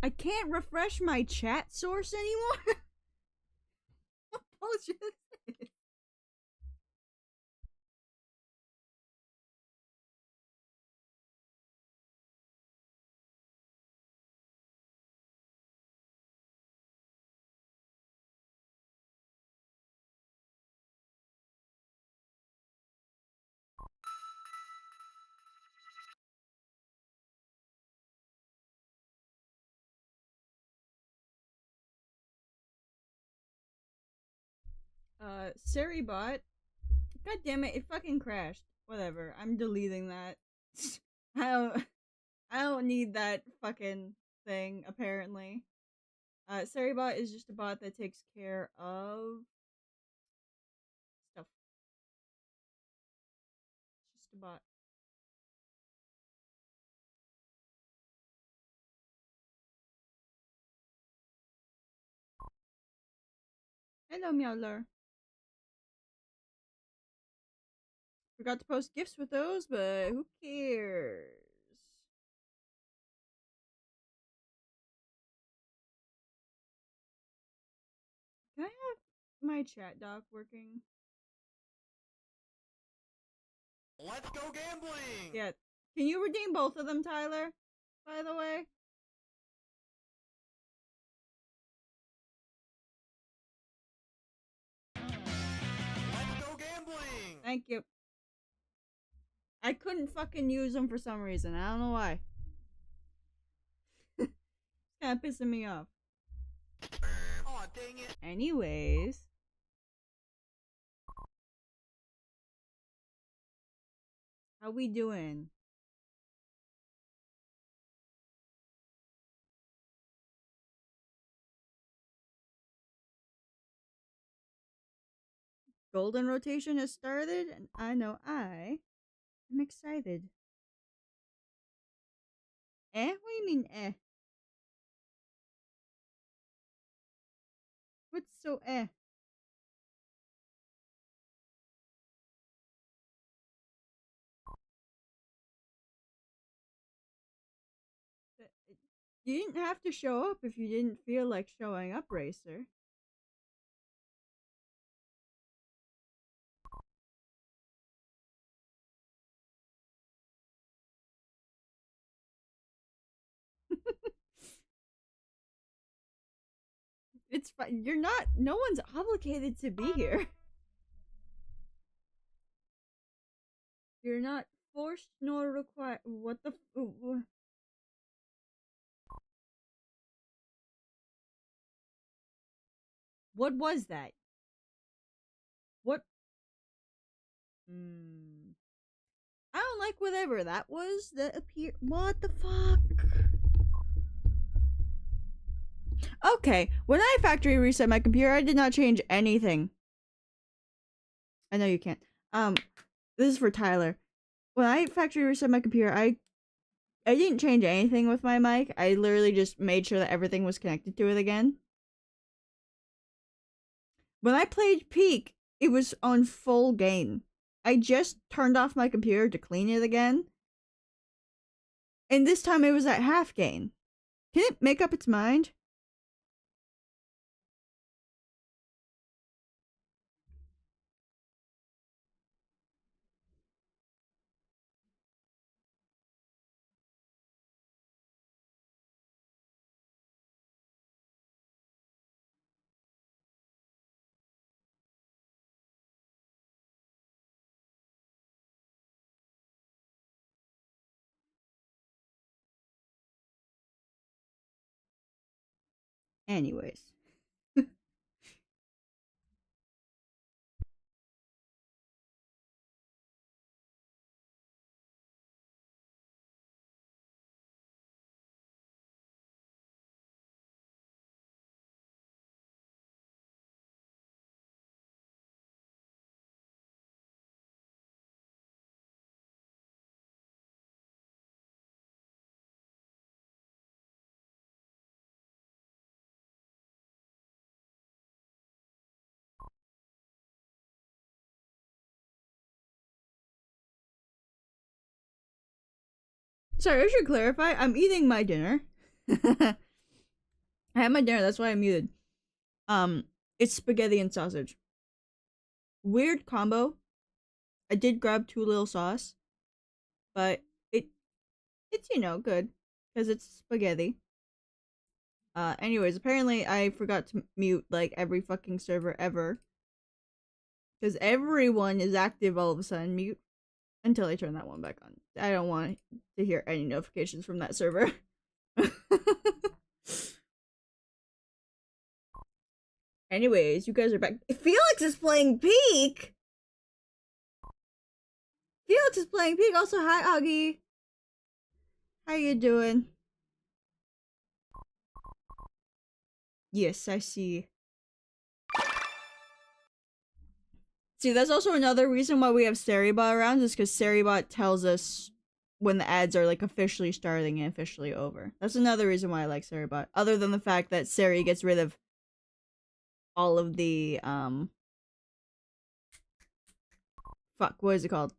I can't refresh my chat source anymore? What bullshit is this? Seribot. God damn it, it fucking crashed. Whatever, I'm deleting that. I don't I don't need that fucking thing, apparently. Seribot is just a bot that takes care of stuff. It's just a bot. Hello, Meowler. Forgot to post gifts with those, but who cares? Can I have my chat doc working? Let's go gambling! Yeah. Can you redeem both of them, Tyler? By the way? Let's go gambling! Thank you. I couldn't fucking use them for some reason. I don't know why. It's kinda pissing me off. Aw, dang it. Anyways. How we doing? Golden rotation has started, and I know I am excited. Eh? What do you mean, eh? What's so eh? You didn't have to show up if you didn't feel like showing up, Racer. It's fine. You're not. No one's obligated to be here. You're not forced nor required. What the? What was that? What? I don't like whatever that was that appeared. What the fuck? Okay, when I factory reset my computer, I did not change anything. I know you can't. This is for Tyler. When I factory reset my computer, I didn't change anything with my mic. I literally just made sure that everything was connected to it again. When I played Peak, it was on full gain. I just turned off my computer to clean it again. And this time it was at half gain. Can it make up its mind? Anyways. Sorry, I should clarify. I'm eating my dinner. I had my dinner, that's why I muted. It's spaghetti and sausage. Weird combo. I did grab too little sauce, but it's you know good because it's spaghetti. Anyways, apparently I forgot to mute like every fucking server ever because everyone is active all of a sudden. Mute until I turn that one back on. I don't want to hear any notifications from that server. Anyways, you guys are back. Felix is playing Peak. Felix is playing Peak. Also, hi Augie. How you doing? Yes, I see. See, that's also another reason why we have Seribot around, is because Seribot tells us when the ads are like officially starting and officially over. That's another reason why I like Seribot. Other than the fact that Seri gets rid of all of the fuck, what is it called?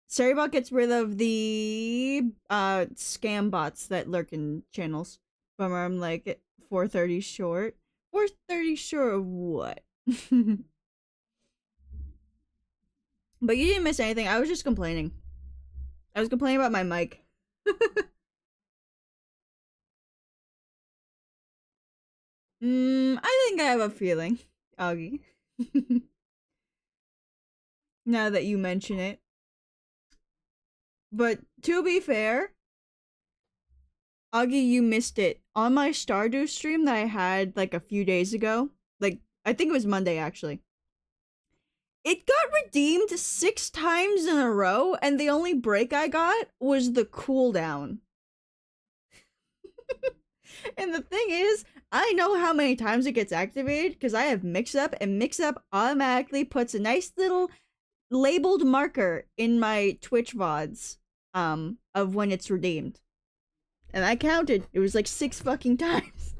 Seribot gets rid of the scam bots that lurk in channels. From I'm like 430 short. 430 short of what? But you didn't miss anything. I was just complaining. I was complaining about my mic. I think I have a feeling, Augie. Now that you mention it. But to be fair, Augie, you missed it. On my Stardew stream that I had like a few days ago, like I think it was Monday actually, it got redeemed 6 times in a row, and the only break I got was the cooldown. And the thing is, I know how many times it gets activated because I have Mixup, and Mixup automatically puts a nice little labeled marker in my Twitch VODs of when it's redeemed. And I counted. It was like 6 fucking times.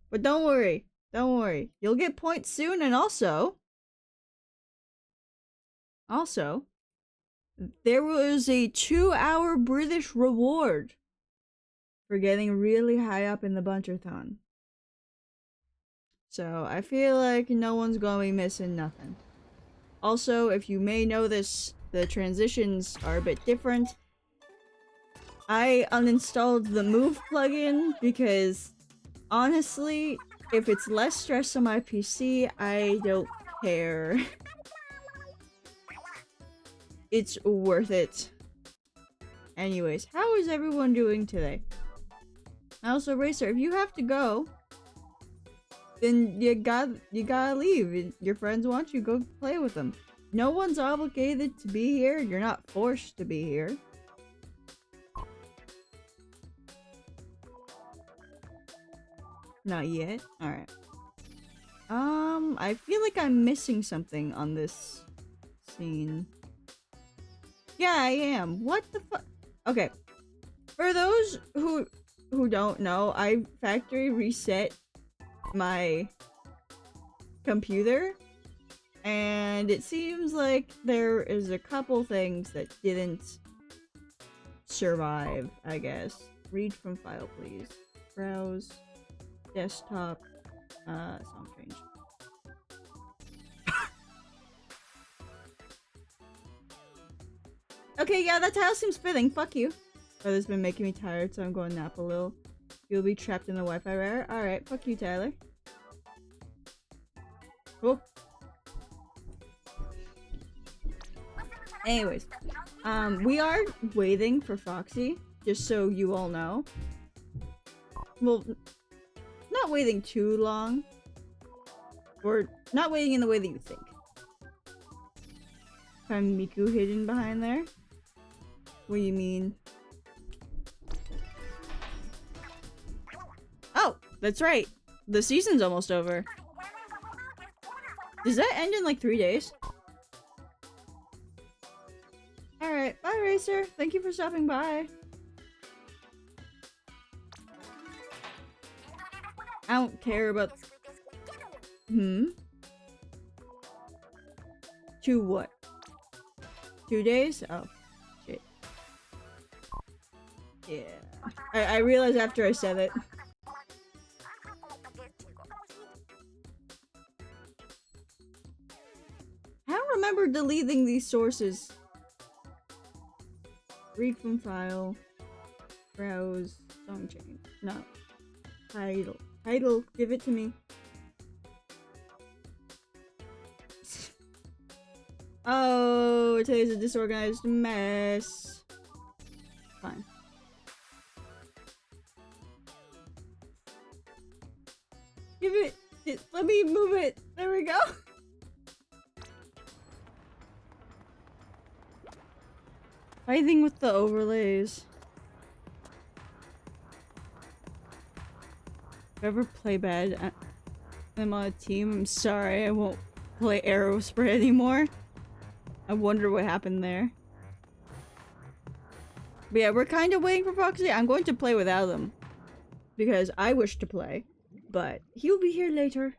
But don't worry. Don't worry. You'll get points soon, and also, there was a 2-hour British reward for getting really high up in the Buncherthon. So I feel like no one's going to be missing nothing. Also, if you may notice, the transitions are a bit different. I uninstalled the Move plugin because, honestly, if it's less stress on my PC, I don't care. It's worth it. Anyways, how is everyone doing today? Also, Racer, if you have to go, then you gotta leave. Your friends want you, go play with them. No one's obligated to be here. You're not forced to be here. Not yet? Alright. I feel like I'm missing something on this scene. Yeah, I am. What the fuck? Okay. For those who don't know, I factory reset my computer, and it seems like there is a couple things that didn't survive, I guess. Read from file, please. Browse. Desktop. Sound change. Okay, yeah, that tile seems fitting. Fuck you. Weather's been making me tired, so I'm going to nap a little. You'll be trapped in the Wi-Fi router. Alright, fuck you, Tyler. Cool. Anyways, we are waiting for Foxy, just so you all know. Well, not waiting too long. Or not waiting in the way that you think. Find Miku hidden behind there? What do you mean? Oh, that's right. The season's almost over. Does that end in like 3 days? Alright, bye Racer. Thank you for stopping by. I don't care about... 2 what? 2 days? Oh, shit. Yeah. I realized after I said it. I don't remember deleting these sources. Read from file. Browse. Song change. No. Title. Title. Give it to me. Oh, today's a disorganized mess. Fine. Give it. Let me move it. There we go. Fighting with the overlays. If I ever play bad, I'm on a team. I'm sorry, I won't play Aerospray anymore. I wonder what happened there. But yeah, we're kind of waiting for Foxy. I'm going to play without him. Because I wish to play. But he'll be here later.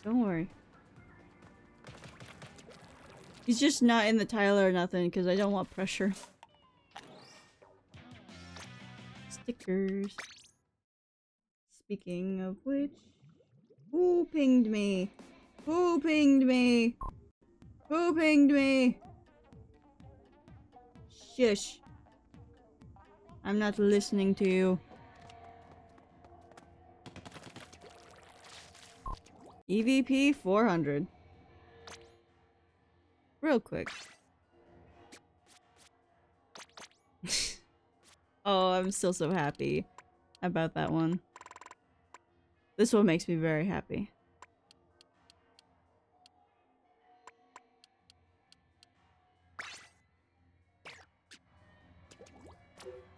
Don't worry. He's just not in the title or nothing because I don't want pressure. Stickers. Speaking of which... Who pinged me? Who pinged me? Who pinged me? Shush. I'm not listening to you. EVP 400. Real quick. Oh, I'm still so happy about that one. This one makes me very happy.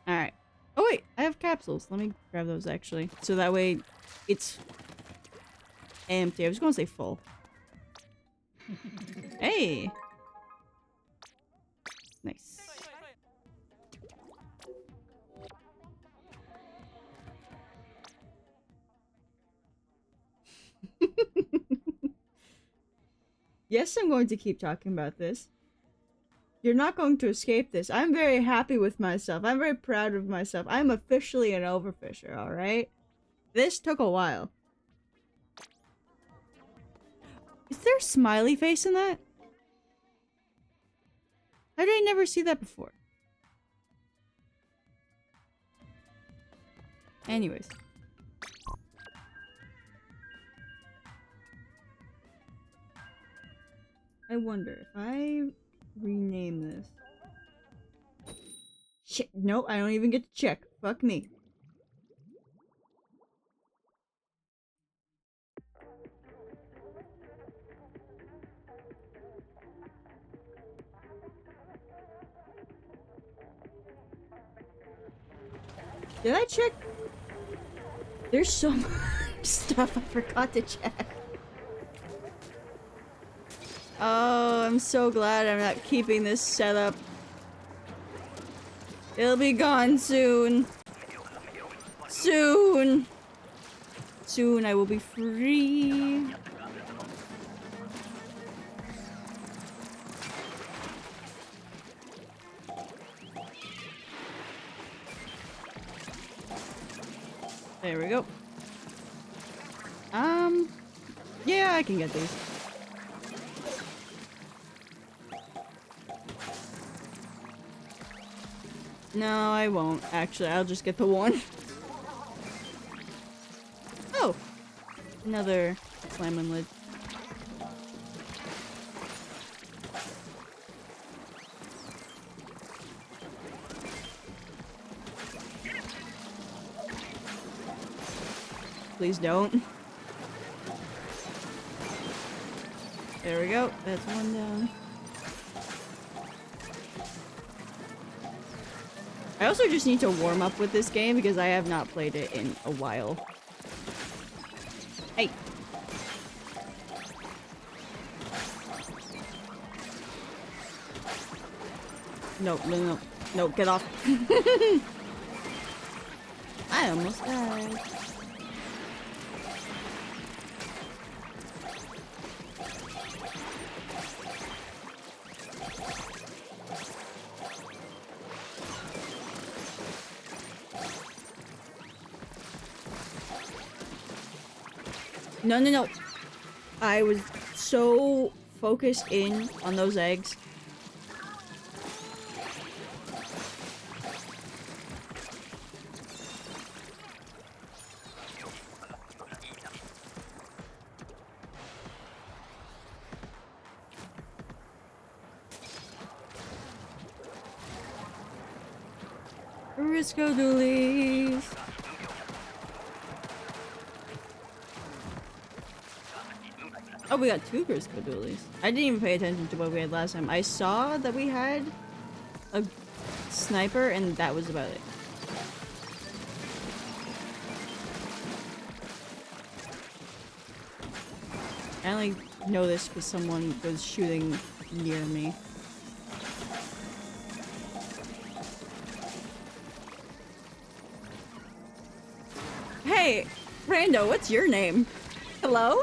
Alright. Oh wait, I have capsules. Let me grab those actually. So that way it's empty. I was gonna say full. Hey! Nice. Yes, I'm going to keep talking about this. You're not going to escape this. I'm very happy with myself. I'm very proud of myself. I'm officially an overfisher, alright? This took a while. Is there a smiley face in that? How did I never see that before? Anyways. I wonder if I rename this. Shit, no, I don't even get to check. Fuck me. Did I check? There's so much stuff I forgot to check. Oh, I'm so glad I'm not keeping this setup. It'll be gone soon. Soon. Soon I will be free. There we go. Yeah, I can get these. No, I won't. Actually, I'll just get the one. Oh! Another slamming lid. Please don't. There we go. That's one down. I also just need to warm up with this game because I have not played it in a while. Hey! No, no, no. No, get off. I almost died. No, no, no. I was so focused in on those eggs. Risco doolies. Oh, we got 2 Risco doolies. I didn't even pay attention to what we had last time. I saw that we had a sniper, and that was about it. I only know this because someone was shooting near me. Hey, Rando, what's your name? Hello?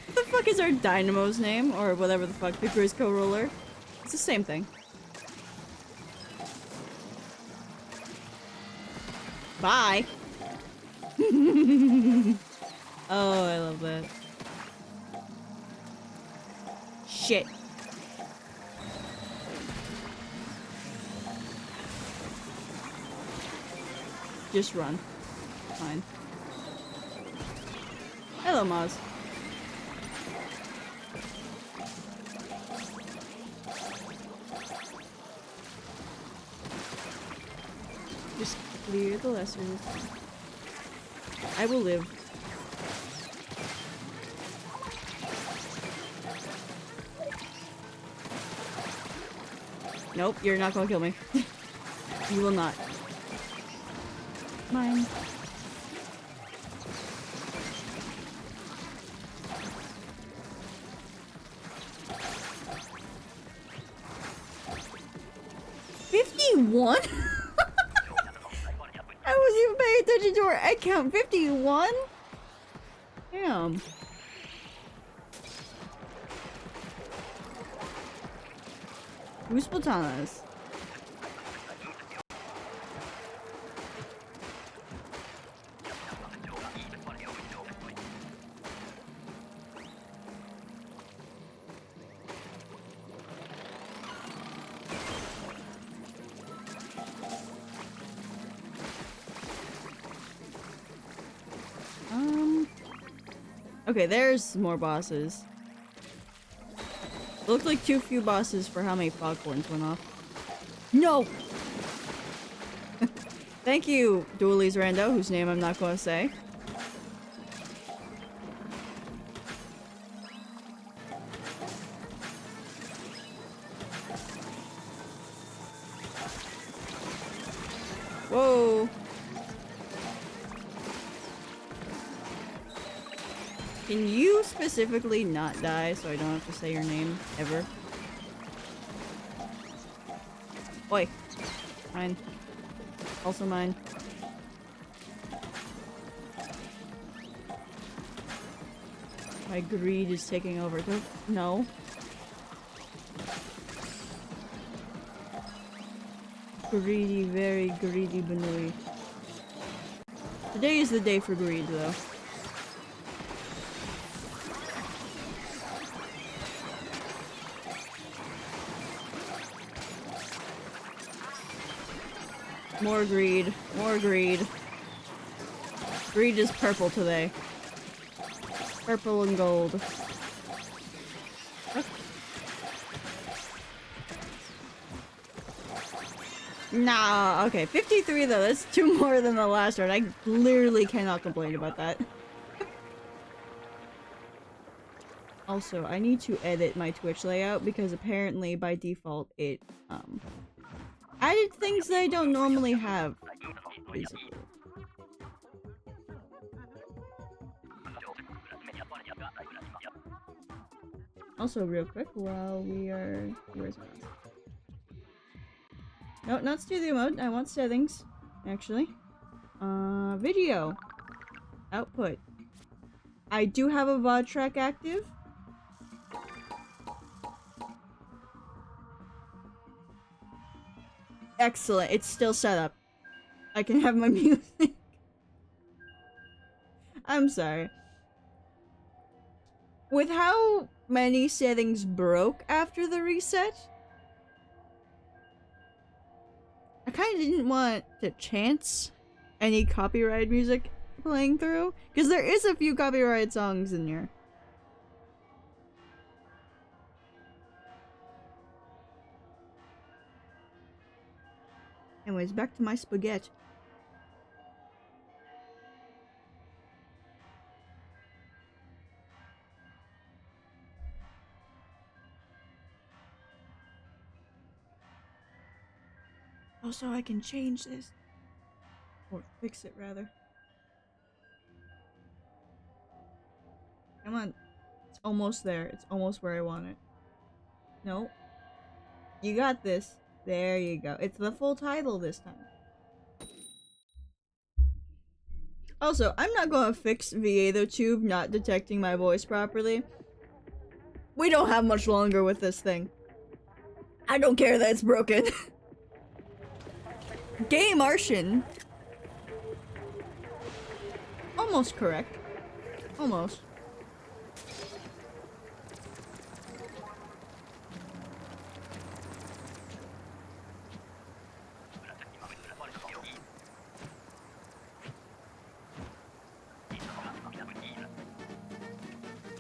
What the fuck is our Dynamo's name? Or whatever the fuck, the Grisco roller? It's the same thing. Bye! Oh, I love that. Shit. Just run. Fine. Hello, Moz. Just clear the lessers. I will live. Nope, you're not gonna kill me. You will not. Mine. $51? I wasn't even paying attention to our egg count. 51? Damn. Who's Platanas? Okay, there's more bosses. Looked like too few bosses for how many foghorns went off. No! Thank you, Doolies Rando, whose name I'm not gonna say. Whoa! Can you specifically not die so I don't have to say your name ever? Oi. Mine. Also mine. My greed is taking over. No. Greedy, very greedy Banui. Today is the day for greed, though. More greed. More greed. Greed is purple today. Purple and gold. What? Nah, okay. 53 though, that's 2 more than the last one. I literally cannot complain about that. Also, I need to edit my Twitch layout because apparently by default it, added things that I don't normally have, basically. Also, real quick, while we are... Where's my mouse? No, not studio mode. I want settings, actually. Video. Output. I do have a VOD track active. Excellent. It's still set up. I can have my music. I'm sorry. With how many settings broke after the reset, I kind of didn't want to chance any copyright music playing through, because there is a few copyright songs in here. Anyways, back to my spaghetti. Also, I can change this. Or fix it, rather. Come on. It's almost there. It's almost where I want it. No. You got this. There you go. It's the full title this time. Also, I'm not gonna fix VATube not detecting my voice properly. We don't have much longer with this thing. I don't care that it's broken. Gay Martian. Almost correct. Almost.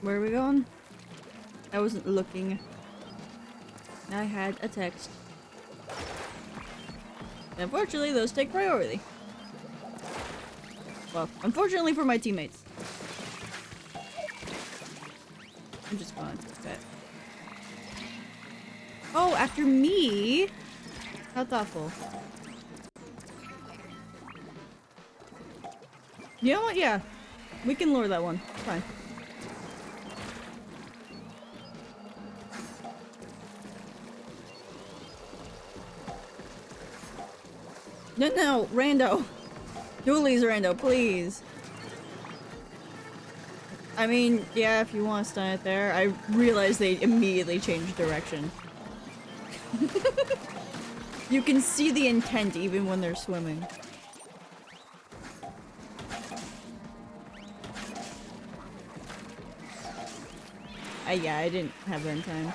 Where are we going? I wasn't looking. I had a text. Unfortunately, those take priority. Well, unfortunately for my teammates. I'm just going to that. Oh, after me? How thoughtful. You know what? Yeah. We can lure that one. It's fine. No, Rando. Dooley's Rando, please. I mean, yeah, if you want to stun it there. I realized they immediately changed direction. You can see the intent even when they're swimming. Yeah, I didn't have that in time.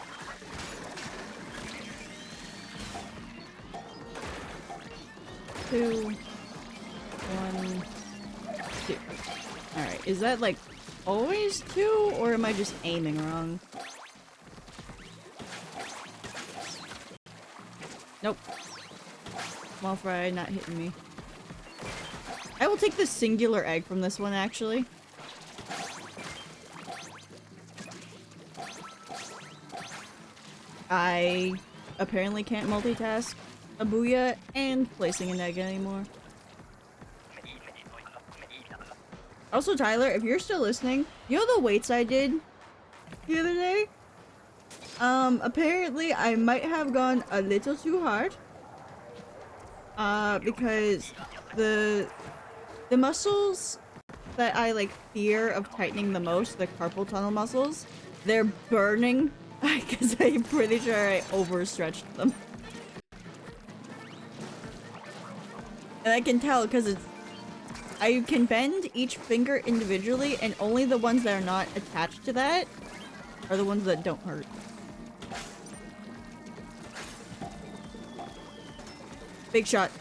Two, one, two. Alright, is that like always two, or am I just aiming wrong? Nope. Small fry not hitting me. I will take the singular egg from this one, actually. I apparently can't multitask a booyah and placing an egg anymore. Also, Tyler, if you're still listening, you know the weights I did the other day? Apparently I might have gone a little too hard. Because the muscles that I like fear of tightening the most, the carpal tunnel muscles, they're burning because I'm pretty sure I overstretched them. And I can tell because I can bend each finger individually, and only the ones that are not attached to that are the ones that don't hurt. Big shot.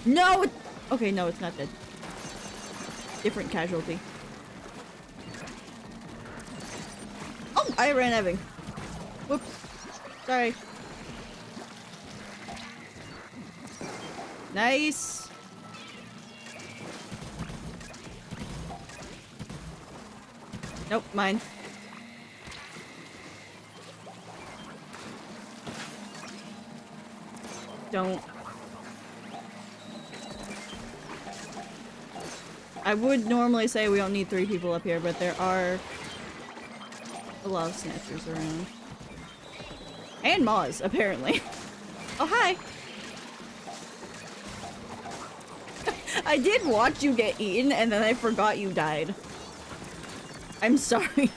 No! Okay, no, it's not dead. Different casualty. Oh! I ran Evan. Whoops. Sorry. Nice! Nope, mine. Don't. I would normally say we don't need 3 people up here, but there are a lot of snatchers around. And Moz, apparently. Oh, hi! I did watch you get eaten, and then I forgot you died. I'm sorry.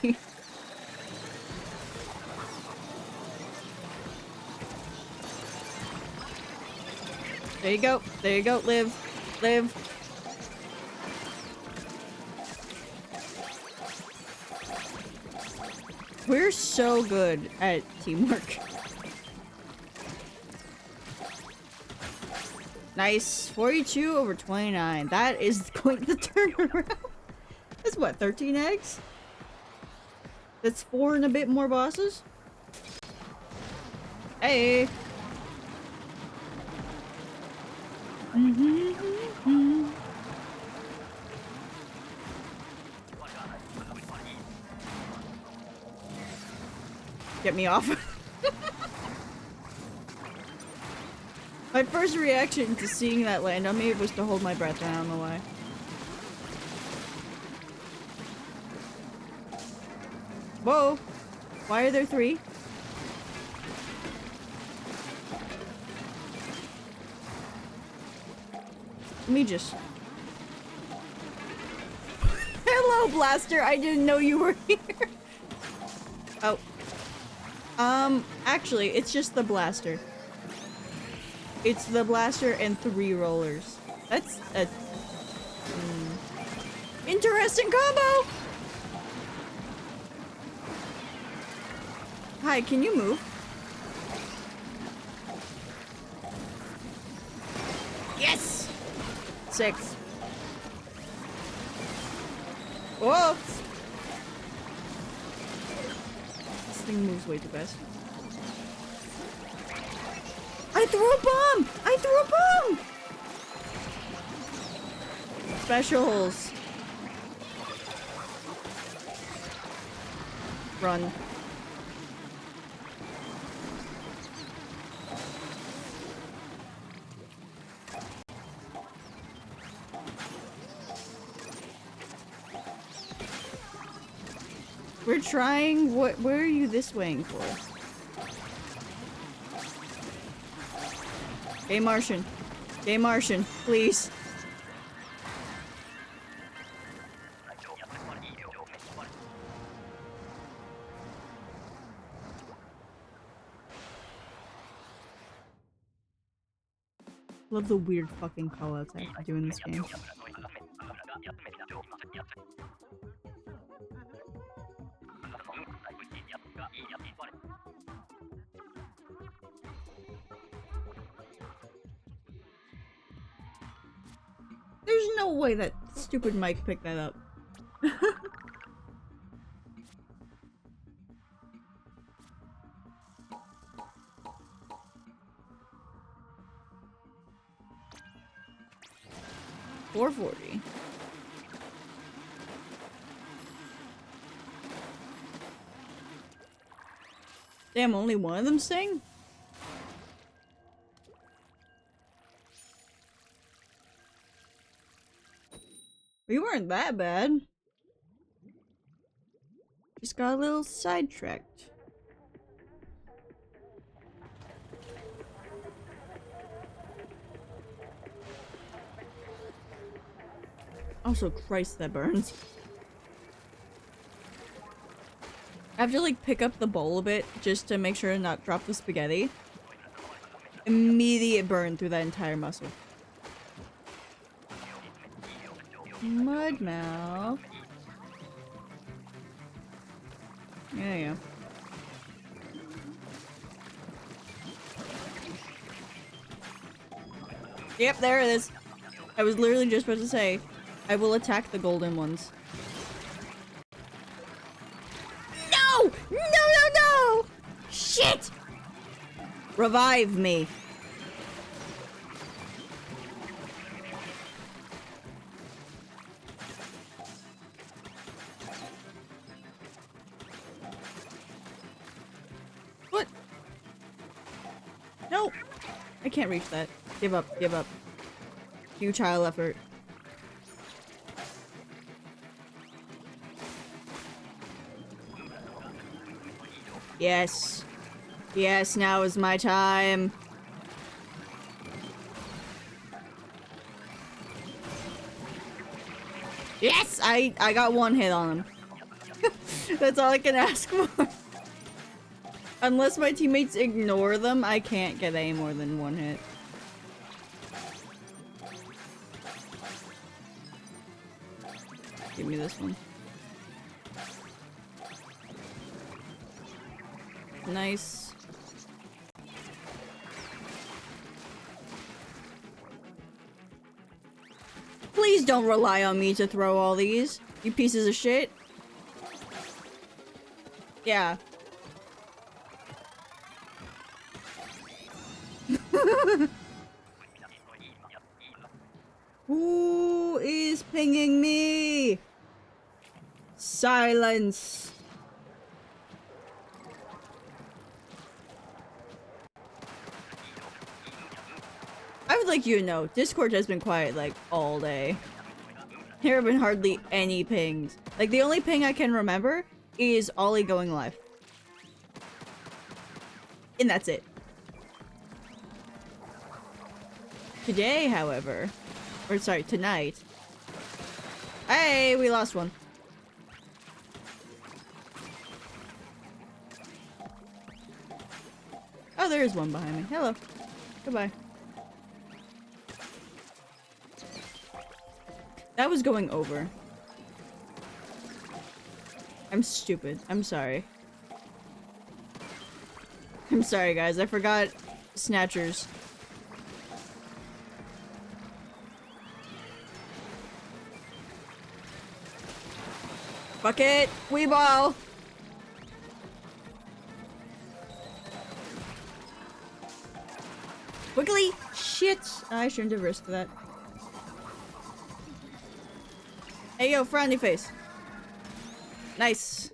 There you go. There you go. Live. Live. We're so good at teamwork. Nice. 42 over 29. That is going to turn around. That's what, 13 eggs? That's 4 and a bit more bosses? Hey! Get me off. My first reaction to seeing that land on me was to hold my breath, and I don't know why. Whoa! Why are there 3? Let me just... Hello, Blaster! I didn't know you were here! Oh. Actually, it's just the Blaster. It's the Blaster and 3 rollers. That's a... interesting combo! Hi, can you move? Yes! 6. Whoa! This thing moves way too fast. I threw a bomb! I threw a bomb! Specials. Run. We're trying. What? Where are you this waying for? Gay Martian. Gay Martian, please. Love the weird fucking callouts I have to do in this game. There's no way that stupid Mike picked that up. 440. Damn, only one of them sing? We weren't that bad. Just got a little sidetracked. Also, Christ, that burns. I have to like pick up the bowl a bit just to make sure to not drop the spaghetti. Immediate burn through that entire muscle. Mud mouth. Yeah, yeah. Yep, there it is. I was literally just about to say, I will attack the golden ones. No! No, no, no! Shit! Revive me. What? No! I can't reach that. Give up, give up. Futile effort. Yes. Yes, now is my time. Yes! I got one hit on him. That's all I can ask for. Unless my teammates ignore them, I can't get any more than one hit. Give me this one. Nice. Please don't rely on me to throw all these, you pieces of shit. Yeah. Who is pinging me? Silence. I would like you to know, Discord has been quiet like all day. There have been hardly any pings. Like the only ping I can remember is Ollie going live. And that's it. Today, however, or sorry, tonight. Hey, we lost one. Oh, there is one behind me. Hello. Goodbye. That was going over. I'm stupid. I'm sorry. I'm sorry, guys. I forgot snatchers. Fuck it! We ball! Quickly! Shit! I shouldn't have risked that. Hey yo, frowny face. Nice.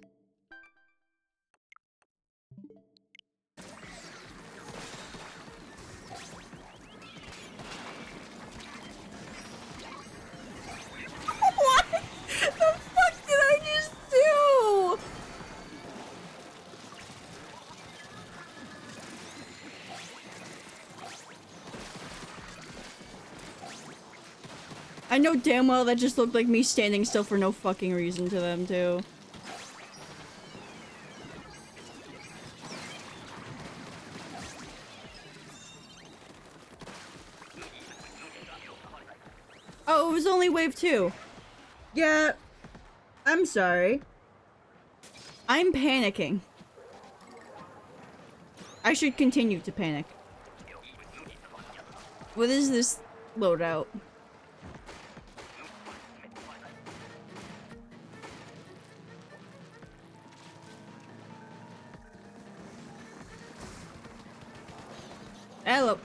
What the fuck did I just do? I know damn well that just looked like me standing still for no fucking reason to them, too. Oh, it was only wave 2. Yeah. I'm sorry. I'm panicking. I should continue to panic. What is this loadout? Hello.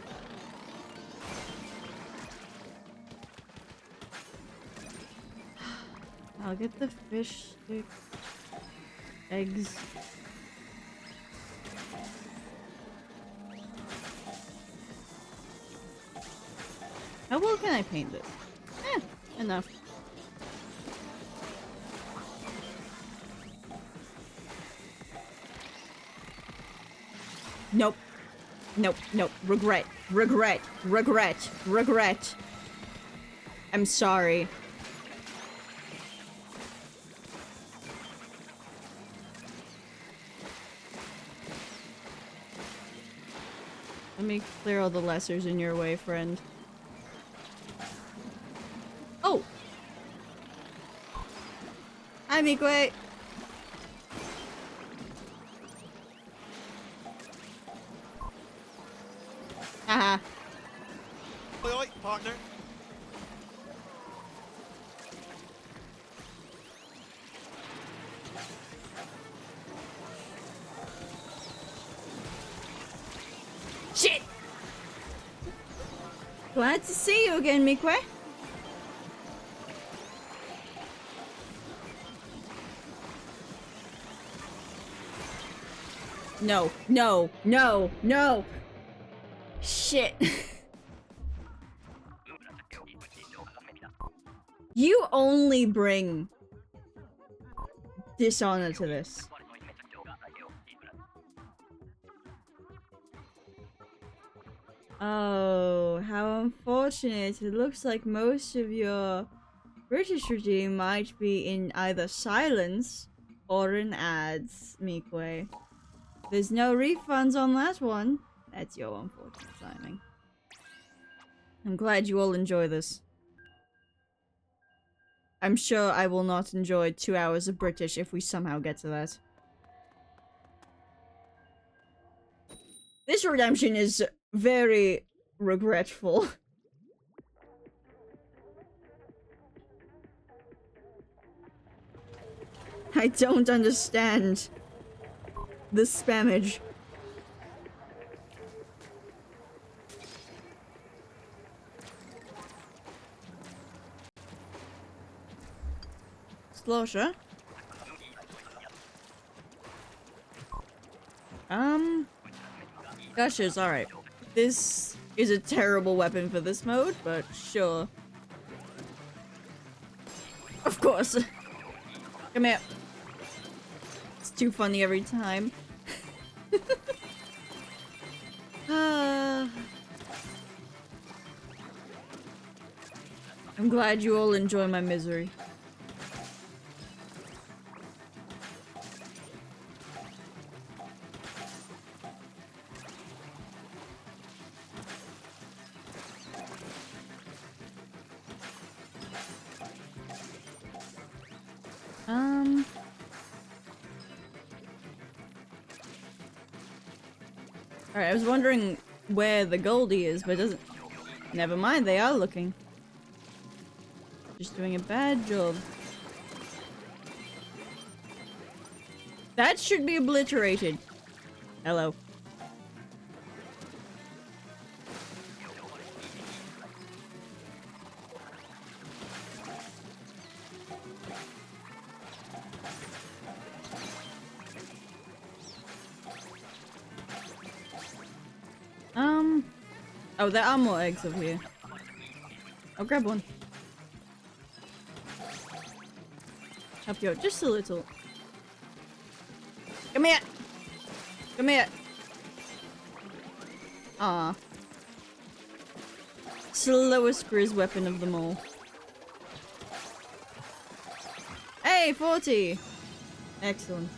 I'll get the fish stick. Eggs. How well can I paint this? Enough. Nope. Nope, nope. Regret. Regret. Regret. Regret. I'm sorry. Let me clear all the lessers in your way, friend. Oh! Hi, Mikwe! Haha. Oi, oi, partner. Shit! Glad to see you again, Mikwe. No, no, no, no! Shit. You only bring dishonor to this. Oh, how unfortunate. It looks like most of your British regime might be in either silence or in ads, Mikwe. There's no refunds on that one. That's your unfortunate timing. I'm glad you all enjoy this. I'm sure I will not enjoy 2 hours of British if we somehow get to that. This redemption is very regretful. I don't understand the spammage. Slosher? Gushers, alright. This is a terrible weapon for this mode, but sure. Of course. Come here. It's too funny every time. I'm glad you all enjoy my misery. Alright, I was wondering where the Goldie is, but it doesn't... Never mind, they are looking. Just doing a bad job. That should be obliterated. Hello. Oh, there are more eggs over here. I'll grab one. Help you out just a little. Come here! Come here! Ah. Slowest Grizz weapon of them all. Hey, 40! Excellent.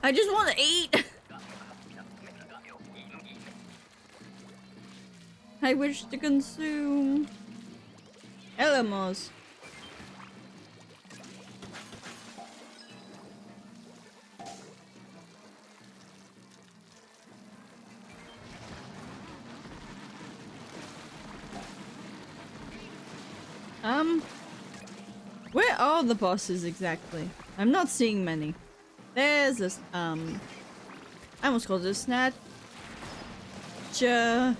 I just want to eat! I wish to consume. Hello, Moz. Where are the bosses exactly? I'm not seeing many. There's this, I almost called it a snatch. The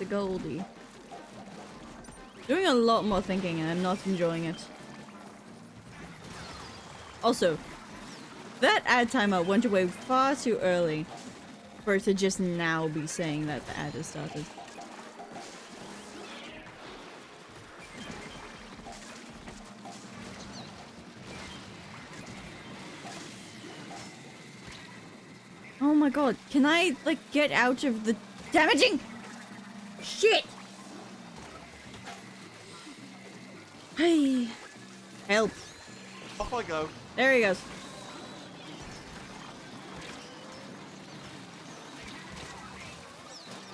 Goldie. Doing a lot more thinking and I'm not enjoying it. Also, that ad timer went away far too early for it to just now be saying that the ad has started. Oh my god, can I, like, get out of the damaging? Shit! Hey. Help. Off I go. There he goes.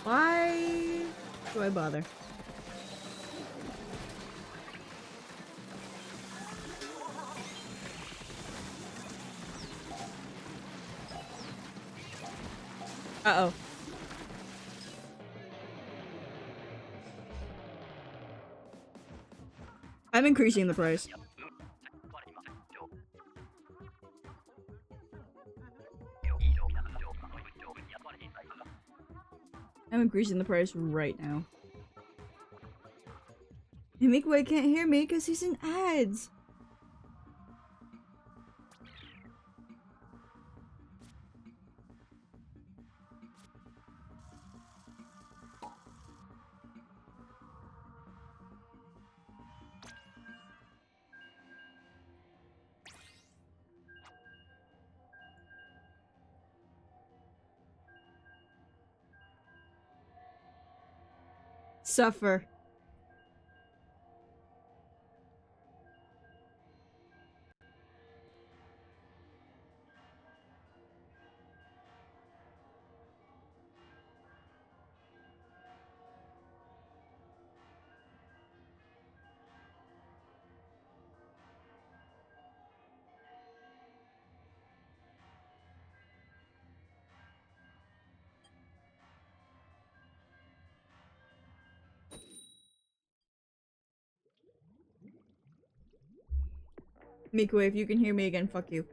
Why do I bother? Uh-oh. I'm increasing the price. I'm increasing the price right now. And Mikaway can't hear me because he's in ads. Suffer. Miku, if you can hear me again, fuck you.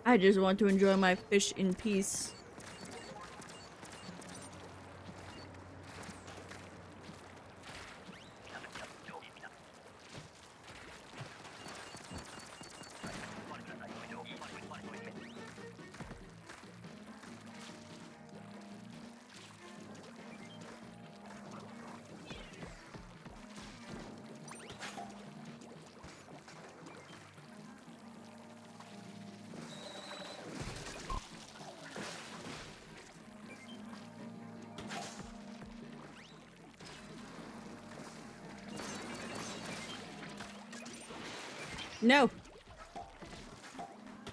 I just want to enjoy my fish in peace. No.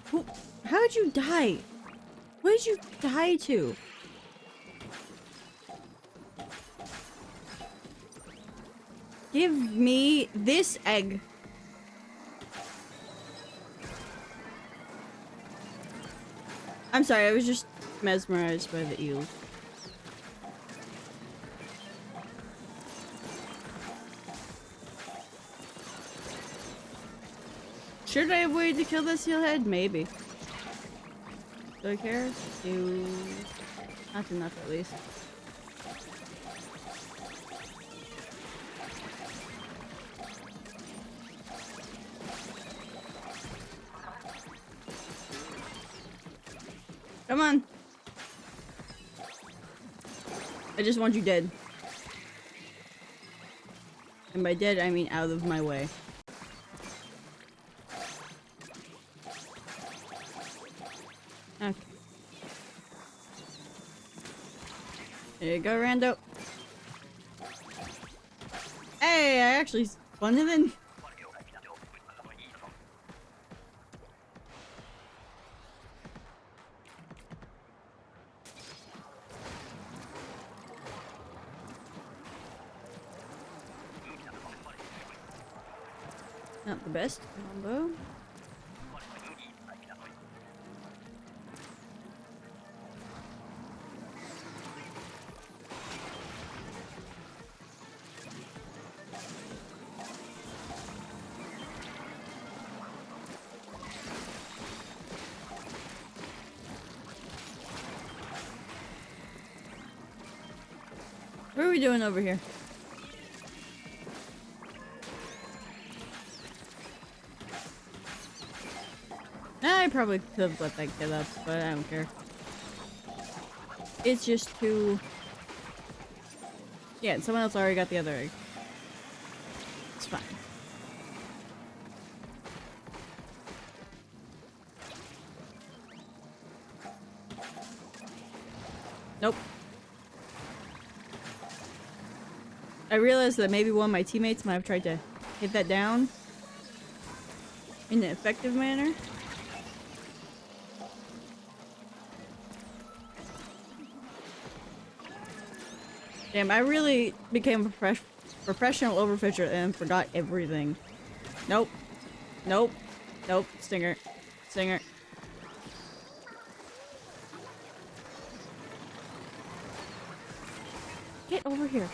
Who? How did you die? What did you die to? Give me this egg. I'm sorry, I was just mesmerized by the eel. Should I have waited to kill this steelhead? Maybe. Do I care? Do... Not enough, at least. Come on! I just want you dead. And by dead, I mean out of my way. Okay. There you go, Rando. Hey, I actually spun it in. Not the best combo. What are we doing over here? I probably could have let that get up, but I don't care. It's just too... Yeah, someone else already got the other egg. It's fine. Nope. I realized that maybe one of my teammates might have tried to hit that down in an effective manner. Damn, I really became a professional overfisher and forgot everything. Nope. Nope. Nope. Stinger. Stinger. Get over here.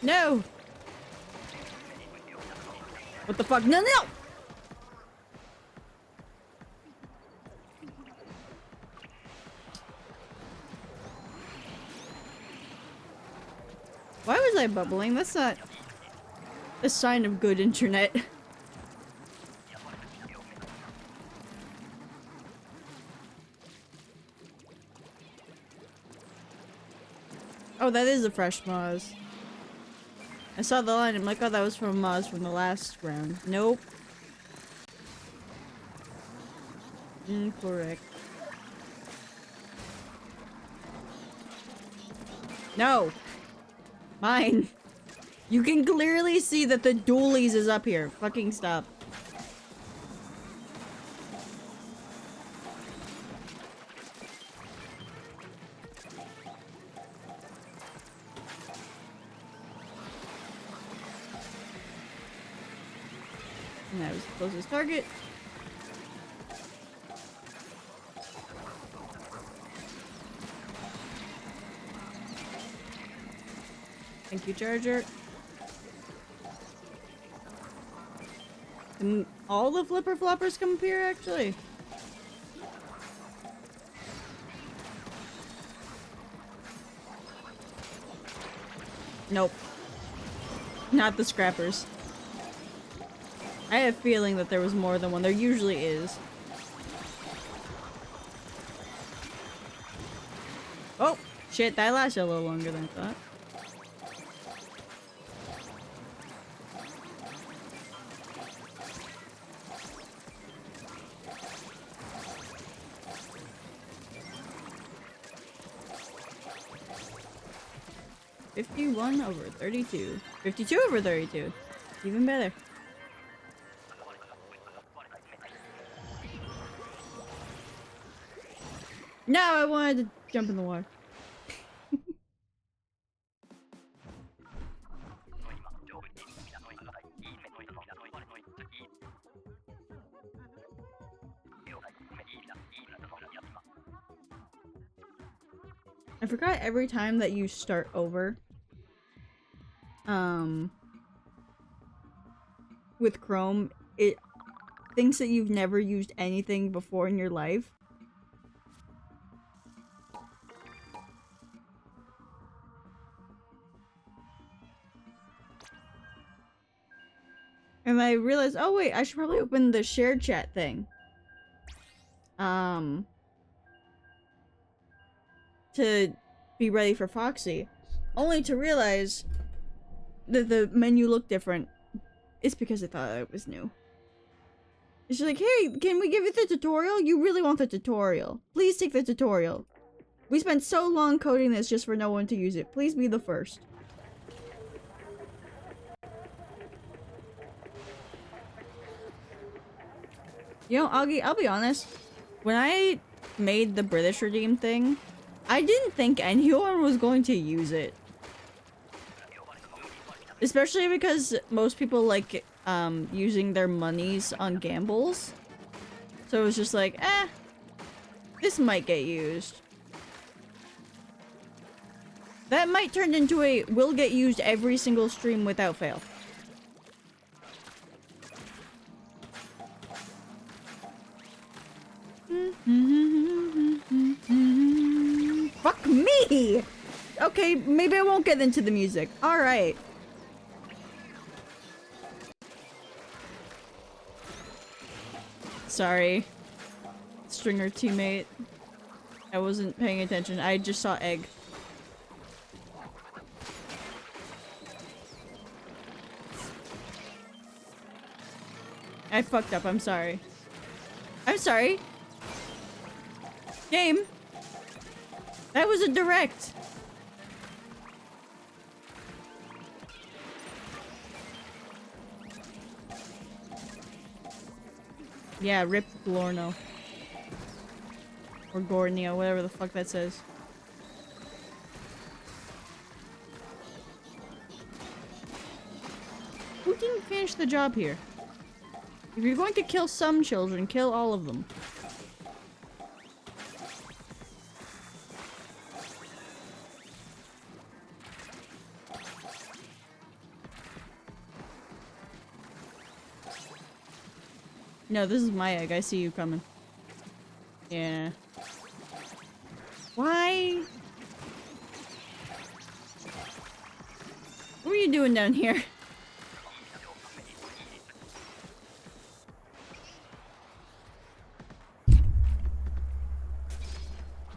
No! What the fuck? No, no! Why was I bubbling? That's not a sign of good internet. Oh, that is a fresh Moz. I saw the line, I'm like, oh, that was from Moz from the last round. Nope. Incorrect. No! Mine! You can clearly see that the dualies is up here. Fucking stop. And that was the closest target. Thank you, Charger. And all the flipper floppers come up here, actually. Nope. Not the scrappers. I have a feeling that there was more than one. There usually is. Oh! Shit, that lasted a little longer than I thought. (51/32). 52/32. Even better. No, I wanted to jump in the water. I forgot every time that you start over. With Chrome, it thinks that you've never used anything before in your life. And I realized, oh wait, I should probably open the shared chat thing. To be ready for Foxy. Only to realize that the menu looked different. It's because I thought it was new. It's like, hey, can we give you the tutorial? You really want the tutorial. Please take the tutorial. We spent so long coding this just for no one to use it. Please be the first. You know, Augie, I'll be honest. When I made the British Redeem thing, I didn't think anyone was going to use it. Especially because most people like using their monies on gambles. So it was just like, this might get used. That might turn into a will get used every single stream without fail. Fuck me! Okay, maybe I won't get into the music. Alright. Sorry. Stringer teammate. I wasn't paying attention. I just saw egg. I fucked up. I'm sorry. I'm sorry. Game. That was a direct. Yeah, rip Glorno. Or Gornio, whatever the fuck that says. Who didn't finish the job here? If you're going to kill some children, kill all of them. No, this is my egg. I see you coming. Yeah. Why? What are you doing down here?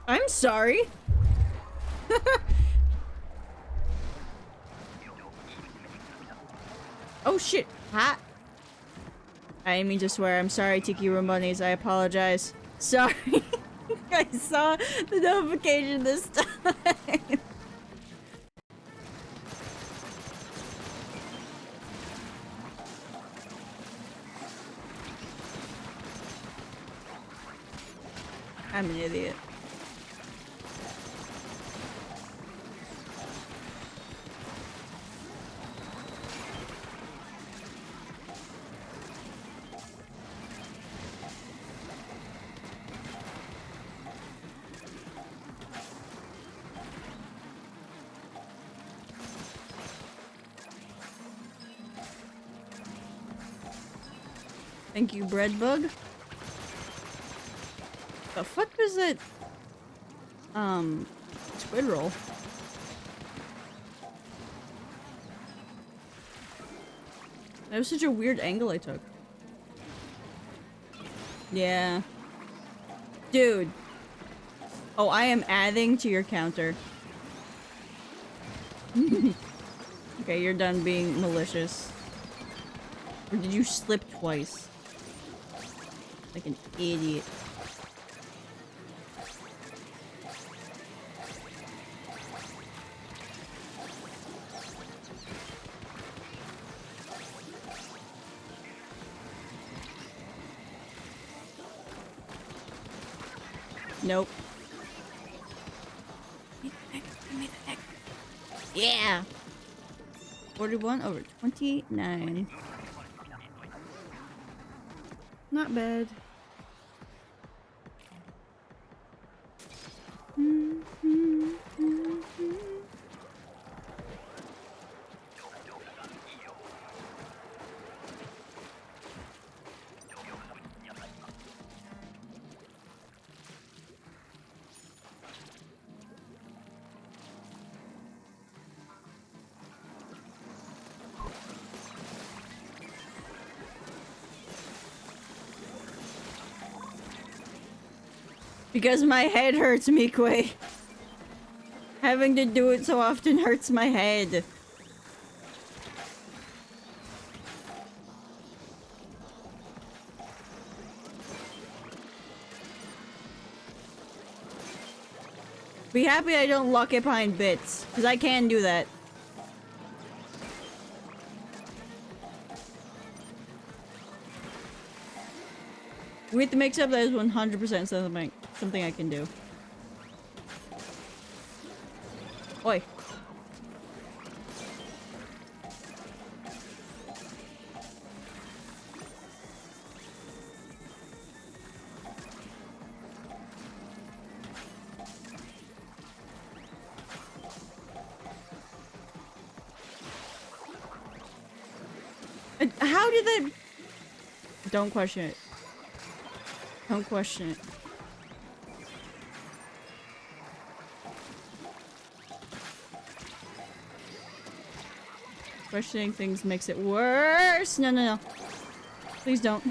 I'm sorry. Oh shit. Ha. I didn't mean to swear. I'm sorry, Tiki Rambonis. I apologize. Sorry. I saw the notification this time. I'm an idiot. Thank you, Breadbug. The fuck was it? Squid roll. That was such a weird angle I took. Yeah. Dude. Oh, I am adding to your counter. Okay, you're done being malicious. Or did you slip twice? Like an idiot. Nope. Yeah! 41 over 29. Not bad. Because my head hurts, Mikwe. Having to do it so often hurts my head. Be happy I don't lock it behind bits, because I can do that. With the mix-up, that is 100% something I can do. Oi. How did that... Don't question it. Don't question it. Questioning things makes it worse. No, no, no. Please don't.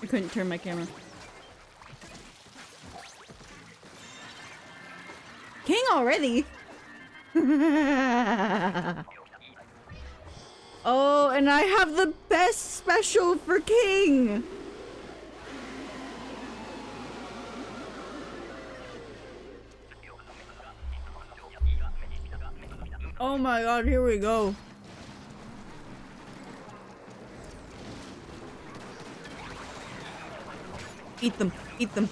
I couldn't turn my camera. King already? Oh, and I have the best special for King! Oh my god, here we go. Eat them, eat them.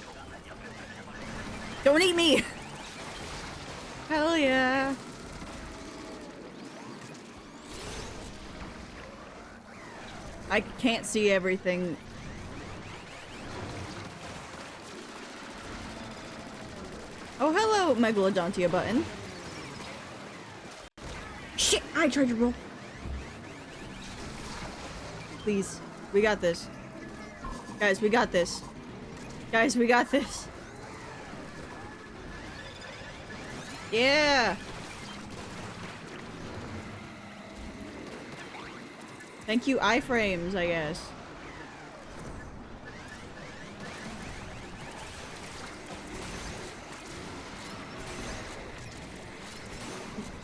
Don't eat me! Hell yeah. I can't see everything. Oh, hello, Megalodontia button. Shit, I tried to roll. Please, we got this. Guys, we got this. Guys, we got this. Yeah! Thank you, iframes, I guess.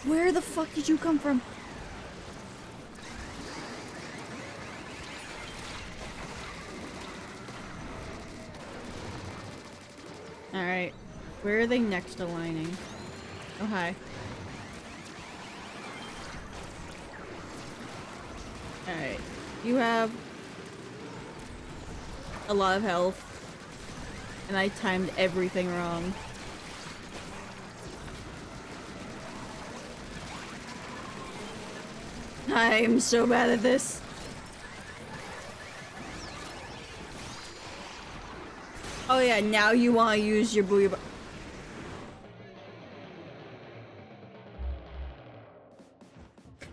Where the fuck did you come from? Alright. Where are they next aligning? Oh, hi. Alright. You have a lot of health. And I timed everything wrong. I'm so bad at this. Oh yeah, now you want to use your Booyah.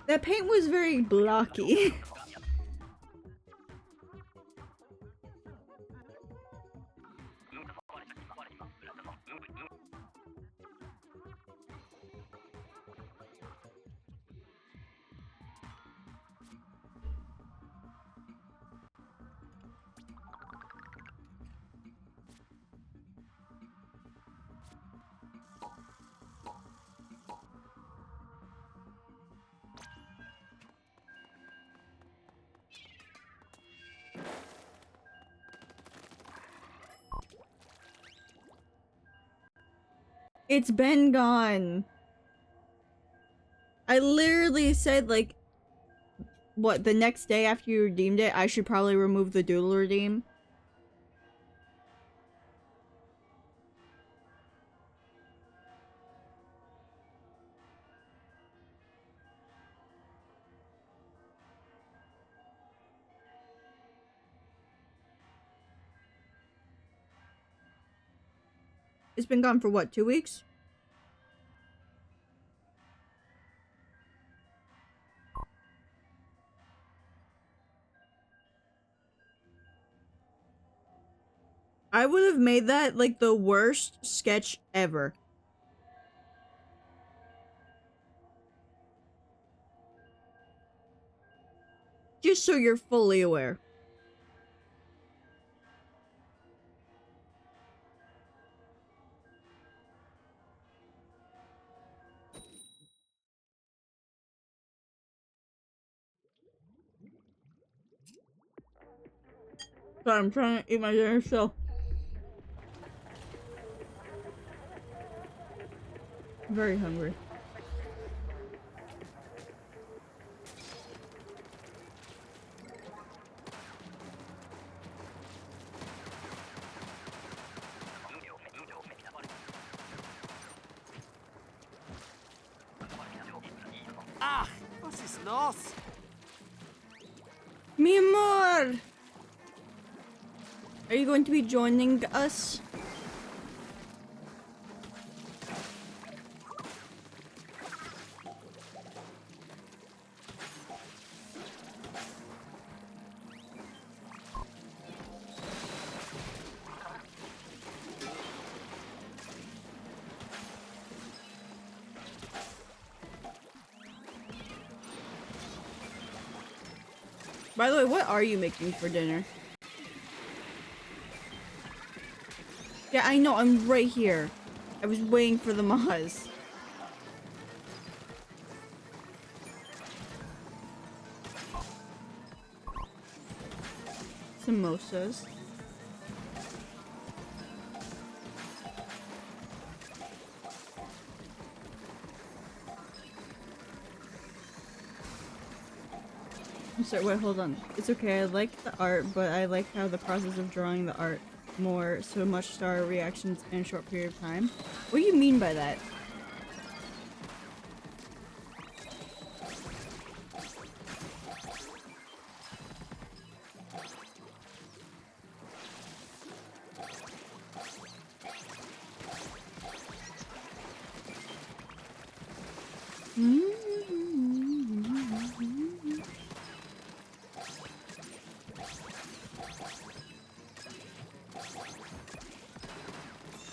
That paint was very blocky. It's been gone. I literally said, like, what, the next day after you redeemed it, I should probably remove the doodle redeem. It's been gone for what, 2 weeks? I would have made that, like, the worst sketch ever. Just so you're fully aware. Sorry, I'm trying to eat my dinner still. I'm very hungry. Ach, was ist los? Mi amor! Are you going to be joining us? By the way, what are you making for dinner? Yeah, I know, I'm right here. I was waiting for the Maz. Samosas. I'm sorry, wait, hold on. It's okay, I like the art, but I like how the process of drawing the art more, so much star reactions in a short period of time. What do you mean by that?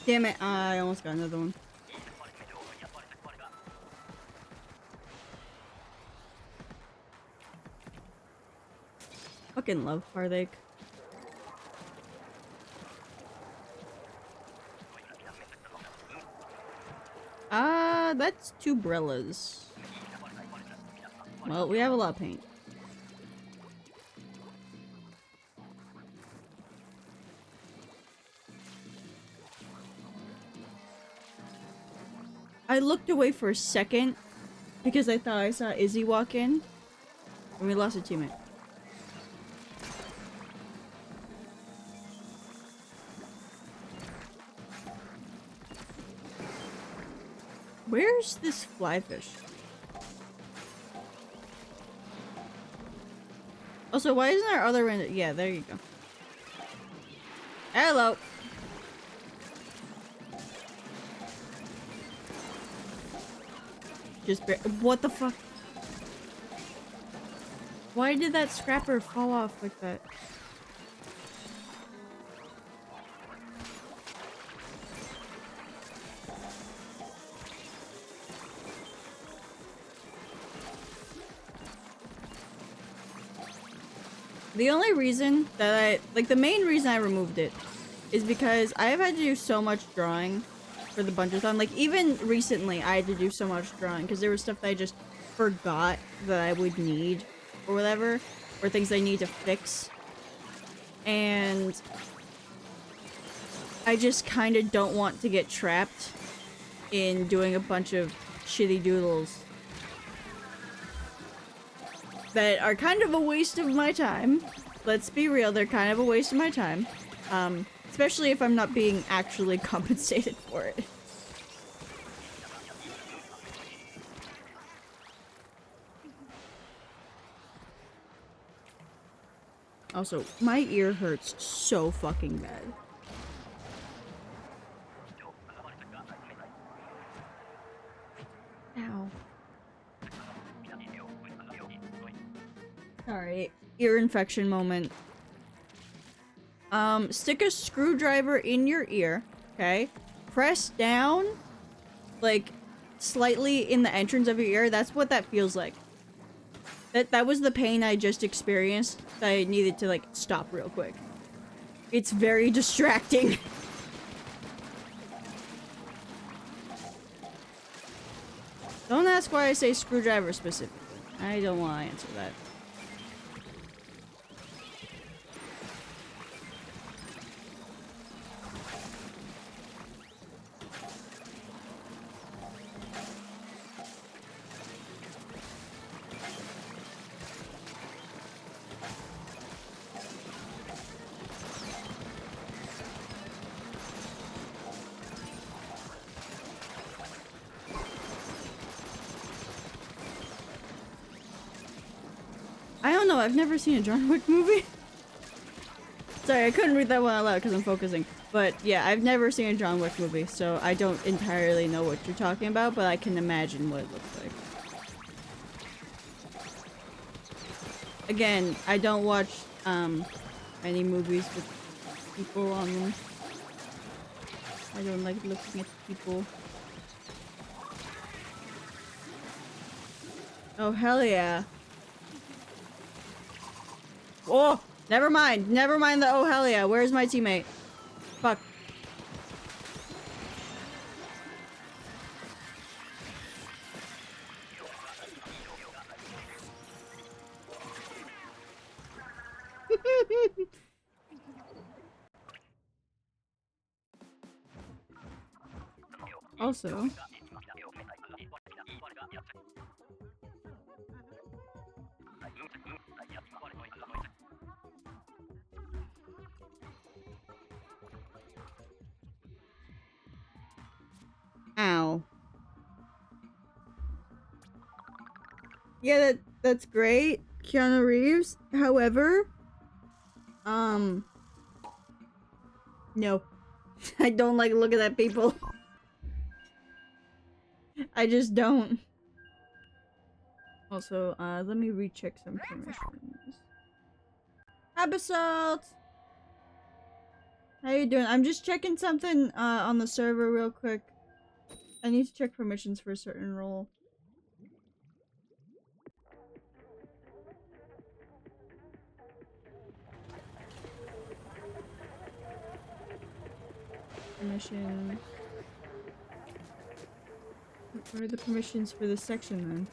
Damn it, I almost got another one. Fucking love heartache. That's 2 Brellas. Well, we have a lot of paint. I looked away for a second because I thought I saw Izzy walk in and we lost a teammate. Where's this fly fish? Also, why isn't our other random? Yeah, there you go. Hello. Just what the fuck? Why did that scrapper fall off like that? The only reason that the main reason I removed it is because I've had to do so much drawing for the Bunchathon. Like, even recently, I had to do so much drawing because there was stuff that I just forgot that I would need or whatever, or things I need to fix. And I just kind of don't want to get trapped in doing a bunch of shitty doodles that are kind of a waste of my time. Let's be real, they're kind of a waste of my time. Especially if I'm not being actually compensated for it. Also, my ear hurts so fucking bad. Ow. Alright, ear infection moment. Stick a screwdriver in your ear, okay? Press down, like, slightly in the entrance of your ear. That's what that feels like. That was the pain I just experienced that I needed to, like, stop real quick. It's very distracting. Don't ask why I say screwdriver specifically. I don't want to answer that. I don't know, I've never seen a John Wick movie. Sorry, I couldn't read that one out loud because I'm focusing. But yeah, I've never seen a John Wick movie, so I don't entirely know what you're talking about, but I can imagine what it looks like. Again, I don't watch any movies with people on them. I don't like looking at people. Oh, hell yeah. Oh, never mind. Never mind the oh hell yeah. Where's my teammate? Fuck. Also, ow. Yeah, that's great, Keanu Reeves. However, no. I don't like looking at people. I just don't. Also, let me recheck some permissions. Abasalt! How you doing? I'm just checking something on the server real quick. I need to check permissions for a certain role. Permission. What are the permissions for this section then?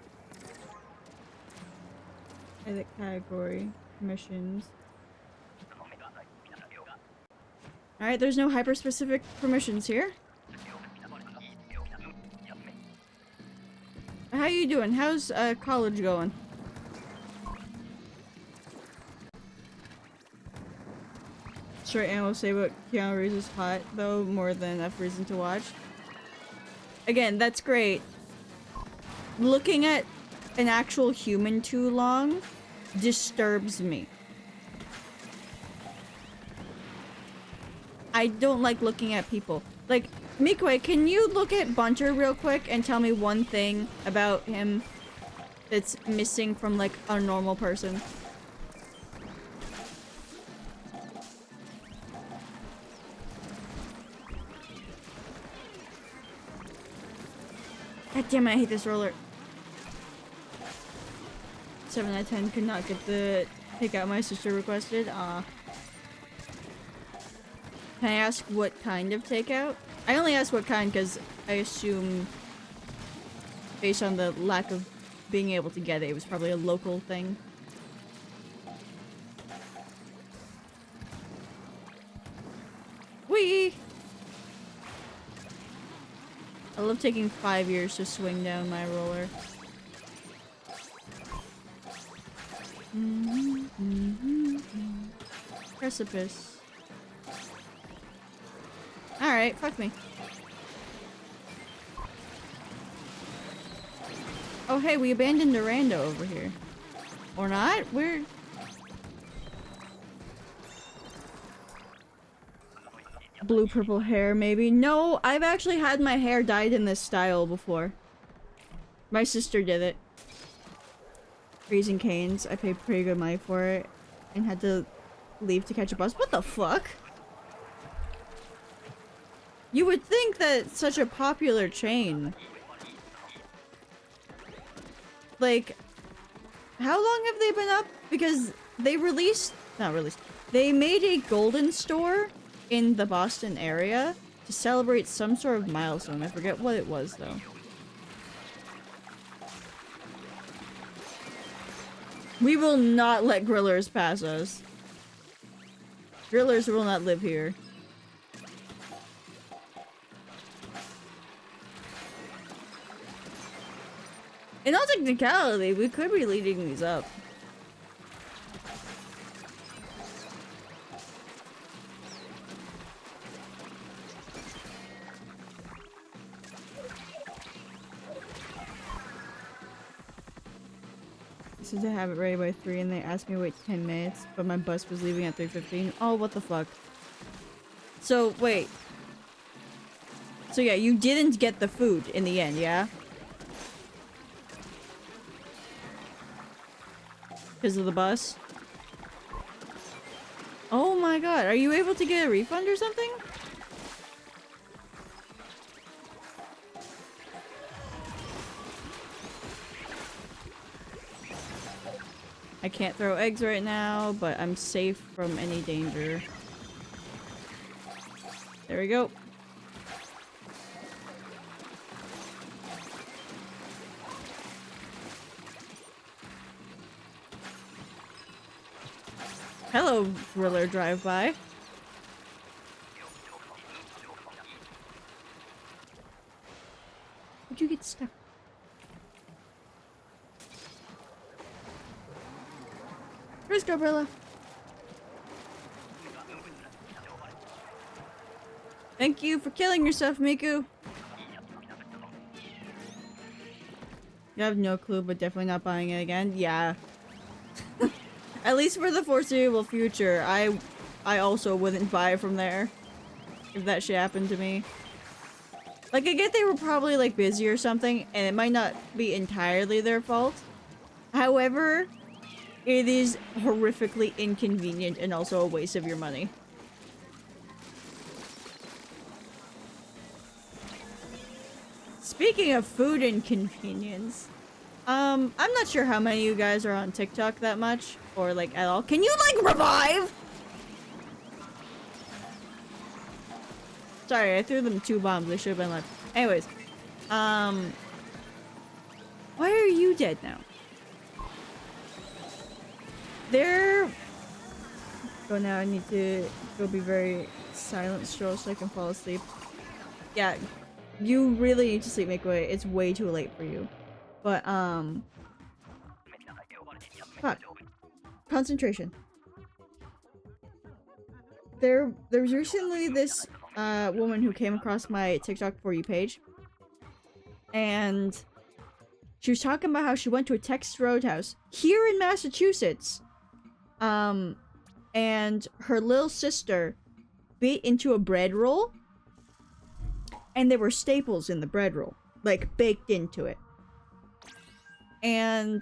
Edit category. Permissions. Alright, there's no hyper-specific permissions here. How you doing? How's college going? Straight ammo say what Keanu Reeves is hot, though, more than enough reason to watch. Again, that's great. Looking at an actual human too long disturbs me. I don't like looking at people. Like, Mikwe, can you look at Bunter real quick and tell me one thing about him? that's missing from like a normal person. God damn it, I hate this roller. 7 out of 10 could not get the takeout my sister requested. Can I ask what kind of takeout? I only ask what kind because I assume, based on the lack of being able to get it, it was probably a local thing. Whee! I love taking 5 years to swing down my roller. Precipice. Alright, fuck me. Oh hey, we abandoned Durando over here. Or not? We're... Blue purple hair, maybe? No, I've actually had my hair dyed in this style before. My sister did it. Raising Cane's. I paid pretty good money for it. And had to leave to catch a bus. What the fuck? You would think that such a popular chain... Like... How long have they been up? Because they released... Not released. They made a golden store in the Boston area to celebrate some sort of milestone. I forget what it was though. We will not let grillers pass us. Grillers will not live here. In all technicality, we could be leading these up. To have it ready by 3 and they asked me to wait 10 minutes, but my bus was leaving at 3:15. Oh, what the fuck. So, wait. So yeah, you didn't get the food in the end, yeah? Because of the bus? Oh my god, are you able to get a refund or something? I can't throw eggs right now, but I'm safe from any danger. There we go. Hello, griller drive-by. How'd you get stuck? Where's Gabriella? Thank you for killing yourself, Miku. You have no clue, but definitely not buying it again. Yeah. At least for the foreseeable future, I also wouldn't buy from there. If that shit happened to me. Like, I get they were probably, like, busy or something, and it might not be entirely their fault. However, it is horrifically inconvenient and also a waste of your money. Speaking of food inconvenience, I'm not sure how many of you guys are on TikTok that much, or like at all. Can you like revive? Sorry, I threw them 2 bombs. They should have been left. Anyways, why are you dead now? Oh, now I need to go be very silent stroll so I can fall asleep. Yeah, you really need to sleep, make way. It's way too late for you. But, fuck. Concentration. There was recently this, woman who came across my TikTok For You page. And she was talking about how she went to a Texas Roadhouse here in Massachusetts. And her little sister bit into a bread roll. And there were staples in the bread roll. Like, baked into it. And,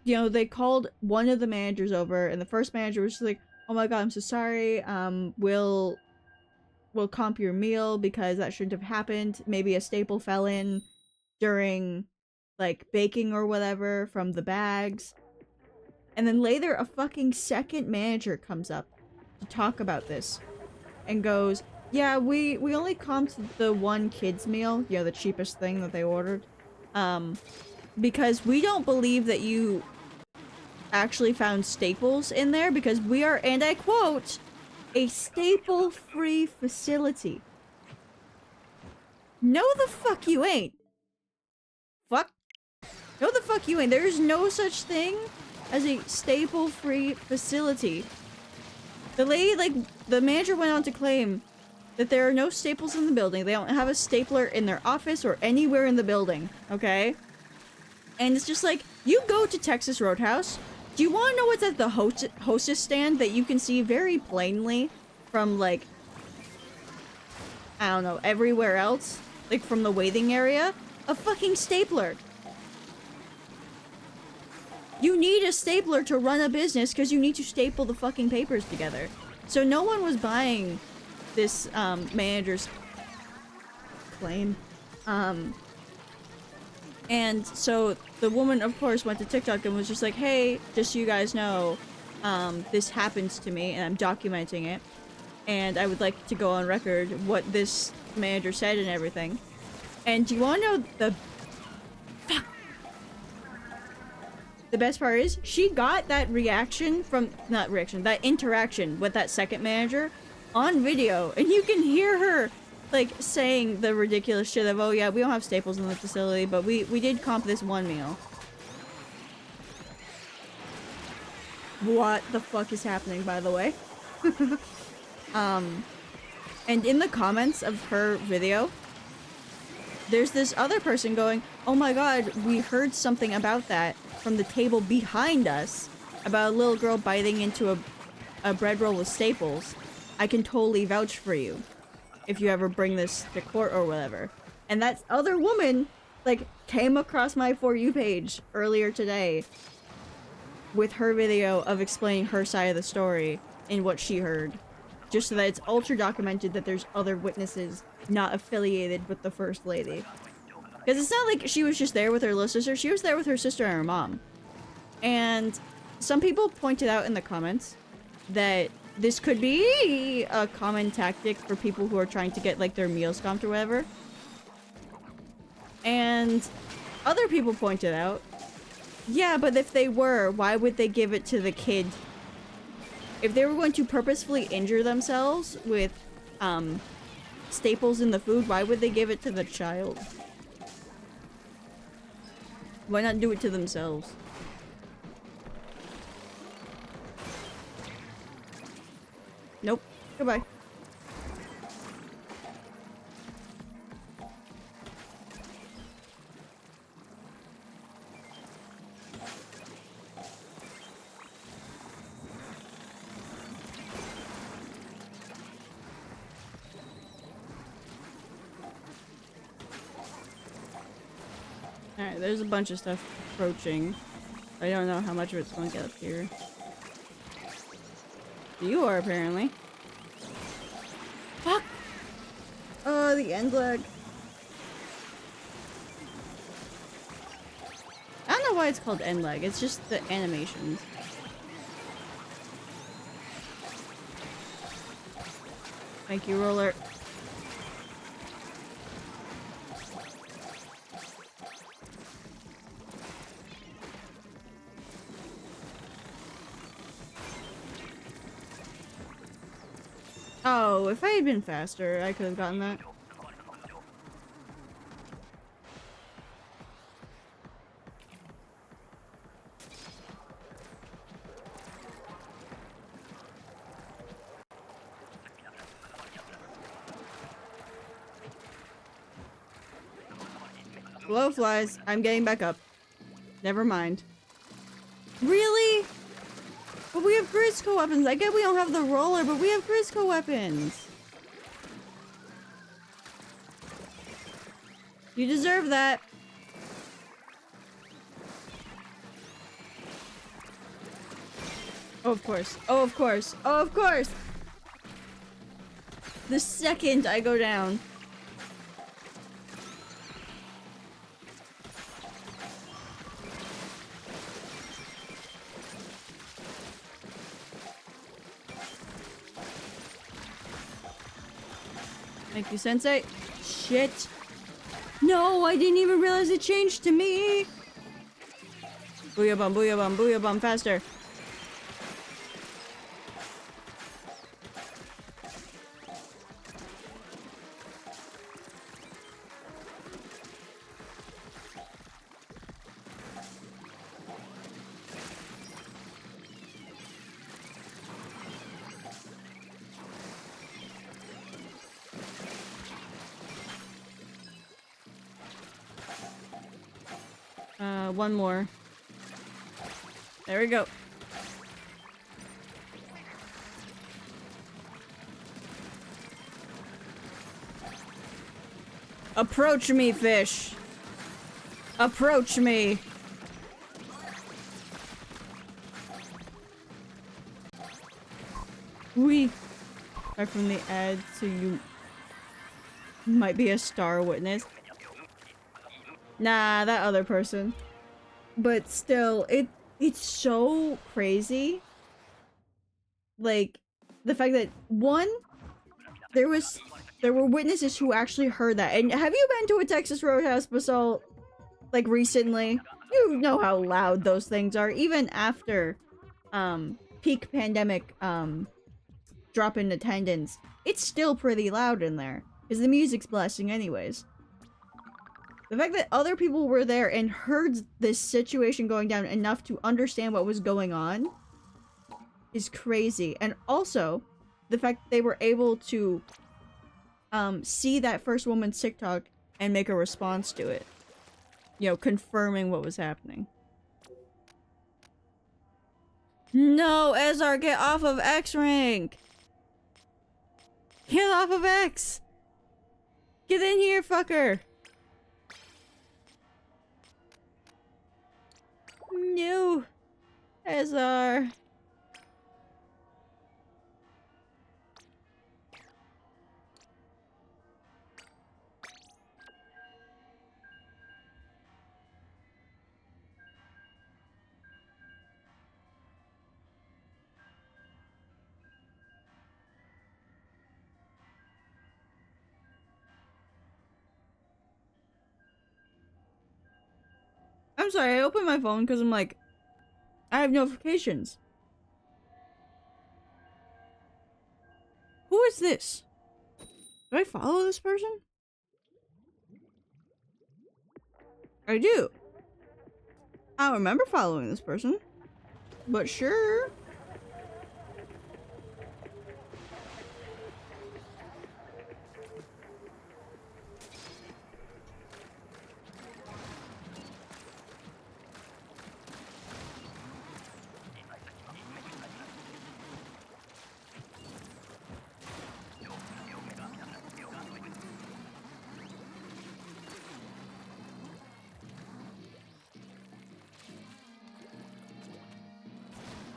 you know, they called one of the managers over, and the first manager was just like, oh my god, I'm so sorry, we'll comp your meal because that shouldn't have happened. Maybe a staple fell in during, like, baking or whatever from the bags. And then later, a fucking second manager comes up to talk about this and goes, yeah, we only comped the one kid's meal, you know, the cheapest thing that they ordered, because we don't believe that you actually found staples in there because we are, and I quote, a staple-free facility. No the fuck you ain't. Fuck. No the fuck you ain't. There's no such thing as a staple-free facility. The lady, like, the manager went on to claim that there are no staples in the building. They don't have a stapler in their office or anywhere in the building, okay? And it's just like, you go to Texas Roadhouse. Do you want to know what's at the hostess stand that you can see very plainly from, like, I don't know, everywhere else? Like, from the waiting area? A fucking stapler. You need a stapler to run a business because you need to staple the fucking papers together. So no one was buying this manager's claim. And so the woman, of course, went to TikTok and was just like, hey, just so you guys know, this happens to me and I'm documenting it. And I would like to go on record what this manager said and everything. And do you want to know the... Fuck! The best part is, she got that reaction from... Not reaction, that interaction with that second manager on video. And you can hear her, like, saying the ridiculous shit of, oh yeah, we don't have staples in the facility, but we did comp this one meal. What the fuck is happening, by the way? And in the comments of her video, there's this other person going, oh my god, we heard something about that from the table behind us about a little girl biting into a bread roll with staples. I can totally vouch for you if you ever bring this to court or whatever. And that other woman, like, came across my For You page earlier today with her video of explaining her side of the story and what she heard. Just so that it's ultra documented that there's other witnesses not affiliated with the First Lady. Because it's not like she was just there with her little sister, she was there with her sister and her mom. And some people pointed out in the comments that this could be a common tactic for people who are trying to get, like, their meals comped or whatever. And other people pointed out, yeah, but if they were, why would they give it to the kid? If they were going to purposefully injure themselves with, staples in the food, why would they give it to the child? Why not do it to themselves? Nope. Goodbye. Alright, there's a bunch of stuff approaching. I don't know how much of it's going to get up here. You are, apparently. Fuck! Oh, the end lag. I don't know why it's called end lag, it's just the animations. Thank you, roller. Oh, if I had been faster, I could have gotten that. Hello, flies. I'm getting back up. Never mind. Really? But we have Grisco weapons. I get we don't have the roller, but we have Grisco weapons. You deserve that. Oh, of course. Oh, of course. Oh, of course! The second I go down. Thank you, Sensei. Shit. No, I didn't even realize it changed to me. Booyah bomb, faster. One more. There we go. Approach me, fish. Approach me. We are from the ad, so you might be a star witness. Nah, that other person. But still, it's so crazy. Like, the fact that, one, there were witnesses who actually heard that. And have you been to a Texas Roadhouse Basalt, like, recently? You know how loud those things are, even after, peak pandemic, drop in attendance. It's still pretty loud in there, because the music's blasting anyways. The fact that other people were there and heard this situation going down enough to understand what was going on is crazy. And also, the fact that they were able to see that first woman's TikTok and make a response to it. You know, confirming what was happening. No, Ezar, get off of X rank! Get off of X! Get in here, fucker! No, Ezar. I'm sorry, I opened my phone because I'm like, I have notifications. Who is this? Do I follow this person? I do. I don't remember following this person. But sure.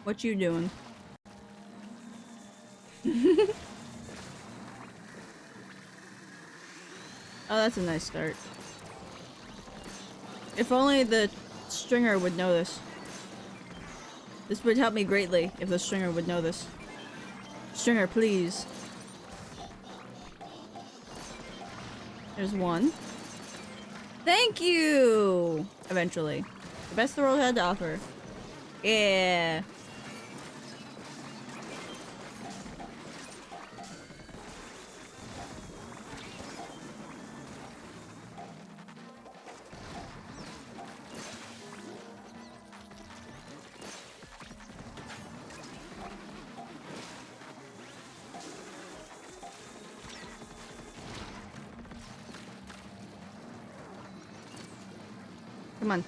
What you doing? Oh, that's a nice start. If only the stringer would know this. This would help me greatly if the stringer would know this. Stringer, please. There's one. Thank you! Eventually. The best the world had to offer. Yeah. Come on.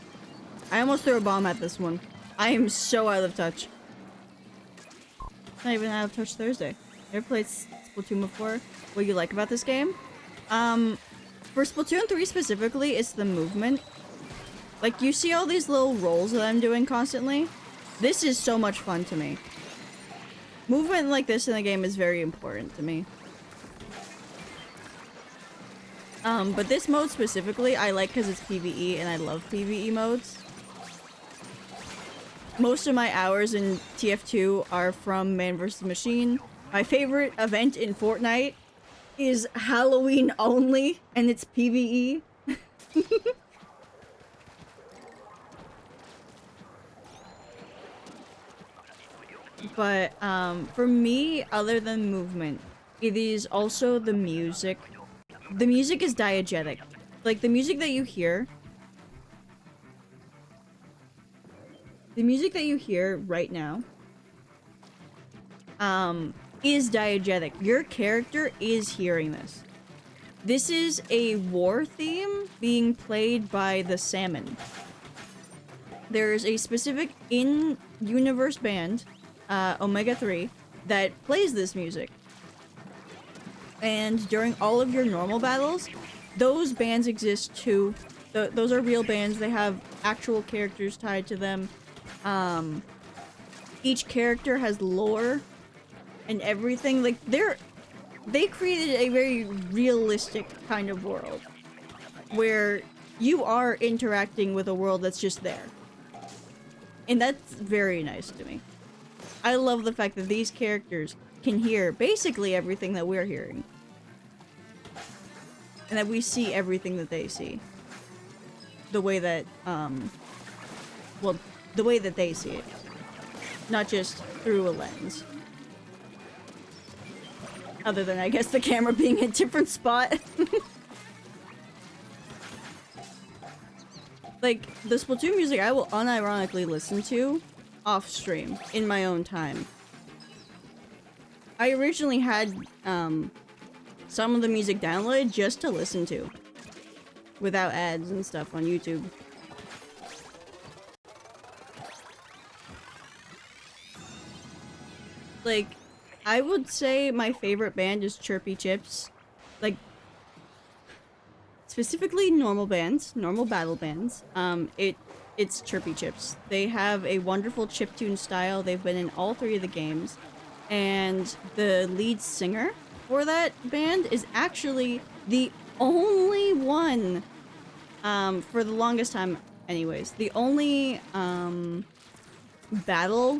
I almost threw a bomb at this one. I am so out of touch. Not even out of touch Thursday. Ever played Splatoon before? What you like about this game? For Splatoon 3 specifically, it's the movement. Like, you see all these little rolls that I'm doing constantly? This is so much fun to me. movement like this in the game is very important to me. But this mode specifically, I like because it's PvE, and I love PvE modes. Most of my hours in TF2 are from Man vs. Machine. My favorite event in Fortnite is Halloween only, and it's PvE. But, for me, other than movement, it is also the music. The music is diegetic. Like, the music that you hear... The music that you hear right now... is diegetic. Your character is hearing this. This is a war theme being played by the Salmon. There's a specific in-universe band, Omega 3, that plays this music. And during all of your normal battles, those bands exist too. Those are real bands. They have actual characters tied to them. Each character has lore and everything. Like, they created a very realistic kind of world where you are interacting with a world that's just there. And that's very nice to me. I love the fact that these characters can hear basically everything that we're hearing. And that we see everything that they see. The way that, well, the way that they see it. Not just through a lens. Other than, I guess, the camera being a different spot. Like, the Splatoon music I will unironically listen to off-stream, in my own time. I originally had, some of the music downloaded just to listen to. Without ads and stuff on YouTube. Like, I would say my favorite band is Chirpy Chips. Like, specifically normal bands, normal battle bands. It's Chirpy Chips. They have a wonderful chiptune style. They've been in all 3 of the games. And the lead singer for that band is actually the only one, for the longest time anyways, the only, battle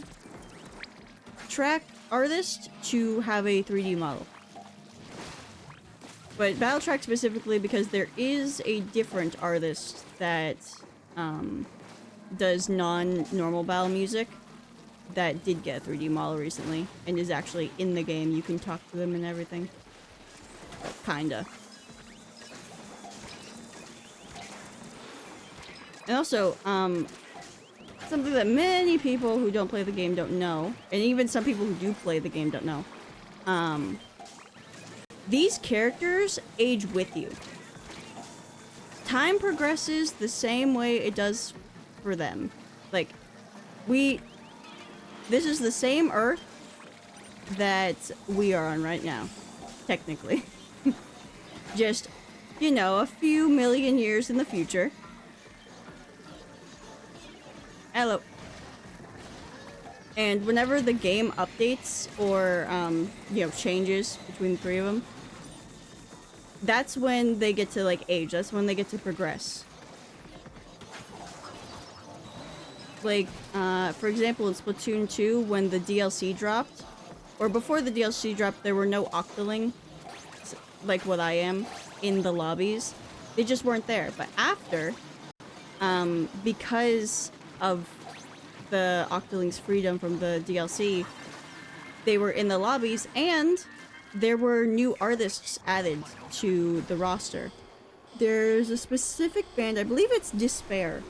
track artist to have a 3D model. But Battletrack specifically because there is a different artist that, does non-normal battle music that did get a 3D model recently and is actually in the game. You can talk to them and everything. Well, kinda. And also, something that many people who don't play the game don't know, and even some people who do play the game don't know, these characters age with you. Time progresses the same way it does for them. Like, this is the same Earth that we are on right now, technically. Just, you know, a few million years in the future. Hello. And whenever the game updates or, you know, changes between the 3 of them, that's when they get to, like, age. That's when they get to progress. Like, for example, in Splatoon 2, when the DLC dropped, or before the DLC dropped, there were no Octoling, like what I am, in the lobbies. They just weren't there. But after, because of the Octoling's freedom from the DLC, they were in the lobbies, and there were new artists added to the roster. There's a specific band, I believe it's Despair.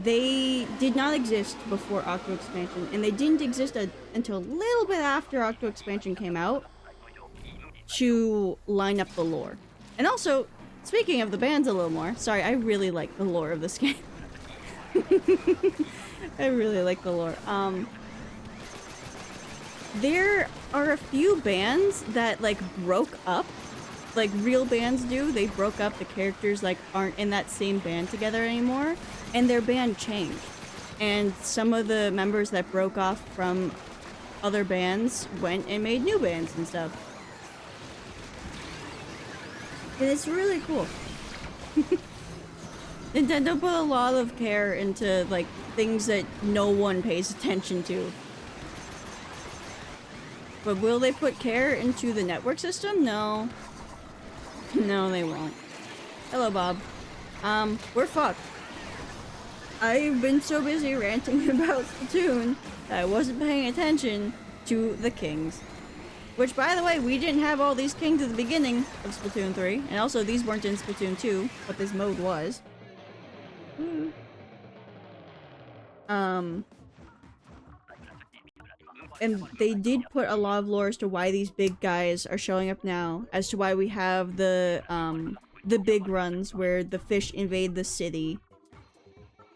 They did not exist before Octo Expansion, and they didn't exist until a little bit after Octo Expansion came out to line up the lore. And also, speaking of the bands a little more, sorry, I really like the lore of this game. I really like the lore. There are a few bands that, like, broke up. Like, real bands do. They broke up. The characters, like, aren't in that same band together anymore. And their band changed. And some of the members that broke off from other bands went and made new bands and stuff. And it's really cool. Nintendo put a lot of care into, like, things that no one pays attention to. But will they put care into the network system? No. No, they won't. Hello, Bob. We're fucked. I've been so busy ranting about Splatoon that I wasn't paying attention to the kings. Which, by the way, we didn't have all these kings at the beginning of Splatoon 3. And also, these weren't in Splatoon 2, but this mode was. And they did put a lot of lore as to why these big guys are showing up now, as to why we have the big runs where the fish invade the city.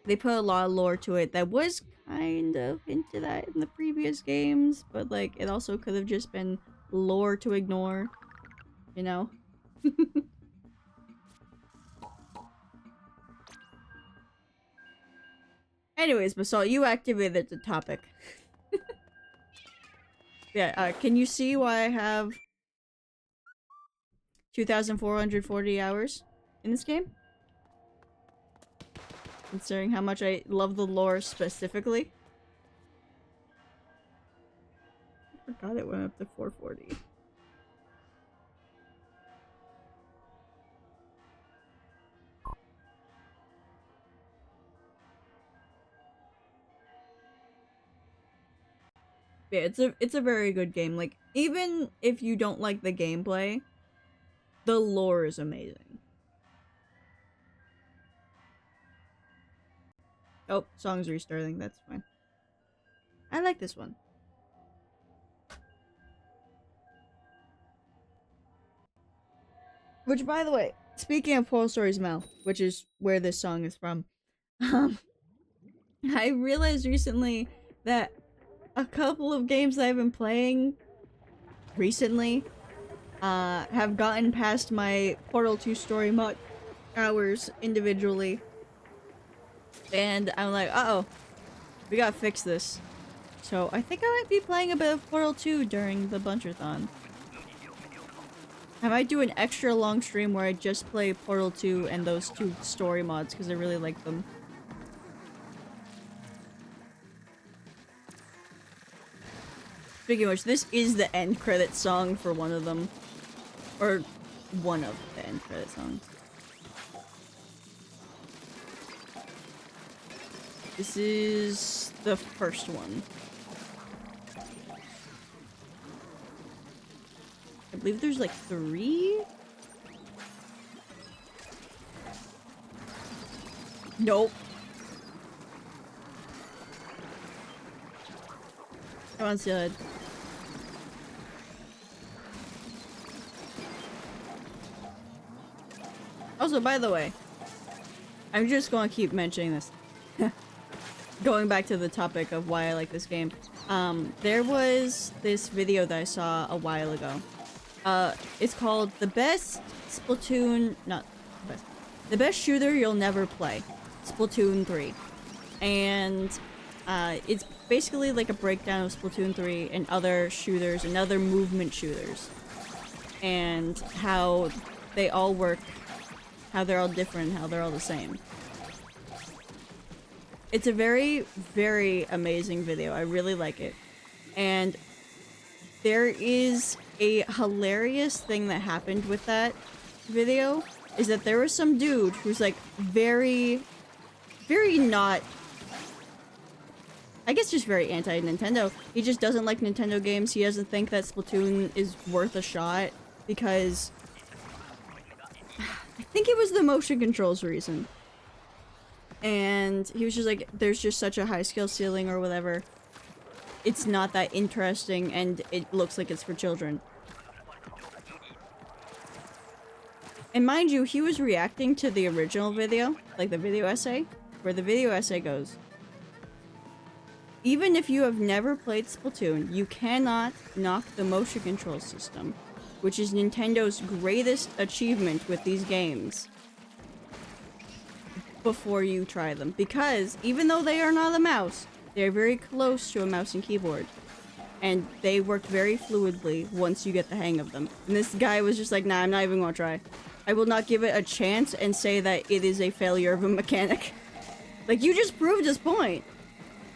They put a lot of lore to it that was kind of into that in the previous games, but like it also could have just been lore to ignore, you know? Anyways, Basalt, you activated the topic. Yeah, can you see why I have 2,440 hours in this game? Considering how much I love the lore specifically. I forgot it went up to 440. Yeah, it's a very good game. Like, even if you don't like the gameplay, the lore is amazing. Oh, song's restarting, that's fine. I like this one. Which, by the way, speaking of Portal Stories Mel, which is where this song is from, I realized recently that a couple of games that I've been playing recently have gotten past my Portal 2 story mod hours individually. And I'm like, uh-oh, we gotta fix this. So I think I might be playing a bit of Portal 2 during the Buncherthon. I might do an extra long stream where I just play Portal 2 and those two story mods because I really like them. Speaking of which, this is the end credit song for one of them. Or one of the end credit songs. This is the first one. I believe there's like 3? Nope. Come on, Steelhead. Also, by the way, I'm just gonna keep mentioning this. Going back to the topic of why I like this game. There was this video that I saw a while ago. It's called The Best Splatoon... Not the best. The Best Shooter You'll Never Play. Splatoon 3. And, it's basically like a breakdown of Splatoon 3 and other shooters and other movement shooters. And how they all work, how they're all different, how they're all the same. It's a very, very amazing video. I really like it. And there is a hilarious thing that happened with that video, is that there was some dude who's like very not... I guess just very anti-Nintendo. He just doesn't like Nintendo games. He doesn't think that Splatoon is worth a shot because... I think it was the motion controls reason. And he was just like, there's just such a high skill ceiling or whatever. It's not that interesting and it looks like it's for children. And mind you, he was reacting to the original video, like the video essay, where the video essay goes, even if you have never played Splatoon, you cannot knock the motion control system, which is Nintendo's greatest achievement with these games, before you try them. Because even though they are not a mouse, they are very close to a mouse and keyboard. and they worked very fluidly once you get the hang of them. And this guy was just like, nah, I'm not even gonna try. I will not give it a chance and say that it is a failure of a mechanic. Like, you just proved his point.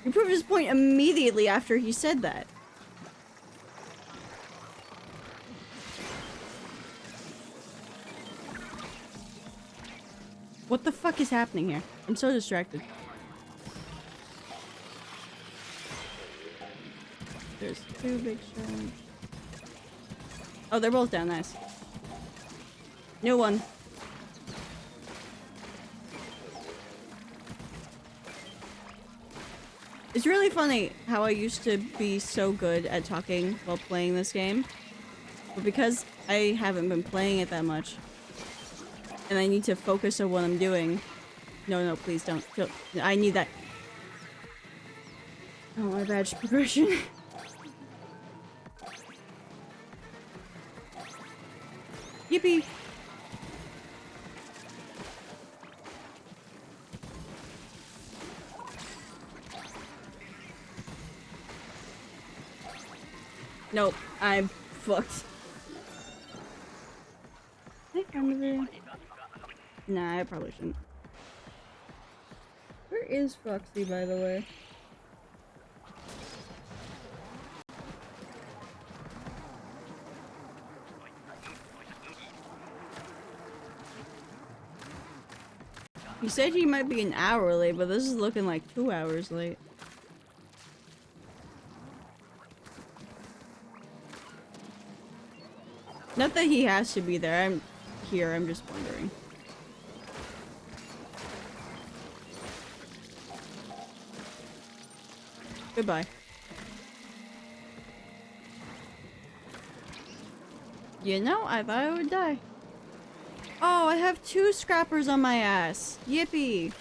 You proved his point immediately after he said that. What the fuck is happening here? I'm so distracted. There's two big sharks. Oh, they're both down. Nice. New one. It's really funny how I used to be so good at talking while playing this game. But because I haven't been playing it that much, and I need to focus on what I'm doing. No, please don't. I need that. Oh, my badge progression. Yippee! Nope, I'm fucked. Can I find the... Nah, I probably shouldn't. Where is Foxy, by the way? He said he might be an hour late, but this is looking like 2 hours late. Not that he has to be there. I'm here. I'm just wondering. Goodbye. You know, I thought I would die. Oh, I have 2 scrappers on my ass. Yippee.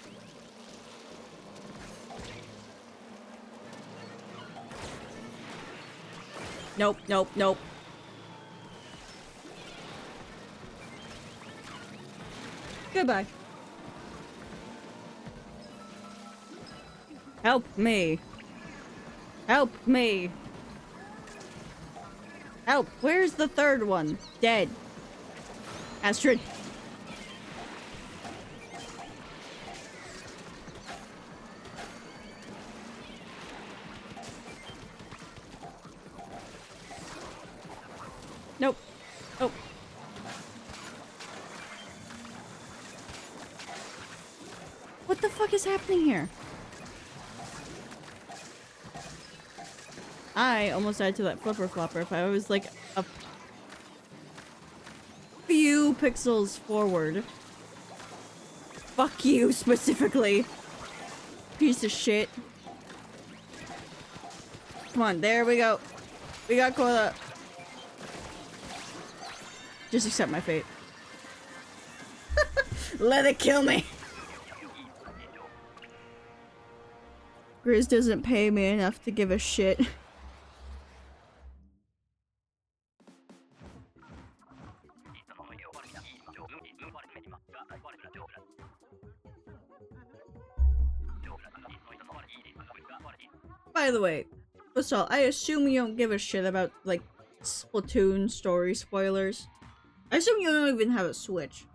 Nope, nope, nope. Goodbye. Help me. Help me. Help. Where's the third one? Dead. Astrid. Nope. Oh. What the fuck is happening here? I almost died to that flipper flopper if I was like a few pixels forward. Fuck you specifically. Piece of shit. Come on, there we go. We got Kola. Just accept my fate. Let it kill me. Grizz doesn't pay me enough to give a shit. By the way, first of all, I assume you don't give a shit about, like, Splatoon story spoilers. I assume you don't even have a Switch.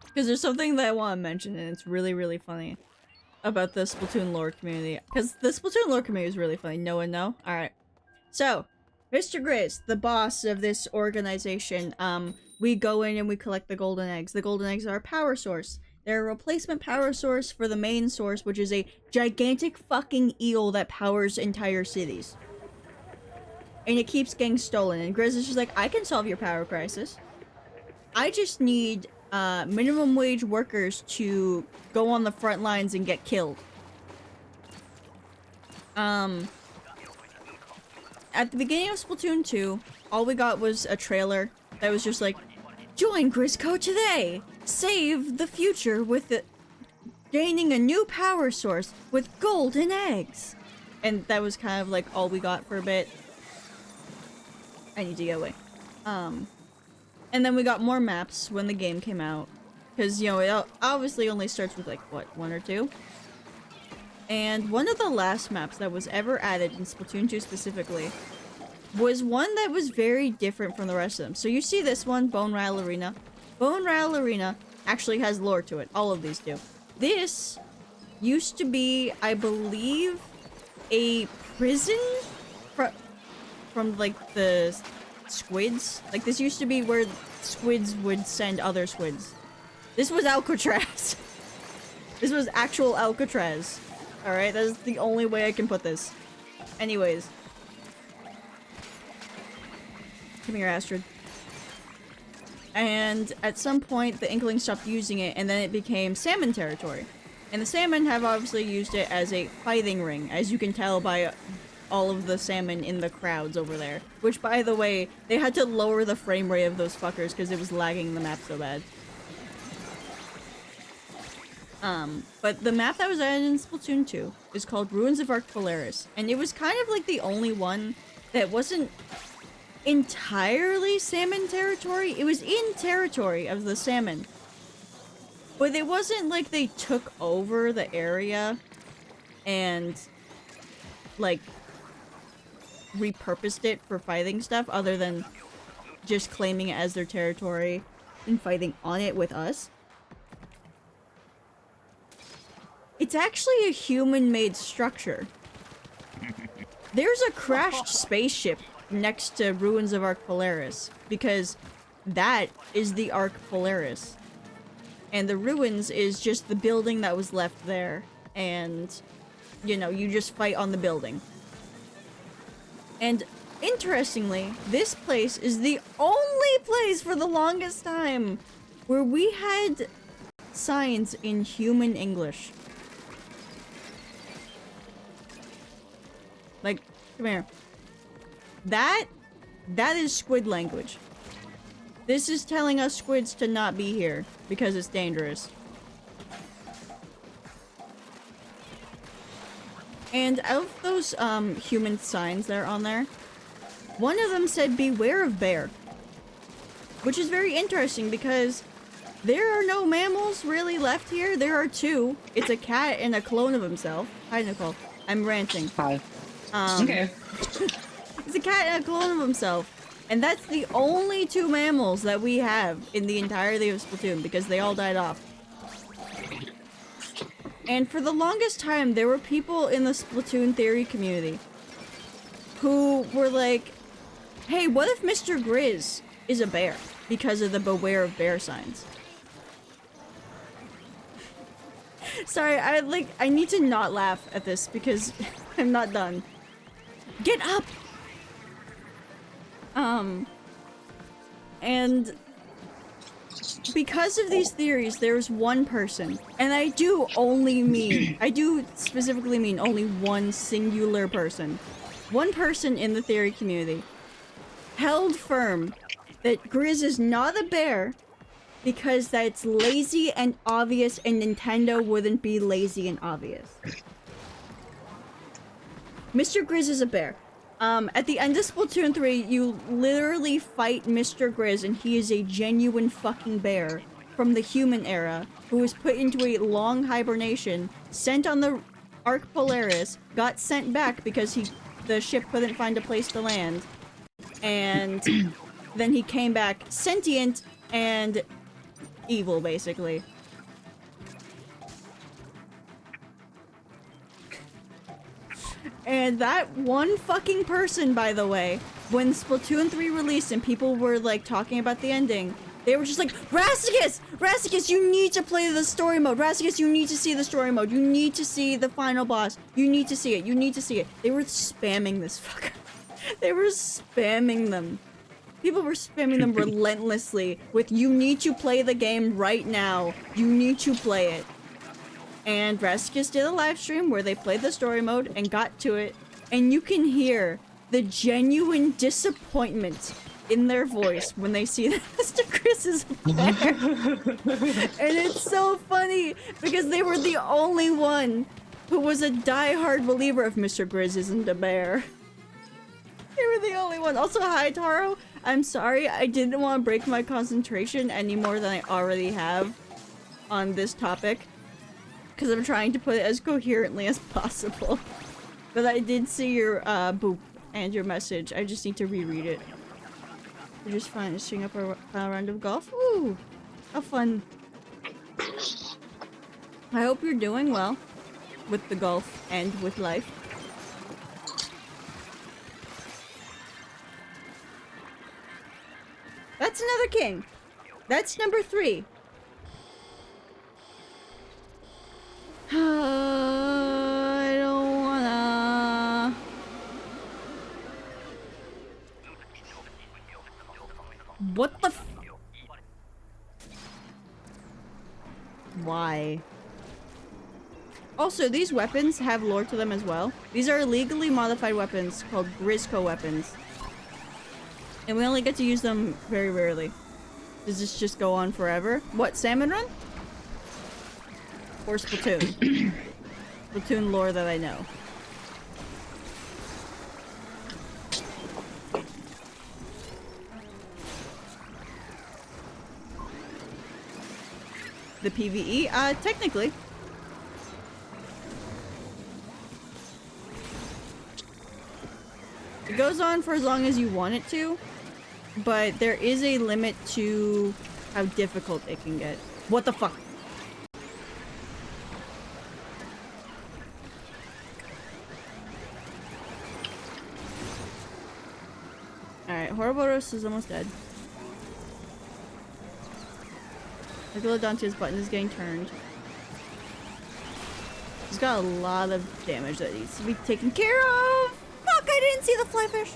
Because there's something that I want to mention, and it's really, really funny about the Splatoon lore community. Because the Splatoon lore community is really funny. No one know? Alright. So, Mr. Grizz, the boss of this organization, we go in and we collect the golden eggs. The golden eggs are a power source. They're a replacement power source for the main source, which is a gigantic fucking eel that powers entire cities. And it keeps getting stolen, and Grizz is just like, I can solve your power crisis. I just need minimum wage workers to go on the front lines and get killed. At the beginning of Splatoon 2, all we got was a trailer that was just like, join Grizzco today! Save the future with gaining a new power source with golden eggs! And that was kind of like all we got for a bit. I need to get away. And then we got more maps when the game came out. Because, you know, it obviously only starts with, like, what, 1 or 2? And one of the last maps that was ever added in Splatoon 2 specifically was one that was very different from the rest of them. So you see this one, Bone Rattle Arena. Bone Rattle Arena actually has lore to it. All of these do. This used to be, I believe, a prison from like the squids. Like this used to be where squids would send other squids. This was Alcatraz. This was actual Alcatraz. Alright, that is the only way I can put this. Anyways. Come here, Astrid. And at some point, the Inkling stopped using it, and then it became salmon territory. And the salmon have obviously used it as a fighting ring, as you can tell by all of the salmon in the crowds over there. Which, by the way, they had to lower the frame rate of those fuckers because it was lagging the map so bad. But the map that was added in Splatoon 2 is called Ruins of Ark Polaris. And it was kind of like the only one that wasn't entirely salmon territory. It was in territory of the salmon. But it wasn't like they took over the area and, like, repurposed it for fighting stuff other than just claiming it as their territory and fighting on it with us. It's actually a human-made structure. There's a crashed spaceship next to Ruins of Ark Polaris, because that is the Ark Polaris. And the ruins is just the building that was left there, and, you know, you just fight on the building. And interestingly, this place is the only place for the longest time where we had signs in human English. Like, come here. That is squid language. This is telling us squids to not be here because it's dangerous. And of those human signs that are on there, one of them said beware of bear. Which is very interesting because there are no mammals really left here. There are 2. It's a cat and a clone of himself. Hi, Nicole. I'm ranting. Hi. Okay. It's a cat and a clone of himself. And that's the only 2 mammals that we have in the entirety of Splatoon because they all died off. And for the longest time, there were people in the Splatoon theory community who were like, hey, what if Mr. Grizz is a bear because of the beware of bear signs? Sorry, I need to not laugh at this because I'm not done. Get up! And because of these theories, there's one person, and I do specifically mean only one singular person. One person in the theory community held firm that Grizz is not a bear because that's lazy and obvious, and Nintendo wouldn't be lazy and obvious. Mr. Grizz is a bear. At the end of Splatoon 3, you literally fight Mr. Grizz, and he is a genuine fucking bear from the human era who was put into a long hibernation, sent on the Ark Polaris, got sent back because the ship couldn't find a place to land, and then he came back sentient and evil, basically. And that one fucking person, by the way, when Splatoon 3 released and people were, like, talking about the ending, they were just like, Rasticus! Rasticus, you need to play the story mode! Rasticus, you need to see the story mode! You need to see the final boss! You need to see it! You need to see it! They were spamming this fucker. They were spamming them. People were spamming them relentlessly with, you need to play the game right now! You need to play it! And Rasticus did a live stream where they played the story mode and got to it, and you can hear the genuine disappointment in their voice when they see that Mr. Grizz is a bear. And it's so funny because they were the only one who was a die-hard believer of Mr. Grizz isn't a bear. They were the only one. Also, hi Taro. I'm sorry, I didn't want to break my concentration any more than I already have. on this topic because I'm trying to put it as coherently as possible. But I did see your boop and your message. I just need to reread it. We're just finishing up our final round of golf. Ooh, how fun. I hope you're doing well with the golf and with life. That's another king. That's number 3. I don't wanna... What the f- Why? Also, these weapons have lore to them as well. These are legally modified weapons called Grizzco weapons. And we only get to use them very rarely. Does this just go on forever? What, Salmon Run? Or Splatoon? Splatoon lore that I know. The PvE? Technically. It goes on for as long as you want it to, but there is a limit to how difficult it can get. What the fuck? Alright, Horriboros is almost dead. Megalodontia's button is getting turned. He's got a lot of damage that needs to be taken care of! Fuck, I didn't see the flyfish!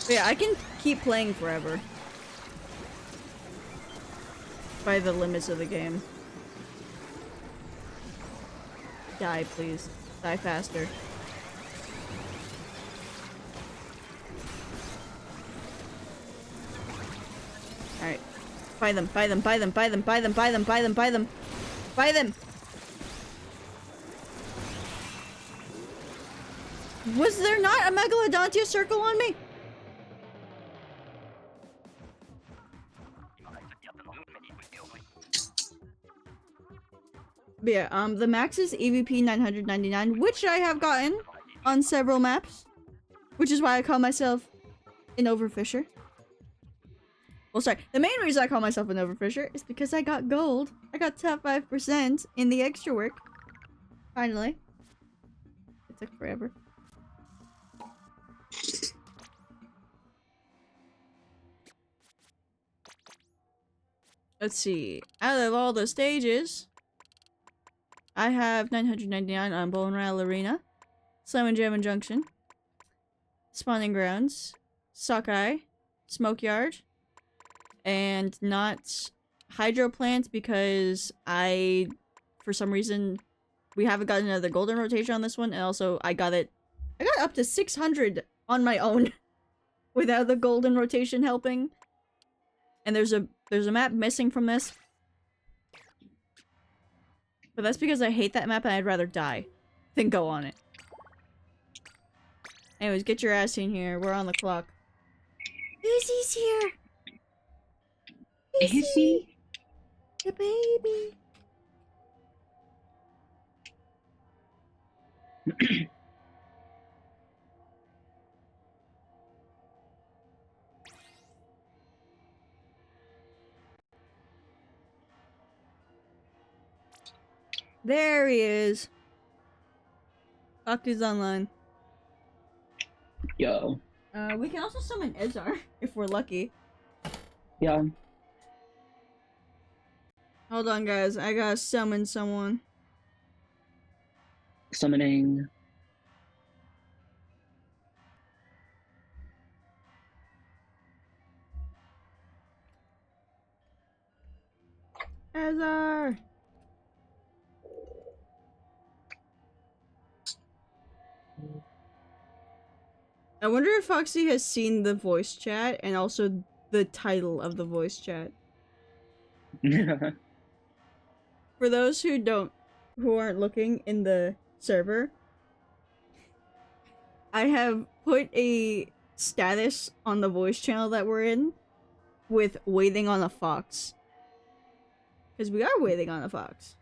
But yeah, I can keep playing forever. By the limits of the game. Die, please. Die faster. Alright. Buy them, buy them, buy them, buy them, buy them, buy them, buy them, buy them! Buy them! Was there not a Megalodontia circle on me? But yeah, the max is EVP 999, which I have gotten on several maps. Which is why I call myself an overfisher. Well, sorry, the main reason I call myself an overfisher is because I got gold. I got top 5% in the extra work. Finally. It took forever. Let's see. Out of all the stages, I have 999 on Bone Rattle Arena, Slam and Jam Junction, Spawning Grounds, Sockeye, Smokeyard, and not Hydro Plant because for some reason, we haven't gotten another golden rotation on this one, and also I got up to 600 on my own without the golden rotation helping. And there's a map missing from this. But that's because I hate that map and I'd rather die than go on it. Anyways, get your ass in here. We're on the clock. Izzy's here! Izzy? The baby! There he is. Octu's online. Yo. We can also summon Ezar if we're lucky. Yeah. Hold on, guys. I gotta summon someone. Summoning. Ezar! I wonder if Foxy has seen the voice chat and also the title of the voice chat. For those who aren't looking in the server, I have put a status on the voice channel that we're in with waiting on a fox. Because we are waiting on a fox.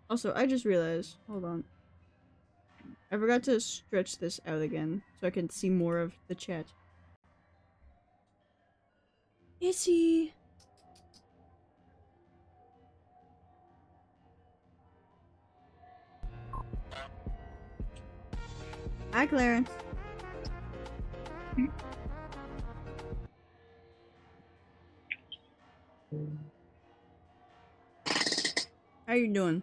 Also, I just realized, hold on. I forgot to stretch this out again so I can see more of the chat. Issy! Hi, Clarence. How you doing?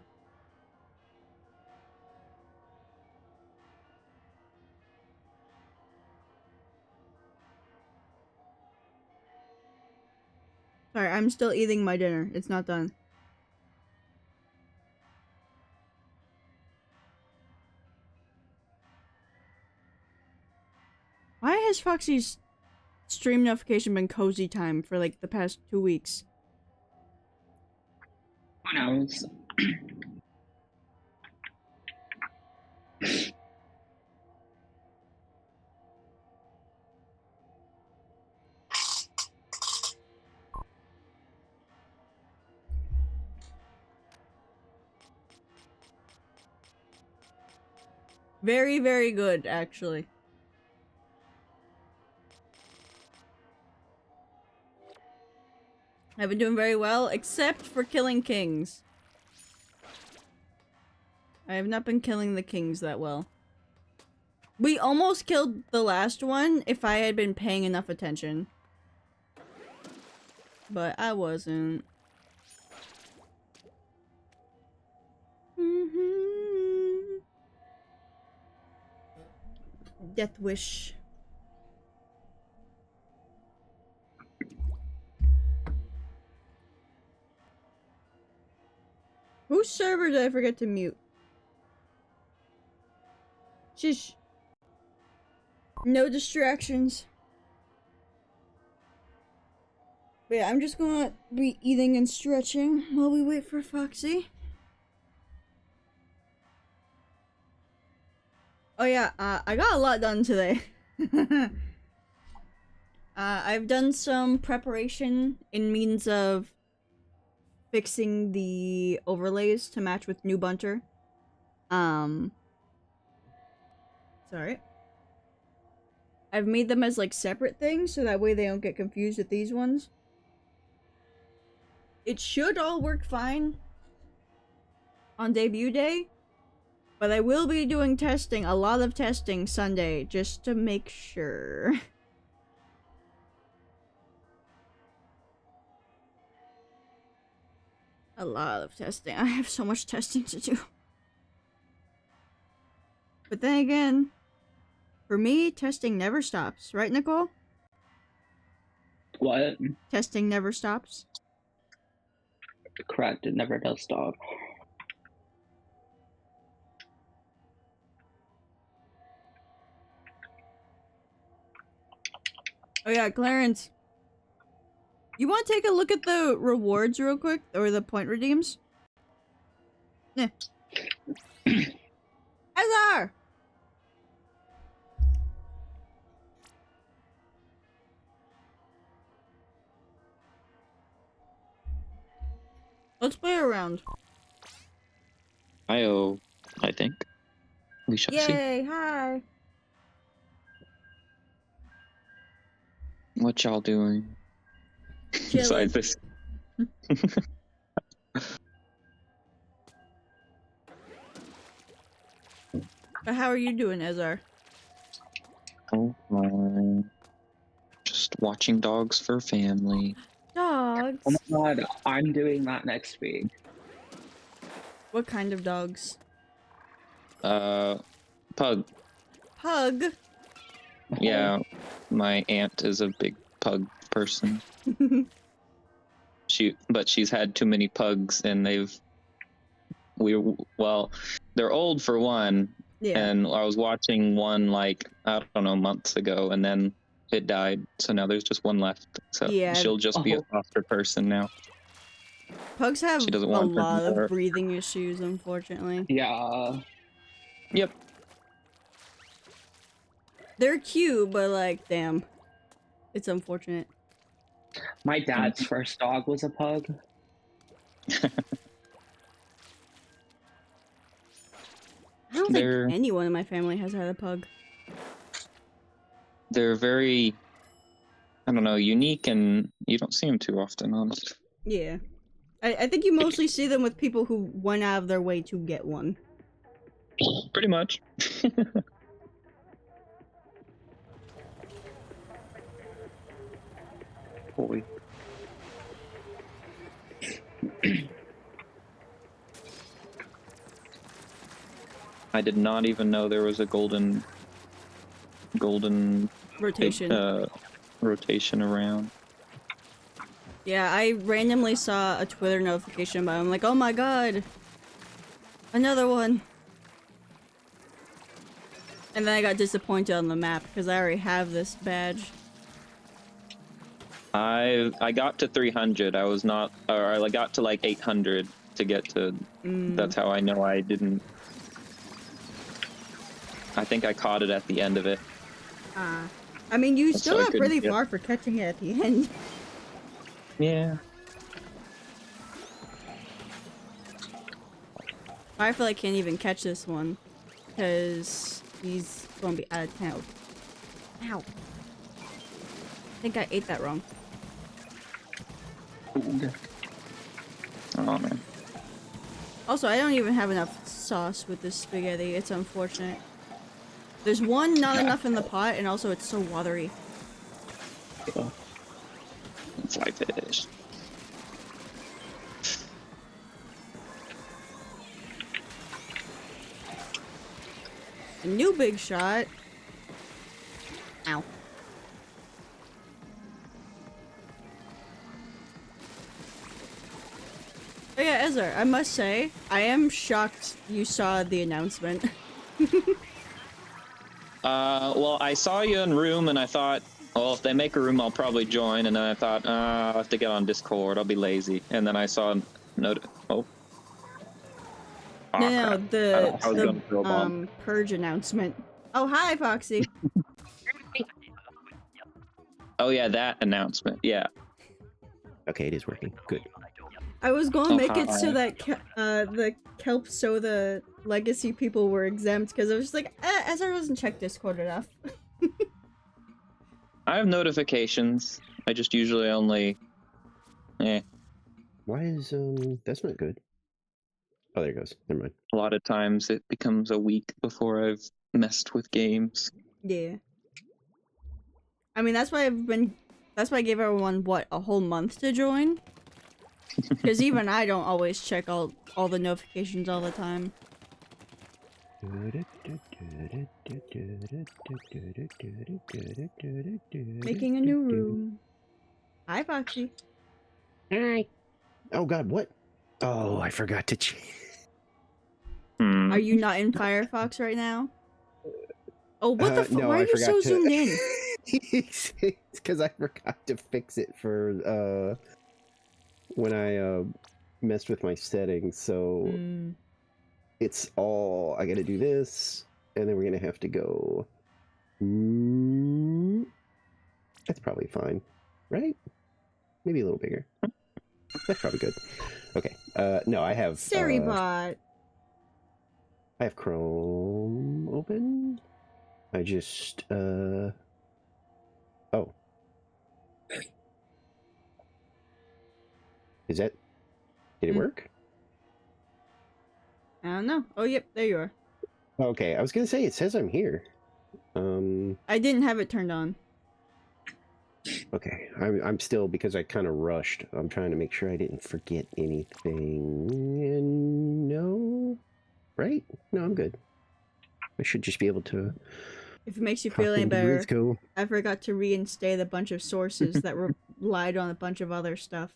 Sorry, I'm still eating my dinner. It's not done. Why has Foxy's stream notification been cozy time for like the past 2 weeks? Who knows? Very, very good, actually. I've been doing very well, except for killing kings. I have not been killing the kings that well. We almost killed the last one if I had been paying enough attention. But I wasn't. Death wish. Whose server did I forget to mute? Shish. No distractions. But yeah, I'm just gonna be eating and stretching while we wait for Foxy. Oh yeah, I got a lot done today. I've done some preparation in means of fixing the overlays to match with New Bunter. Sorry. I've made them as like separate things so that way they don't get confused with these ones. It should all work fine on debut day, but I will be doing testing, a lot of testing Sunday, just to make sure. A lot of testing. I have so much testing to do. But then again, for me, testing never stops. Right, Nicole? What? Testing never stops. Correct, it never does stop. Oh yeah, Clarence. You want to take a look at the rewards real quick? Or the point redeems? Yeah. Ezar! Let's play around. IO, I think. We shall see. Yay, hi! What y'all doing? Chilling. Besides this. But how are you doing, Ezar? Oh, just watching dogs for family. Dogs? Oh my god, I'm doing that next week. What kind of dogs? Pug. Pug? Yeah, my aunt is a big pug person. But she's had too many pugs, and they're old for one. Yeah. And I was watching one like, I don't know, months ago, and then it died. So now there's just one left. So Yeah. she'll just be a foster person now. Pugs have She doesn't a want lot her. of breathing issues, unfortunately. Yeah. Yep. They're cute, but like, damn. It's unfortunate. My dad's first dog was a pug. I don't They're- think anyone in my family has had a pug. They're very, I don't know, unique, and you don't see them too often, honestly. Yeah. I think you mostly see them with people who went out of their way to get one. Pretty much. Boy. I did not even know there was a golden Rotation. rotation around. Yeah, I randomly saw a Twitter notification about it. I'm like, oh my god! Another one! And then I got disappointed on the map, because I already have this badge. I got to 300. I was not, or I got to like 800 to get to. That's how I know I didn't. I think I caught it at the end of it. I mean, you That's still why I got couldn't pretty get- far for catching it at the end. Yeah. Firefly can't even catch this one, because he's gonna be out of town. Ow. I think I ate that wrong. Oh man. Also, I don't even have enough sauce with this spaghetti. It's unfortunate. There's one not enough in the pot, and also it's so watery. Fly fish. A new big shot. Ow. Oh yeah, Ezra, I must say, I am shocked you saw the announcement. Well, I saw you in room, and I thought, well, if they make a room, I'll probably join. And then I thought, I'll have to get on Discord. I'll be lazy. And then I saw oh. No, crap. I was gonna throw a the bomb. purge announcement. Oh, hi, Foxy. Oh yeah, that announcement. Yeah. Okay, it is working. Good. I was gonna Oh, make it so hi. that the Kelp Soda legacy people were exempt, because I was just like, Ezra doesn't check Discord enough. I have notifications. I just usually only. Why is that's not good. Oh, there it goes. Never mind. A lot of times it becomes a week before I've messed with games. Yeah. I mean, that's why I gave everyone, what, a whole month to join? Because even I don't always check all the notifications all the time. Making a new room. Hi, Foxy. Hi. Oh God, what? Oh, I forgot to change. Hmm. Are you not in Firefox right now? Oh, what the fuck? No, Why I are you so forgot to- zoomed in? It's because I forgot to fix it for when I messed with my settings. So Mm. it's all I gotta do this, and then we're gonna have to go. Mm, that's probably fine, right? Maybe a little bigger. That's probably good. Okay. No, I have Seribot. I have Chrome open. I just oh. Is that did it Hmm. work? I don't know. Oh, yep, there you are. Okay, I was gonna say it says I'm here. I didn't have it turned on. Okay, I'm still because I kind of rushed. I'm trying to make sure I didn't forget anything. And no, right? No, I'm good. I should just be able to. If it makes you hop feel any into better, Risco. I forgot to reinstate a bunch of sources that relied on a bunch of other stuff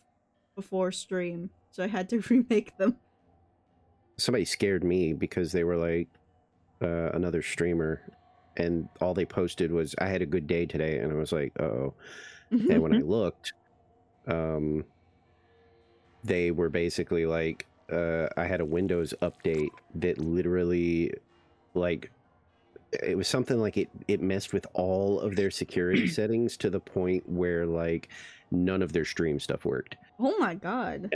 before stream, so I had to remake them. Somebody scared me because they were like another streamer, and all they posted was I had a good day today, and I was like, oh. And when I looked, they were basically like, I had a Windows update that literally, like, it was something like it messed with all of their security settings to the point where like none of their stream stuff worked. Oh my god.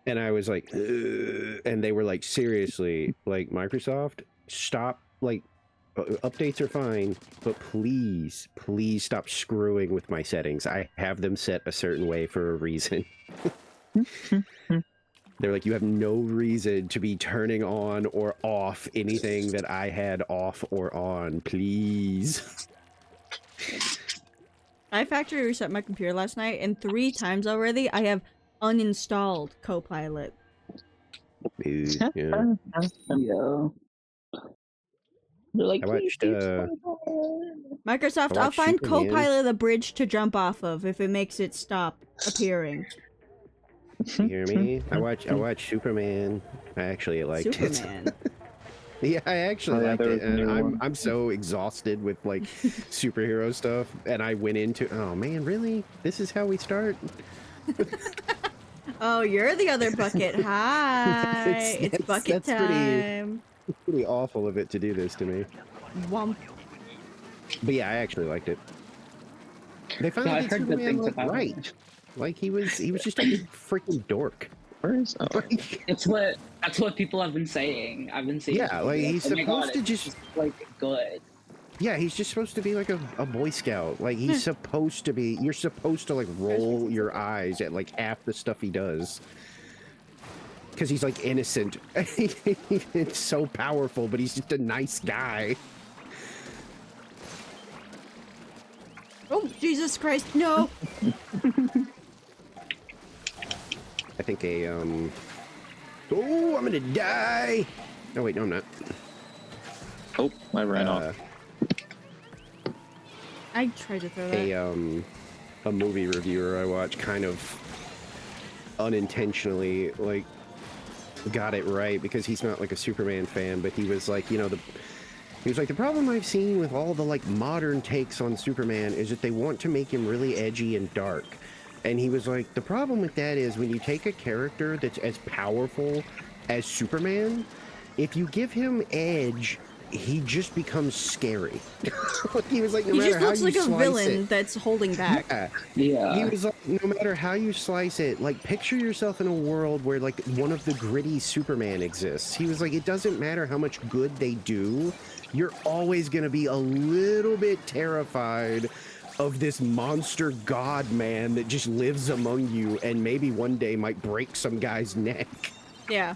And I was like, "Ugh," and they were like, seriously, like Microsoft, stop, like updates are fine, but please stop screwing with my settings. I have them set a certain way for a reason. They're like, you have no reason to be turning on or off anything that I had off or on, please. I factory reset my computer last night, and 3 times already I have uninstalled Copilot. Ew, yeah. Yeah. They're like, I watched, Microsoft, I I'll watched find Superman. Copilot a bridge to jump off of if it makes it stop appearing. You hear me? I watched Superman. I actually liked Superman. it. Yeah, I actually Oh, yeah, liked there it. was a And new one. I'm so exhausted with like superhero stuff, and I went into, oh man, really? This is how we start? Oh, you're the other bucket. Hi. It's bucket that's pretty- time. It's pretty awful of it to do this to me. Womp. But yeah, I actually liked it. They finally I've did heard good Superman things like, about it. right. Like he was just a big freaking dork. Where is? Oh, That's what people have been saying. I've been seeing. Yeah, like, he's oh my God, supposed to it's just- like good. Yeah, he's just supposed to be like a Boy Scout. Like he's supposed to be. You're supposed to like roll your eyes at like half the stuff he does. Because he's like innocent. It's so powerful, but he's just a nice guy. Oh, Jesus Christ, no. I think oh, I'm gonna die. No, wait, no, I'm not. oh, I ran off. I tried to throw that. A movie reviewer I watched kind of unintentionally like got it right because he's not like a Superman fan, but he was like, you know, he was like, the problem I've seen with all the like modern takes on Superman is that they want to make him really edgy and dark. And he was like, the problem with that is when you take a character that's as powerful as Superman, if you give him edge, he just becomes scary. He was like, no He matter just how looks you like a slice villain it, that's holding back. yeah, Yeah. he was like, no matter how you slice it, like picture yourself in a world where like one of the gritty Superman exists. He was like, it doesn't matter how much good they do, you're always gonna be a little bit terrified of this monster god man that just lives among you and maybe one day might break some guy's neck. Yeah.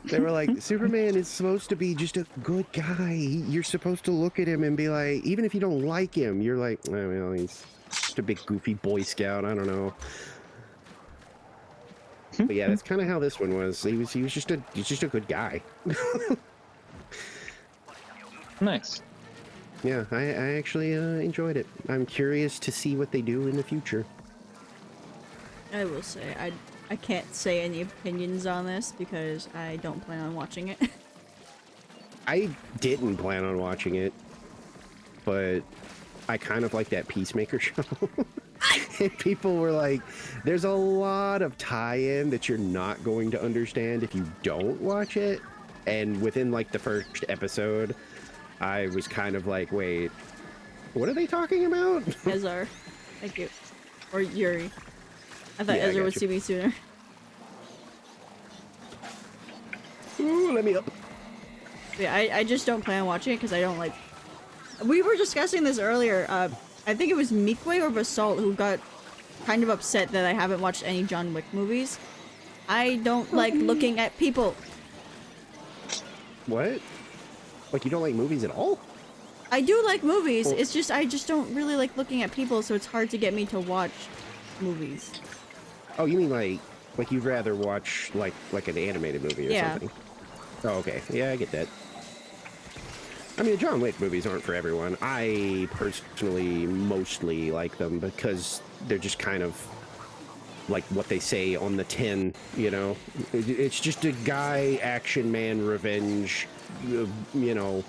They were like, Superman is supposed to be just a good guy. You're supposed to look at him and be like, even if you don't like him, you're like, oh, well, he's just a big goofy Boy Scout. I don't know. But yeah, that's kind of how this one was. He's just a good guy. Nice. Yeah, I actually enjoyed it. I'm curious to see what they do in the future. I will say, I can't say any opinions on this because I don't plan on watching it. I didn't plan on watching it, but I kind of like that Peacemaker show. And people were like, there's a lot of tie-in that you're not going to understand if you don't watch it. And within like the first episode, I was kind of like, wait, what are they talking about? Ezra. Thank you. Or Yuri. I thought Yeah, I Ezra would got see me sooner. Ooh, let me up. Yeah, I just don't plan on watching it because I don't like... We were discussing this earlier. I think it was Mikwe or Basalt who got kind of upset that I haven't watched any John Wick movies. I don't like looking at people. What? Like, you don't like movies at all? I do like movies, Well- it's just I just don't really like looking at people, so it's hard to get me to watch movies. Oh, you mean like you'd rather watch like an animated movie or Yeah. something? Oh, okay. Yeah, I get that. I mean, the John Wick movies aren't for everyone. I personally mostly like them because they're just kind of like what they say on the tin, you know? It's just a guy, action man, revenge, you know.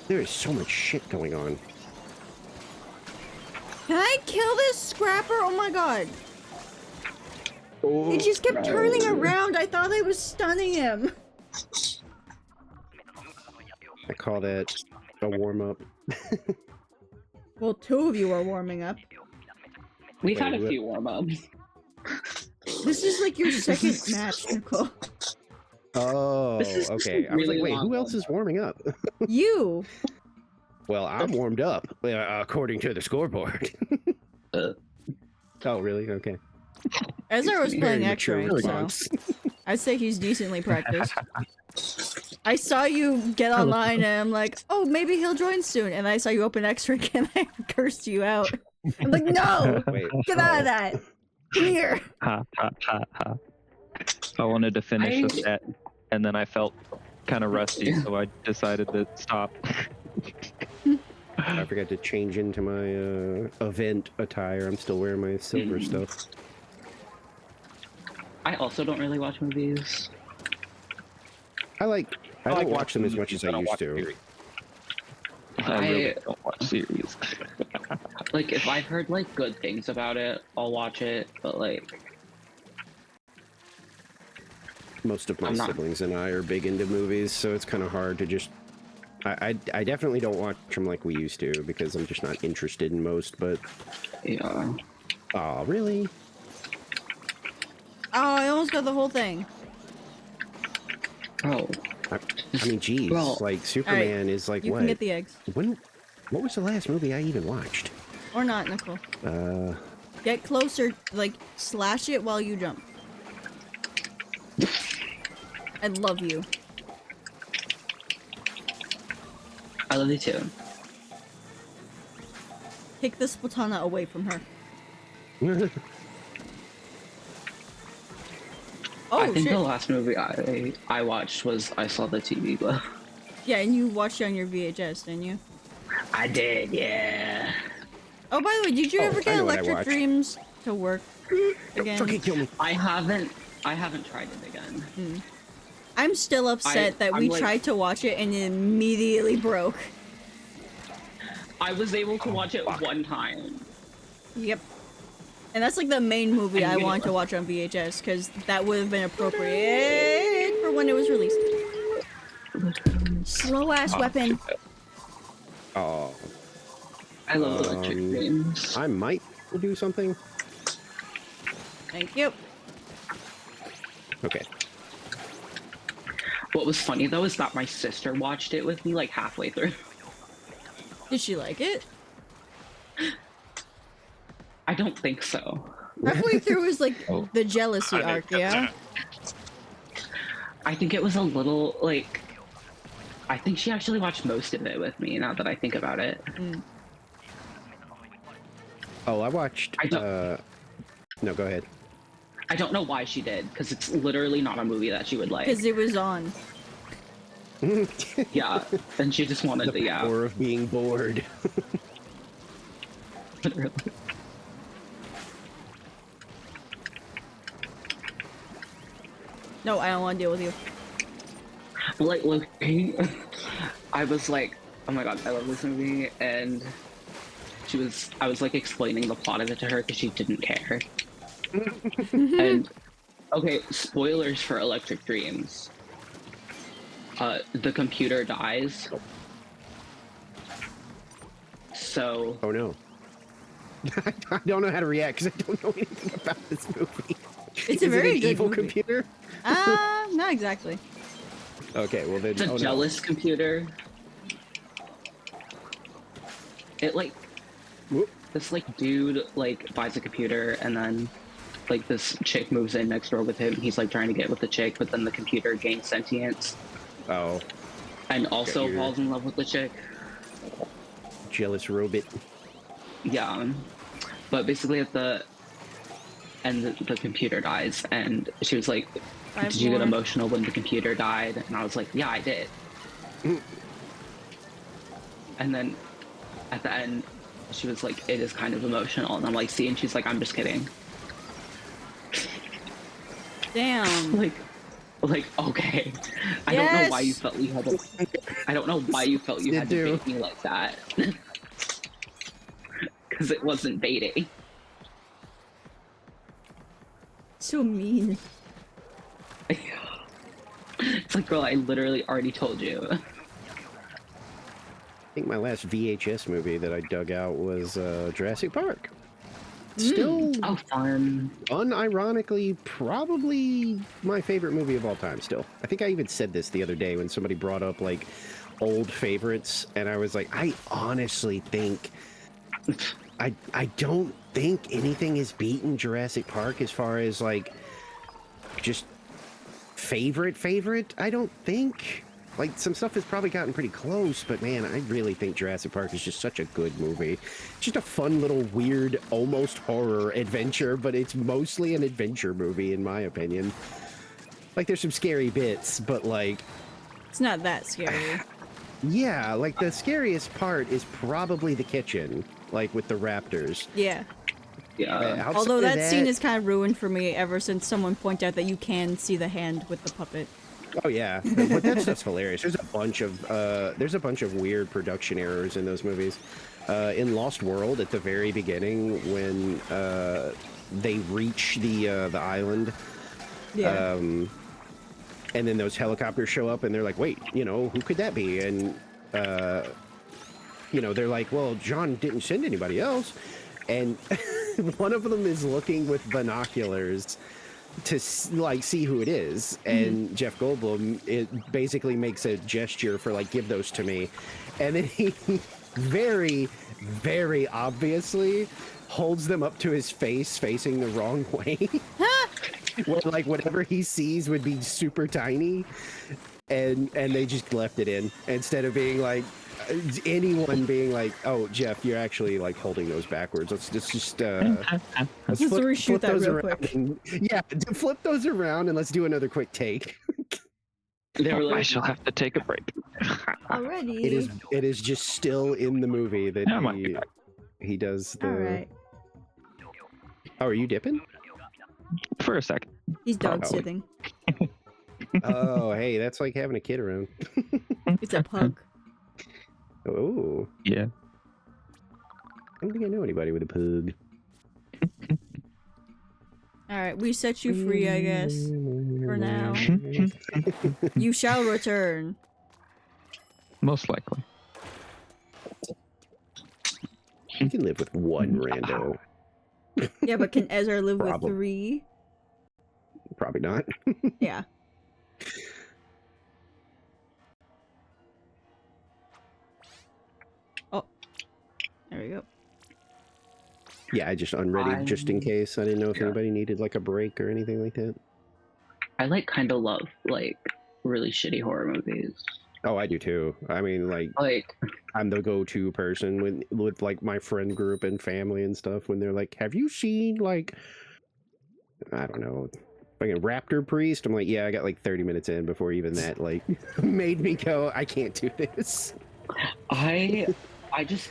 There is so much shit going on. Can I kill this scrapper? Oh my god. Oh, He just kept turning around. I thought I was stunning him. I call that a warm up. Well, two of you are warming up. We've Wait, had a what? few warm-ups. This is like your second match, Nicole. Oh, This is just okay. a I was like, really wait, long who else is warming up? You. Well, I'm warmed up, according to the scoreboard. Uh. Oh, really? Okay. Ezra was playing Very mature X-Ray, so response. I'd say he's decently practiced. I saw you get online, and I'm like, oh, maybe he'll join soon. And I saw you open X-Ray, and I cursed you out. I'm like, no, Wait. get out of that. Come here. Ha ha ha ha. I wanted to finish the set, and then I felt kind of rusty, so I decided to stop. I forgot to change into my event attire. I'm still wearing my silver stuff. I also don't really watch movies. I like watch them as much as I used watch to. series. I really don't watch series. Like, if I've heard, like, good things about it, I'll watch it, but, like... Most of my I'm not- siblings and I are big into movies, so it's kind of hard to just. I definitely don't watch them like we used to because I'm just not interested in most. But Yeah. oh, really? Oh, I almost got the whole thing. Oh. I mean, geez, Well, like Superman is like You what? can get the eggs. What was the last movie I even watched? Or not, Nicole. Get closer, like, slash it while you jump. I love you. I love you too. Take the Splatana away from her. Oh, I think shit. the last movie I watched was I Saw the TV Glove. Yeah, and you watched it on your VHS, didn't you? I did, yeah. Oh, by the way, did you Oh, ever I get know what I Electric watched. Dreams to work again? Fucking kill me! I haven't tried it again. I'm still upset that we I'm like- tried to watch it and it immediately broke. I was able to watch it one time. Yep. And that's like the main movie And I you- wanted to watch on VHS, because that would have been appropriate for when it was released. Slow ass weapon. Oh, I love Electric Dreams. I might do something. Thank you. Okay. What was funny though is that my sister watched it with me like halfway through. Did she like it? I don't think so. Halfway through was like Oh. the jealousy arc, yeah? I think it was a little like. I think she actually watched most of it with me. Now that I think about it, Oh, I watched. I don't- No, go ahead. I don't know why she did because it's literally not a movie that she would like. Because it was on. Yeah, and she just wanted The to. Yeah, power of being bored. literally. No, I don't want to deal with you. Like, Loki, I was like, oh my god, I love this movie, and I was like explaining the plot of it to her because she didn't care. And, okay, spoilers for Electric Dreams. The computer dies. So, Oh no. I don't know how to react because I don't know anything about this movie. It's a Is very it an good evil movie. computer? Not exactly. Okay, well then. it's a oh, no. jealous computer. It like Whoop. this like dude like buys a computer and then like this chick moves in next door with him. He's like trying to get with the chick, but then the computer gains sentience Oh, and also you're- falls in love with the chick. jealous robot. Yeah, but basically at the end, the computer dies, and she was like, Five "Did you get more. emotional when the computer died?" And I was like, "Yeah, I did." And then at the end, she was like, "It is kind of emotional," and I'm like, "See," and she's like, "I'm just kidding." Damn. Like, okay. I don't know why you Yes! felt you had to. I don't know why you felt you You had do. to bait me like that. Because it wasn't baiting. So mean. It's like, girl, I literally already told you. think my last VHS movie that I dug out was Jurassic Park. Still, Oh, fun. unironically, probably my favorite movie of all time. Still, I think I even said this the other day when somebody brought up like old favorites, and I was like, I honestly think I don't think anything has beaten Jurassic Park as far as like just favorite. I don't think. Like, some stuff has probably gotten pretty close, but man, I really think Jurassic Park is just such a good movie. Just a fun little weird, almost horror adventure, but it's mostly an adventure movie, in my opinion. Like, there's some scary bits, but like, It's not that scary. yeah, like the scariest part is probably the kitchen, like with the raptors. Yeah. Yeah. Outside Although of that scene is kind of ruined for me ever since someone pointed out that you can see the hand with the puppet. Oh yeah, but that stuff's hilarious. There's a bunch of weird production errors in those movies. In Lost World, at the very beginning, when they reach the island, Yeah. and then those helicopters show up, and they're like, "Wait, who could that be?" And they're like, "Well, John didn't send anybody else," and one of them is looking with binoculars to like see who it is, and Jeff Goldblum basically makes a gesture for like, give those to me, and then he very, very obviously holds them up to his face facing the wrong way. Where, like, whatever he sees would be super tiny, and they just left it in instead of being like anyone being like, "Oh, Jeff, you're actually like holding those backwards. Let's just Let's reshoot that those real around quick." yeah, flip those around and let's do another quick take. They were I like, shall have to take a break. Already. It is just still in the movie that I might be back. he does the. All right. Oh, are you dipping? For a second. He's dog Oh. sitting. Oh, hey, that's like having a kid around. It's a pug. Oh, Yeah. I don't think I know anybody with a pug. All right, we set you free, I guess. For now. You shall return. Most likely. You can live with one rando. Yeah, but can Ezra live with Problem. 3? Probably not. Yeah. Oh. There we go. Yeah, I just unready just in case. I didn't know if Yeah. anybody needed like a break or anything like that. I like kind of love like really shitty horror movies. Oh, I do too. I mean, like, Like, I'm the go-to person with like my friend group and family and stuff when they're like, "Have you seen like, I don't know, like a Raptor Priest?" I'm like, "Yeah, I got like 30 minutes in before even that like made me go, I can't do this." I just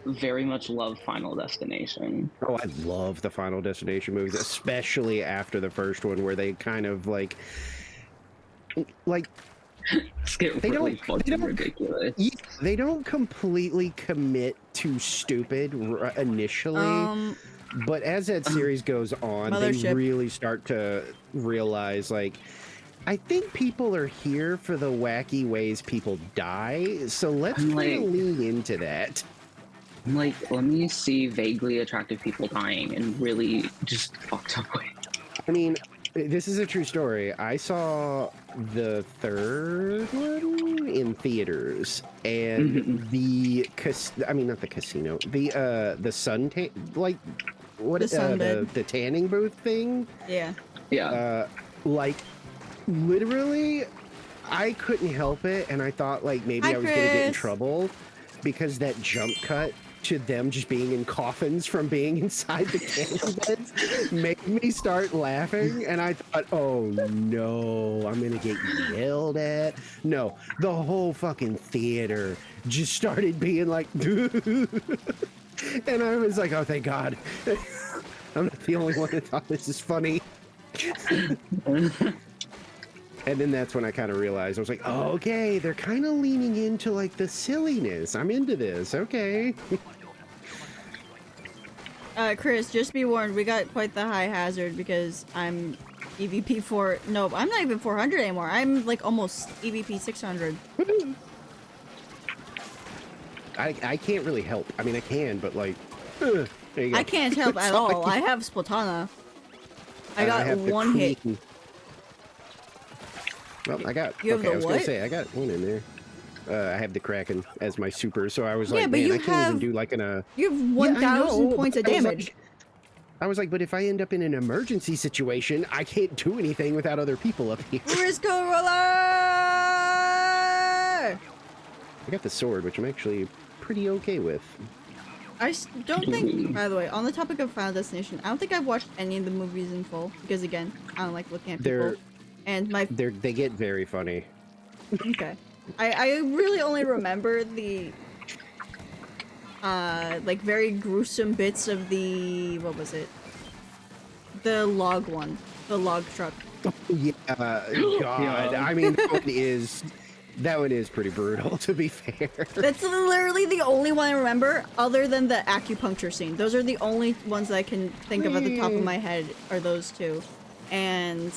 very much love Final Destination. Oh, I love the Final Destination movies, especially after the first one where they kind of like Just get They really don't- they fucking don't- ridiculous. they don't completely commit to stupid initially. But as that series goes on, they Mothership. really start to realize, like, I think people are here for the wacky ways people die, so let's I'm kind of like- lean into that. I'm like, let me see vaguely attractive people dying in really just fucked up ways. I mean, this is a true story. I saw the third one in theaters, and not the casino, the sun like what The sunbed. the tanning booth thing. Yeah. Yeah. Like, literally, I couldn't help it, and I thought, like, maybe Hi, I was going to get in Chris. trouble because that jump cut to them just being in coffins from being inside the candy beds made me start laughing, and I thought, oh no, I'm going to get yelled at. No, the whole fucking theater just started being like, and I was like, oh, thank God. I'm not the only one that thought this is funny. And then that's when I kind of realized, I was like, oh, okay, they're kind of leaning into like the silliness. I'm into this. Okay. Chris, just be warned, we got quite the high hazard because I'm EVP 4. No, I'm not even 400 anymore. I'm like almost EVP 600. I can't really help. I mean, I can, but like, there you go. I can't help at Sorry. all. I have Splatana. I got have the one hit. queen. Well, I got. You have okay, the I was gonna what? say I got one in there. I have the Kraken as my super, so I was Yeah, like, but man, you I can't have- even do like an. You have Yeah, I 1,000 know, points of but I was damage. like- I was like, but if I end up in an emergency situation, I can't do anything without other people up here. Risco Roller! I got the sword, which I'm actually pretty okay with. Don't think, by the way, on the topic of Final Destination, I don't think I've watched any of the movies in full, because again, I don't like looking at people. They're- And my, They get very funny. okay. I really only remember the, like, very gruesome bits of the, what was it? The log one. The log truck. Yeah, God. Yeah. I mean, that one is pretty brutal, to be fair. That's literally the only one I remember, other than the acupuncture scene. Those are the only ones that I can think of at the top of my head, are those two. And,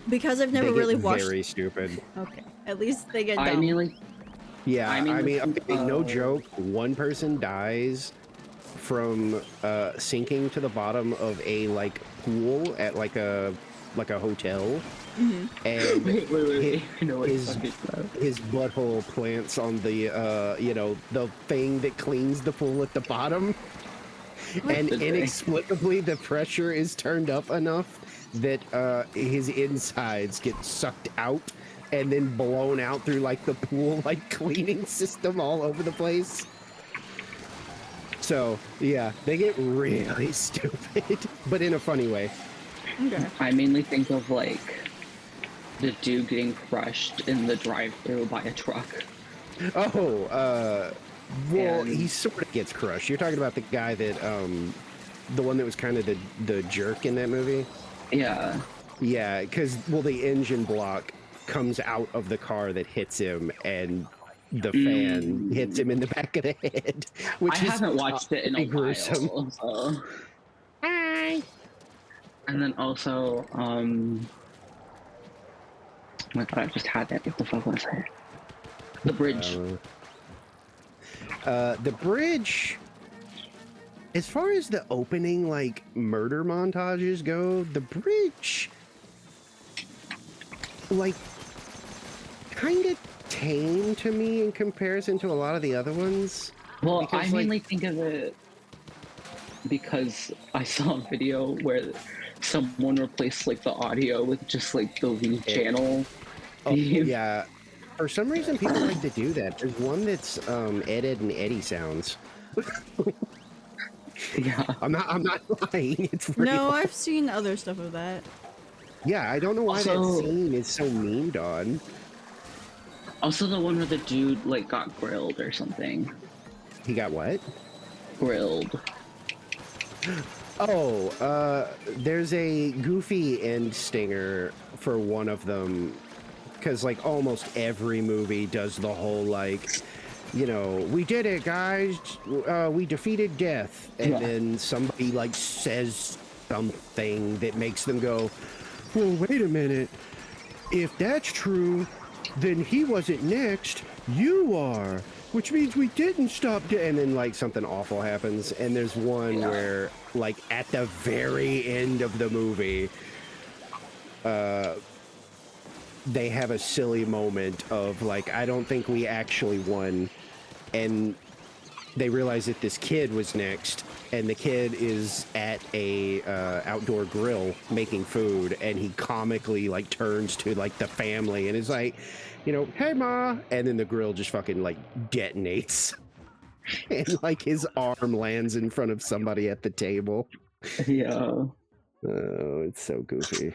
because I've never They get really watched... very stupid. Okay, at least they get dumb. I mean, like, Yeah, I mean, okay, no uh, joke. One person dies from sinking to the bottom of a like pool at like a hotel, and wait. I know what his you're talking about. his butthole plants on the the thing that cleans the pool at the bottom, and the thing? inexplicably the pressure is turned up enough that his insides get sucked out and then blown out through like the pool like cleaning system all over the place. So yeah, they get really stupid, but in a funny way. Okay. I mainly think of like the dude getting crushed in the drive-thru by a truck. Oh, well, And- he sort of gets crushed. You're talking about the guy that the one that was kind of the jerk in that movie. Yeah. Yeah, because well, the engine block comes out of the car that hits him, and the fan hits him in the back of the head. Which I is haven't watched it in a pretty gruesome. while. So. Hi. And then also, oh my god, I just had that. What the fuck was it? The bridge. The bridge. As far as the opening, like murder montages go, the bridge, like, kind of tame to me in comparison to a lot of the other ones. Well, because, I like- mainly think of it because I saw a video where someone replaced like the audio with just like the lead channel. Oh, theme. yeah. For some reason, people like to do that. There's one that's Ed and Eddie sounds. Yeah. I'm not lying. It's real. No, I've seen other stuff of that. Yeah, I don't know why Also- that scene is so memed on. Also, the one where the dude like got grilled or something. He got what? Grilled. Oh, there's a goofy end stinger for one of them, because like almost every movie does the whole like, you know, we did it, guys. We defeated death, and Yeah. then somebody like says something that makes them go, well, wait a minute. If that's true, then he wasn't next. You are. Which means we didn't stop. And then, like, something awful happens. And there's one Yeah. where, like, at the very end of the movie, they have a silly moment of, like, I don't think we actually won. And they realize that this kid was next. And the kid is at a outdoor grill making food. And he comically, like, turns to, like, the family and is like, you know, hey, Ma. And then the grill just fucking, like, detonates. And, like, his arm lands in front of somebody at the table. Yeah. Oh, it's so goofy.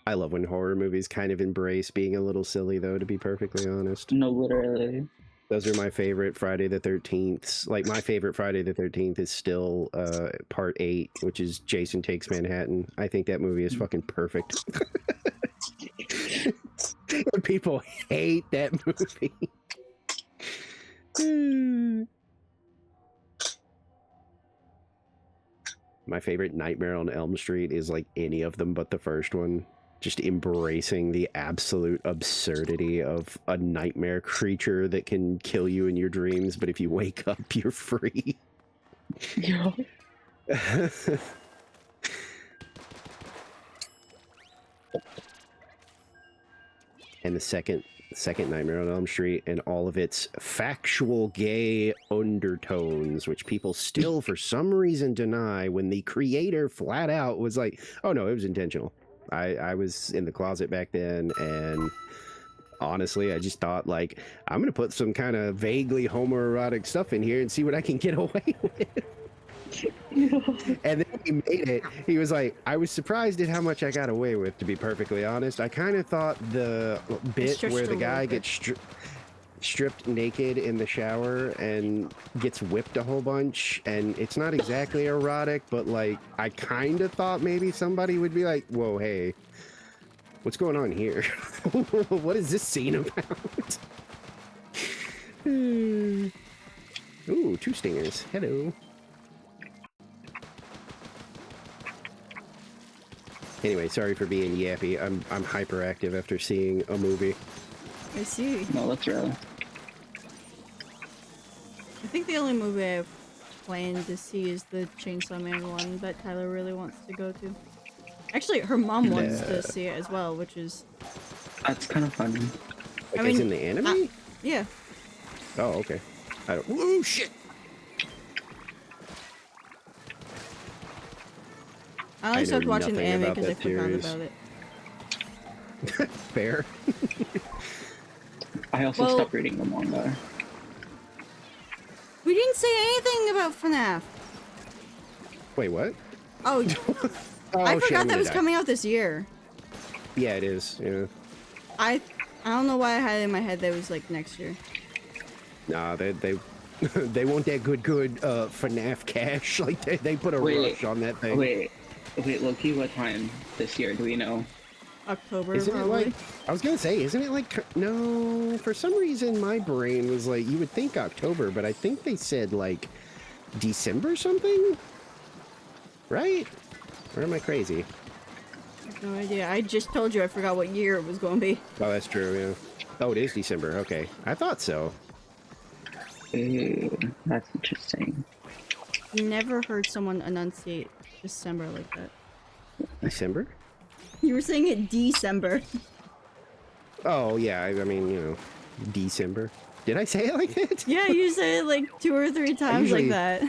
I love when horror movies kind of embrace being a little silly, though, to be perfectly honest. No, literally. Those are my favorite Friday the 13th. Like, my favorite Friday the 13th is still part 8, which is Jason Takes Manhattan. I think that movie is fucking perfect. And people hate that movie. My favorite Nightmare on Elm Street is like any of them but the first one. Just embracing the absolute absurdity of a nightmare creature that can kill you in your dreams, but if you wake up, you're free. Yeah. And the second Nightmare on Elm Street and all of its factual gay undertones, which people still for some reason deny, when the creator flat out was like, oh no, it was intentional. I was in the closet back then, and honestly I just thought, like, I'm gonna put some kind of vaguely homoerotic stuff in here and see what I can get away with. And then he made it. He was like, I was surprised at how much I got away with, to be perfectly honest. I kind of thought the bit stretched where a the little guy bit. gets stripped naked in the shower and gets whipped a whole bunch, and it's not exactly erotic, but like, I kind of thought maybe somebody would be like, whoa, hey, what's going on here? What is this scene about? Ooh, 2 stingers. Hello. Anyway, sorry for being yappy. I'm hyperactive after seeing a movie. I see. No, that's real. I think the only movie I've planned to see is the Chainsaw Man one that Tyler really wants to go to. Actually, her mom wants to see it as well, which is... That's kind of funny. Like, I mean, as in the anime? yeah. Oh, okay. I don't. Oh shit! I only I stopped know watching the nothing anime about because I that forgot series. about it. Fair. I also Well- stopped reading the manga. We didn't say anything about FNAF. Wait, what? Oh, Oh, I shit, forgot I'm that gonna was die. coming out this year. Yeah, it is. Yeah. I don't know why I had it in my head that it was like next year. Nah, they they want that good FNAF cash. Like they put a Wait, rush on that thing. Wait, Loki, what time this year do we know? October, Isn't it probably. like? I was gonna say, isn't it like? No, for some reason my brain was like, you would think October, but I think they said like December something. Right? Or am I crazy? I have no idea. I just told you I forgot what year it was going to be. Oh, that's true. Yeah. Oh, it is December. Okay, I thought so. Ooh, that's interesting. Never heard someone enunciate December like that. December? You were saying it December. Oh yeah, I mean, you know, December. Did I say it like that? Yeah, you said it like 2 or 3 times usually- like that.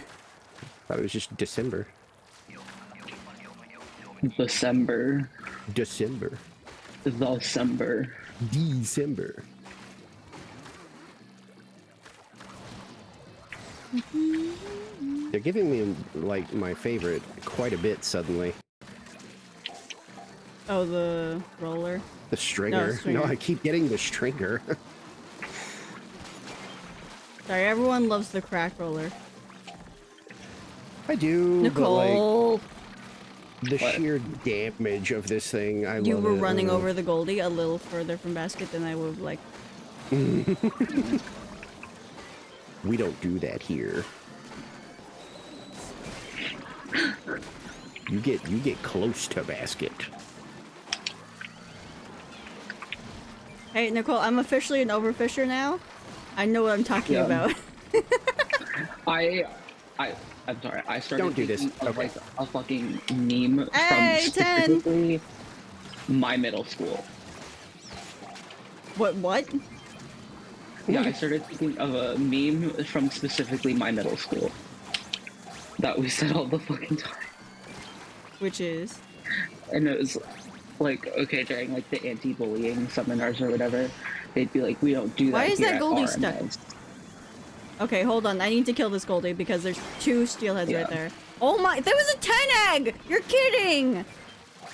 Thought it was just December. December. December. December. December. They're giving me like my favorite quite a bit suddenly. Oh, the roller. The stringer. No, stringer. I keep getting the stringer. Sorry, everyone loves the crack roller. I do. But like Nicole, the What? sheer damage of this thing, I you love were it. running over the Goldie a little further from basket than I would have liked. We don't do that here. You get close to basket. Hey, Nicole, I'm officially an overfisher now. I know what I'm talking Yeah. about. I'm sorry. I started Don't do this. thinking of Okay. like a fucking meme Hey, from 10. specifically my middle school. What? Yeah, I started thinking of a meme from specifically my middle school that we said all the fucking time, Which is? and it was like, okay, during like the anti-bullying seminars or whatever, they'd be like, we don't do that. Why is here that at Goldie stuck? RMS. Okay, hold on. I need to kill this Goldie because there's 2 steelheads Yeah. right there. Oh my, there was a 10 egg! You're kidding!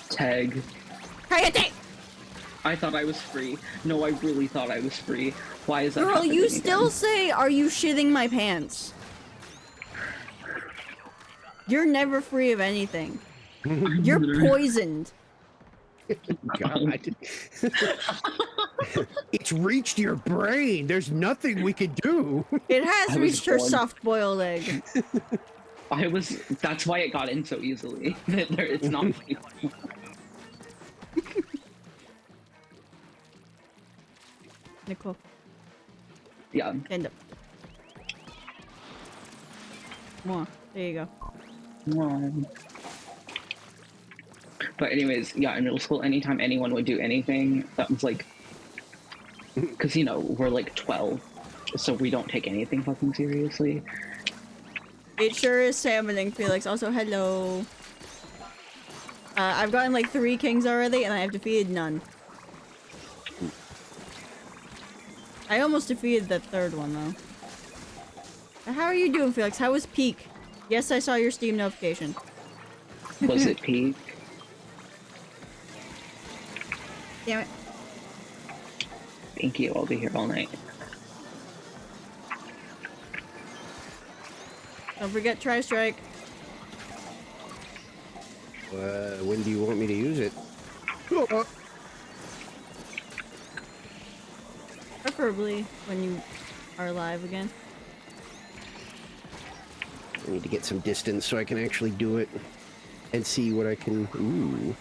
Tag. Hayate! I thought I was free. No, I really thought I was free. Why is that Girl, happening you still again? say, are you shitting my pants? You're never free of anything. You're poisoned. God. It's reached your brain. There's nothing we can do. It has I was reached her born- soft-boiled egg. That's why it got in so easily. It's not. Nicole, Yeah. stand up. More. There you go. One. But anyways, yeah, in middle school, anytime anyone would do anything, that was like, because you know we're like 12, so we don't take anything fucking seriously. It sure is salmoning, Felix. Also, hello. I've gotten like 3 kings already, and I have defeated none. I almost defeated that 3rd one, though. How are you doing, Felix? How was Peak? Yes, I saw your Steam notification. Was it peak? Damn it. Thank you. I'll be here all night. Don't forget Tri-Strike. When do you want me to use it? Preferably when you are live again. I need to get some distance so I can actually do it and see what I can. Ooh.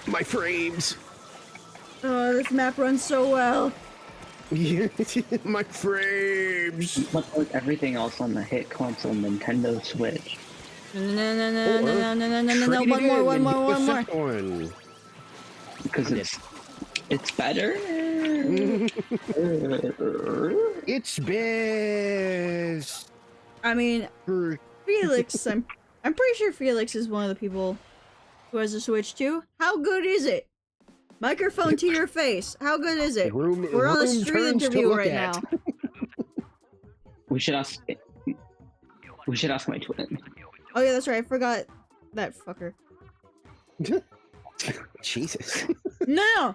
My frames. Oh, this map runs so well. My frames. But like everything else on the hit console Nintendo Switch. No, one more. One. Because it's better. It's best. I mean, Felix, I'm pretty sure Felix is one of the people who has a Switch too. How good is it? Microphone to your face. How good is it? We're on a street interview right now. We should ask my twin. Oh yeah, that's right. I forgot that fucker. Jesus. No.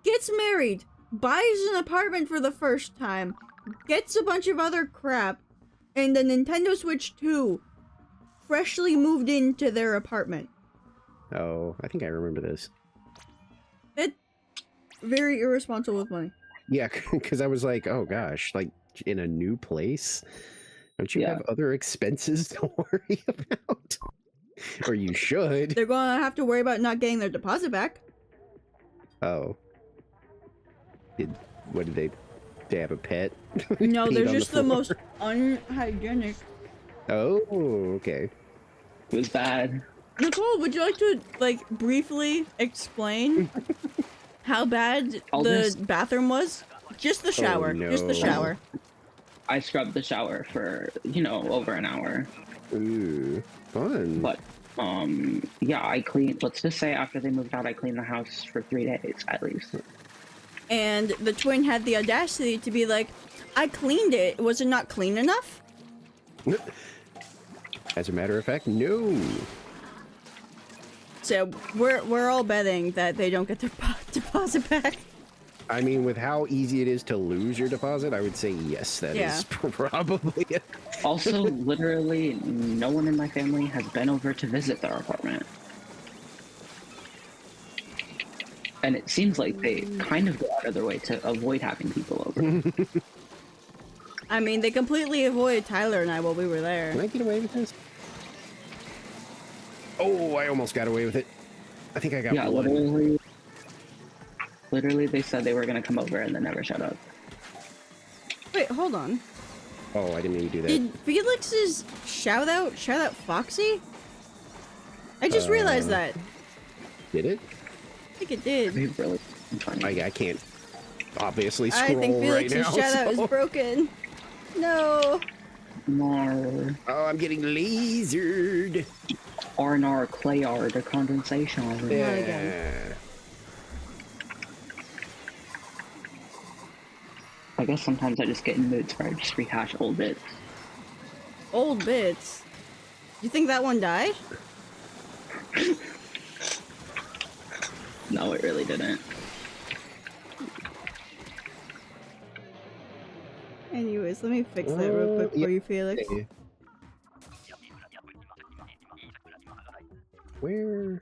Gets married, buys an apartment for the first time, gets a bunch of other crap, and the Nintendo Switch 2 freshly moved into their apartment. Oh, I think I remember this. That's very irresponsible with money. Yeah, because I was like, oh gosh, like in a new place? Don't you have other expenses to worry about? Or you should. They're gonna have to worry about not getting their deposit back. Oh. What did they have a pet? No, Peed they're on just the floor? most unhygienic. Oh, okay. It was bad. Nicole, would you like to, like, briefly explain how bad the bathroom was? Just the shower. no. Just the shower. I scrubbed the shower for, over an hour. Ooh, fun. But, yeah, I cleaned, let's just say after they moved out, I cleaned the house for 3 days, at least. And the twin had the audacity to be like, I cleaned it. Was it not clean enough? As a matter of fact, no. So we're all betting that they don't get their deposit back. I mean, with how easy it is to lose your deposit, I would say yes, that is probably it. Also, literally, no one in my family has been over to visit their apartment. And it seems like they kind of go out of their way to avoid having people over. I mean, they completely avoided Tyler and I while we were there. Can I get away with this? Oh, I almost got away with it. I think I got one. Literally, they said they were going to come over and then never shut up. Wait, hold on. Oh, I didn't mean to do that. Did Felix's shout out Foxy? I just realized that. Did it? I think it did. They really funny. I can't obviously scroll I think right Felix's now. shout out is broken. No. Nar. Oh, I'm getting lasered. R&R, clay art, or condensation. again. I guess sometimes I just get in moods where I just rehash old bits. Old bits. You think that one died? No, it really didn't. Anyways, let me fix that real quick for you, Felix. Okay. Where?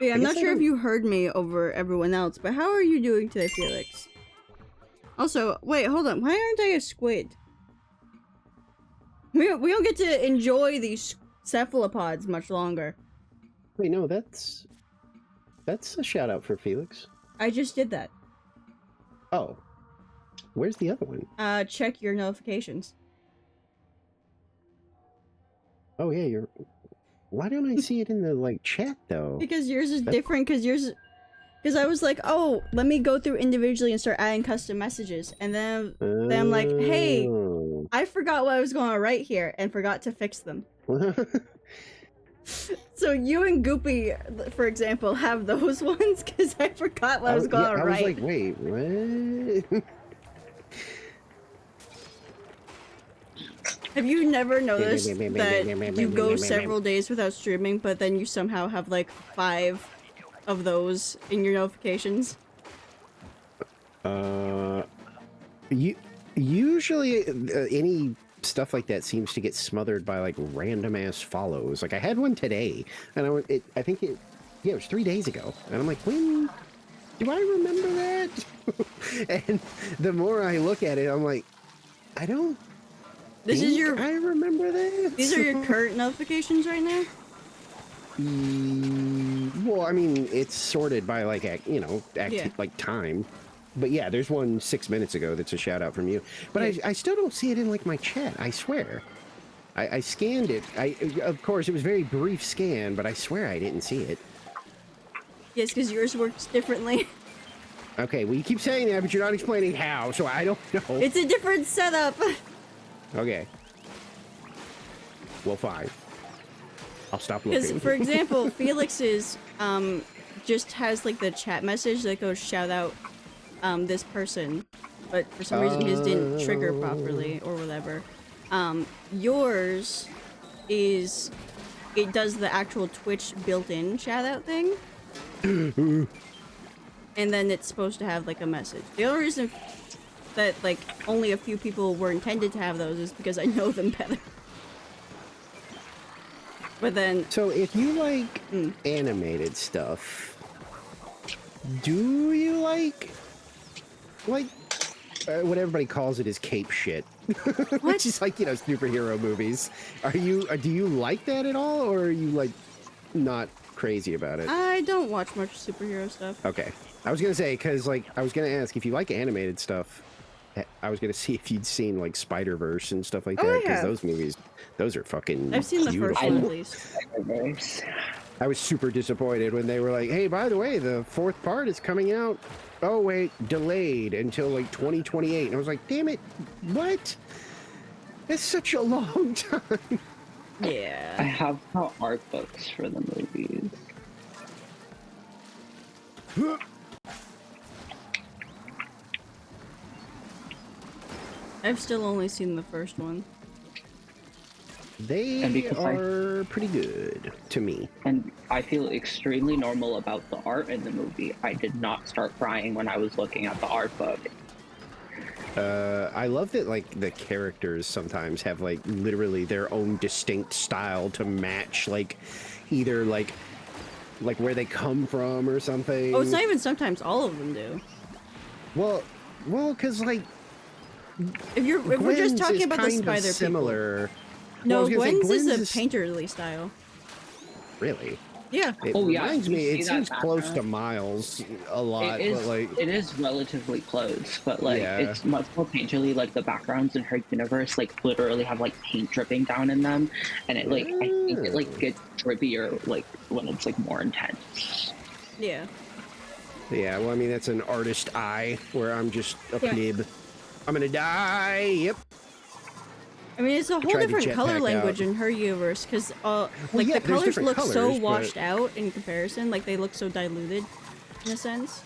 Yeah, I'm not guess I sure if don't- you heard me over everyone else, but how are you doing today, Felix? Also, wait, hold on. Why aren't I a squid? We don't get to enjoy these cephalopods much longer. Wait, no, that's a shout out for Felix. I just did that. Oh, where's the other one? Check your notifications. Oh yeah, you're. Why don't I see it in the like chat though? Because yours is That's- different. Because I was like, oh, let me go through individually and start adding custom messages, and then I'm like, hey, Oh. I forgot what I was going to write here and forgot to fix them. So you and Goopy, for example, have those ones because I forgot what I was going to I write. was like, wait, what? Have you never noticed that you go several days without streaming, but then you somehow have like 5 of those in your notifications? Usually any stuff like that seems to get smothered by like random ass follows. Like I had one today, and I think it was 3 days ago, and I'm like, when do I remember that? And the more I look at it, I'm like, I don't. This is your. I remember that. These are your current notifications right now. Well, I mean, it's sorted by like Yeah. like time. But yeah, there's one 6 minutes ago that's a shout out from you. But Yeah. I still don't see it in like my chat. I swear. I scanned it. Of course it was a very brief scan, but I swear I didn't see it. Yes, because yours works differently. Okay, well you keep saying that, but you're not explaining how, so I don't know. It's a different setup. Okay. Well, fine. I'll stop Because, looking. for example, Felix's just has like the chat message that goes shout out this person, but for some reason his didn't trigger properly or whatever. Yours is it does the actual Twitch built-in shout out thing. And then it's supposed to have like a message. The only reason that like only a few people were intended to have those is because I know them better. But then So if you like animated stuff, do you like what everybody calls it is cape shit, which is like superhero movies? Do you like that at all, or are you like not crazy about it? I don't watch much superhero stuff. Okay, I was gonna say because like I was gonna ask if you like animated stuff. I was gonna see if you'd seen like Spider-Verse and stuff like Oh, that I because have. those movies, those are fucking. I've seen the first beautiful. one at least. I was super disappointed when they were like, hey, by the way, the 4th part is coming out. Oh, wait, delayed until like 2028. And I was like, damn it, what? That's such a long time. I Yeah. have the art books for the movies. I've still only seen the first one. And They because are pretty good to me. And I feel extremely normal about the art in the movie. I did not start crying when I was looking at the art book. I love that like the characters sometimes have like literally their own distinct style to match like either like where they come from or something. Oh, it's not even sometimes all of them do. Well, because like If we're just Gwen's talking is about the kind of spider people. similar. No, Well, I was gonna say, Gwen's is Gwen's a painterly style. Really? Yeah. It Oh, yeah, reminds you me. see It that seems close to background? Miles a lot, but like it is relatively close, but like Yeah. it's much more painterly. Like the backgrounds in her universe, like literally have like paint dripping down in them, and it like I think it like gets drippier like when it's like more intense. Yeah. yeah. Well, I mean that's an artist eye where I'm just a Yeah. pleb. I'm gonna die. Yep. I mean, it's a whole tried to different color jetpack language out. in her universe because, like, yeah, the there's colors different look so colors, washed but- out in comparison. Like, they look so diluted, in a sense.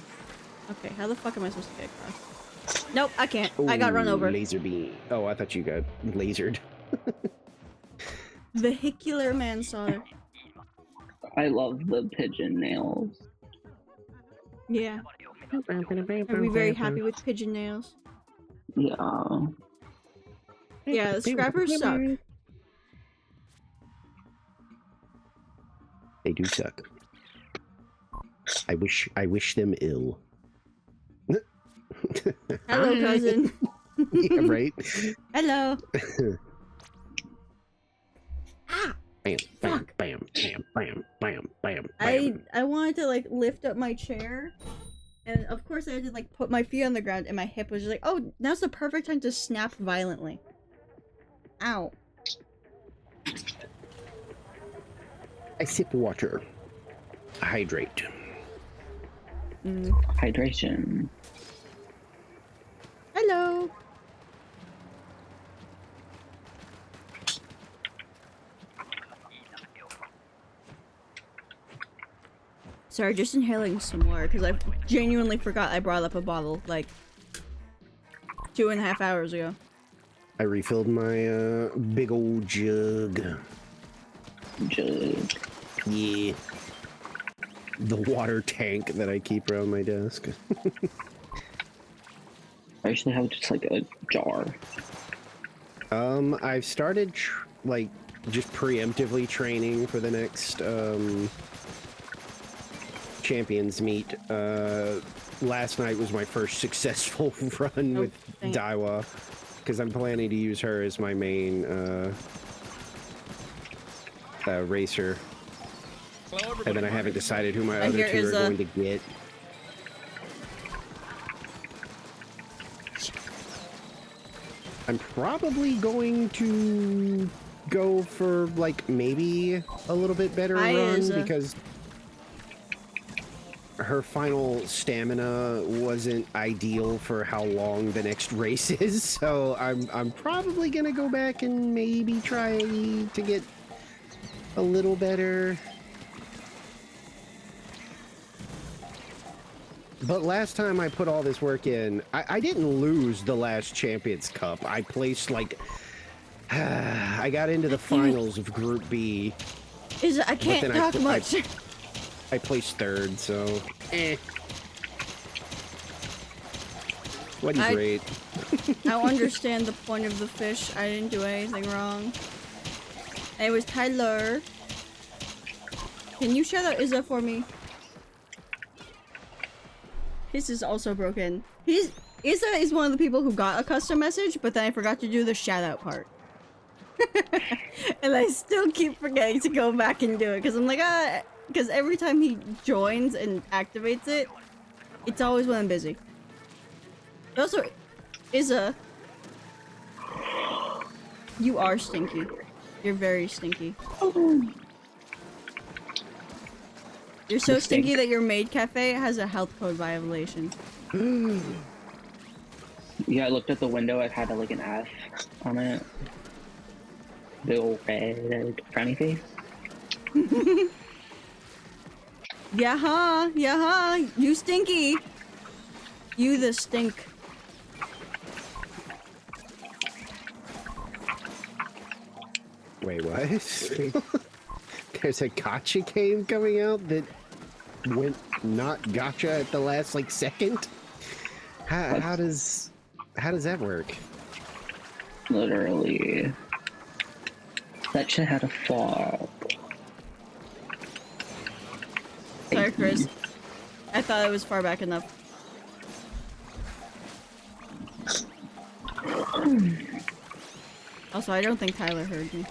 Okay, how the fuck am I supposed to get across? Nope, I can't. I got run Ooh, over. Laser beam. Oh, I thought you got lasered. Vehicular manslaughter. I love the pigeon nails. Yeah. Are we very happy with pigeon nails? Yeah. Yeah, the scrappers suck. They do suck. I wish them ill. Hello, cousin. Yeah, right. Hello. Bam, bam, Fuck. bam, bam, bam, bam, bam, I bam. wanted to like lift up my chair, and of course I had to like put my feet on the ground, and my hip was just like, oh, now's the perfect time to snap violently. Ow. I sip water. Hydrate. Hydration. Hello. Sorry, just inhaling some more because I genuinely forgot I brought up a bottle like 2.5 hours ago. I refilled my big old jug. Jug. Yeah. The water tank that I keep around my desk. I usually have just like a jar. I've started like just preemptively training for the next Champions meet. Last night was my first successful run Oh, with dang it. Daiwa, because I'm planning to use her as my main racer. And then I haven't decided who my other here two is are going to get. I'm probably going to go for like maybe a little bit better Hi, run Izza. because her final stamina wasn't ideal for how long the next race is. So I'm probably gonna go back and maybe try to get a little better. But last time I put all this work in, I didn't lose the last Champions Cup. I placed like, I got into the finals of Group B. I can't then talk much. I placed third, so Wasn't great. I don't understand the point of the fish. I didn't do anything wrong. It was Tyler. Can you shout out Izza for me? His is also broken. Izza is one of the people who got a custom message, but then I forgot to do the shout out part. And I still keep forgetting to go back and do it because I'm like, because every time he joins and activates it, it's always when I'm busy. Also, Izza, you are stinky. You're very stinky. You're so stinky that your maid cafe has a health code violation. Yeah, I looked at the window. It had like an F on it. The old red frowny face. Yeah, you stinky. You the stink. Wait, what? There's a gacha game coming out that went not gacha at the last like second. How does that work? Literally. That shit had a fog. Sorry, Chris. I thought it was far back enough. Also, I don't think Tyler heard me.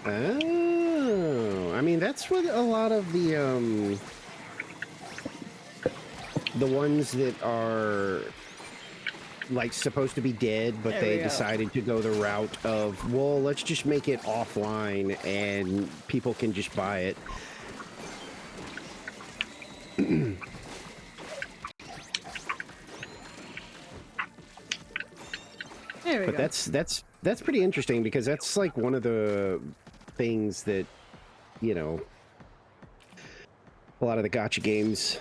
Oh, I mean that's what a lot of the ones that are like supposed to be dead, but There they we go. decided to go the route of, well, let's just make it offline and people can just buy it. There we But go. that's pretty interesting because that's like one of the things that, you know, a lot of the gacha games,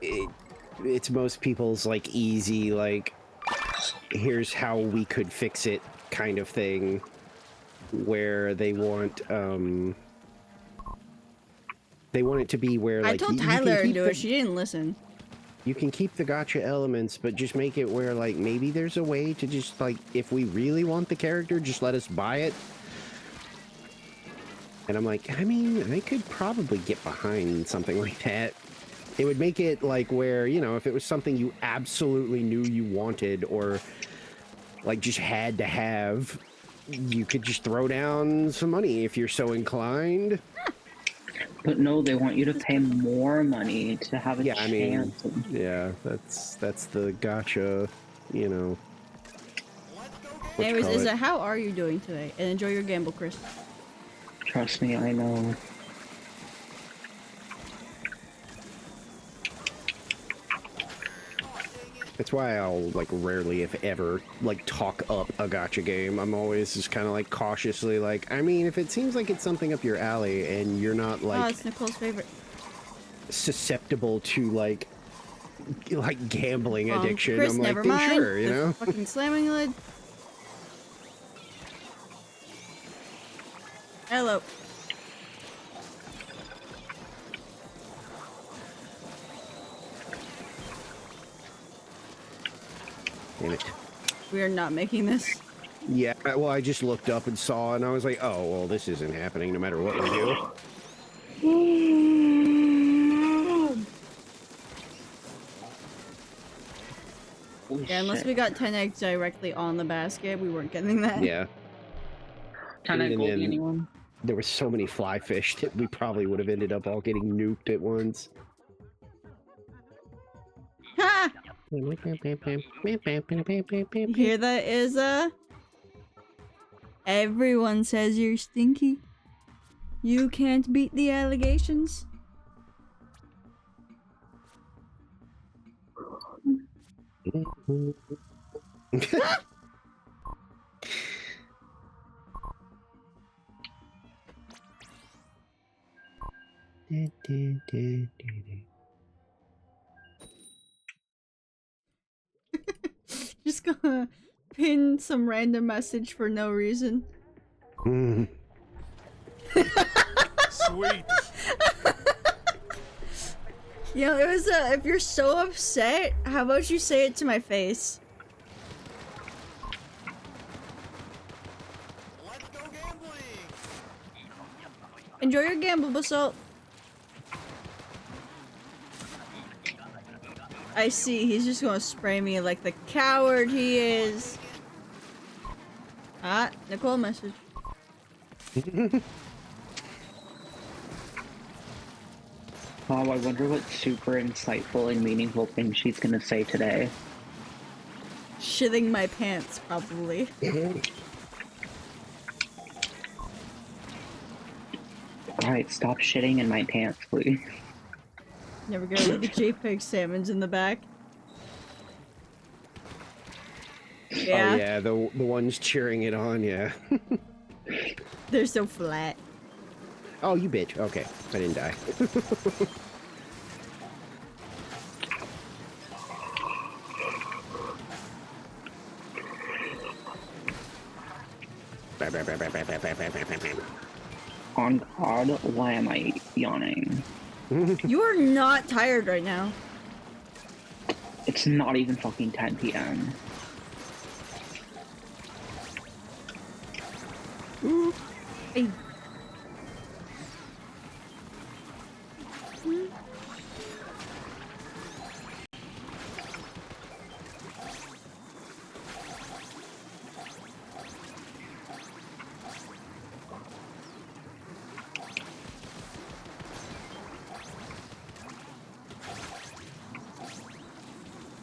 it's most people's like easy, like, here's how we could fix it kind of thing, where they want it to be where like I told you can Tyler to keep do the- it. She didn't listen. You can keep the gacha elements, but just make it where, like, maybe there's a way to just, like, if we really want the character, just let us buy it. And I'm like, I mean, I could probably get behind something like that. It would make it like where, you know, if it was something you absolutely knew you wanted or like just had to have, you could just throw down some money if you're so inclined. But no, they want you to pay more money to have a Yeah, I mean, chance. yeah, that's the gotcha, you know. what you Anyways, call it. how are you doing today? And enjoy your gamble, Chris. Trust me, I know. That's why I'll like rarely, if ever, like talk up a gotcha game. I'm always just kind of like cautiously like, I mean, if it seems like it's something up your alley and you're not Oh, like it's Nicole's favorite. susceptible to like gambling addiction, Chris, I'm like, never then mind. sure, you The know. fucking slamming lid. Hello. Damn it. We are not making this. Yeah, well, I just looked up and saw, and I was like, oh, well, this isn't happening no matter what we do. Holy Yeah, unless shit. we got 10 eggs directly on the basket, we weren't getting that. Yeah, Can I and gold then- anyone? there were so many fly fish that we probably would have ended up all getting nuked at once. Ha! You hear that, Izza? Everyone says you're stinky. You can't beat the allegations. Just gonna pin some random message for no reason. Mm. Sweet. You know, it was if you're so upset, how about you say it to my face? Let's go gambling. Enjoy your gamble, Basalt. I see, he's just gonna spray me like the coward he is. Ah, Nicole message. Oh, I wonder what super insightful and meaningful thing she's gonna say today. Shitting my pants, probably. Alright, stop shitting in my pants, please. Never get rid of the JPEG salmons in the back. Yeah, Oh yeah, the ones cheering it on, yeah. they're so flat. Oh, you bitch. Okay, I didn't die. On God, why am I yawning? You are not tired right now. It's not even fucking 10 p.m. Hey.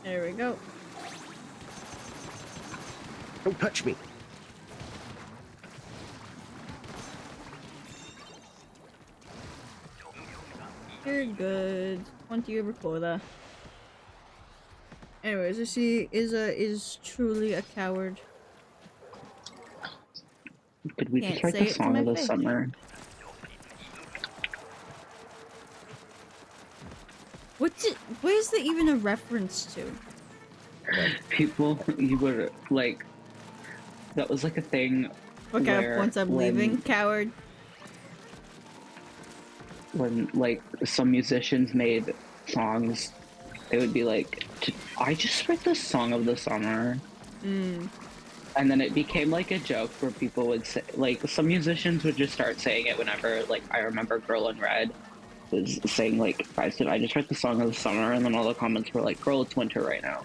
There we go. Don't touch me. You're good. 20 over quota. Anyways, I see Izza is truly a coward. Could we Can't just write say the it to song my of the face. summer? What is that even a reference to? People, you were like, that was like a thing Okay, where once I'm when- leaving, coward. when like some musicians made songs, they would be like, I just wrote the song of the summer. Mm. And then it became like a joke where people would say, like, some musicians would just start saying it whenever, like, I remember Girl in Red. was saying like, guys, did I just write the song of the summer? And then all the comments were like, girl, it's winter right now.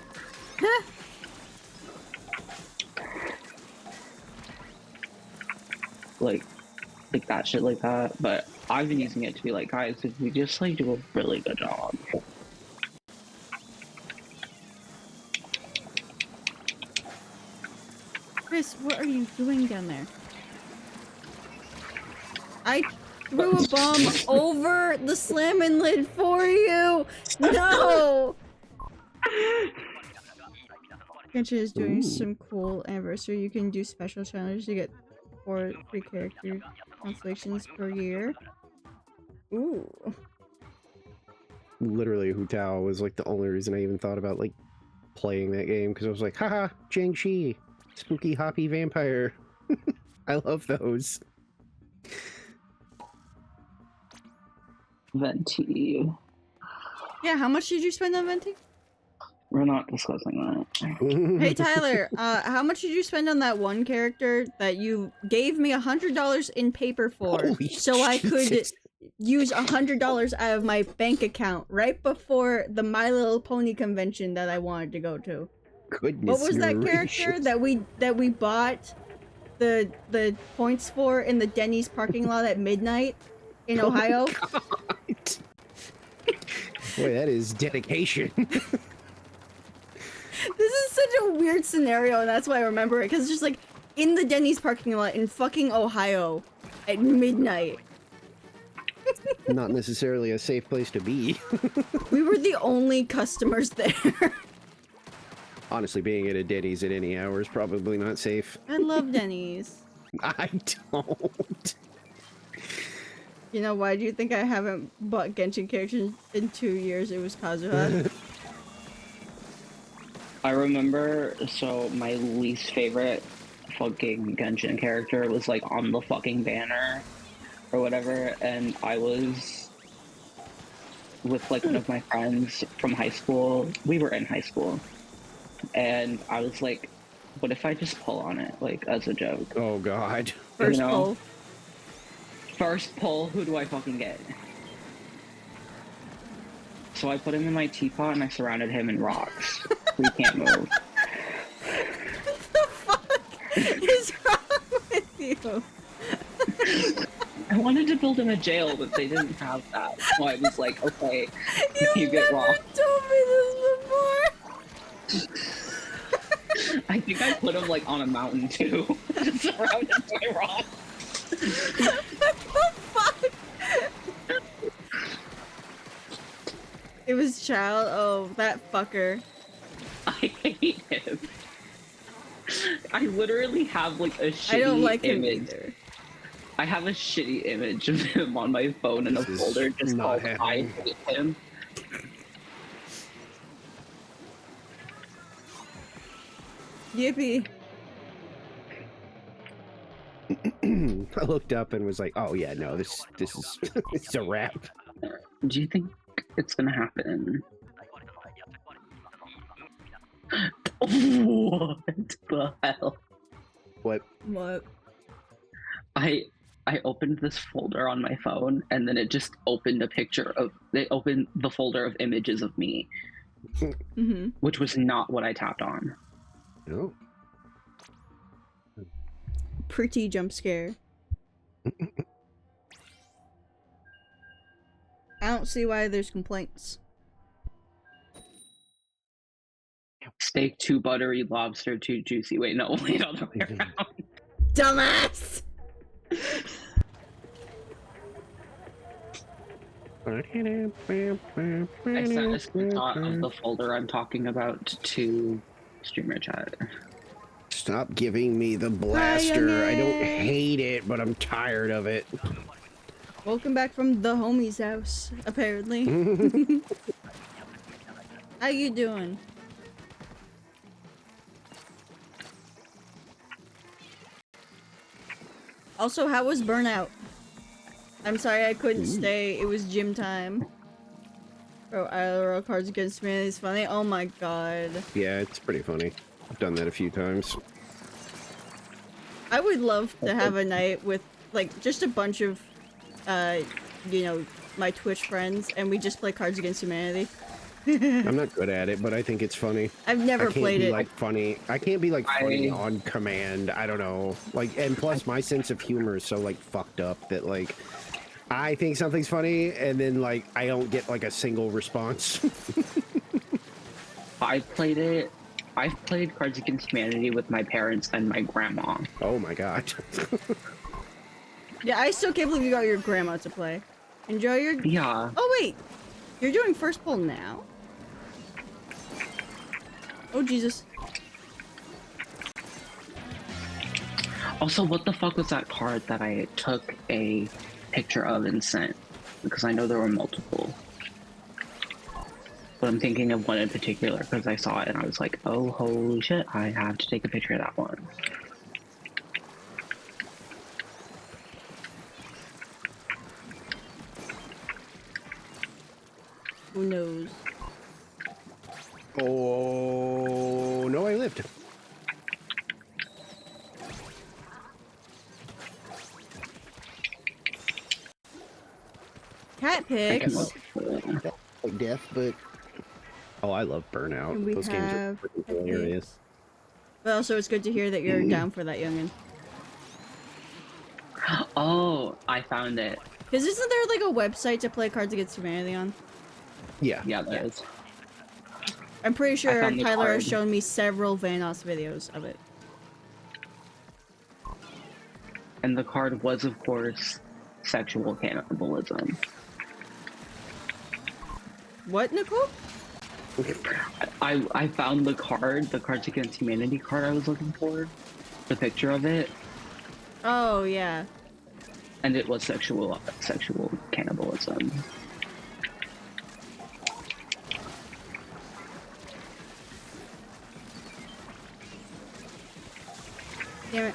like that shit like that. But I've been using it to be like, guys, did we just like do a really good job? Chris, what are you doing down there? I threw a bomb over the slamming lid for you! No! Genshin is doing some cool anniversary. You can do special challenges to get 4 free character constellations per year. Ooh. Literally, Hu Tao was like the only reason I even thought about like playing that game, because I was like, haha, Jiangxi, spooky hoppy vampire. I love those. Venti. Yeah, how much did you spend on Venti? We're not discussing that. Hey Tyler, how much did you spend on that one character that you gave me $100 in paper for, Holy so I could Jesus. use $100 out of my bank account right before the My Little Pony convention that I wanted to go to? Goodness What was that character gracious. that we bought the points for in the Denny's parking lot at midnight in Ohio? Boy, that is dedication. This is such a weird scenario, and that's why I remember it, because it's just like in the Denny's parking lot in fucking Ohio at midnight. Not necessarily a safe place to be. We were the only customers there. Honestly, being at a Denny's at any hour is probably not safe. I love Denny's. I don't. You know, why do you think I haven't bought Genshin characters in 2 years? It was Kazuha. I remember, so my least favorite fucking Genshin character was like on the fucking banner or whatever, and I was with like one of my friends from high school. We were in high school, and I was like, what if I just pull on it, like, as a joke? Oh god. First You know? pull. First pull, who do I fucking get? So I put him in my teapot and I surrounded him in rocks. We can't move. What the fuck is wrong with you? I wanted to build him a jail, but they didn't have that. So I was like, okay, you get never rocked. told me this before. I think I put him like on a mountain too, just surrounded by rocks. What the fuck? It was Child. Oh, that fucker. I hate him. I literally have like a shitty I don't like him image. either. I have a shitty image of him on my phone in a This is folder just not called I happening. hate him. Yippee. I looked up and was like, oh yeah, no, this is it's a wrap. Do you think it's gonna happen? What the hell? What? What? I opened this folder on my phone and then it just opened a picture of they opened the folder of images of me, Mm-hmm. which was not what I tapped on. No. Pretty jump scare. I don't see why there's complaints. Steak too buttery, lobster too juicy. Wait, no, wait, other way around. Dumbass! I sent a screenshot of the folder I'm talking about to streamer chat. Stop giving me the blaster. I don't Ryan. hate it, but I'm tired of it. Welcome back from the homie's house, apparently. How you doing? Also, how was Burnout? I'm sorry I couldn't stay. It was gym time. Bro, IRL Cards Against Humanity is funny. Oh my god. Yeah, it's pretty funny. I've done that a few times. I would love to have a night with, like, just a bunch of, you know, my Twitch friends, and we just play Cards Against Humanity. I'm not good at it, but I think it's funny. I've I never can't played be it. like funny. I can't be like funny I- on command. I don't know. Like, and plus my sense of humor is so like fucked up that like I think something's funny and then like I don't get like a single response. I played it. I've played Cards Against Humanity with my parents and my grandma. Oh my god. Yeah, I still can't believe you got your grandma to play. Enjoy your. Yeah. Oh wait, you're doing first pull now. Oh Jesus. Also, what the fuck was that card that I took a picture of and sent? Because I know there were multiple. But I'm thinking of one in particular because I saw it and I was like, oh, holy shit, I have to take a picture of that one. Who knows? Oh no, I lived. Cat I can pics. look. Like death, but oh, I love Burnout. And we Those games are have freaking Epic. hilarious. But also, it's good to hear that you're down for that, youngin. Oh, I found it. Because isn't there like a website to play Cards Against Humanity on? Yeah. Yeah, there is. I'm pretty sure found the Tyler has card. shown me several Vanoss videos of it. And the card was, of course, sexual cannibalism. What, Nicole? I found the card, the Cards Against Humanity card I was looking for, the picture of it, Oh, yeah. and it was sexual cannibalism. Damn it.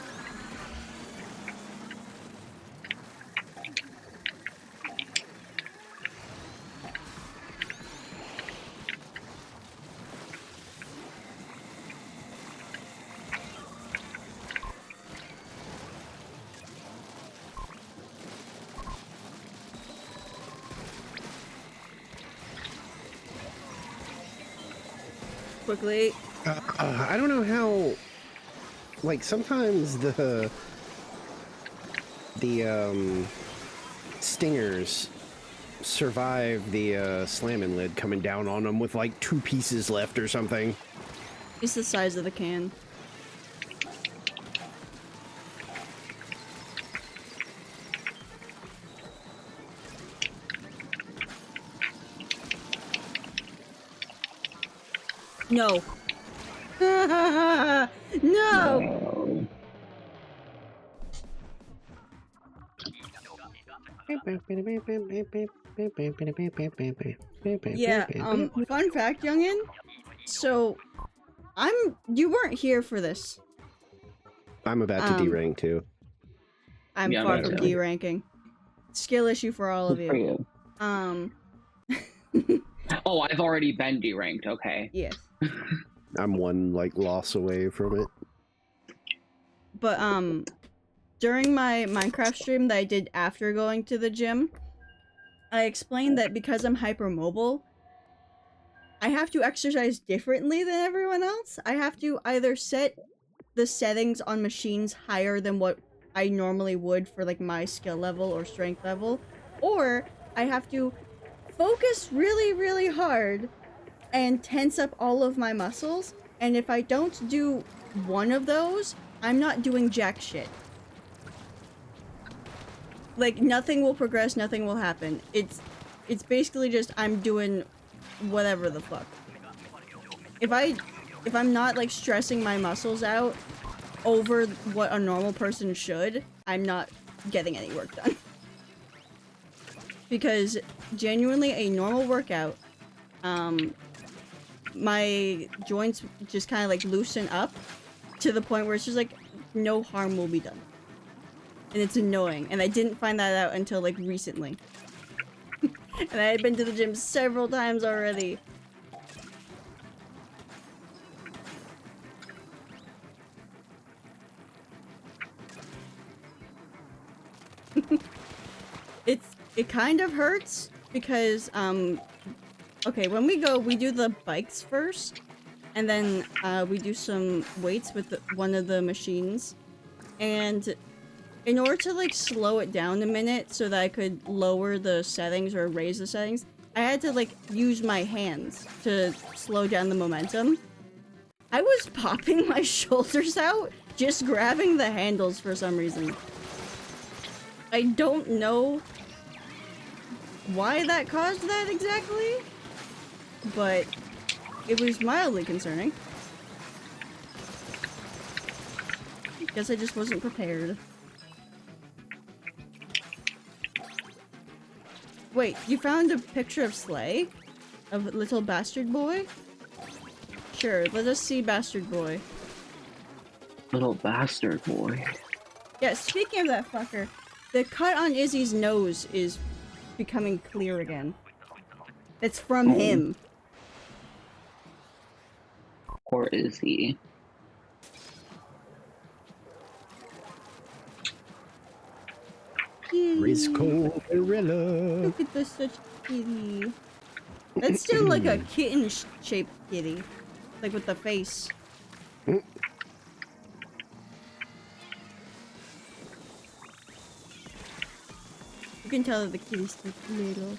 Quickly. I don't know how. Like sometimes the stingers survive the slamming lid coming down on them with like 2 pieces left or something. It's the size of the can. No. No! Yeah, fun fact, youngin. So, you weren't here for this. I'm about to Um, derank too. I'm Yeah, far me from too. D-ranking. Skill issue for all of Good for you. you. Oh, I've already been deranked. Okay. Yes. I'm 1 like loss away from it. But, during my Minecraft stream that I did after going to the gym, I explained that because I'm hypermobile, I have to exercise differently than everyone else. I have to either set the settings on machines higher than what I normally would for like my skill level or strength level, or I have to focus really, really hard and tense up all of my muscles. And if I don't do one of those, I'm not doing jack shit. Like, nothing will progress, nothing will happen. It's basically just I'm doing whatever the fuck. If I'm not like stressing my muscles out over what a normal person should, I'm not getting any work done. Because genuinely a normal workout, my joints just kind of like loosen up to the point where it's just like no harm will be done. And it's annoying, and I didn't find that out until like recently. And I had been to the gym several times already. it kind of hurts because, okay, when we go, we do the bikes first, and then, we do some weights with one of the machines, and in order to, like, slow it down a minute so that I could lower the settings or raise the settings, I had to, like, use my hands to slow down the momentum. I was popping my shoulders out just grabbing the handles for some reason. I don't know why that caused that exactly, but it was mildly concerning. Guess I just wasn't prepared. Wait, you found a picture of Slay? Of little bastard boy? Sure, let us see bastard boy. Little bastard boy. Yeah, speaking of that fucker, the cut on Izzy's nose is becoming clear again. It's from him. Or is he? Risco Gorilla. Look at this, such kitty. That's still like a kitten-shaped kitty. Like with the face. You can tell that the kitty's still little.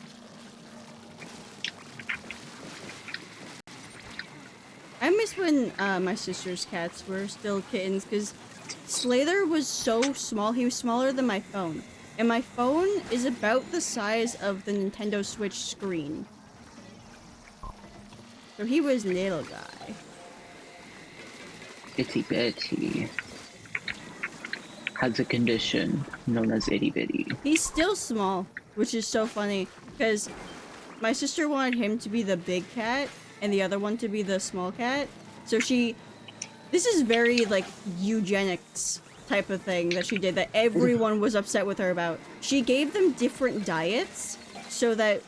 I miss when my sister's cats were still kittens, because Slather was so small. He was smaller than my phone. And my phone is about the size of the Nintendo Switch screen. So he was little guy. Itty Bitty has a condition known as Itty Bitty. He's still small, which is so funny, because my sister wanted him to be the big cat, and the other one to be the small cat. So this is very, like, eugenics type of thing that she did that everyone was upset with her about. She gave them different diets, so that,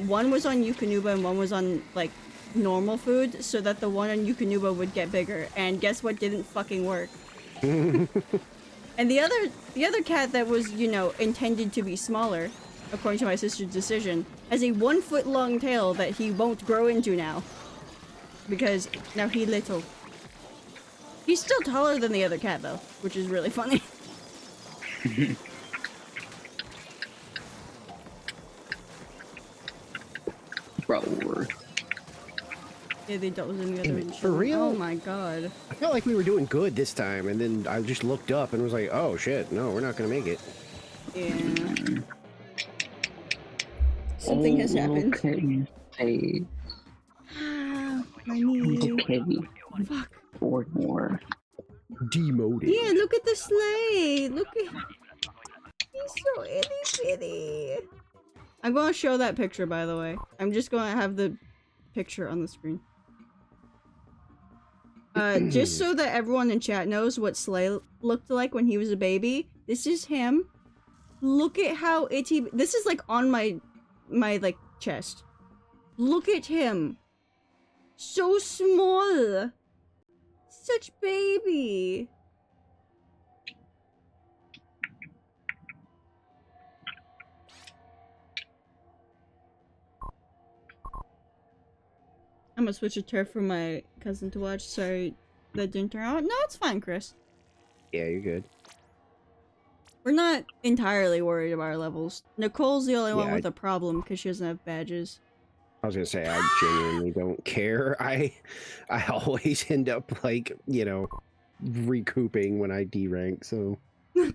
one was on Eukanuba and one was on, like, normal food, so that the one on Eukanuba would get bigger. And guess what didn't fucking work? And the other cat that was, you know, intended to be smaller, according to my sister's decision, has a 1 foot long tail that he won't grow into now. Because now he little. He's still taller than the other cat though, which is really funny. Bro. Yeah, they don't in the other one. For real? Oh my god. I felt like we were doing good this time, and then I just looked up and was like, oh shit, no, we're not gonna make it. Yeah. Something has happened. Okay. Hey, My knee. okay. Fuck. 4 more. Demoted. Yeah, look at the sleigh. Look at. He's so itty bitty. I'm gonna show that picture, by the way. I'm just gonna have the picture on the screen. Just so that everyone in chat knows what Slay looked like when he was a baby. This is him. Look at how itty. This is like on my like chest. Look at him. So small. Such baby. I'm gonna switch a turf for my cousin to watch. Sorry that didn't turn out. No, it's fine, Chris. Yeah, you're good. We're not entirely worried about our levels. Nicole's the only one Yeah, with a problem because she doesn't have badges. I was gonna say I genuinely don't care. I always end up like, you know, recouping when I derank, so I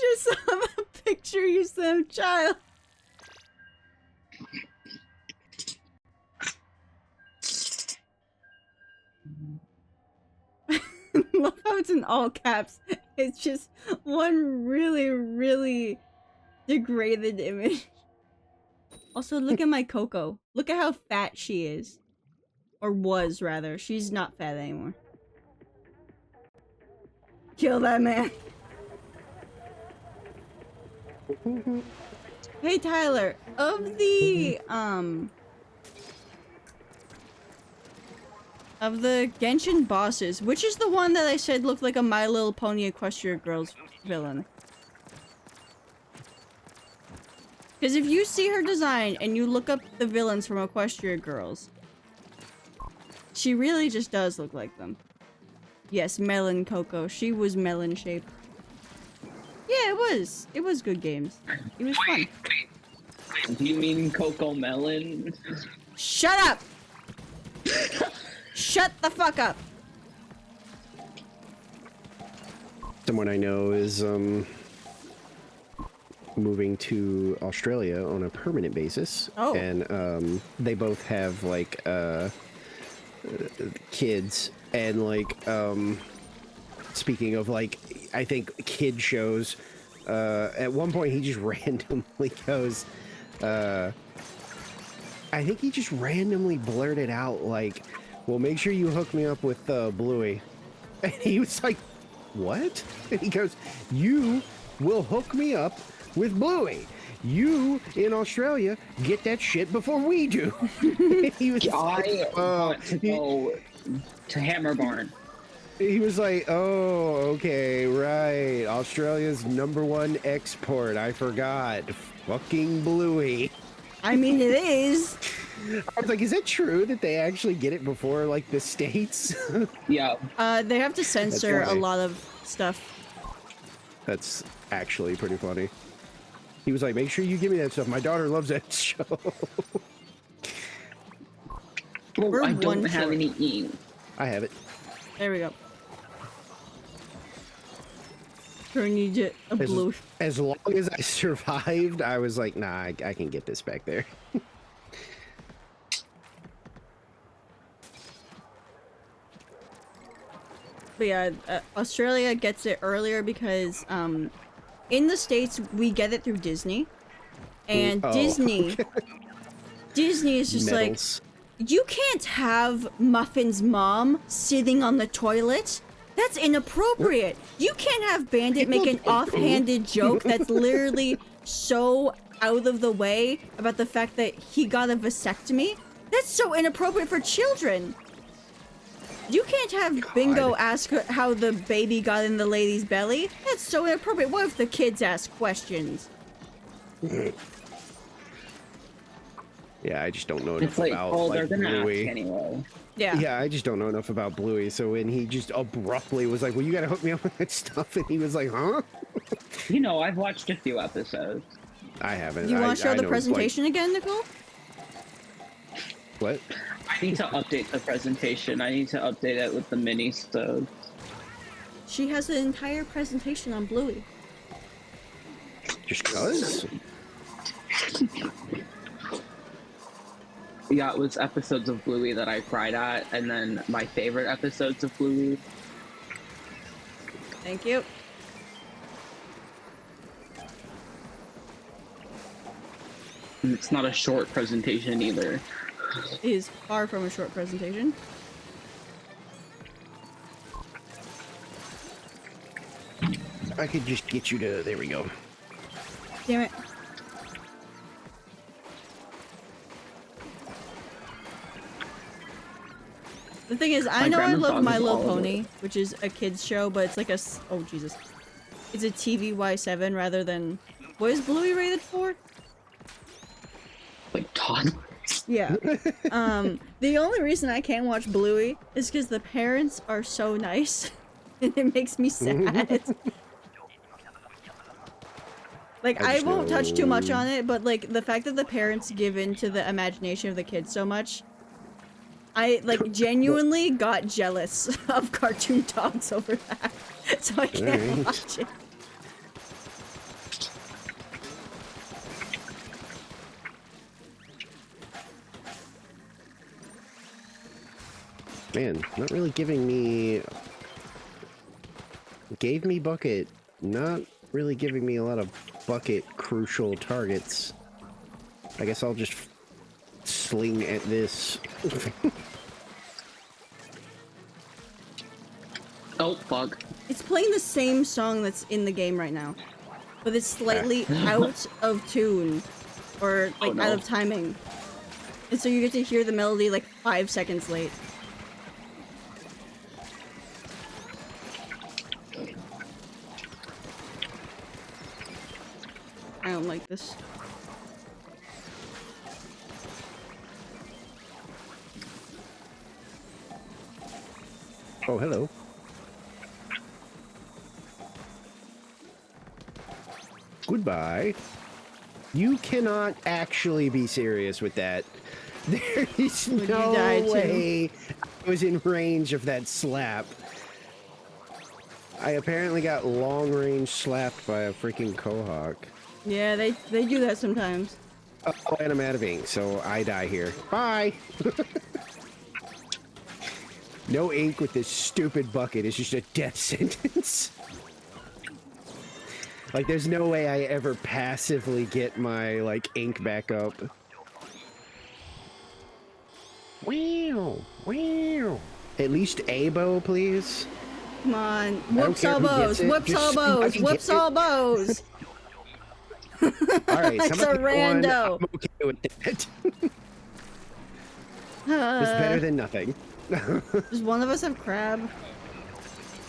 just saw the picture you sent, child. Love how it's in all caps. It's just one really, really degraded image. Also, look at my Coco. Look at how fat she is. Or was, rather. She's not fat anymore. Kill that man. Hey, Tyler. Of the Genshin bosses, which is the one that I said looked like a My Little Pony Equestria Girls villain? Because if you see her design and you look up the villains from Equestria Girls, she really just does look like them. Yes, Melon Coco. She was melon shaped. Yeah, it was. It was good games. It was fun. Do you mean Coco Melon? Shut up! Shut the fuck up! Someone I know is moving to Australia on a permanent basis. Oh. And they both have like kids, and like speaking of like, I think kid shows, at one point he just randomly goes, I think he just randomly blurted out like, well, make sure you hook me up with Bluey. And he was like, what? And he goes, you will hook me up with Bluey. You in Australia get that shit before we do. He was I want to go to Hammer Barn. He was like, oh, okay, right. Australia's #1 export. I forgot. Fucking Bluey. I mean, it is. I was like, is it true that they actually get it before, like, the States? Yeah. They have to censor a funny. lot of stuff. That's actually pretty funny. He was like, make sure you give me that stuff. My daughter loves that show. Well, We're I don't one have short. any ink. I have it. There we go. Turn you to a blue. As long as I survived, I was like, nah, I can get this back there. But yeah, Australia gets it earlier because in the States we get it through Disney, and Oh, Disney is just Medals. like, you can't have Muffin's mom sitting on the toilet. That's inappropriate. You can't have Bandit make an offhanded joke that's literally so out of the way about the fact that he got a vasectomy. That's so inappropriate for children. You can't have Bingo ask her how the baby got in the lady's belly. That's so inappropriate. What if the kids ask questions? Yeah, I just don't know It's enough like, about oh, like they're gonna Bluey. ask anyway. Yeah. Yeah, I just don't know enough about Bluey. So when he just abruptly was like, well, you gotta hook me up with that stuff, and he was like, huh? You know, I've watched a few episodes. I haven't. You want I to show know the it's presentation again, Nicole? Like, what? I need to update the presentation. I need to update it with the mini stove. She has an entire presentation on Bluey. Just cause? Yeah, it was episodes of Bluey that I cried at, and then my favorite episodes of Bluey. Thank you. And it's not a short presentation either. It is far from a short presentation. I could just get you to. There we go. Damn it. The thing is, I My know I grandma's love dog My is Little all of Pony, it. which is a kid's show, but it's like a oh Jesus, it's a TVY7 rather than what is Bluey rated for? Like toddlers. Yeah. The only reason I can't watch Bluey is because the parents are so nice, and it makes me sad. Like, I I just won't touch too much know- on it, but like the fact that the parents give in to the imagination of the kids so much, I like genuinely got jealous of cartoon dogs over that, so I can't Alright. watch it. Man, not really giving me. Gave me bucket. Not really giving me a lot of bucket crucial targets. I guess I'll just sling at this. Oh, bug. It's playing the same song that's in the game right now, but it's slightly out of tune, or like Oh, no. out of timing, and so you get to hear the melody like 5 seconds late. I don't like this. Oh, hello. Goodbye. You cannot actually be serious with that. There is Would you no die too? way I was in range of that slap. I apparently got long range slapped by a freaking Quahog. Yeah, they do that sometimes. Oh, and I'm out of ink, so I die here. Bye! No ink with this stupid bucket. It's just a death sentence. Like, there's no way I ever passively get my, like, ink back up. Wow! Wow! At least Abo, please. Come on. don't Whoops care who elbows. gets it, Whoops just elbows. somebody Whoops get it. elbows. Alright, It's somebody a get one. rando. I'm okay with it. It's better than nothing. Does one of us have crab?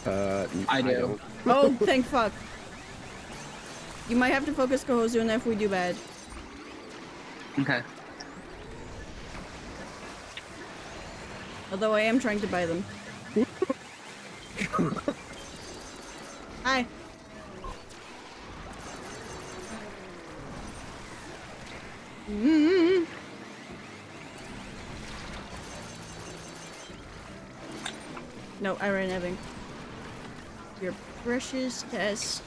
I do. don't. Oh, thank fuck. You might have to focus Kohozuna if we do bad. Okay. Although I am trying to buy them. Hi. Mm-hmm. No, I ran Ebbing. Your precious test.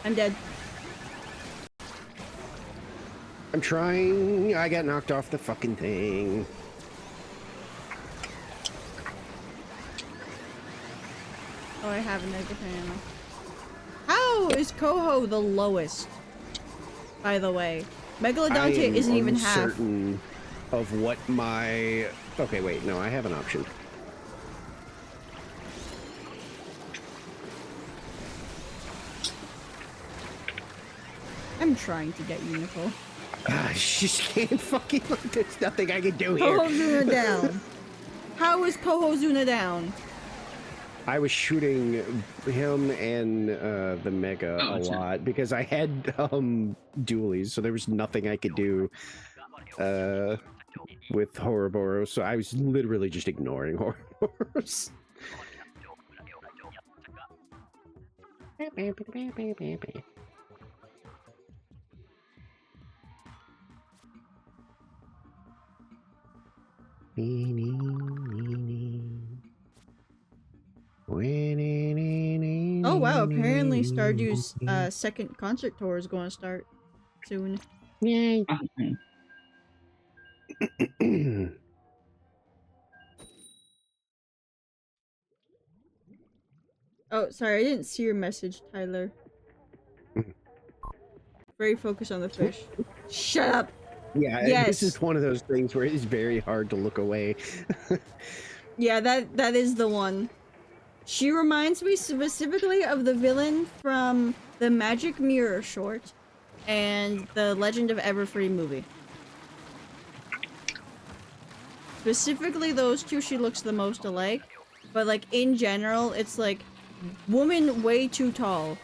I'm dead. I'm trying. I got knocked off the fucking thing. Oh, I have a negative ammo. How is Koho the lowest? By the way, Megalodontia I am isn't even half. uncertain of what my. Okay, wait. No, I have an option. I'm trying to get you, Nicole. I just can't fucking. There's nothing I can do here. Kohozuna down. How is Kohozuna down? I was shooting him and the Mega Oh, a that's it. lot because I had dualies, so there was nothing I could do with Horoboros. So I was literally just ignoring Horoboros. Oh wow, apparently Stardew's second concert tour is going to start soon. Yay. Oh, sorry, I didn't see your message, Tyler. Very focused on the fish. Shut up! Yeah, Yes. this is one of those things where it's very hard to look away. Yeah, that is the one. She reminds me specifically of the villain from the Magic Mirror short and the Legend of Everfree movie. Specifically those two, she looks the most alike. But like in general, it's like woman way too tall,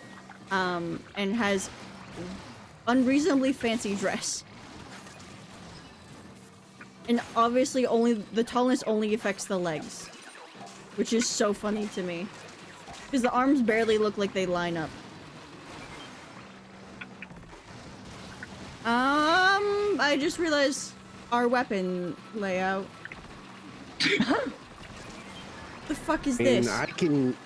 and has unreasonably fancy dress. And obviously only the tallness only affects the legs, which is so funny to me. Because the arms barely look like they line up. I just realized our weapon layout. The fuck is I mean, this? I can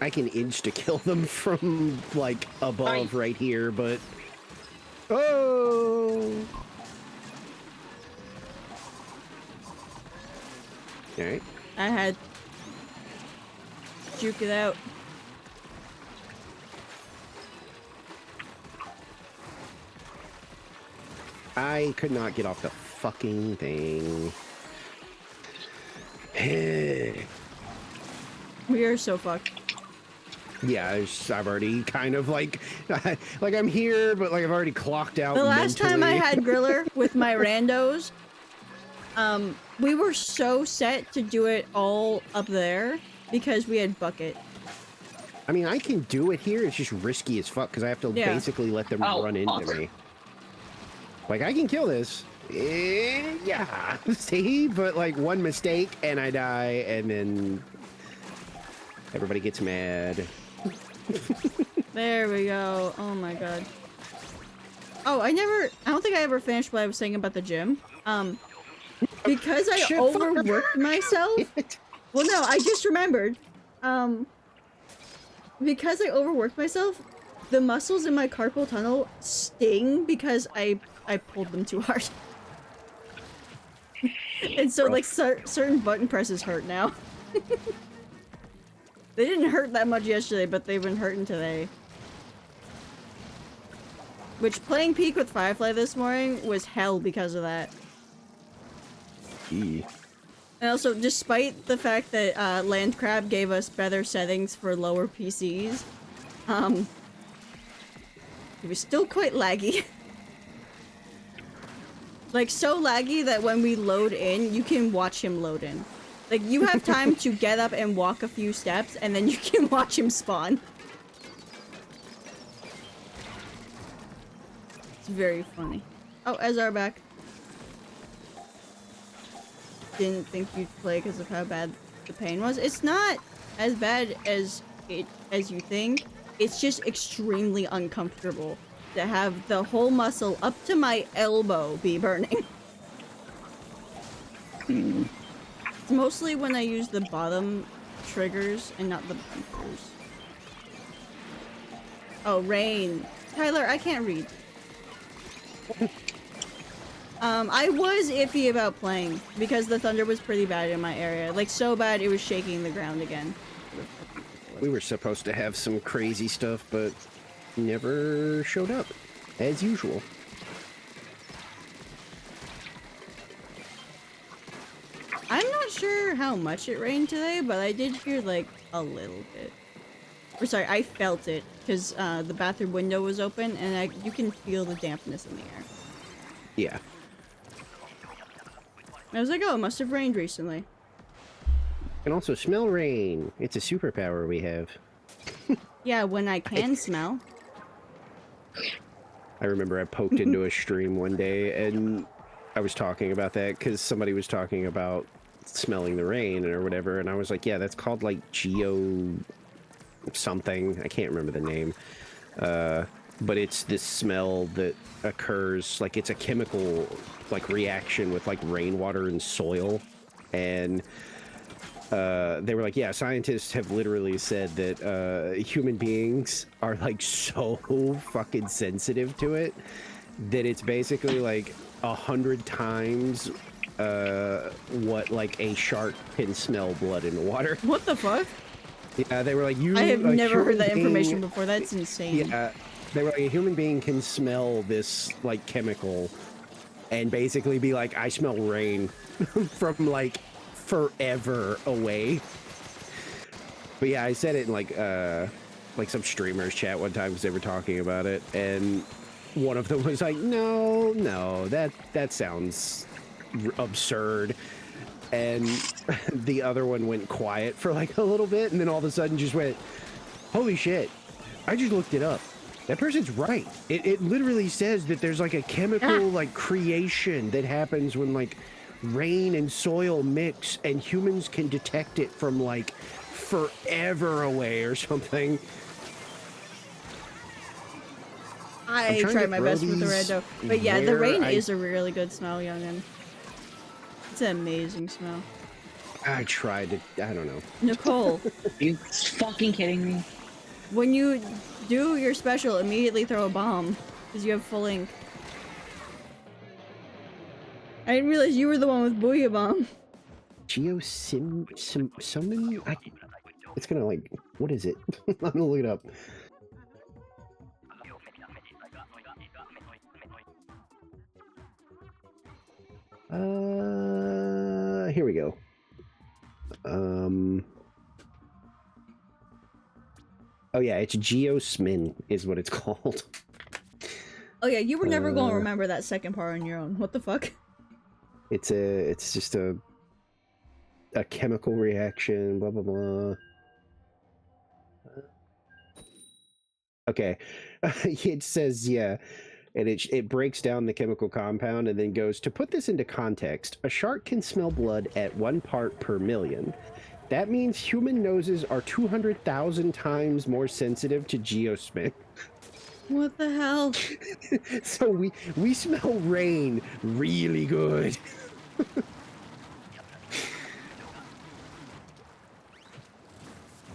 insta kill them from like above right here, but oh. All right. I had juke it out. I could not get off the fucking thing. We are so fucked. Yeah, I've already kind of like I'm here, but like I've already clocked out. The last time I mentally. had Griller with my randos, we were so set to do it all up there because we had Bucket. I mean, I can do it here. It's just risky as fuck because I have to Yeah. basically let them Oh, run into fuck. me. Like, I can kill this. Yeah. See? But, like, one mistake and I die, and then everybody gets mad. There we go. Oh my god. Oh, I don't think I ever finished what I was saying about the gym. Because I Shit, overworked myself. Well, no, I just remembered. Because I overworked myself, the muscles in my carpal tunnel sting because I pulled them too hard. And so, like, certain button presses hurt now. They didn't hurt that much yesterday, but they've been hurting today. Which, playing Peak with Firefly this morning was hell because of that. Gee. And also, despite the fact that Landcrab gave us better settings for lower PCs, it was still quite laggy. Like, so laggy that when we load in, you can watch him load in. Like, you have time to get up and walk a few steps, and then you can watch him spawn. It's very funny. Oh, Ezra back. Didn't think you'd play because of how bad the pain was. It's not as bad as you think. It's just extremely uncomfortable to have the whole muscle up to my elbow be burning. It's mostly when I use the bottom triggers and not the bumpers. Oh, rain. Tyler, I can't read. I was iffy about playing because the thunder was pretty bad in my area. Like, so bad it was shaking the ground again. We were supposed to have some crazy stuff, but never showed up, as usual. I'm not sure how much it rained today, but I did hear, like, a little bit. Or sorry, I felt it, because the bathroom window was open, and you can feel the dampness in the air. Yeah. I was like, oh, it must have rained recently. Can also smell rain. It's a superpower we have. Yeah, when I can smell. I remember I poked into a stream one day and I was talking about that because somebody was talking about smelling the rain or whatever, and I was like, yeah, that's called like geo something. I can't remember the name. But it's this smell that occurs, like it's a chemical like reaction with like rainwater and soil. And they were like, yeah, scientists have literally said that human beings are like so fucking sensitive to it that it's basically like 100 times what like a shark can smell blood in the water. What the fuck? Yeah, they were like, you. I have a never heard human that information being- before. That's insane. Yeah, they were like, a human being can smell this like chemical and basically be like, I smell rain from like forever away. But yeah, I said it in like some streamers chat one time because they were talking about it, and one of them was like, no, that sounds absurd. And the other one went quiet for like a little bit, and then all of a sudden just went, holy shit, I just looked it up. That person's right. It literally says that there's like a chemical like creation that happens when like rain and soil mix, and humans can detect it from like forever away or something. I trying tried to my throw best with the these rando. But yeah, the where rain I- is a really good smell, youngin. It's an amazing smell. I tried to, I don't know. Nicole, Are you fucking kidding me? when you do your special, immediately throw a bomb. Because you have full ink. I didn't realize you were the one with Booyah Bomb. Summon? It's gonna like, what is it? I'm gonna look it up. Here we go. Oh yeah, it's Geosmin is what it's called. Oh yeah, you were never going to remember that second part on your own. What the fuck? It's just a chemical reaction, blah blah blah. Okay. It says, yeah. And it breaks down the chemical compound and then goes, to put this into context, a shark can smell blood at 1 part per million. That means human noses are 200,000 times more sensitive to geosmin. What the hell? So we smell rain really good.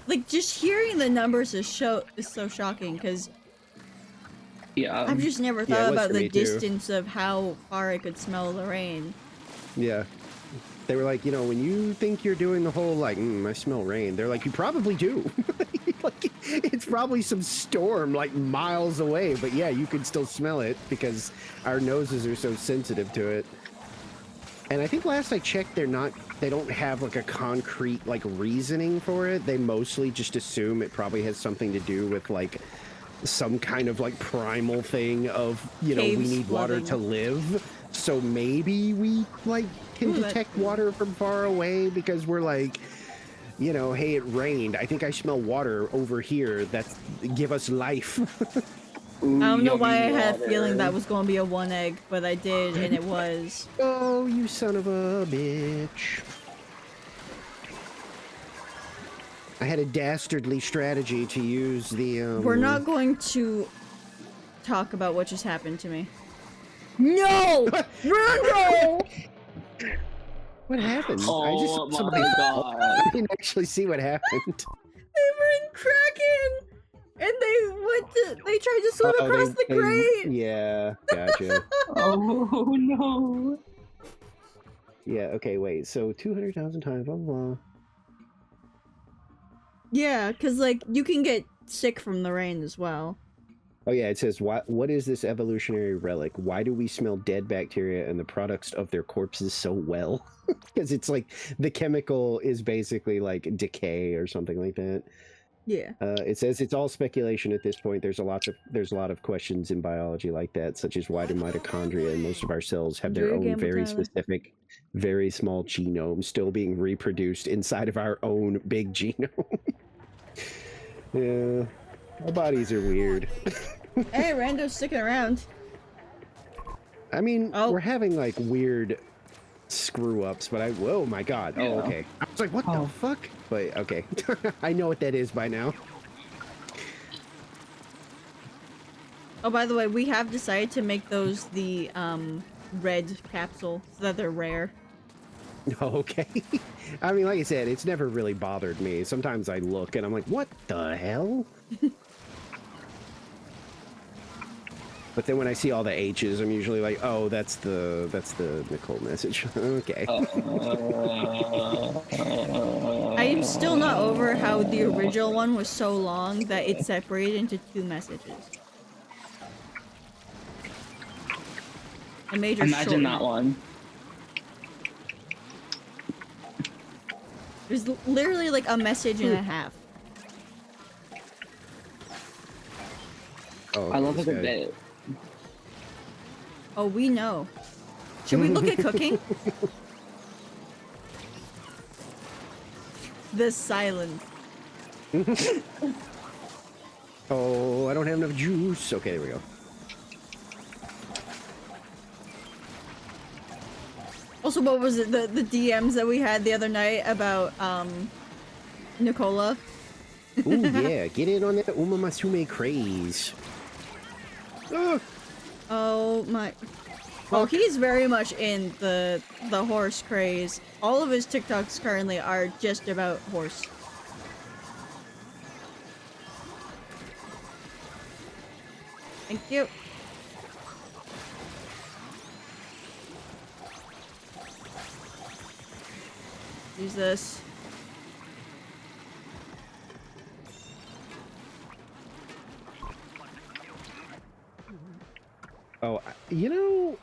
Like, just hearing the numbers is so shocking, because Yeah. I've just never Yeah, it thought was about for the me, too. distance of how far I could smell the rain. Yeah. They were like, you know, when you think you're doing the whole, like, I smell rain, they're like, you probably do. Like, it's probably some storm, like, miles away, but yeah, you can still smell it because our noses are so sensitive to it. And I think last I checked, they don't have, like, a concrete, like, reasoning for it. They mostly just assume it probably has something to do with, like, some kind of, like, primal thing of, you know, we Caves need water to flooding. live. So maybe we, like, can Ooh, detect water from far away because we're like, you know, hey, it rained. I think I smell water over here. Give us life. Ooh, I don't know why I yummy had a feeling water. that was going to be a 1 egg, but I did, and it was. Oh, you son of a bitch. I had a dastardly strategy to use the, We're not going to talk about what just happened to me. No! Rando! What happened? Oh I just my somebody fell. god. I didn't actually see what happened. They were in Kraken! And they tried to swim Oh, across the grate! Yeah, gotcha. Oh no. Yeah, okay, wait. So 200,000 times, blah, blah, blah. Yeah, because, like, you can get sick from the rain as well. Oh yeah, it says, what is this evolutionary relic? Why do we smell dead bacteria and the products of their corpses so well? Because it's like the chemical is basically like decay or something like that. Yeah. It says it's all speculation at this point. There's a lot of questions in biology like that, such as why do mitochondria and most of our cells have their Enjoy your own gamble, very Tyler. specific, very small genome still being reproduced inside of our own big genome. Yeah, our bodies are weird. Hey, Rando's sticking around. I mean, Oh. we're having like weird screw ups, but oh my god. Oh, Yeah. okay. I was like, what Oh. the fuck? But okay. I know what that is by now. Oh, by the way, we have decided to make those the, red capsule, so that they're rare. Okay. I mean, like I said, it's never really bothered me. Sometimes I look and I'm like, what the hell? But then when I see all the H's, I'm usually like, oh, that's the Nicole message. Okay. I am still not over how the original one was so long that it separated into 2 messages. I made her Imagine shorten that it. one. There's literally like a message and a half. Oh, I love this it a guy. bit. Oh, we know. Should we look at cooking? The silence. Oh, I don't have enough juice. Okay, there we go. Also, what was it? The DMs that we had the other night about Nicola. Ooh, yeah, get in on that Umamasume craze. Ugh. Oh my. Oh, he's very much in the horse craze. All of his TikToks currently are just about horse. Thank you. Use this. Oh, you know,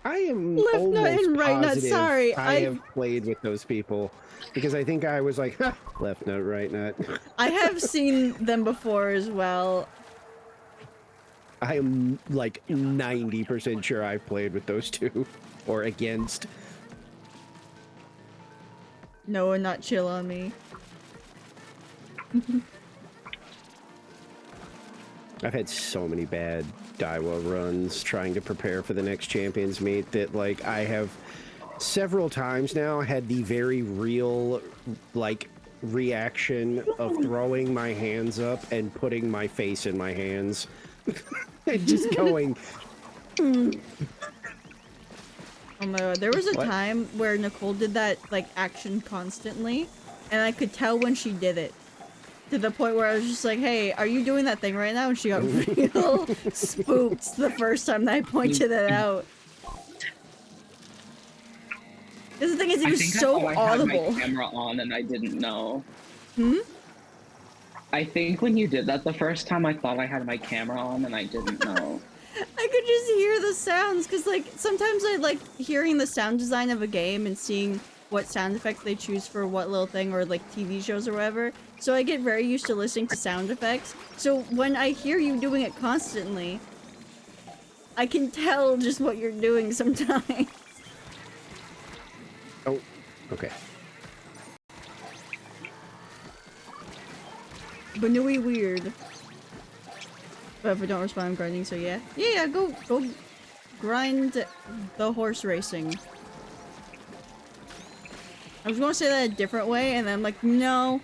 I am Left nut almost and right nut, positive sorry, I I've- have played with those people because I think I was like, "Ha, left nut, right nut. I have seen them before as well. I am like 90% sure I've played with those two or against. No, and not chill on me. I've had so many bad Daiwa runs trying to prepare for the next Champions Meet that, like, I have several times now had the very real, like, reaction of throwing my hands up and putting my face in my hands and just going. Oh my god, there was a What? time where Nicole did that, like, action constantly, and I could tell when she did it. To the point where I was just like, hey, are you doing that thing right now? And she got real spooked the first time that I pointed it out. Because the thing is, it was so I had audible. my camera on and I didn't know. Hmm? I think when you did that the first time, I thought I had my camera on and I didn't know. I could just hear the sounds, because, like, sometimes I like hearing the sound design of a game and seeing what sound effects they choose for what little thing, or, like, TV shows or whatever. So I get very used to listening to sound effects. So when I hear you doing it constantly, I can tell just what you're doing sometimes. Oh, okay. Banui weird. But if I don't respond, I'm grinding, so yeah. Yeah, go grind the horse racing. I was gonna say that a different way, and then I'm like, no.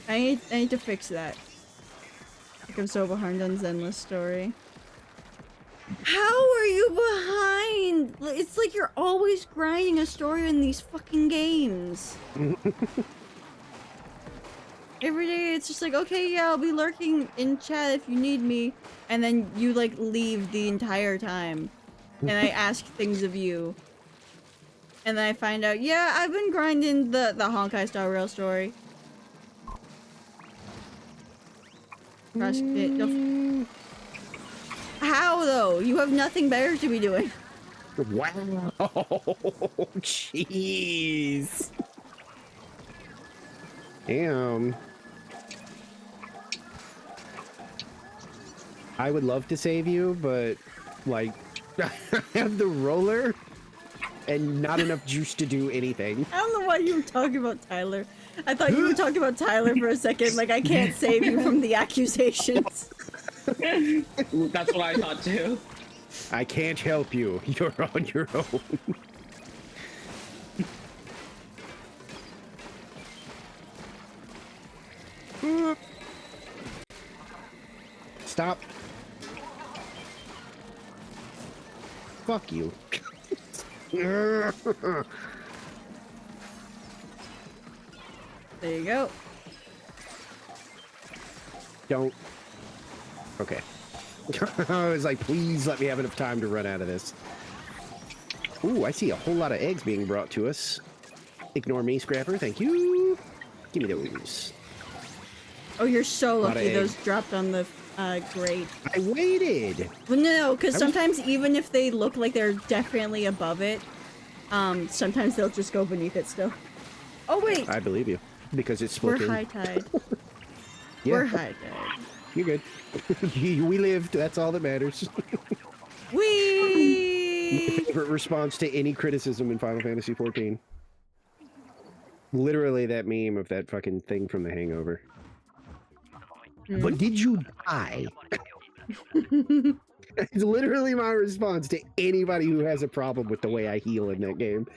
I need to fix that. Like, I'm so behind on Zenless story. How are you behind? It's like you're always grinding a story in these fucking games. Every day it's just like, okay, yeah, I'll be lurking in chat if you need me. And then you, like, leave the entire time. And I ask things of you. And then I find out, yeah, I've been grinding the Honkai Star Rail story. How, though? You have nothing better to be doing. Wow. Jeez. Damn. I would love to save you, but, like, I have the roller and not enough juice to do anything. I don't know why you were talking about Tyler. I thought you were talking about Tyler for a second. Like, I can't save you from the accusations. That's what I thought too. I can't help you. You're on your own. Stop. Fuck you. There you go. Don't. Okay. I was like, please let me have enough time to run out of this. Ooh, I see a whole lot of eggs being brought to us. Ignore me, Scrapper. Thank you. Give me those. Oh, you're so Lot of lucky those egg. dropped on the grate. I waited. Well, no, because I was- sometimes even if they look like they're definitely above it, sometimes they'll just go beneath it still. Oh, wait! I believe you. Because it's We're split. high tide. Yeah, We're high tide. you're good. We lived. That's all that matters. Whee! Favorite response to any criticism in Final Fantasy XIV. Literally that meme of that fucking thing from The Hangover. Hmm? But did you die? It's literally my response to anybody who has a problem with the way I heal in that game.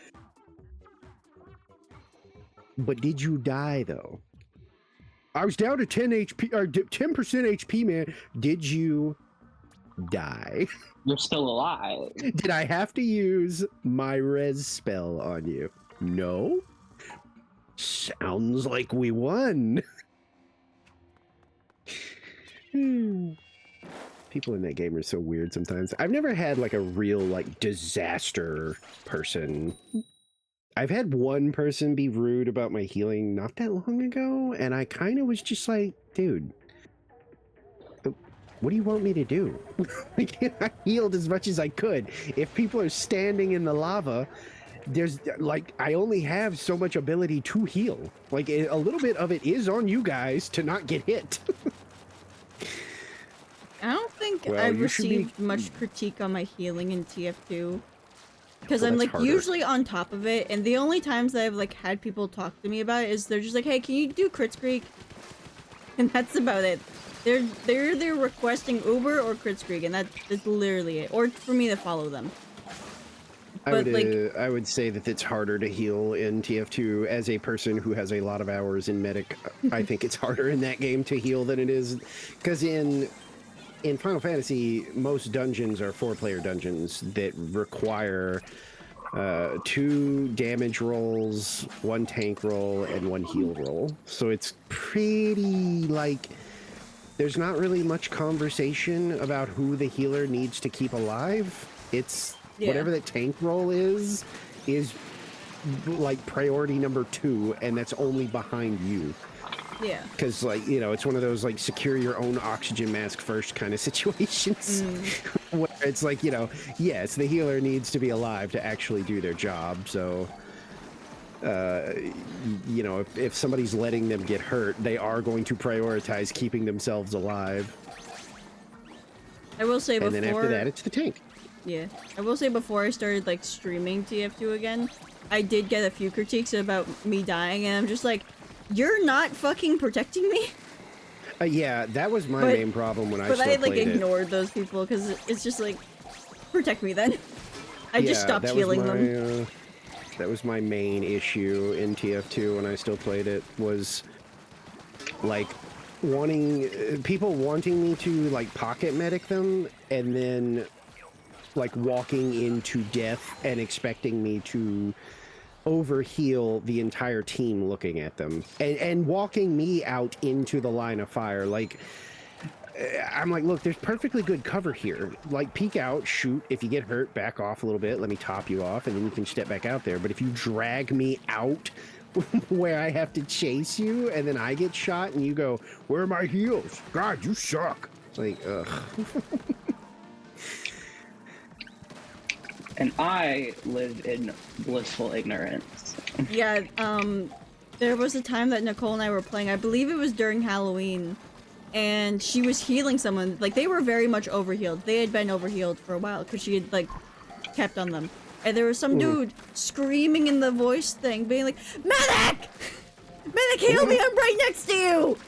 But did you die, though? I was down to 10 HP, or 10% HP, man. Did you die? You're still alive. Did I have to use my res spell on you? No? Sounds like we won. People in that game are so weird sometimes. I've never had like a real like disaster person. I've had one person be rude about my healing not that long ago, and I kind of was just like, dude, what do you want me to do? Like, I healed as much as I could. If people are standing in the lava, there's like, I only have so much ability to heal. Like, a little bit of it is on you guys to not get hit. I don't think Well, I've you should be- received much critique on my healing in TF2. Because Well, I'm that's like harder. usually on top of it, and the only times that I've like had people talk to me about it is they're just like, hey, can you do crit streak? And that's about it. They're either requesting Uber or Kritzkrieg, and that's literally it. Or for me to follow them. But I would say that it's harder to heal in TF2 as a person who has a lot of hours in medic. I think it's harder in that game to heal than it is because in Final Fantasy, most dungeons are 4-player dungeons that require 2 damage rolls, 1 tank roll, and 1 heal roll. So it's pretty like there's not really much conversation about who the healer needs to keep alive. It's whatever the tank roll is like priority number 2, and that's only behind you. yeah. Because, like, you know, it's one of those, like, secure your own oxygen mask first kind of situations. Where it's like, you know, yes, the healer needs to be alive to actually do their job. So, you know, if somebody's letting them get hurt, they are going to prioritize keeping themselves alive. I will say before. And then after that, it's the tank. Yeah, I will say before I started like streaming TF2 again, I did get a few critiques about me dying, and I'm just like, you're not fucking protecting me. Yeah, that was my main problem when I still played it. But I like it. ignored those people because it's just like, protect me then. I just stopped healing them. That was my main issue in TF2 when I still played it, was like people wanting me to like pocket medic them and then like walking into death and expecting me to overheal the entire team looking at them and walking me out into the line of fire. Like, I'm like, look, there's perfectly good cover here. Like, peek out, shoot. If you get hurt, back off a little bit. Let me top you off, and then you can step back out there. But if you drag me out where I have to chase you, and then I get shot, and you go, where are my heals? God, you suck. It's like, ugh. And I live in blissful ignorance. Yeah, there was a time that Nicole and I were playing, I believe it was during Halloween, and she was healing someone. Like, they were very much overhealed. They had been overhealed for a while, because she had, like, kept on them. And there was some dude screaming in the voice thing, being like, Medic! Medic, heal me, I'm right next to you!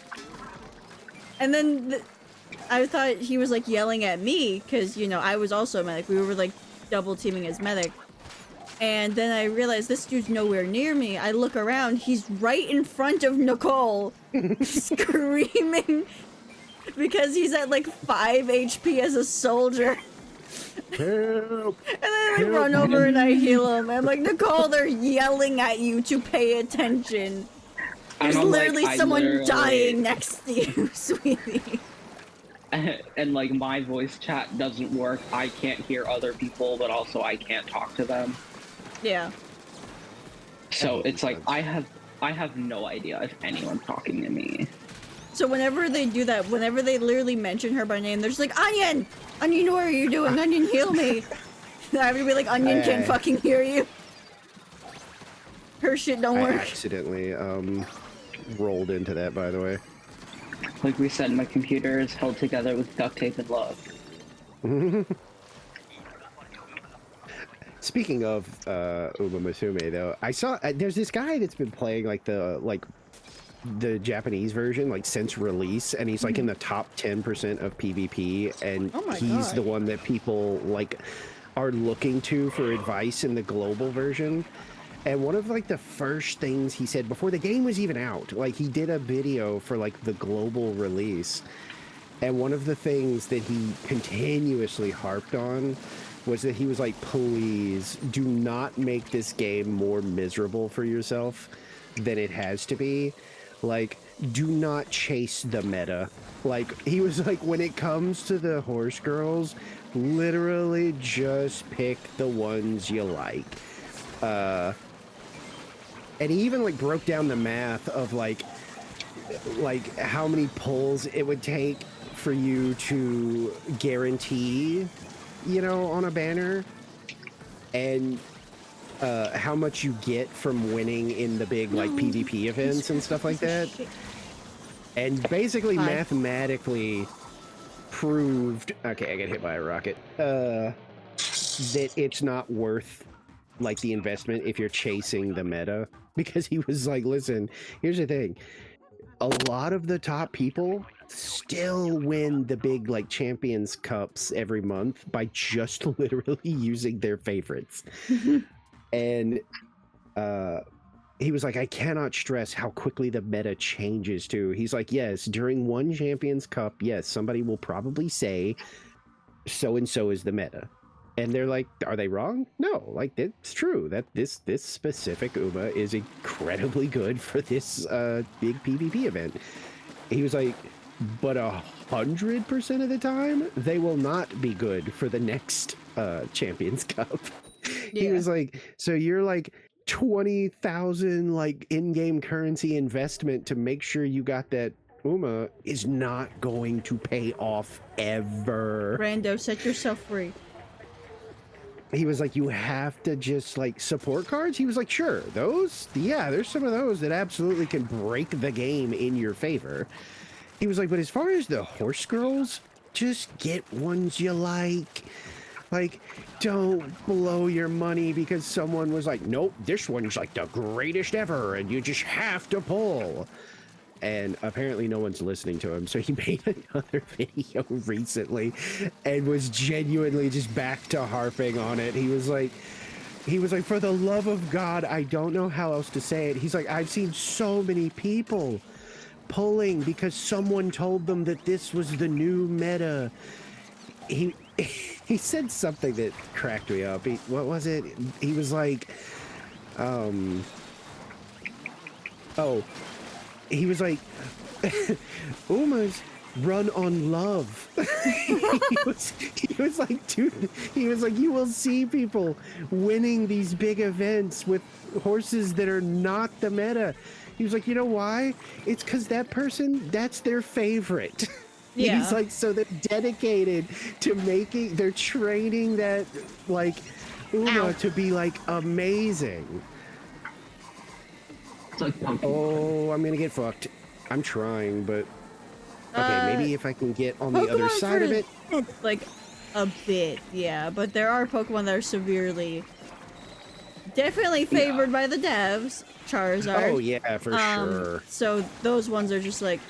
And then I thought he was, like, yelling at me, because, you know, I was also a medic. We were, like, double teaming as medic. And then I realized this dude's nowhere near me. I look around, he's right in front of Nicole, screaming because he's at like 5 HP as a soldier. Help! And then I run over and I heal him. I'm like, Nicole, they're yelling at you to pay attention. There's literally someone dying next to you, sweetie. And like my voice chat doesn't work. I can't hear other people, but also I can't talk to them. Yeah. So it's like I have no idea if anyone's talking to me. So whenever they do that, whenever they literally mention her by name, they're just like, Onion! Onion, what are you doing? Onion, heal me! And I would be like, Onion can't fucking hear you. Her shit don't I work. accidentally rolled into that, by the way. Like we said, my computer is held together with duct tape and love. Speaking of Uma Musume, though, I saw there's this guy that's been playing like the Japanese version like since release, and he's like in the top 10% of PvP, and he's the one that people like are looking to for advice in the global version. And one of like the first things he said before the game was even out, like he did a video for like the global release, and one of the things that he continuously harped on was that he was like, please do not make this game more miserable for yourself than it has to be. Like, do not chase the meta. Like, he was like, when it comes to the horse girls, literally just pick the ones you like. And he even like broke down the math of like how many pulls it would take for you to guarantee, you know, on a banner, and how much you get from winning in the big like PvP events and stuff like that. And basically mathematically proved, okay, I got hit by a rocket, that it's not worth like the investment if you're chasing the meta. Because he was like, listen, here's the thing. A lot of the top people still win the big like Champions Cups every month by just literally using their favorites. And he was like, I cannot stress how quickly the meta changes too. He's like, yes, during one Champions Cup, yes, somebody will probably say so and so is the meta. And they're like, are they wrong? No, like it's true that this specific Uma is incredibly good for this big PvP event. He was like, but 100% of the time, they will not be good for the next Champions Cup. He was like, so you're like 20,000 like in-game currency investment to make sure you got that Uma is not going to pay off ever. Rando, set yourself free. He was like, you have to just like support cards. He was like, sure, those, yeah, there's some of those that absolutely can break the game in your favor. He was like, but as far as the horse girls, just get ones you like. Like, don't blow your money because someone was like, nope, this one's like the greatest ever and you just have to pull. And apparently no one's listening to him. So he made another video recently and was genuinely just back to harping on it. He was like, for the love of God, I don't know how else to say it. He's like, I've seen so many people pulling because someone told them that this was the new meta. He said something that cracked me up. What was it? He was like, he was like, Uma's run on love. he was like, dude, he was like, you will see people winning these big events with horses that are not the meta. He was like, you know why? It's because that person, that's their favorite. Yeah. He's like, so they're dedicated to they're training that, like, Uma to be, like, amazing. It's like Pokemon. Oh, I'm gonna get fucked. I'm trying, but... Okay, maybe if I can get on the other side of it. Like, a bit, yeah. But there are Pokemon that are severely... definitely favored by the devs. Charizard. Oh, yeah, for sure. So those ones are just, like...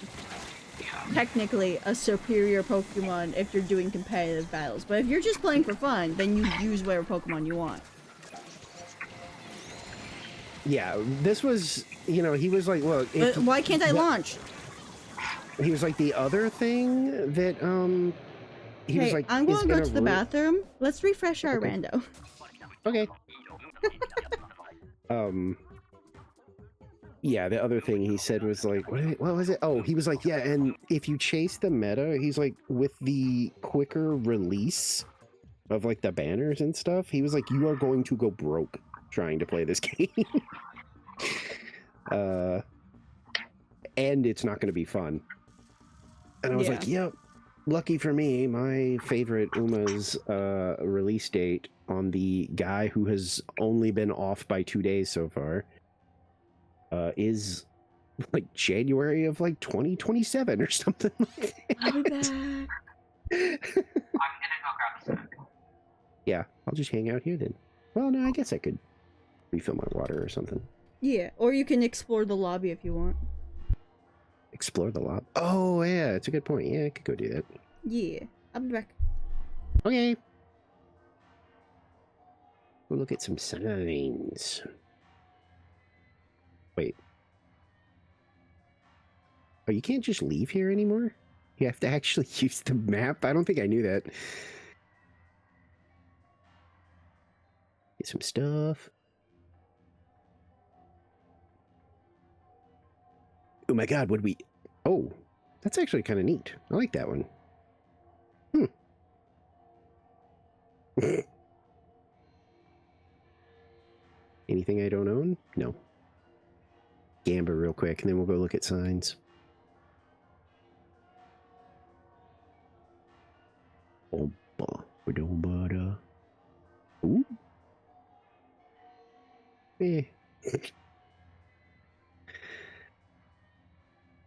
technically a superior Pokemon if you're doing competitive battles. But if you're just playing for fun, then you use whatever Pokemon you want. Yeah, this was, you know, he was like, look... But why can't I launch? He was like, the other thing that, he was like... I'm going to go to the bathroom. Let's refresh our rando. Okay. Yeah, the other thing he said was like, what was it? Oh, he was like, yeah, and if you chase the meta, he's like, with the quicker release of like the banners and stuff, he was like, you are going to go broke trying to play this game. And it's not going to be fun. And I was like, yep, lucky for me, my favorite Uma's release date on the guy who has only been off by 2 days so far is like January of like 2027 or something like that. I'll be back. I'm gonna go grab a snack. Yeah, I'll just hang out here then. Well, no, I guess I could refill my water or something. Yeah, or you can explore the lobby if you want. Explore the lobby. Oh, yeah, it's a good point. Yeah, I could go do that. Yeah, I'll be back. Okay. We'll look at some signs. Wait. Oh, you can't just leave here anymore? You have to actually use the map? I don't think I knew that. Get some stuff. Oh my god, would we... Oh, that's actually kind of neat. I like that one. Anything I don't own? No. Gamba real quick, and then we'll go look at signs. Ooh. Eh.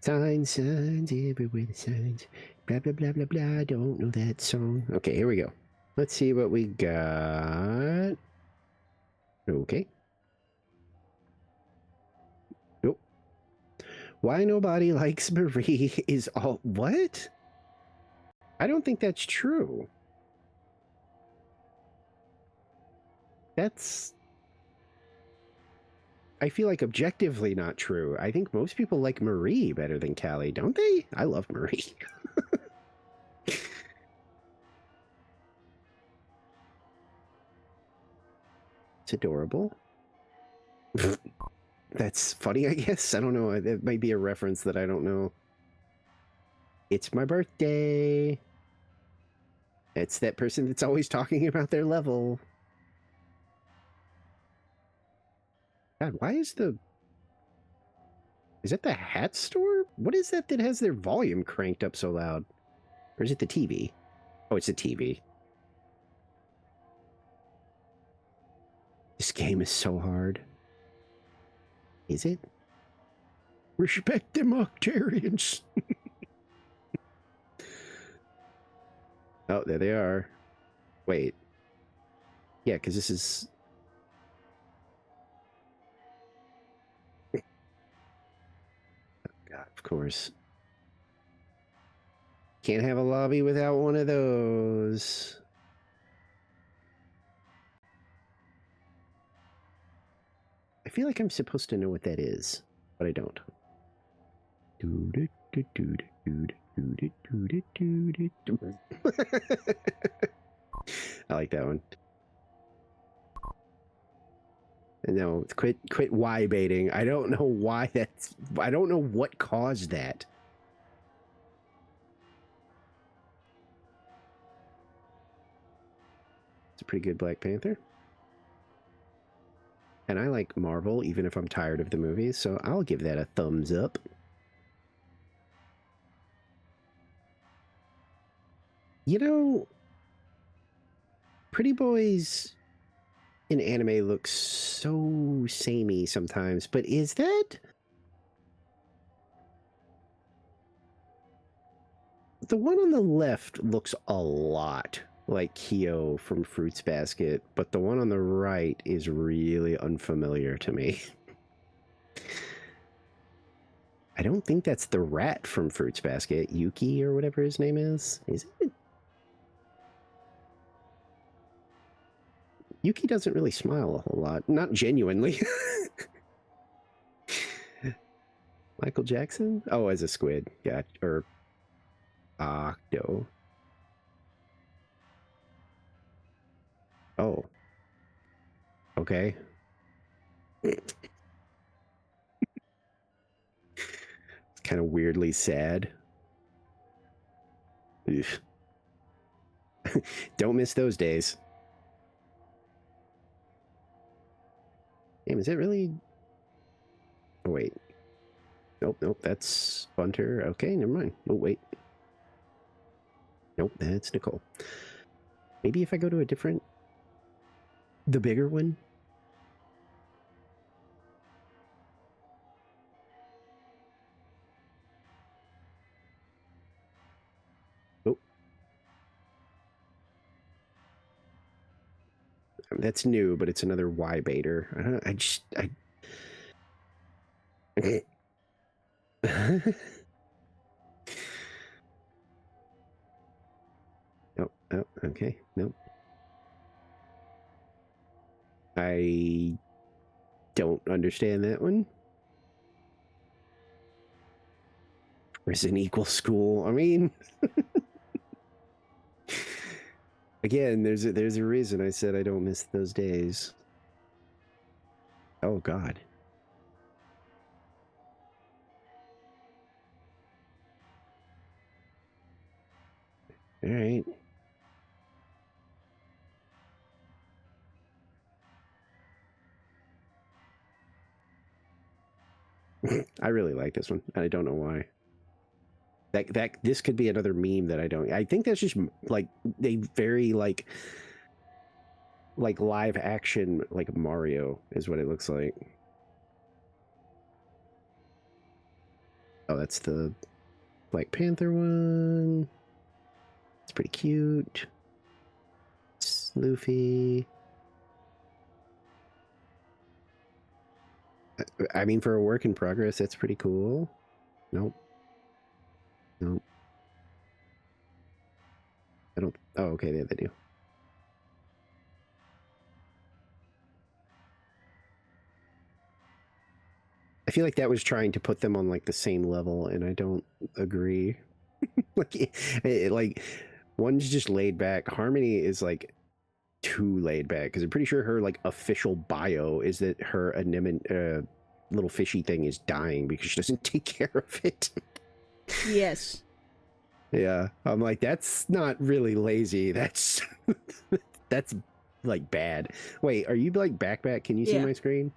Signs, signs, everywhere the signs. Blah, blah, blah, blah, blah. Don't know that song. Okay, here we go. Let's see what we got. Okay. Nope. Why nobody likes Marie is all... What? I don't think that's true. That's... I feel like objectively not true. I think most people like Marie better than Callie, don't they? I love Marie. It's adorable. That's funny, I guess. I don't know. It might be a reference that I don't know. It's my birthday. It's that person that's always talking about their level. God, why is the... Is that the hat store? What is that that has their volume cranked up so loud? Or is it the TV? Oh, it's the TV. This game is so hard. Is it? Respect them Octarians. Oh, there they are. Wait. Yeah, because this is... Oh, God, of course. Can't have a lobby without one of those. I feel like I'm supposed to know what that is, but I don't. I like that one. No, quit why baiting. I don't know why that's... I don't know what caused that. It's a pretty good Black Panther. And I like Marvel, even if I'm tired of the movies, so I'll give that a thumbs up. You know, Pretty Boys in anime looks so samey sometimes, but is that... The one on the left looks a lot like Kyo from Fruits Basket, but the one on the right is really unfamiliar to me. I don't think that's the rat from Fruits Basket, Yuki or whatever his name is. Is it? Yuki doesn't really smile a whole lot. Not genuinely. Michael Jackson? Oh, as a squid. Yeah, or Octo. Oh. Okay. It's kind of weirdly sad. Oof. Don't miss those days. Damn, is it really... Oh, wait. Nope, that's Bunter. Okay, never mind. Oh, wait. Nope, that's Nicole. Maybe if I go to a different... The bigger one? Oh. That's new, but it's another Y baiter. Oh, okay. Nope. I don't understand that one. Prison equal school. I mean, again, there's a reason I said I don't miss those days. Oh God. All right. I really like this one. I don't know why. This could be another meme that I don't... I think that's just like they very like live action like Mario is what it looks like. Oh, that's the Black Panther one. It's pretty cute. It's Luffy. I mean, for a work in progress, that's pretty cool. Nope. Nope. I don't. Oh, okay. There they do. I feel like that was trying to put them on like the same level, and I don't agree. Like one's just laid back. Harmony is like too laid back because I'm pretty sure her like official bio is that her anemone little fishy thing is dying because she doesn't take care of it. Yes. Yeah, I'm like, that's not really lazy. That's that's like bad. Wait, are you like back? Can you see Yeah. my screen?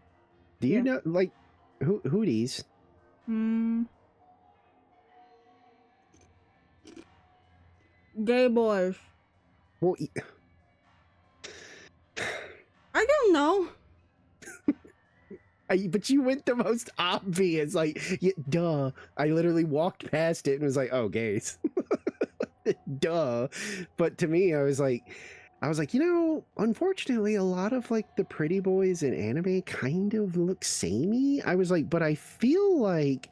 Do you Yeah. know like who these? Gay boys. Well, I don't know. but you went the most obvious. Like, yeah, duh. I literally walked past it and was like, oh, gays. Duh. But to me, I was like, you know, unfortunately, a lot of like the pretty boys in anime kind of look samey. I was like, but I feel like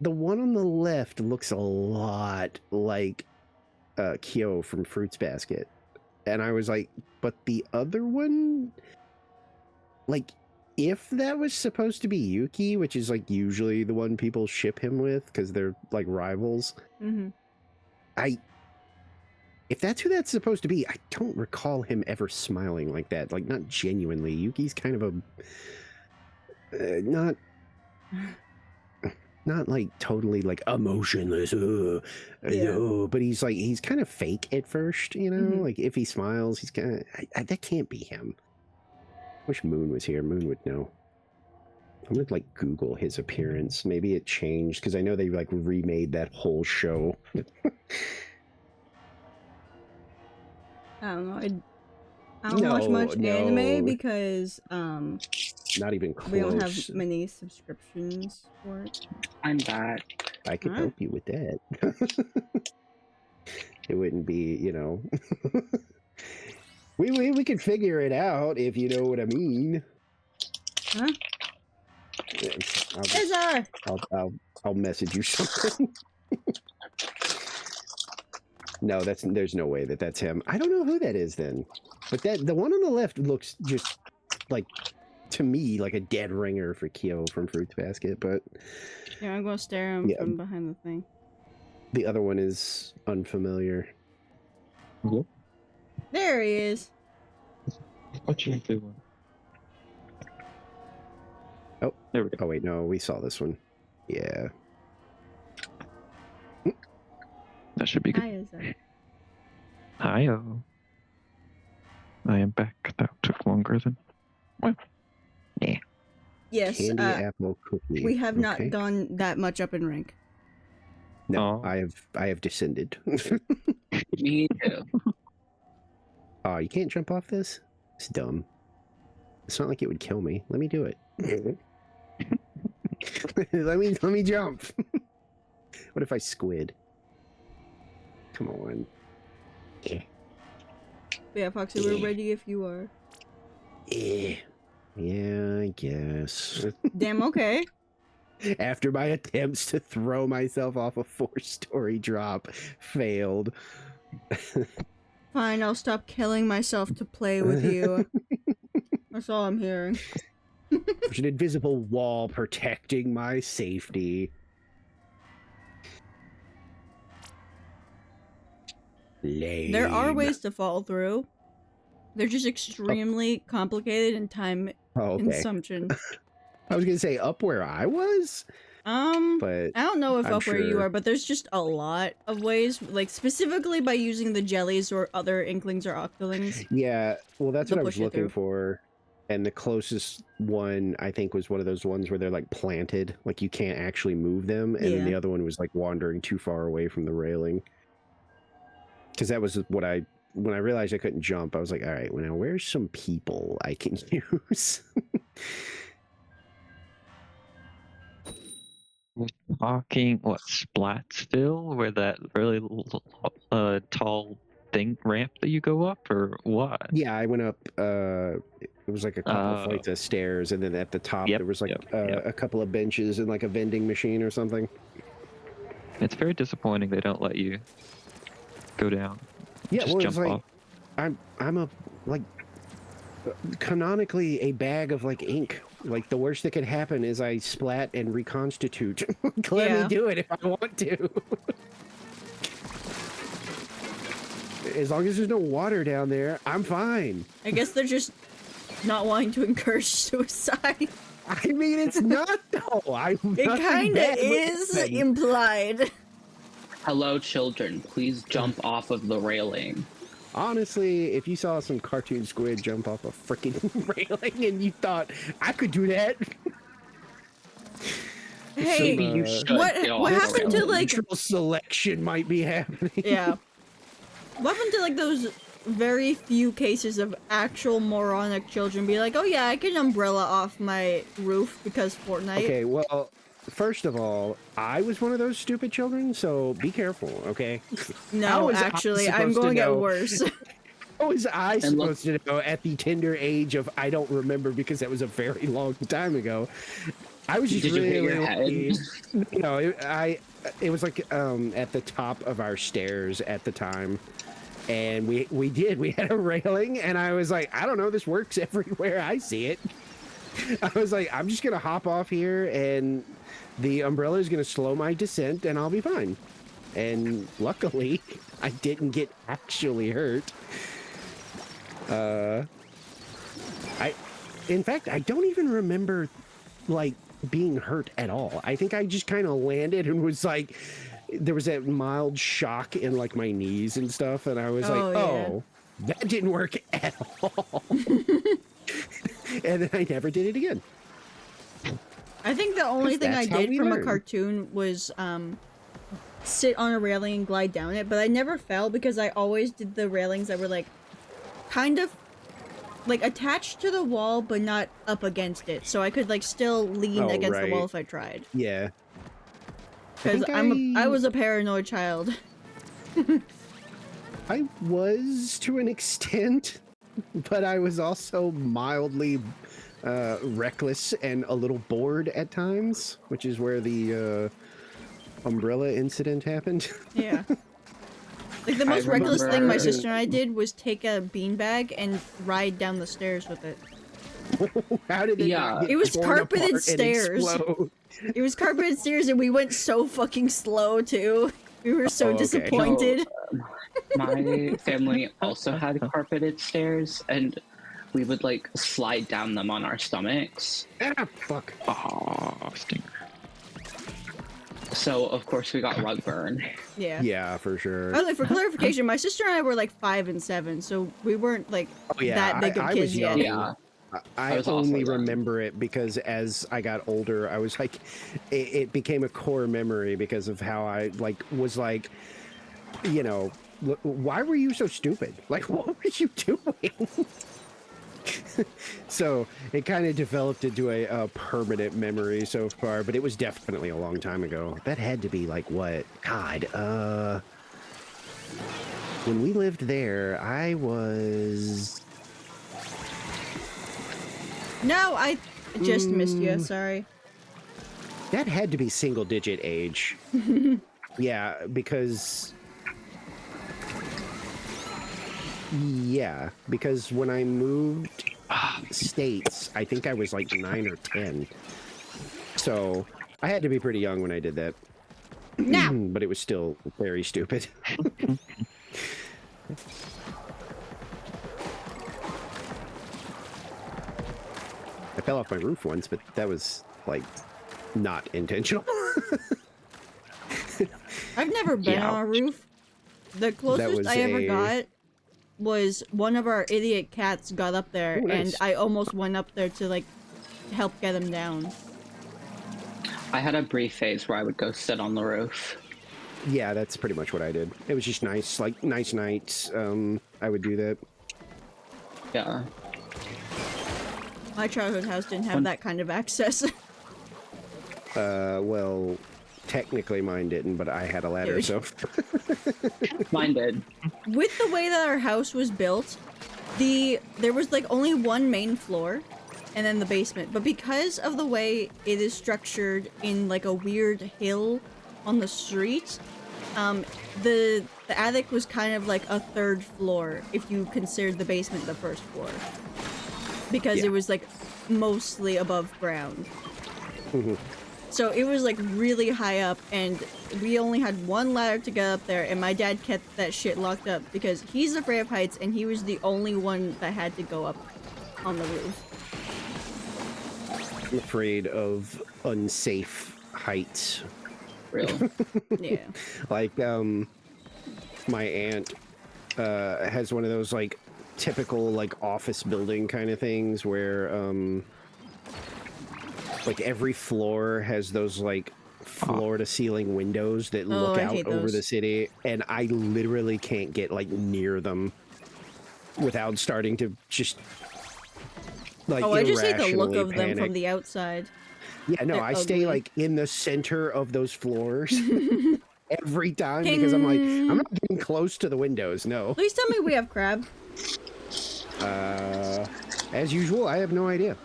the one on the left looks a lot like Kyo from Fruits Basket. And I was like, but the other one, like, if that was supposed to be Yuki, which is like usually the one people ship him with because they're like rivals, if that's who that's supposed to be, I don't recall him ever smiling like that. Like, not genuinely. Yuki's kind of a not like totally like emotionless, Yeah. but he's kind of fake at first, you know. Like if he smiles, he's kind of that can't be him. Wish Moon was here. Moon would know. I'm gonna like Google his appearance. Maybe it changed because I know they like remade that whole show. I don't know. I don't watch much anime because not even close. we don't have many subscriptions for it. I'm back. I could help you with that. It wouldn't be, you know. we could figure it out if you know what I mean. Huh? Yeah, I'll message you something. No, there's no way that's him. I don't know who that is then. But the one on the left looks just like, to me, like a dead ringer for Kyo from Fruits Basket, but Yeah, I'm gonna stare him from behind the thing. The other one is unfamiliar. Yep. There he is. What you doing? Oh, there we go. Oh wait, no, we saw this one. Yeah. That should be good. Hi, Izzy. Hi-oh. I am back. That took longer than... Well, yeah. Yes, Candy apple cookie. we have not Okay. gone that much up in rank. No, Oh. I have descended. Me too. Oh, you can't jump off this? It's dumb. It's not like it would kill me. Let me do it. let me jump. What if I squid? Come on. Yeah, Foxy, we're ready if you are. Yeah, I guess. Damn, okay. After my attempts to throw myself off a 4-story drop failed. Fine, I'll stop killing myself to play with you. That's all I'm hearing. There's an invisible wall protecting my safety. Lame. There are ways to fall through. They're just extremely complicated and time consumption. I was gonna say up where I was, but I don't know if I'm up where you sure- are, but there's just a lot of ways, like specifically by using the jellies or other inklings or octolings. yeah. Well, that's To what I was push it looking through. for, and the closest one I think was one of those ones where they're like planted, like you can't actually move them, and then Yeah. the other one was like wandering too far away from the railing. Because that was what when I realized I couldn't jump, I was like, all right, well, now where's some people I can use? Talking, what, Splatsville? Where that really tall thing ramp that you go up, or what? Yeah, I went up. It was like a couple of flights of stairs, and then at the top Yep, there was like yep. a couple of benches and like a vending machine or something. It's very disappointing they don't let you go down. Yeah, Just well, jump it's like off. I'm a like canonically a bag of like ink. Like the worst that could happen is I splat and reconstitute. Let Yeah. me do it if I want to. As long as there's no water down there, I'm fine. I guess they're just not wanting to encourage suicide. I mean, it's not though. I'm It nothing kind of bad with is nothing. Oh, implied. hello, children. Please jump off of the railing. Honestly, if you saw some cartoon squid jump off a freaking railing and you thought I could do that, Hey, Maybe you uh, should. what get off what the happened to railing. like natural selection might be happening. yeah? What happened to like those very few cases of actual moronic children be like, oh yeah, I can umbrella off my roof because Fortnite. Okay, well, first of all, I was one of those stupid children, so be careful, okay? How No, was I actually, I'm supposed to going to get know? worse. How was I And look- supposed to know at the tender age of I don't remember because that was a very long time ago? I was just Did you hit really your lucky. head? No, it was like at the top of our stairs at the time. And we had a railing, and I was like, I don't know, this works everywhere I see it. I was like, I'm just gonna hop off here, and the umbrella is gonna slow my descent, and I'll be fine. And luckily, I didn't get actually hurt. In fact, I don't even remember like being hurt at all. I think I just kind of landed and was like, there was that mild shock in like my knees and stuff, and I was Oh, like, yeah. oh, that didn't work at all. And then I never did it again. I think the only thing I that's how did we from a learn. cartoon was sit on a railing and glide down it, but I never fell because I always did the railings that were like kind of like attached to the wall but not up against it, so I could like still lean Oh, against the wall right. if I tried. Yeah. Because think I was a paranoid child. I was to an extent, but I was also mildly reckless and a little bored at times, which is where the umbrella incident happened. Yeah. Like the most reckless thing my remember- sister and I did was take a beanbag and ride down the stairs with it. How did it? Yeah. not get It was torn carpeted apart and stairs. explode? It was carpeted stairs and we went so fucking slow too. We were so Oh, okay. disappointed. My family also had carpeted stairs, and we would like slide down them on our stomachs. Ah, fuck. Oh, stink. So of course we got rug burn. Yeah. Yeah, for sure. Oh, like, for clarification, my sister and I were like 5 and 7, so we weren't like Oh, yeah, that big of I was kids yet. young. Yeah. I was also only young. remember it because as I got older, I was like, it became a core memory because of how I like was like, you know, why were you so stupid? Like, what were you doing? So it kind of developed into a permanent memory so far, but it was definitely a long time ago. That had to be like what? God, when we lived there, I was. No, I just missed you. Sorry. That had to be single digit age. Yeah, because. Yeah, because when I moved states, I think I was like 9 or 10. So I had to be pretty young when I did that. Now. But it was still very stupid. I fell off my roof once, but that was like not intentional. I've never been Yeah. on a roof. The closest was I ever a- got was one of our idiot cats got up there, Ooh, and nice. I almost went up there to like help get him down. I had a brief phase where I would go sit on the roof. Yeah, that's pretty much what I did. It was just nice, like nice nights. I would do that. Yeah. My childhood house didn't have that kind of access. Well, technically mine didn't, but I had a ladder, Dude. so. Mine did. With the way that our house was built, there was like only one main floor and then the basement. But because of the way it is structured in like a weird hill on the street, the attic was kind of like a third floor if you considered the basement the first floor. Because it was like mostly above ground. So it was like really high up, and we only had one ladder to get up there, and my dad kept that shit locked up because he's afraid of heights, and he was the only one that had to go up on the roof. I'm afraid of unsafe heights. Real. Yeah. Like, my aunt has one of those, like, typical, like, office building kind of things where, like, every floor has those, like, floor-to-ceiling windows that look I out hate over those. the city, and I literally can't get, like, near them without starting to just, like, Oh, I just hate the look irrationally of them from panic. the outside. Yeah, no, They're I stay ugly. like in the center of those floors every time because I'm like, I'm not getting close to the windows. No. Please tell me we have crab. As usual, I have no idea.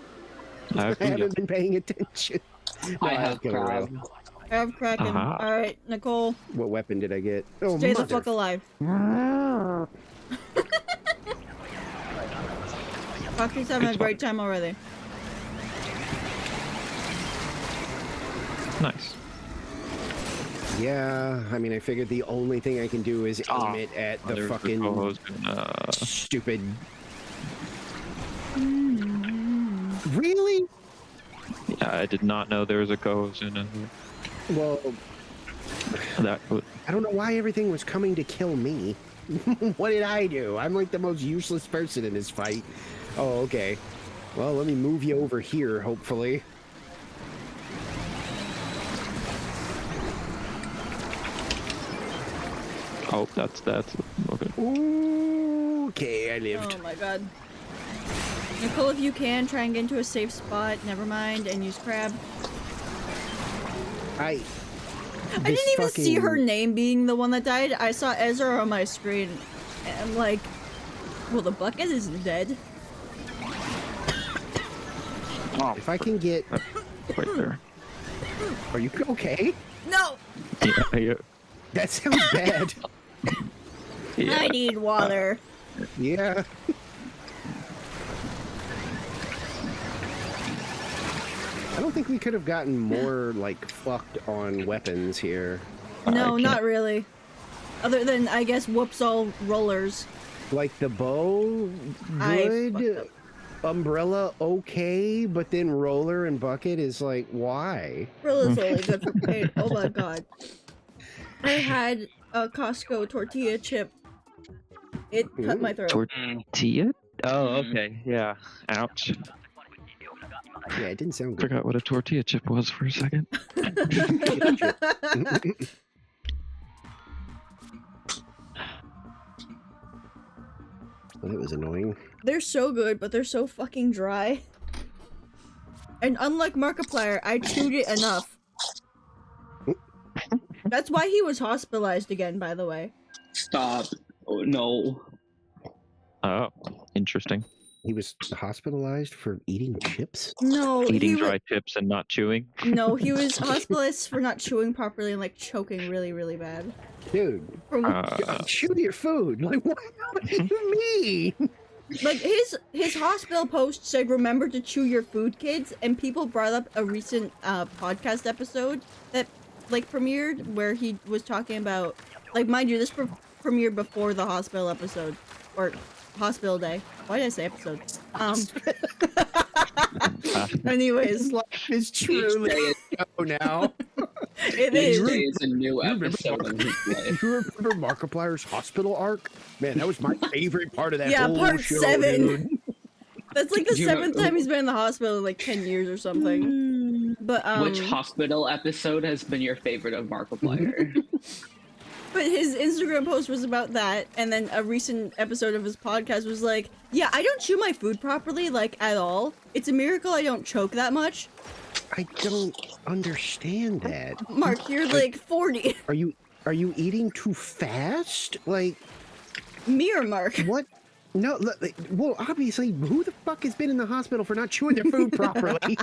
I have I haven't been paying attention. No, I have was gonna roll. crab. I have kraken. Uh-huh. Alright, Nicole, What weapon did I get? Oh, stay the mother- fuck alive. Foxy's having a great time already. Nice. Yeah, I mean, I figured the only thing I can do is aim it at the There's fucking co-host, stupid. Really? yeah, I did not know there was a co-host in it. Well, That would- I don't know why everything was coming to kill me. What did I do? I'm like the most useless person in this fight. Oh, okay. Well, let me move you over here, hopefully. oh, that's okay. Okay, I lived. Oh my god. Nicole, if you can, try and get into a safe spot, never mind, and use crab. I I didn't even see her name being the one that died. I saw Ezra on my screen, and I'm like, well, the bucket isn't dead. Oh, If I can get. right there. Are you okay? No! Yeah, yeah, That sounds bad. yeah. I need water. Yeah. I don't think we could have gotten more, like, fucked on weapons here. No, I not can't- really. Other than, I guess, whoops all rollers. Like, the bow, I fucked good. up. Umbrella, okay. But then roller and bucket is like, why? Rollers only good for pain. Oh my god. I had a Costco tortilla chip. It cut my throat. Tortilla? Oh, okay. Yeah. Ouch. Yeah, it didn't sound good. Forgot what a tortilla chip was for a second. Well, that was annoying. They're so good, but they're so fucking dry. And unlike Markiplier, I chewed it enough. That's why he was hospitalized again, by the way. Stop. Oh, no. Oh, interesting. He was hospitalized for eating chips? No, Eating he wa- dry chips and not chewing. No, he was hospitalized for not chewing properly and like choking really, really bad. Dude, From chew your food. Like, what do you mean? like his hospital post said, "Remember to chew your food, kids." And people brought up a recent podcast episode that like premiered where he was talking about, like, mind you, this premiered before the hospital episode or hospital day. Why did I say episode? Anyways, Life is truly a show now. it Each is. day is a new remember episode of his life. You remember Markiplier's hospital arc? Man, that was my favorite part of that Yeah, whole part show, 7. dude. That's like the You know- 7th time he's been in the hospital in like 10 years or something. But Which hospital episode has been your favorite of Markiplier? But his Instagram post was about that, and then a recent episode of his podcast was like, yeah, I don't chew my food properly, like, at all. It's a miracle I don't choke that much. I don't understand that. Mark, you're like 40. Are you eating too fast? Like, Me or Mark? what? No, well, obviously, who the fuck has been in the hospital for not chewing their food properly?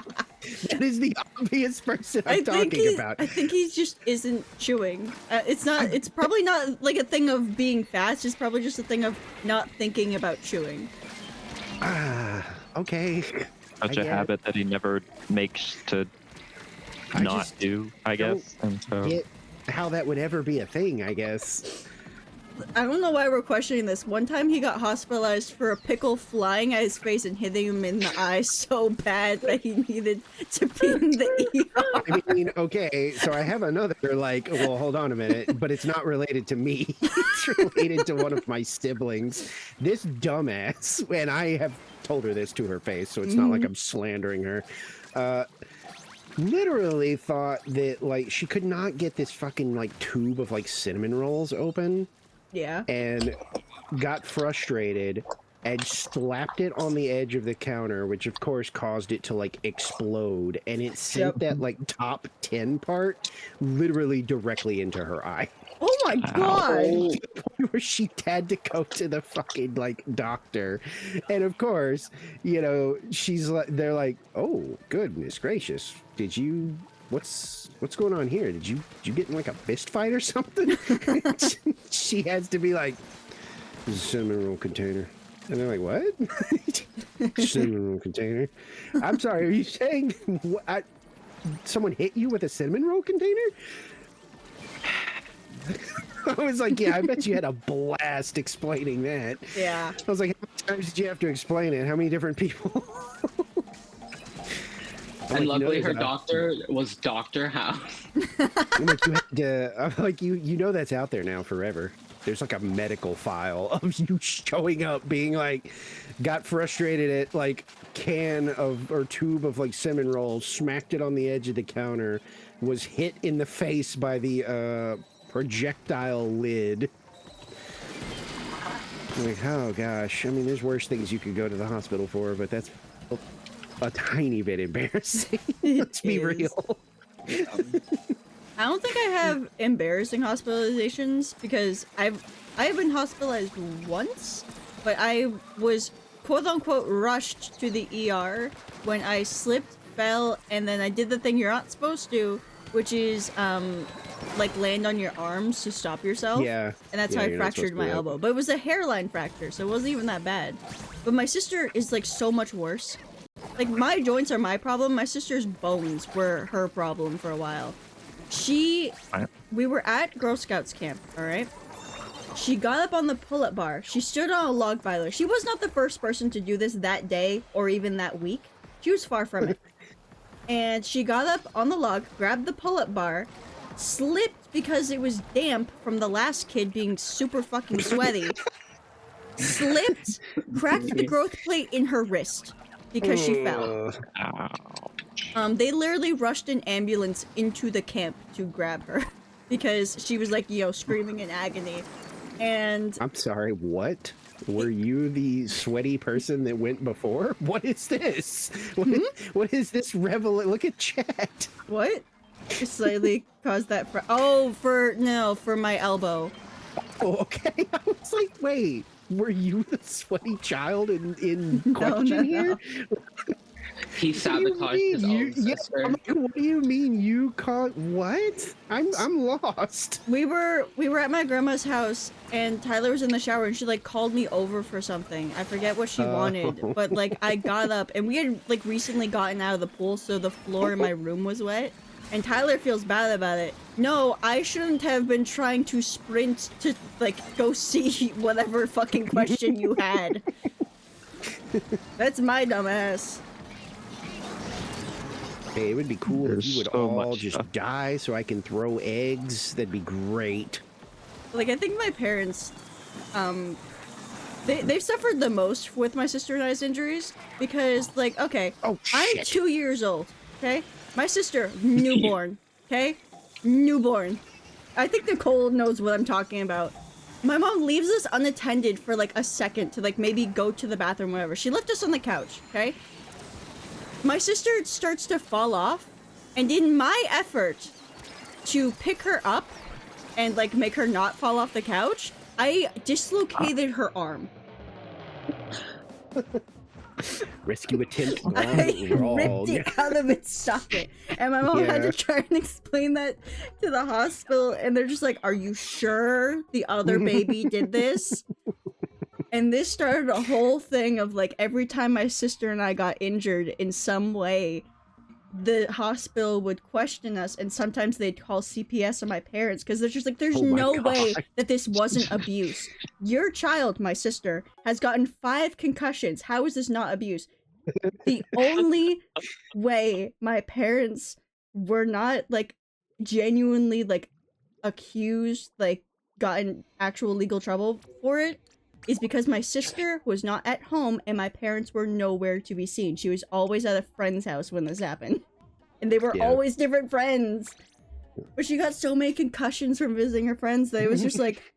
That is the obvious person I'm talking about. I think he just isn't chewing. It's probably not like a thing of being fast, it's probably just a thing of not thinking about chewing. Okay. Such a habit that he never makes to I not just do, I guess. And so Get how that would ever be a thing, I guess. I don't know why we're questioning this. One time he got hospitalized for a pickle flying at his face and hitting him in the eye so bad that he needed to be in the ER. I mean, okay, so I have another, like, well, hold on a minute, but it's not related to me. It's related to one of my siblings. This dumbass, and I have told her this to her face, so it's not like I'm slandering her, literally thought that, like, she could not get this fucking, like, tube of, like, cinnamon rolls open, Yeah. and got frustrated and slapped it on the edge of the counter, which of course caused it to like explode, and it sent Yep. that like top 10 part literally directly into her eye. Oh my god! To the point where she had to go to the fucking like doctor, and of course, you know, she's like, they're like, oh goodness gracious, did you? What's going on here? Did you get in like a fist fight or something? She has to be like, this is a cinnamon roll container. And they're like, what? Cinnamon roll container. I'm sorry, are you saying someone hit you with a cinnamon roll container? I was like, yeah, I bet you had a blast explaining that. Yeah. I was like, how many times did you have to explain it? How many different people? And like, luckily, you know, her doctor was Dr. House. I'm like, you had to, I'm like, you know that's out there now forever. There's like a medical file of you showing up being like, got frustrated at like can of or tube of like cinnamon rolls, smacked it on the edge of the counter, was hit in the face by the projectile lid. Like, oh gosh, I mean, there's worse things you could go to the hospital for, but that's a tiny bit embarrassing. Let's be is. real. I don't think I have embarrassing hospitalizations because I've been hospitalized once, but I was quote unquote rushed to the ER when I slipped, fell, and then I did the thing you're not supposed to, which is like land on your arms to stop yourself. Yeah. And that's Yeah, how I you're not supposed fractured to my do that. elbow. But it was a hairline fracture, so it wasn't even that bad. But my sister is like so much worse. Like my joints are my problem. My sister's bones were her problem for a while. We were at Girl Scouts camp, alright? She got up on the pull-up bar. She stood on a log filer. She was not the first person to do this that day or even that week. She was far from it. And she got up on the log, grabbed the pull-up bar, slipped because it was damp from the last kid being super fucking sweaty. Slipped, cracked the growth plate in her wrist because she fell. They literally rushed an ambulance into the camp to grab her because she was like, you know, screaming in agony. And I'm sorry, what? Were you the sweaty person that went before? What is this? What is this Look at chat. what? It slightly caused that for my elbow. Oh, okay. I was like, wait, were you the sweaty child in question here? He sabotaged his own sister. I'm like, what do you mean you caught what? I'm lost. We were at my grandma's house and Tyler was in the shower and she like called me over for something. I forget what she wanted, but like I got up and we had like recently gotten out of the pool, so the floor in my room was wet. And Tyler feels bad about it. No, I shouldn't have been trying to sprint to like go see whatever fucking question you had. That's my dumbass. Hey, it would be cool if There's you would so all much just stuff. die so I can throw eggs. That'd be great. Like I think my parents, they've suffered the most with my sister and I's injuries because like, okay, Oh, I'm shit. 2 years old, okay? My sister, newborn, okay? Newborn. I think Nicole knows what I'm talking about. My mom leaves us unattended for like a second to like maybe go to the bathroom, whatever. She left us on the couch, okay? My sister starts to fall off, and in my effort to pick her up and like make her not fall off the couch, I dislocated her arm. Rescue attempt I gone wrong. ripped it out of its socket, and my mom had to Yeah. try and explain that to the hospital, and they're just like, "Are you sure the other baby did this?" And this started a whole thing of like every time my sister and I got injured in some way, the hospital would question us, and sometimes they'd call CPS on my parents because they're just like, "There's Oh my no way God. that this wasn't abuse. Your child, my sister, has gotten 5 concussions. How is this not abuse?" The only way my parents were not like genuinely like accused, like gotten actual legal trouble for it, is because my sister was not at home and my parents were nowhere to be seen. She was always at a friend's house when this happened. And they were Yeah. always different friends. But she got so many concussions from visiting her friends that it was just like,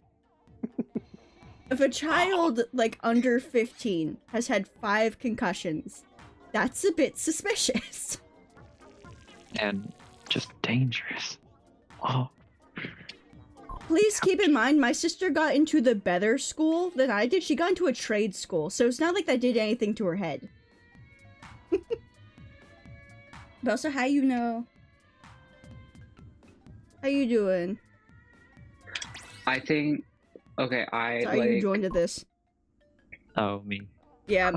if a child like under 15 has had 5 concussions, that's a bit suspicious. And just dangerous. Oh, Please keep in mind, my sister got into the better school than I did. She got into a trade school, so it's not like that did anything to her head. But also, how you know? How you doing? I think. Okay, I So how you like. joined to this? oh me. Yeah,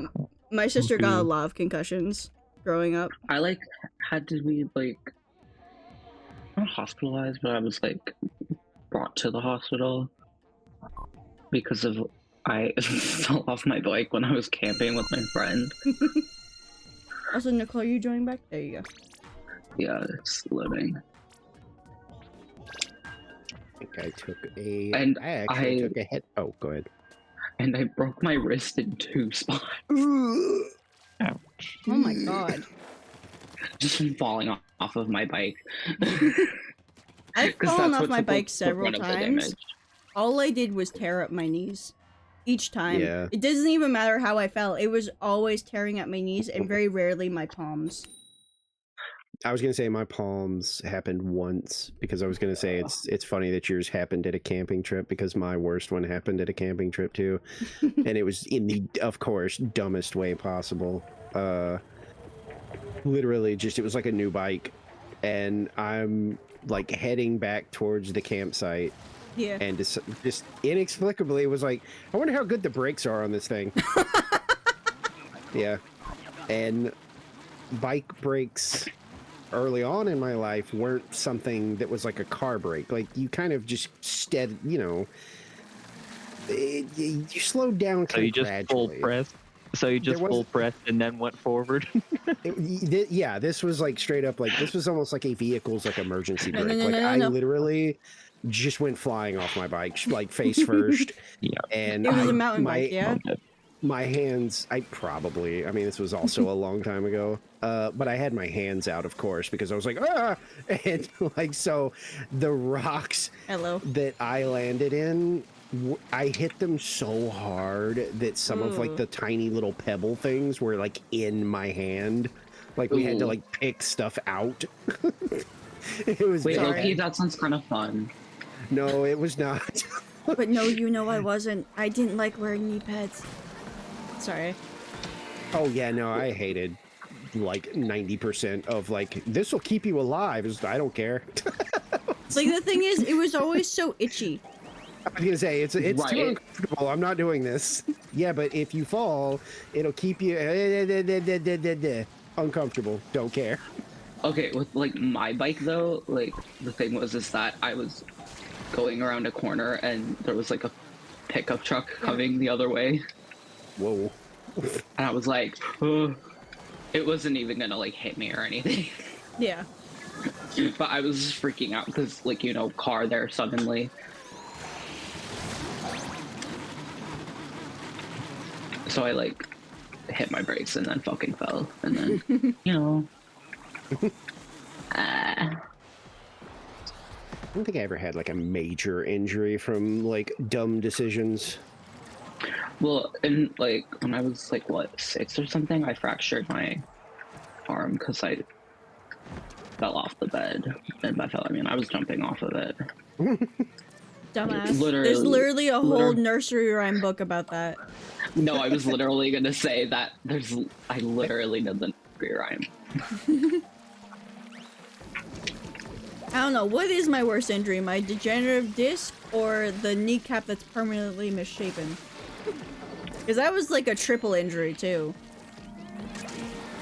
my sister got a lot of concussions growing up. I like had to be like not hospitalized, but I was like brought to the hospital because of I fell off my bike when I was camping with my friend. Also, Nicole, you joining back? There you go. Yeah, it's loading. I think I took a. And I actually I- took a hit. Oh, go ahead. And I broke my wrist in 2 spots Ouch. Oh my god. just from falling off of my bike. I've 'Cause fallen that's off what my took bike the several brunt of the times. damage. All I did was tear up my knees. Each time. Yeah. It doesn't even matter how I fell. It was always tearing at my knees and very rarely my palms. I was gonna say my palms happened once because I was gonna say it's funny that yours happened at a camping trip because my worst one happened at a camping trip too, and it was in the of course dumbest way possible. Literally just it was like a new bike, and I'm like heading back towards the campsite, Yeah. and just inexplicably it was like, I wonder how good the brakes are on this thing. Yeah, and bike brakes early on in my life weren't something that was like a car brake. Like you kind of just you slowed down So kind you of just full gradually. pressed. So you just There full wasn't- pressed and then went forward. Yeah, this was like straight up like this was almost like a vehicle's like emergency No, brake. no, no, Like no, no, I no. literally just went flying off my bike, like face first. Yeah. And It was I- a mountain my, bike, yeah? my hands, I mean, this was also a long time ago, but I had my hands out, of course, because I was like, ah, and like, so the rocks Hello. that I landed in, I hit them so hard that some of like Ooh. the tiny little pebble things were like in my hand. Like we had to Ooh. like pick stuff out. It was Wait, Sorry. Loki, that sounds kind of fun. no, it was not. But no, you know I wasn't. I didn't like wearing knee pads. Sorry. Oh yeah, no, I hated like 90% of like this will keep you alive. I don't care. Like the thing is, it was always so itchy. I was gonna say it's too Right. uncomfortable. I'm not doing this. Yeah, but if you fall, it'll keep you uncomfortable. Don't care. Okay, with like my bike though, like the thing was is that I was going around a corner and there was like a pickup truck coming the other way, Whoa. and I was like, "Ugh." It wasn't even gonna like hit me or anything, Yeah. but I was just freaking out because like car there suddenly. So I like hit my brakes and then fucking fell, and then don't think I ever had like a major injury from like dumb decisions. Well, and like when I was like what 6 or something, I fractured my arm because I fell off the bed and I fell. I mean, I was jumping off of it. Dumbass. Literally- There's literally a whole literally- nursery rhyme book about that. No, I was literally gonna say that I literally did the rhyme. I don't know, what is my worst injury? My degenerative disc or the kneecap that's permanently misshapen? Because that was like a triple injury too.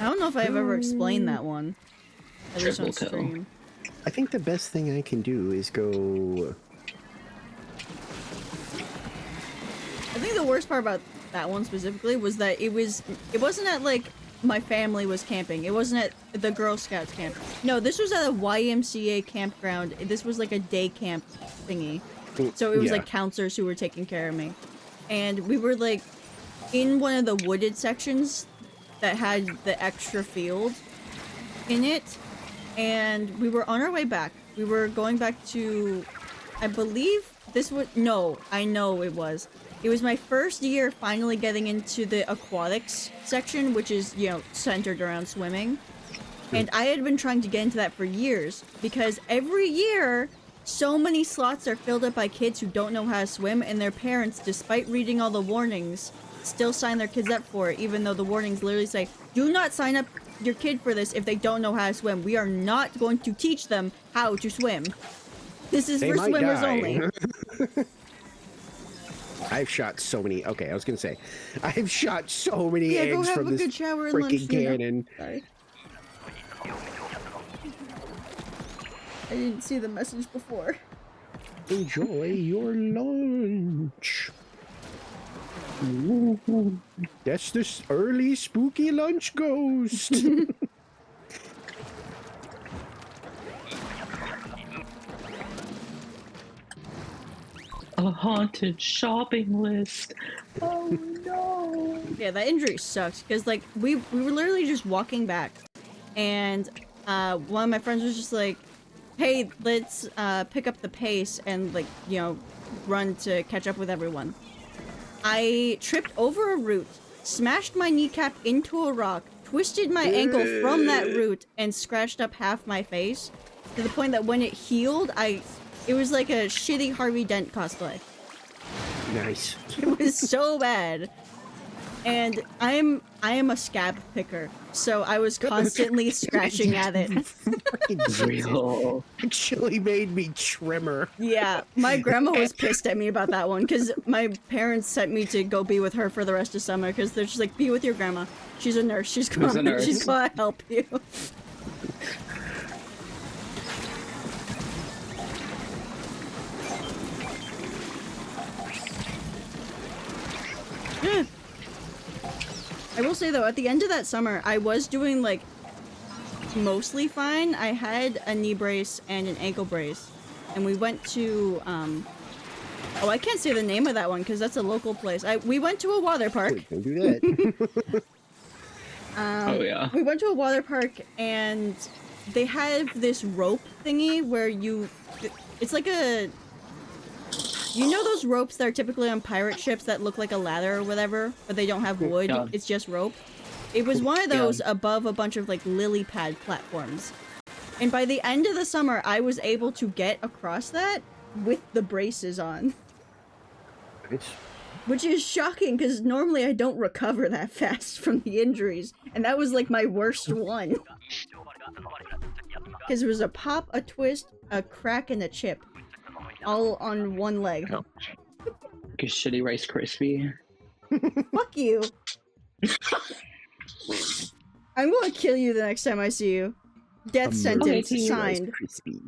I don't know if I've ever explained that one. At least on Triple kill. stream. I think the best thing I can do is go. I think the worst part about that one specifically was that it wasn't at like my family was camping. It wasn't at the Girl Scouts camp. No, this was at a YMCA campground. This was like a day camp thingy. So it was Yeah. like counselors who were taking care of me. And we were like in one of the wooded sections that had the extra field in it. And we were on our way back. We were going back to, I believe this was, no, I know it was. It was my first year finally getting into the aquatics section, which is, you know, centered around swimming. And I had been trying to get into that for years because every year so many slots are filled up by kids who don't know how to swim, and their parents, despite reading all the warnings, still sign their kids up for it, even though the warnings literally say, do not sign up your kid for this if they don't know how to swim. We are not going to teach them how to swim. This is They for might swimmers die. only. I've shot so many. Okay, I was gonna say, I've shot so many Yeah, go eggs have from a this good shower and lunch. freaking Nina. cannon. Sorry. I didn't see the message before. Enjoy your lunch. Ooh, that's this early spooky lunch ghost. A haunted shopping list. Oh no. Yeah, that injury sucks because like we were literally just walking back, and one of my friends was just like, "Hey, let's pick up the pace and like you know run to catch up with everyone." I tripped over a root, smashed my kneecap into a rock, twisted my ankle from that root, and scratched up half my face to the point that when it healed, it was like a shitty Harvey Dent cosplay. Nice. It was so bad. And I am a scab picker, so I was constantly scratching at it. Freaking Jesus. Real. Actually made me trimmer. Yeah, my grandma was pissed at me about that one because my parents sent me to go be with her for the rest of summer because they're just like, be with your grandma. She's a nurse. She's a nurse. She's gonna help you. Yeah. I will say though, at the end of that summer, I was doing like mostly fine. I had a knee brace and an ankle brace, and we went to oh, I can't say the name of that one because that's a local place. We went to a water park. Wait, don't do that. Oh yeah. We went to a water park and they have this rope thingy where it's like a, you know those ropes that are typically on pirate ships that look like a ladder or whatever, but they don't have wood, Yeah. it's just rope? It was one of Yeah. those above a bunch of like lily pad platforms. And by the end of the summer, I was able to get across that with the braces on. Nice. Which is shocking because normally I don't recover that fast from the injuries. And that was like my worst one. Because it was a pop, a twist, a crack, and a chip. All on one leg. Oh. Like a shitty Rice Krispie. Fuck you. I'm gonna kill you the next time I see you. Death sentence Okay, signed. Crispy.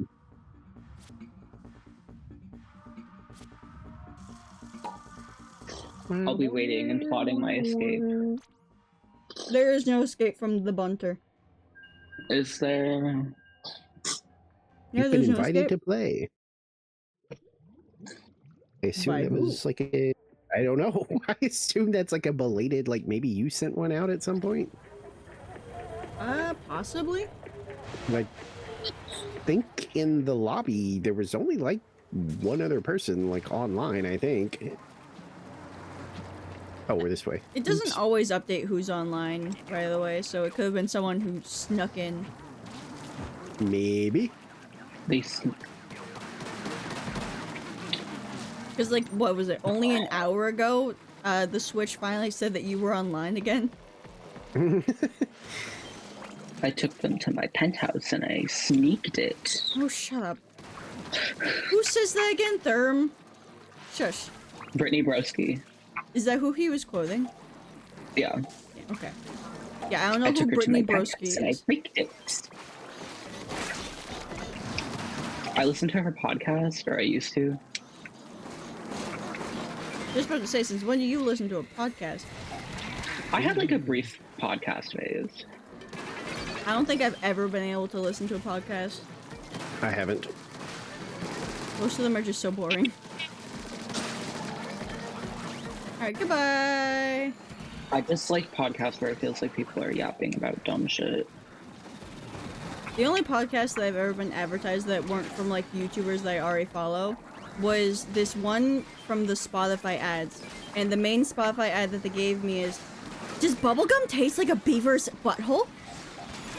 I'll be waiting and plotting my escape. There is no escape from the bunter. Is there? Yeah, You've been there's no invited escape. to play. I assume By that was like a. I don't know. I assume that's like a belated, like maybe you sent one out at some point. Possibly? Like, think in the lobby there was only like one other person like online, I think. Oh, we're this way. It doesn't always update who's online, by the way, so it could have been someone who snuck in. Maybe. They Because, like, what was it? Only an hour ago, the Switch finally said that you were online again. I took them to my penthouse and I sneaked it. Oh, shut up. Who says that again? Therm? Shush. Brittany Broski. Is that who he was quoting? Yeah. Yeah, okay. Yeah, I don't know I who took her to Brittany my Broski penthouse and I is. sneaked it. I listen to her podcast, or I used to. Just about to say, since when do you listen to a podcast? I had like a brief podcast phase. I don't think I've ever been able to listen to a podcast. I haven't. Most of them are just so boring. Alright, goodbye! I just like podcasts where it feels like people are yapping about dumb shit. The only podcast that I've ever been advertised that weren't from like YouTubers that I already follow was this one from the Spotify ads. And the main Spotify ad that they gave me is, does bubblegum taste like a beaver's butthole?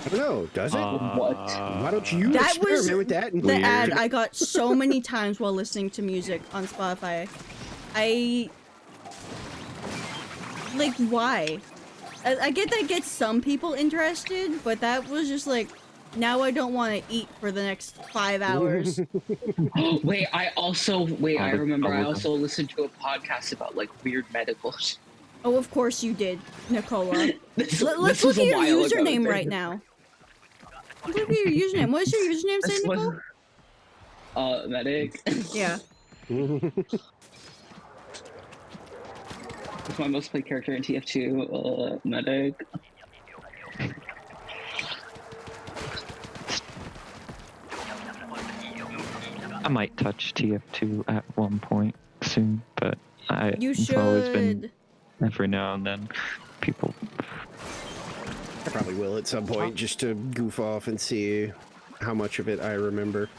I don't know. Does it? What? Why don't you That experiment was with that? And the ad I got so many times while listening to music on Spotify. Like, why? I get that gets some people interested, but that was just like, now I don't want to eat for the next 5 hours. Wait, I the remember I bubblegum. also listened to a podcast about like weird medical shit. Oh, of course you did, Nicola. This- Let's this look was at a your while ago, username dude. right now. Look at your username. What is your username say, This Nicole? was, medic. Yeah. It's my most played character in TF2, medic. I might touch TF2 at one point soon, but You it's always been should. every now and then. People, I probably will at some point just to goof off and see how much of it I remember.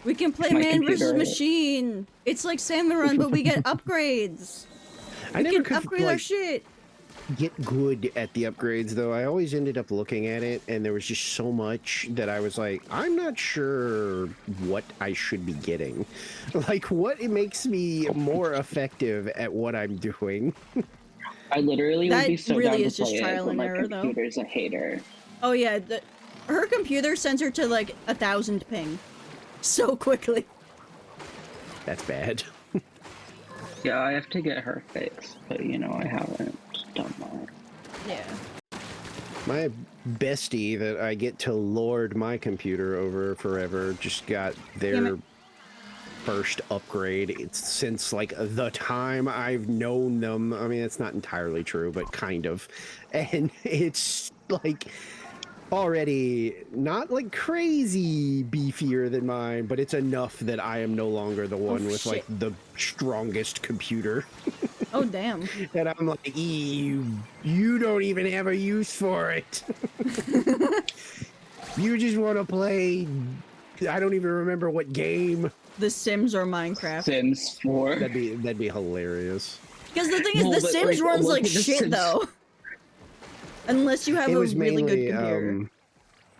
We can play My Man vs. computer- Machine. It's like Salmon Run, but we get upgrades. I We never can could upgrade our like, shit. get good at the upgrades though. I always ended up looking at it and there was just so much that I was like, I'm not sure what I should be getting. Like what it makes me more effective at what I'm doing. I literally That would be so really down is to just play trial it, but and my error, though. computer's a hater. Oh yeah, her computer sends her to like 1,000 ping. So quickly. That's bad. Yeah, I have to get her fixed, but you know, I haven't done that. Yeah. My bestie that I get to lord my computer over forever just got Damn their it. first upgrade. It's since like the time I've known them. I mean, it's not entirely true, but kind of. And it's like already not like crazy beefier than mine, but it's enough that I am no longer the one with like shit. the strongest computer. Oh damn. And I'm like, you don't even have a use for it. You just want to play, I don't even remember what game. The Sims or Minecraft. Sims 4. That'd be hilarious. Because the thing is, No, The but, Sims like, runs look like at The shit Sims. though. Unless you have It a was really good mainly, computer.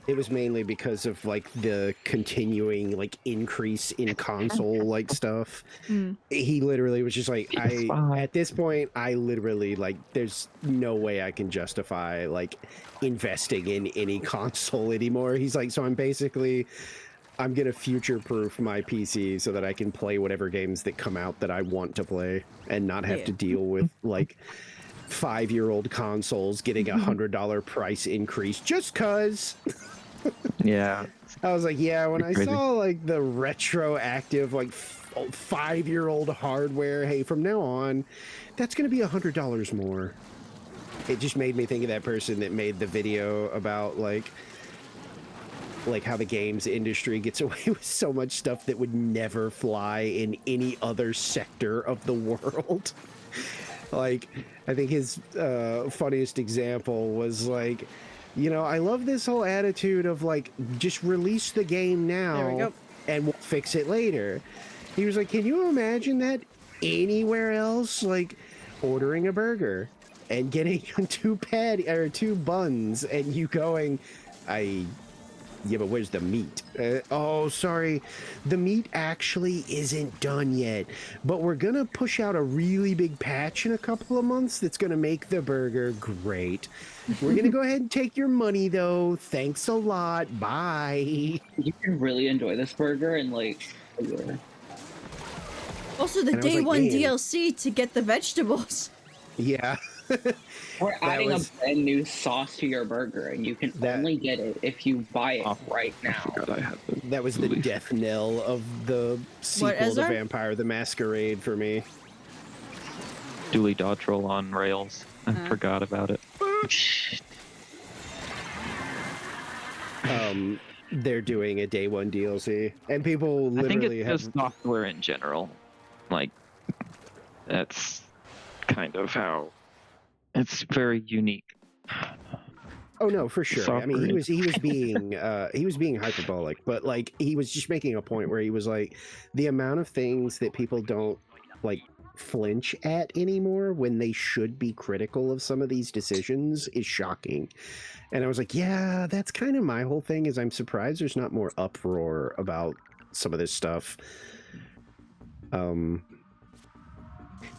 it was mainly because of like the continuing like increase in console like stuff. Mm. He literally was just like, PS5. at this point, I literally like, there's no way I can justify like investing in any console anymore. He's like, so I'm gonna future-proof my PC so that I can play whatever games that come out that I want to play and not have Yeah. to deal with like 5-year-old consoles getting $100 price increase just cause. yeah, I was like, yeah, when I Crazy. saw like the retroactive like 5-year-old hardware, hey, from now on, that's gonna be $100 more. It just made me think of that person that made the video about like how the games industry gets away with so much stuff that would never fly in any other sector of the world. Like, I think his funniest example was like You know, I love this whole attitude of like, just release the game now There we go. and we'll fix it later. He was like, can you imagine that anywhere else? Like ordering a burger and getting two buns and you going, yeah, but where's the meat? Oh, sorry. The meat actually isn't done yet, but we're going to push out a really big patch in a couple of months that's going to make the burger great. We're going to go ahead and take your money, though. Thanks a lot. Bye. You can really enjoy this burger and like a year. Also, the And I was day like, one man. DLC to get the vegetables. Yeah. We're adding was- a brand new sauce to your burger, and you can That- only get it if you buy it Oh, right now. God, I had the That was the death knell of the sequel to Ezra? Vampire the Masquerade for me. Dually dodge roll on rails. I forgot about it. They're doing a day one DLC, and people I think literally it's have. just software in general. Like, that's kind of how it's very unique. Oh no, for sure. I mean, Software. he was being hyperbolic, but like he was just making a point where he was like, the amount of things that people don't like flinch at anymore when they should be critical of some of these decisions is shocking. And I was like, yeah, that's kind of my whole thing. Is I'm surprised there's not more uproar about some of this stuff.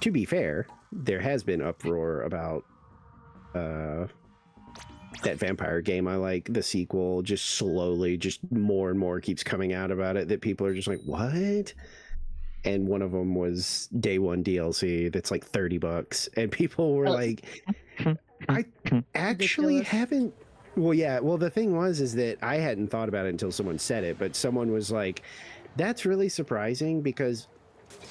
To be fair, there has been uproar about that vampire game I like, the sequel, just slowly, just more and more keeps coming out about it that people are just like, what? And one of them was day one DLC that's like $30, and people were like, I actually Ridiculous. haven't. Well, yeah. Well, the thing was, is that I hadn't thought about it until someone said it, but someone was like, that's really surprising because,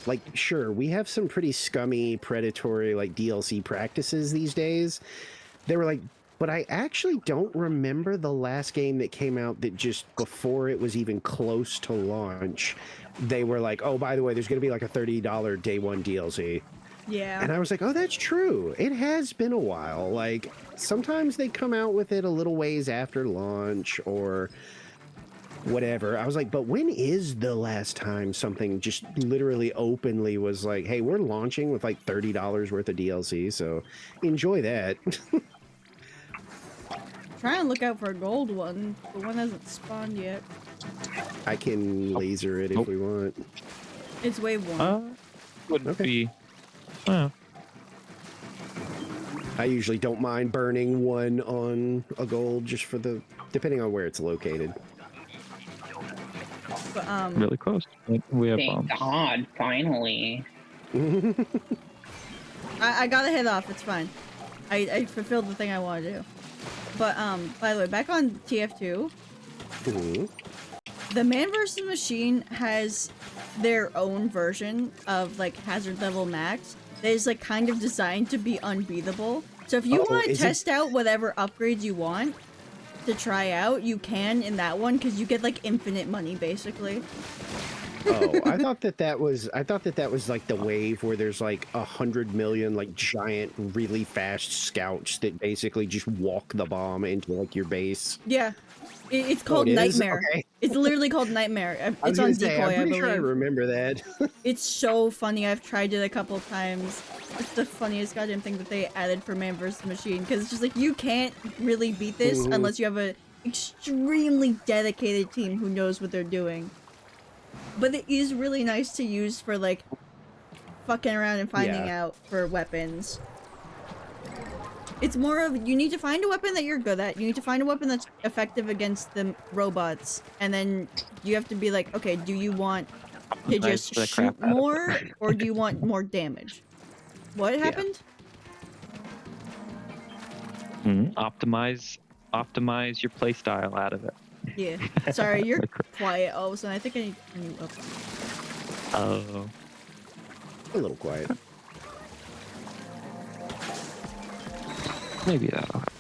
like, sure, we have some pretty scummy, predatory, like, DLC practices these days. They were like, but I actually don't remember the last game that came out that just before it was even close to launch, they were like, oh, by the way, there's going to be like a $30 day one DLC. Yeah. And I was like, oh, that's true. It has been a while. Like, sometimes they come out with it a little ways after launch or whatever. I was like, but when is the last time something just literally openly was like, hey, we're launching with like $30 worth of DLC, so enjoy that. Try and look out for a gold one. The one hasn't spawned yet. I can laser it if Nope. we want. It's wave one. Wouldn't Okay. be. Well, I usually don't mind burning one on a gold just for the, depending on where it's located. But really close. We have Thank bombs. God, finally. I got a hit off. It's fine. I fulfilled the thing I wanted to do. But by the way, back on TF2, Mhm. the Man vs. Machine has their own version of like hazard level max that is like kind of designed to be unbeatable. So if you Oh, want to is it- test out whatever upgrades you want to try out, you can in that one because you get like infinite money basically. Oh, I thought that was like the wave where there's like 100 million like giant, really fast scouts that basically just walk the bomb into like your base. Yeah, it's Oh, called it is? Nightmare. Okay. It's literally called Nightmare. I was It's on gonna say, Decoy, I'm I pretty believe. sure I remember that. It's so funny. I've tried it a couple times. It's the funniest goddamn thing that they added for Man vs. Machine because it's just like you can't really beat this Mhm. unless you have a extremely dedicated team who knows what they're doing. But it is really nice to use for like fucking around and finding Yeah. out for weapons. It's more of you need to find a weapon that you're good at. You need to find a weapon that's effective against the robots, and then you have to be like, okay, do you want to Nice just for the crap shoot out of it. more, or do you want more damage? What happened? Optimize your playstyle out of it. Yeah. Sorry, you're quiet all of a sudden. I think I need to turn you up. Oh. A little quiet. Maybe that'll help.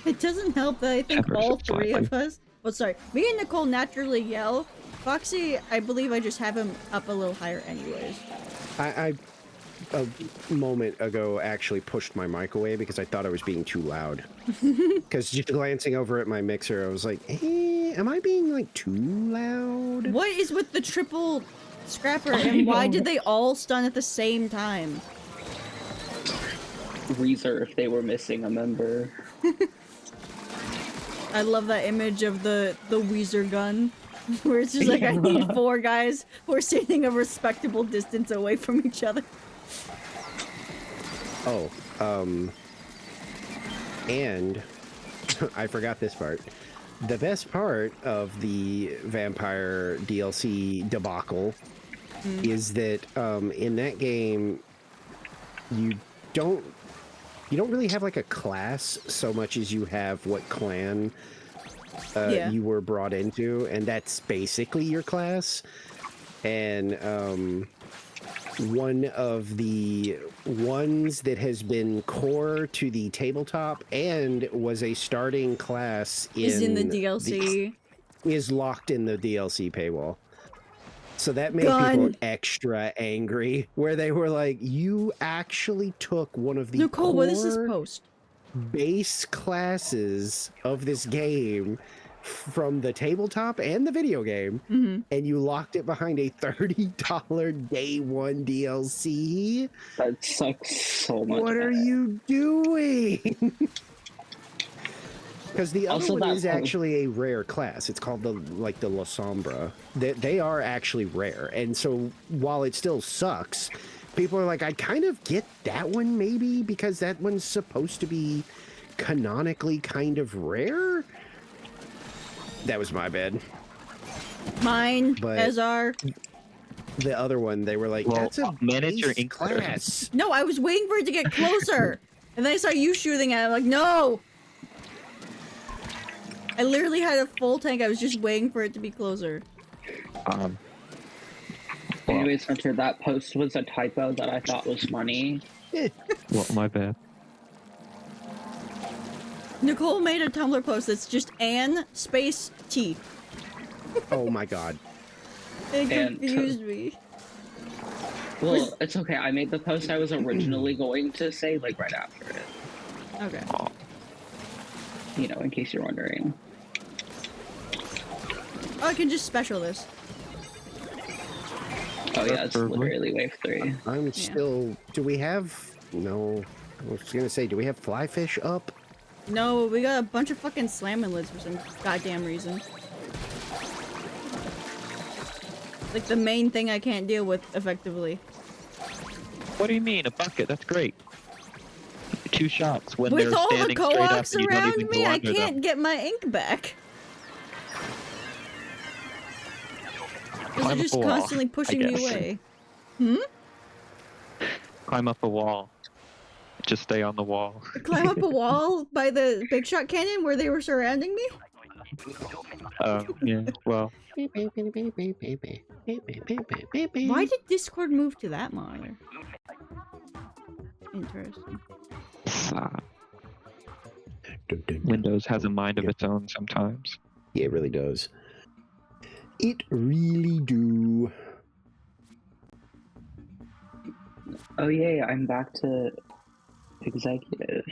It doesn't help that I think Ever all so three of slightly. us. Well, sorry, me and Nicole naturally yell. Foxy, I believe I just have him up a little higher, anyways. I a moment ago actually pushed my mic away because I thought I was being too loud. Because just glancing over at my mixer, I was like, am I being like too loud? What is with the triple scrapper, and why did they all stun at the same time? Reserve, they were missing a member. I love that image of the Weezer gun, where it's just like, I need 4 guys who are standing a respectable distance away from each other. Oh, and I forgot this part. The best part of the vampire DLC debacle is that in that game you don't really have like a class so much as you have what clan you were brought into, and that's basically your class. And one of the ones that has been core to the tabletop and was a starting class Is in the DLC. Is locked in the DLC paywall. So that made Gun. people extra angry, where they were like, you actually took one of the Nicole, what is this core post? base classes of this game from the tabletop and the video game, and you locked it behind a $30 day one DLC. That sucks so much. What are you doing? Because the other Also, one that is actually a rare class. It's called the La Sombra. They are actually rare, and so while it still sucks, people are like, I kind of get that one maybe because that one's supposed to be canonically kind of rare. That was my bad. Mine, But- Ezar. The other one, they were like, Well, that's a manage your base ink there. class. No, I was waiting for it to get closer. And then I saw you shooting at it. I'm like, no! I literally had a full tank. I was just waiting for it to be closer. Well, Anyways, Hunter, that post was a typo that I thought was funny. well, my bad. Nicole made a Tumblr post that's just Anne space T. Oh my god. It And- confused me. Well, it's okay. I made the post I was originally going to say, like, right after it. Okay. You know, in case you're wondering. Oh, I can just special this. Oh, yeah, it's Preferably. literally wave 3. I'm still... Do we have... No. I was going to say, do we have Flyfish up? No, we got a bunch of fucking slamming lids for some goddamn reason. Like the main thing I can't deal with effectively. What do you mean? A bucket? That's great. 2 shots when With they're all the standing straight up co-ops and you don't around even me, go I under can't them. get my ink back. 'Cause Climb they're up just a wall, constantly pushing I me guess. away. Climb up a wall. Just stay on the wall. Climb up a wall by the big shot cannon where they were surrounding me? Yeah, well, Why did Discord move to that monitor? Interesting. Windows has a mind of its own sometimes. Yeah, it really does. It really do. Oh, yay, I'm back to executive.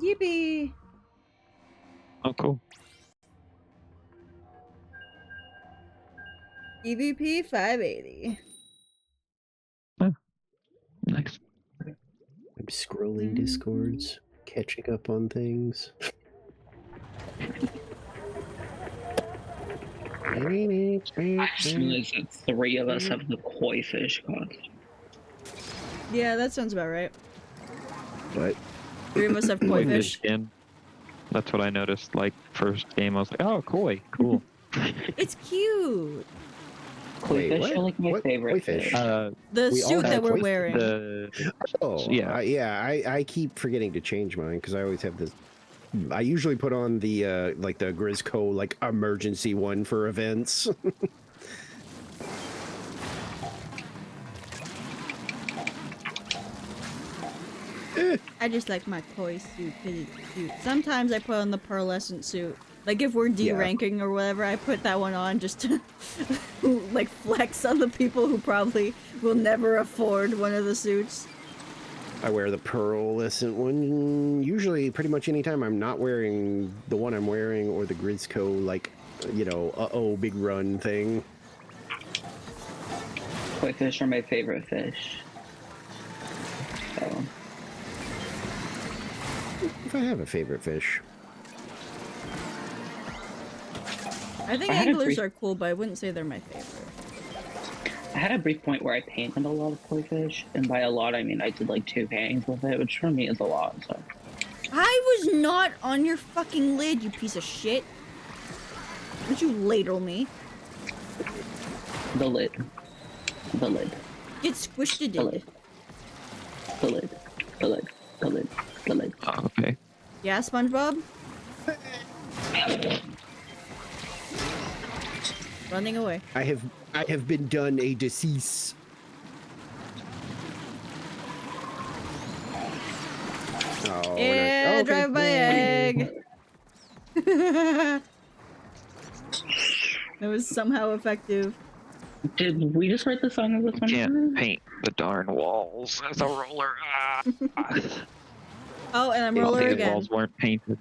Yippee! Oh, cool. EVP 580. Nice. I'm scrolling Discords, catching up on things. I just realized that 3 of us have the koi fish costume. Yeah, that sounds about right. But 3 of us have koi Koi fish. skin. That's what I noticed. Like, first game, I was like, oh, koi. Cool. It's cute! Koi Wait, fish what? are like my What? favorite Koi fish? fish. The We all suit have that we're koi fish. wearing. The yeah, Yeah. I keep forgetting to change mine because I always have this. I usually put on the like the Grizzco like emergency one for events. I just like my koi suit because it's cute. Sometimes I put on the pearlescent suit. Like if we're Yeah. D-ranking or whatever, I put that one on just to like flex on the people who probably will never afford one of the suits. I wear the pearlescent one usually pretty much anytime I'm not wearing the one I'm wearing or the Grizzco, like, you know, uh-oh, big run thing. Koi fish are my favorite fish. So, If I have a favorite fish. I think I had a anglers brief- are cool, but I wouldn't say they're my favorite. I had a brief point where I painted a lot of koi fish, and by a lot I mean I did like 2 paintings with it, which for me is a lot. So I was not on your fucking lid, you piece of shit. Don't you ladle me. the lid, the lid, Get squished to the lid, death. the lid, the lid, the lid, the lid. Oh, okay. Yeah, SpongeBob? Running away. I have been done a decease. Oh, Yeah, okay. drive by egg. That was somehow effective. Did we just write the song of this one? Can't paint the darn walls as a roller. Oh, and I'm If roller the again. walls weren't painted,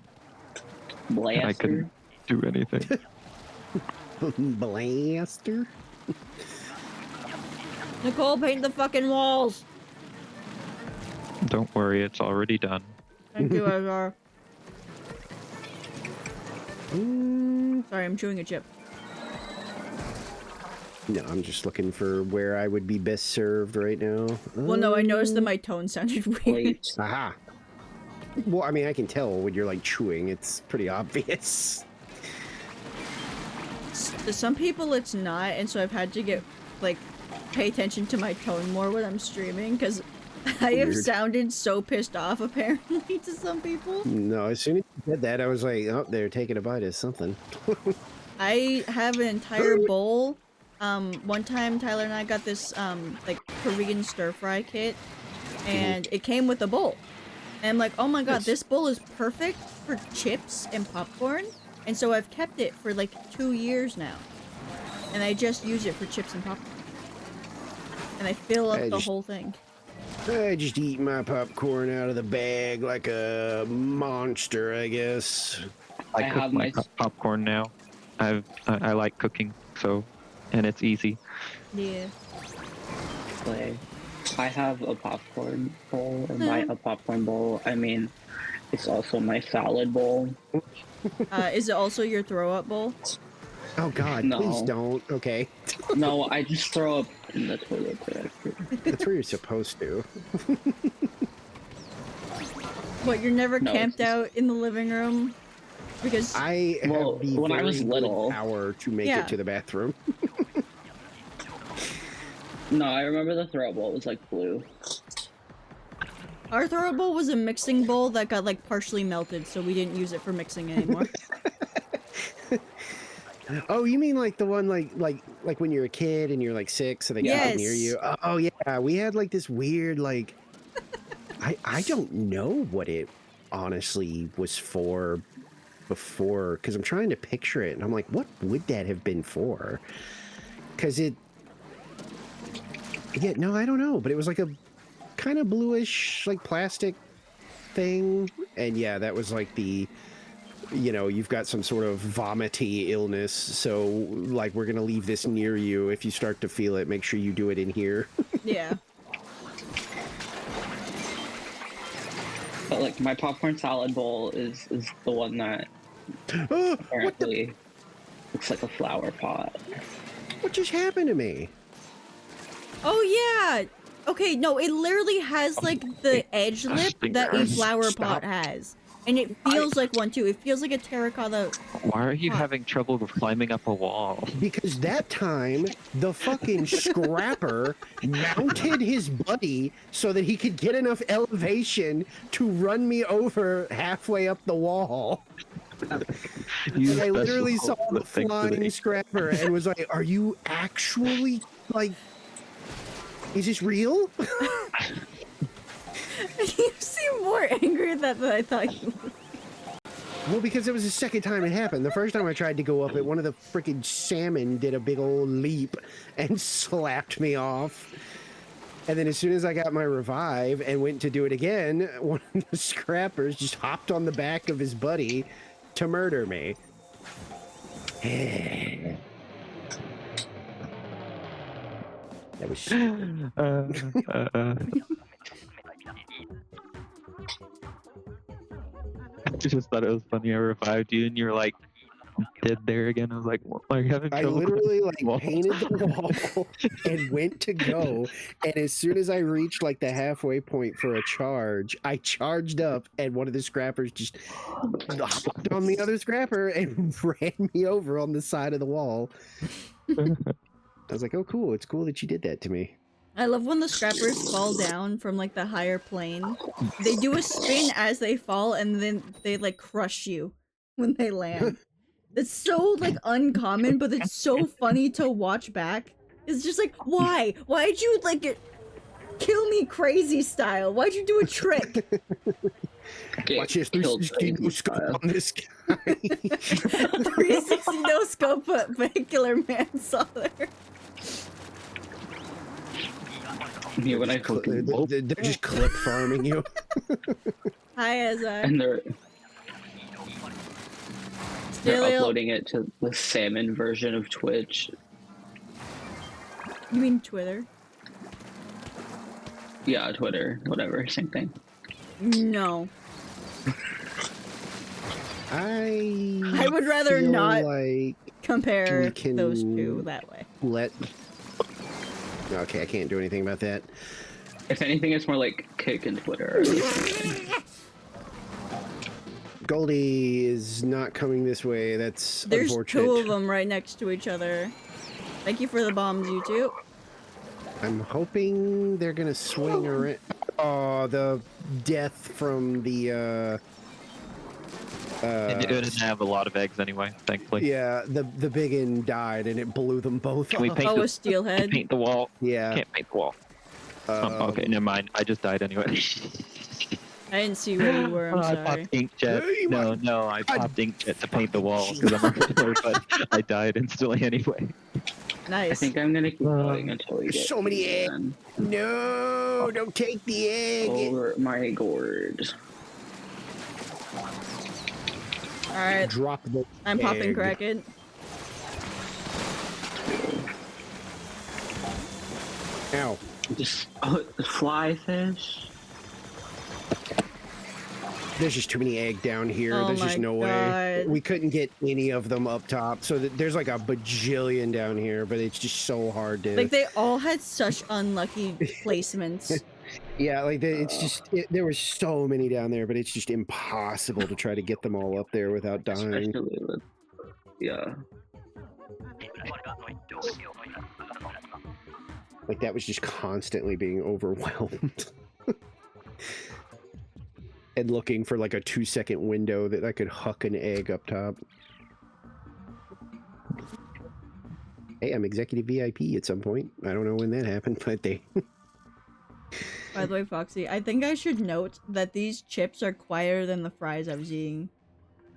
I Blaster. couldn't do anything. Blaster. Nicole, paint the fucking walls. Don't worry, it's already done. Thank you, Edgar. Mm, Sorry, I'm chewing a chip. no, I'm just looking for where I would be best served right now. Well, no, I noticed that my tone sounded weird. Plate. Aha. Well, I mean, I can tell when you're like chewing. It's pretty obvious. To some people, it's not, and so I've had to get like pay attention to my tone more when I'm streaming because I have Weird. sounded so pissed off apparently to some people. No, as soon as you said that, I was like, oh, they're taking a bite of something. I have an entire bowl. One time Tyler and I got this like Korean stir fry kit, and it came with a bowl. And I'm like, oh my god, Nice. this bowl is perfect for chips and popcorn. And so I've kept it for like 2 years now. And I just use it for chips and popcorn. And I fill up I the just- whole thing. I just eat my popcorn out of the bag like a monster, I guess. I I cook have my my- popcorn now. I like cooking, so and it's easy. Yeah. Play. I have a popcorn bowl, and by a popcorn bowl, I mean it's also my salad bowl. Is it also your throw up bowl? Oh God, No. please don't. Okay, No, I just throw up in the toilet directly. that's where you're supposed to. What, you're never No, camped it's just- out in the living room? Because I Well, have the when I very was good little- power to make Yeah. it to the bathroom. No, I remember the throw up bowl was like blue. our throw up bowl was a mixing bowl that got like partially melted, so we didn't use it for mixing anymore. Oh, you mean like the one like when you're a kid and you're like 6 so they can sit near Yes. you? Oh yeah, we had like this weird like I don't know what it honestly was for before because I'm trying to picture it and I'm like, what would that have been for? Because yeah, no, I don't know, but it was like a kind of bluish like plastic thing, and yeah, that was like the. You know, you've got some sort of vomity illness, so like we're gonna leave this near you. If you start to feel it, make sure you do it in here. Yeah. But like my popcorn salad bowl is the one that Oh, apparently looks like a flower pot. what just happened to me? Oh yeah. Okay, no, it literally has like the edge lip that a flower pot has. And it feels like one too. It feels like a terracotta. Why are you Huh. having trouble climbing up a wall? Because that time the fucking scrapper mounted his buddy so that he could get enough elevation to run me over halfway up the wall. You And I literally special saw the that thing flying today. scrapper and was like, "Are you actually like? Is this real?" You seem more angry at that than I thought you would. Well, because it was the second time it happened. The first time I tried to go up it, one of the freaking salmon did a big old leap and slapped me off. And then as soon as I got my revive and went to do it again, one of the scrappers just hopped on the back of his buddy to murder me. That was stupid. I just thought it was funny. I revived you, and you're like dead there again. I was like, "What? Are you having I trouble?" literally with the wall?" painted the wall and went to go. And as soon as I reached like the halfway point for a charge, I charged up, and one of the scrappers just hopped on the other scrapper and ran me over on the side of the wall. I was like, "Oh, cool! It's cool that you did that to me." I love when the scrappers fall down from like the higher plane. They do a spin as they fall, and then they like crush you when they land. It's so like uncommon, but it's so funny to watch back. It's just like, why? Why'd you like kill me crazy style? Why'd you do a trick? Get Watch this! killed There's crazy no scope style. on this guy. 360 no scope, but vehicular manslaughter. Me when I fucking They're just clip farming you. Hi, Azar. and they're Still, uploading it to the salmon version of Twitch. you mean Twitter? Yeah, Twitter, whatever, same thing. No. I would rather feel not like compare We can- those two that way. let. Okay, I can't do anything about that. If anything, it's more like Kick and Twitter. Goldie is not coming this way. That's There's unfortunate. two of them right next to each other. Thank you for the bombs, you two. I'm hoping they're gonna swing around. Oh, the death from the. And it didn't have a lot of eggs anyway, thankfully. Yeah, the biggin died and it blew them both Can we up. paint Oh, the, a steelhead. paint the wall? Yeah. Can't paint the wall. Okay, never mind. I just died anyway. I didn't see where you were, I'm I sorry. popped inkjet. Hey, No, I popped inkjet to paint the wall because I'm a killer, but I died instantly anyway. I Nice. think I'm gonna keep going until we There's get so many eggs. done. No, don't take the egg. Over my gourd. Alright, Drop the. I'm popping egg. Kraken. Ow. Just fly fish. There's just too many egg down here. Oh There's just my no way. God. We couldn't get any of them up top. So there's like a bajillion down here, but it's just so hard to. Like, they all had such unlucky placements. Yeah, like it's just there were so many down there, but it's just impossible to try to get them all up there without dying. Especially with, yeah. Like that was just constantly being overwhelmed. And looking for like a 2-second window that I could huck an egg up top. Hey, I'm executive VIP at some point. I don't know when that happened, but they. By the way, Foxy, I think I should note that these chips are quieter than the fries I was eating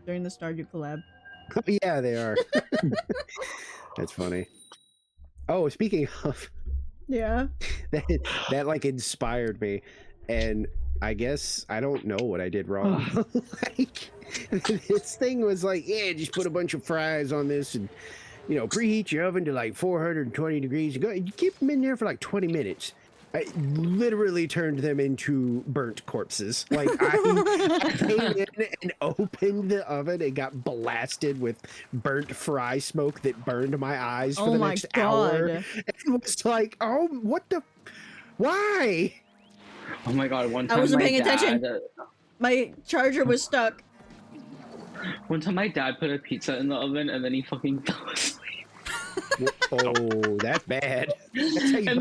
during the Stardew collab. Yeah, they are. That's funny. Oh, speaking of, Yeah. that like inspired me, and I guess I don't know what I did wrong. Like this thing was like, yeah, just put a bunch of fries on this and preheat your oven to like 420 degrees. You keep them in there for like 20 minutes. I literally turned them into burnt corpses. Like I came in and opened the oven and got blasted with burnt fry smoke that burned my eyes for Oh the my next hour. god. And was like, oh, what the? Why? Oh my god, one I time wasn't my paying attention. dad, My charger was stuck. one time my dad put a pizza in the oven and then he fucking fell asleep. Oh, that's bad. That's how you And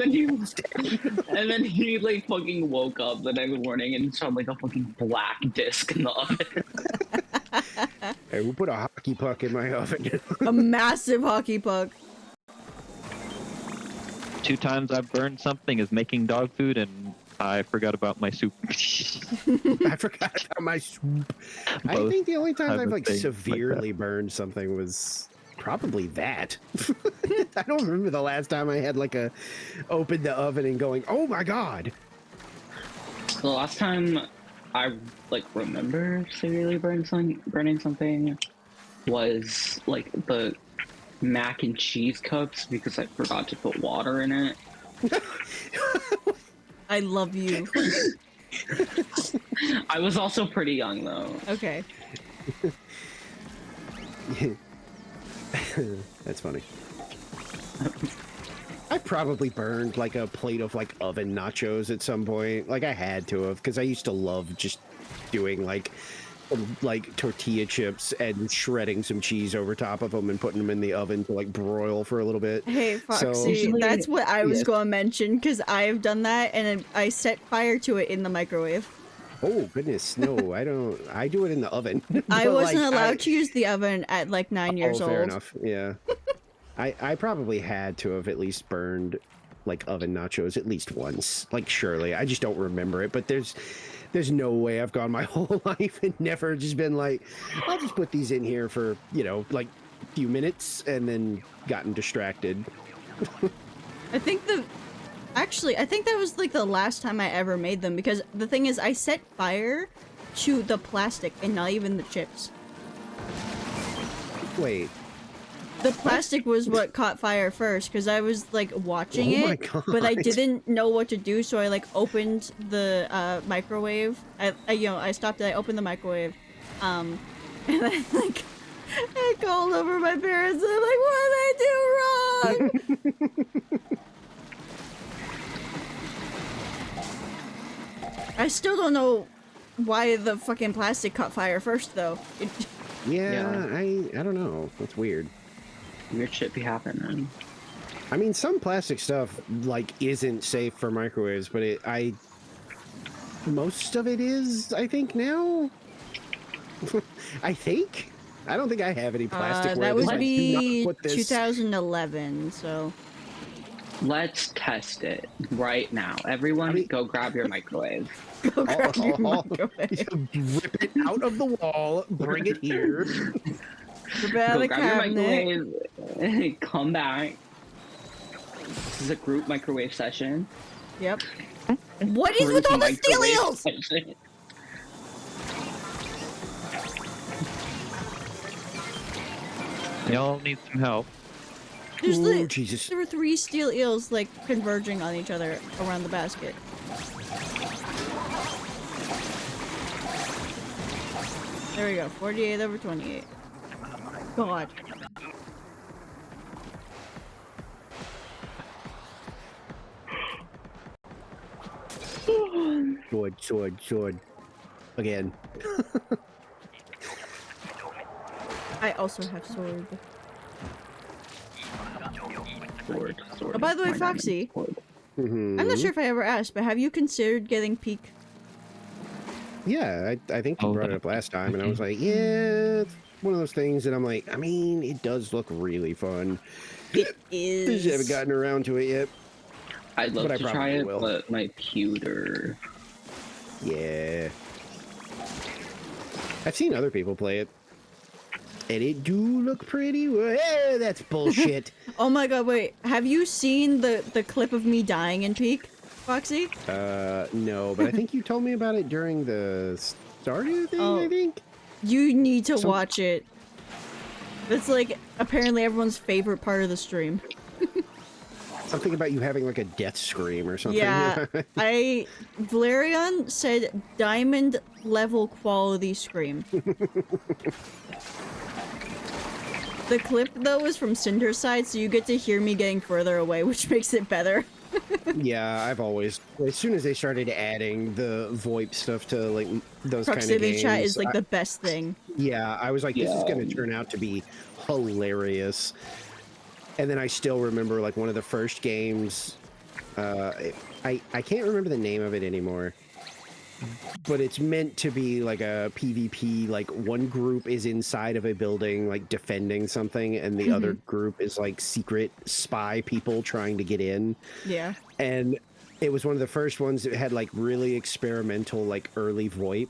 then he like fucking woke up the next morning and saw like a fucking black disc in the oven. Hey, we'll put a hockey puck in my oven. A massive hockey puck. 2 times I've burned something is making dog food, and I forgot about my soup. I forgot about my soup. I Both think the only time have I've a like thing like that. severely burned something was probably that. I don't remember the last time I had like opened the oven and going, oh my god. The last time I like remember severely burning something was like the mac and cheese cups because I forgot to put water in it. I love you. I was also pretty young though. Okay. That's funny. I probably burned like a plate of like oven nachos at some point. Like I had to have, because I used to love just doing like tortilla chips and shredding some cheese over top of them and putting them in the oven to like broil for a little bit. Hey, Foxy, Usually- that's what I was Yes. going to mention, because I've done that, and I set fire to it in the microwave. Oh goodness, no, I don't. I do it in the oven. I But, wasn't like, allowed to use the oven at like 9 years oh, old. fair enough. Yeah. I probably had to have at least burned like oven nachos at least once. Like surely. I just don't remember it, but there's no way I've gone my whole life and never just been like, I'll just put these in here for, you know, like a few minutes and then gotten distracted. I think that was like the last time I ever made them, because the thing is, I set fire to the plastic and not even the chips. Wait. The plastic was what caught fire first, because I was like watching Oh my it, but I God. didn't know what to do, so I like opened the microwave. I stopped it. I opened the microwave, and I like I called over my parents. And I'm like, what did I do wrong? I still don't know why the fucking plastic caught fire first, though. Yeah, I don't know. That's weird. Weird shit be happening. I mean, some plastic stuff like isn't safe for microwaves, but most of it is, I think now. I think. I don't think I have any plastic. That would do be not put this. 2011, so... Let's test it right now. Everyone, I mean- go grab your microwave. Go grab your Oh, microwave. Rip it out of the wall. Bring it here. Rip it out of Go the grab cabinet. your microwave. Come back. This is a group microwave session. Yep. What is with Group all the steel microwave eels? session. Y'all need some help. There's Oh, Jesus. There were 3 steel eels, like, converging on each other around the basket. There we go, 48 over 28. God. Sword. Again. I also have sword. Sword. Oh, by the way, My diamond Foxy. sword. Mhm. I'm not sure if I ever asked, but have you considered getting Peak? Yeah, I think you Oh, brought it that- up last time, and I was like, yeah, it's one of those things that I'm like, I mean, it does look really fun. It I just haven't is. gotten around to it yet. I'd love But I to try probably it, will. but my pewter. Yeah. I've seen other people play it. And it do look pretty. Hey, that's bullshit. Oh my god, wait. Have you seen the clip of me dying in Peak, Foxy? No, but I think you told me about it during the Stardew thing, Oh. I think. You need to Some- watch it. It's like apparently everyone's favorite part of the stream. Something about you having like a death scream or something. Yeah, Valerian said diamond level quality scream. The clip though is from Cinder's side, so you get to hear me getting further away, which makes it better. Yeah, I've always, as soon as they started adding the VoIP stuff to like those kind of Proximity games, chat is like the best thing. yeah, I was like, this is Yeah. going to turn out to be hilarious. And then I still remember like one of the first games. I can't remember the name of it anymore, but it's meant to be like a PvP. Like one group is inside of a building, like defending something, and the other group is like secret spy people trying to get in. Yeah. And it was one of the first ones that had like really experimental, like early VoIP.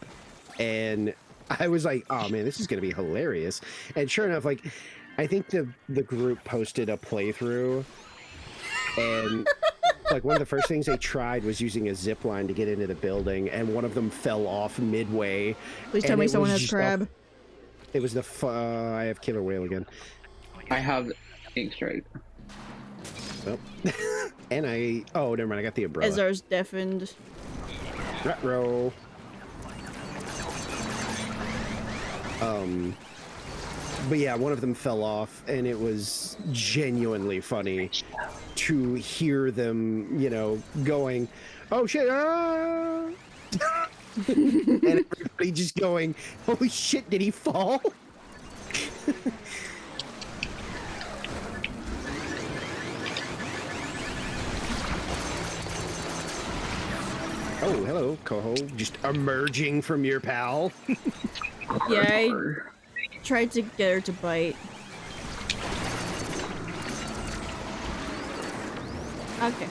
And I was like, oh man, this is going to be hilarious. And sure enough, like I think the group posted a playthrough, and like one of the first things they tried was using a zip line to get into the building, and one of them fell off midway. Please tell and me it someone was has just crab. It was the I have killer whale again. I have ink strike. Oh. And oh, never mind. I got the umbrella. Ezra's deafened. Retro. But yeah, one of them fell off, and it was genuinely funny to hear them, going, "Oh shit!" Ah! And everybody just going, "Holy shit! Did he fall?" Oh, hello, Coho. Just emerging from your pal. Yeah, I tried to get her to bite. Okay.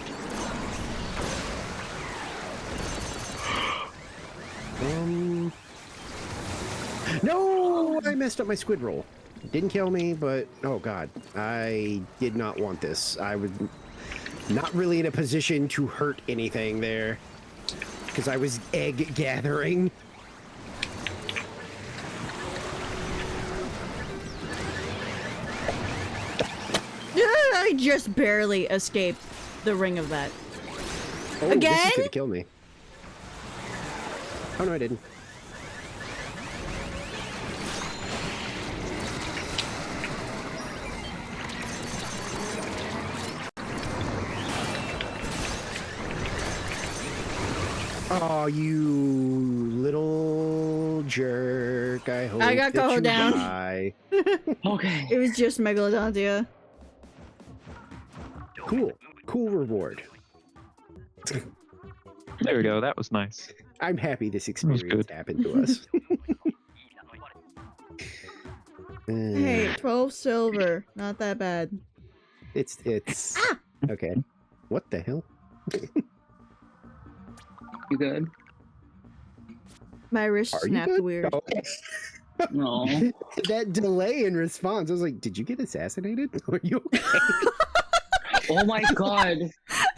No! I messed up my squid roll. Didn't kill me, but oh god. I did not want this. I was not really in a position to hurt anything there. Because I was egg gathering. I just barely escaped the ring of that. Oh, Again? This is gonna kill me. Oh no, I didn't. Oh, you little jerk. I hope I got that Coho you down. die. Okay. It was just Megalodontia. Cool. Cool reward. There we go. That was nice. I'm happy this was experience good. happened to us. Hey, 12 silver. Not that bad. It's okay. What the hell? You good? My wrist Are you snapped good? weird. Oh. No. That delay in response. I was like, did you get assassinated? Are you okay? Oh my god.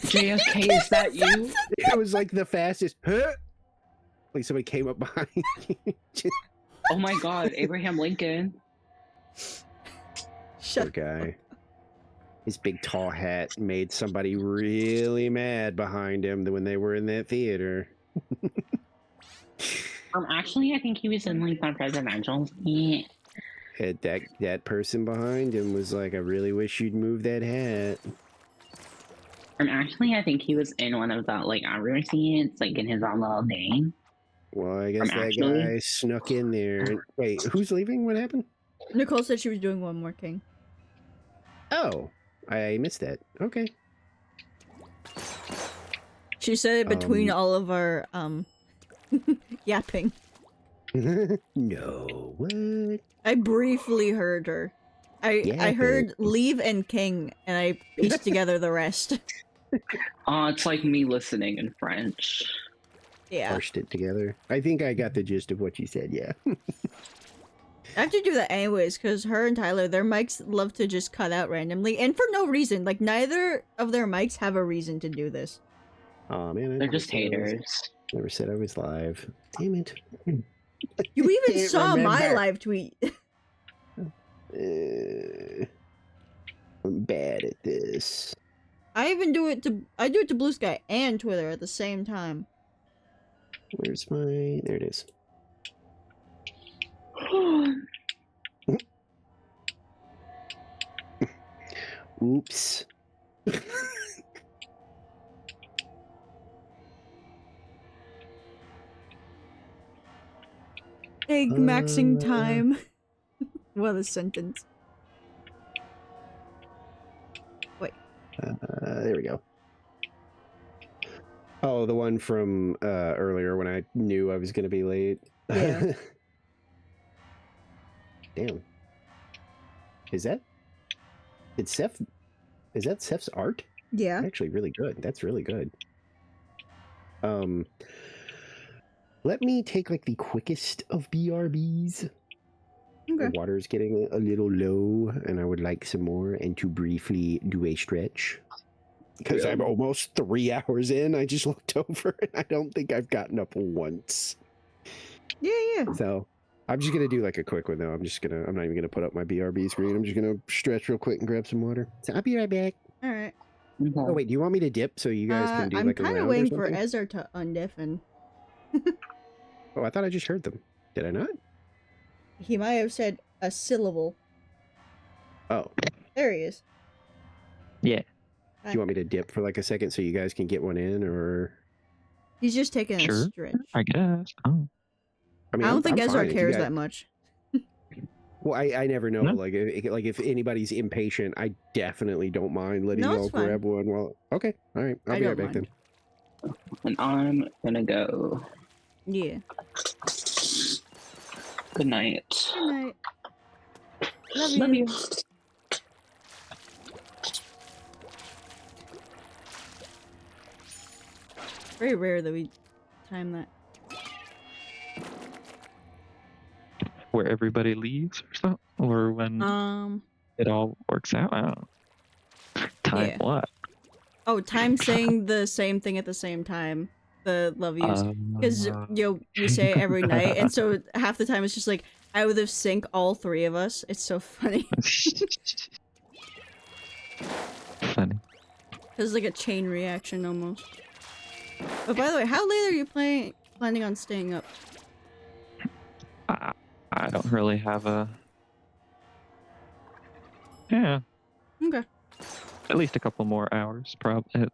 JFK, is that you? It was like the fastest. Huh? Like somebody came up behind you. Oh my god, Abraham Lincoln. Poor guy. His big tall hat made somebody really mad behind him when they were in that theater. Actually, I think he was in like that presidential seat. And that person behind him was like, I really wish you'd move that hat. Actually, I think he was in one of the like outdoor seats, like in his own little thing. Well, I guess that Actually- guy snuck in there. Wait, who's leaving? What happened? Nicole said she was doing one more king. Oh, I missed that. Okay. She said it between all of our yapping. No, what? I briefly heard her. I heard leave and king, and I pieced together the rest. It's like me listening in French. Yeah. Parsed it together. I think I got the gist of what you said, yeah. I have to do that anyways, because her and Tyler, their mics love to just cut out randomly, and for no reason. Like, neither of their mics have a reason to do this. Oh man, They're just haters. Never said I was live. Damn it. You even Can't saw my remember. live tweet. I'm bad at this. I do it to Blue Sky and Twitter at the same time. Where's my... There it is. Oops. Egg maxing time. What a sentence. There we go. Oh, the one from earlier when I knew I was going to be late. Yeah. Damn. Is that Seth's art? Yeah. Actually really good. That's really good. Let me take like the quickest of BRBs. Okay. The water is getting a little low, and I would like some more, and to briefly do a stretch. Because I'm almost 3 hours in. I just looked over, and I don't think I've gotten up once. Yeah. So I'm just gonna do like a quick one though. I'm not even gonna put up my BRB screen. I'm just gonna stretch real quick and grab some water. So I'll be right back. All right. Oh wait, do you want me to dip so you guys can do I'm like a kind round of or waiting for something? Ezra to undeafen. Oh, I thought I just heard them. Did I not? He might have said a syllable. Oh, There he is. Yeah. do you want me to dip for like a second so you guys can get one in, or? He's just taking a Sure. stretch. I guess. Oh. I don't think I'm Ezra fine if you cares guys- that much. Well, I never know. No. Like if anybody's impatient, I definitely don't mind letting No, y'all it's fine. grab one. Well, okay, all right, I'll I be right don't back then. And I'm gonna go. Yeah. Good night. Good night. Love you. Love you. Very rare that we time that. Where everybody leaves or something? Or when it all works out? I don't know. Time Yeah. what? Oh, time saying the same thing at the same time. The love yous. Because we say it every night, and so half the time it's just like out of sync, all three of us. It's so funny. Funny. It's like a chain reaction almost. But by the way, how late are you planning on staying up? I don't really have a. Yeah, Okay. at least a couple more hours, probably,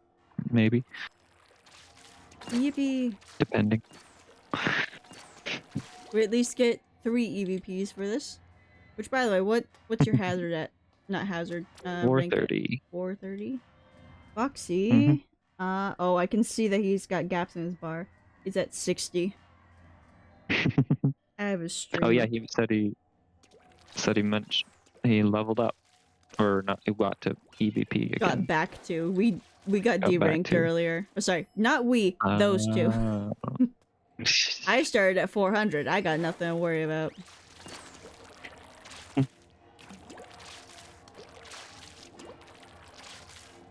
maybe, Yippee. depending. We at least get 3 EVPs for this. Which, by the way, what's your hazard at? Not hazard. Rank at 4:30. 430. Foxy. Mhm. Oh, I can see that he's got gaps in his bar. He's at 60. I have a stream. Oh yeah, he said he mentioned he leveled up, or not? He got to EVP got again. back to. We got Got back deranked to. earlier. Oh, sorry, not we. Those two. Oh. I started at 400. I got nothing to worry about.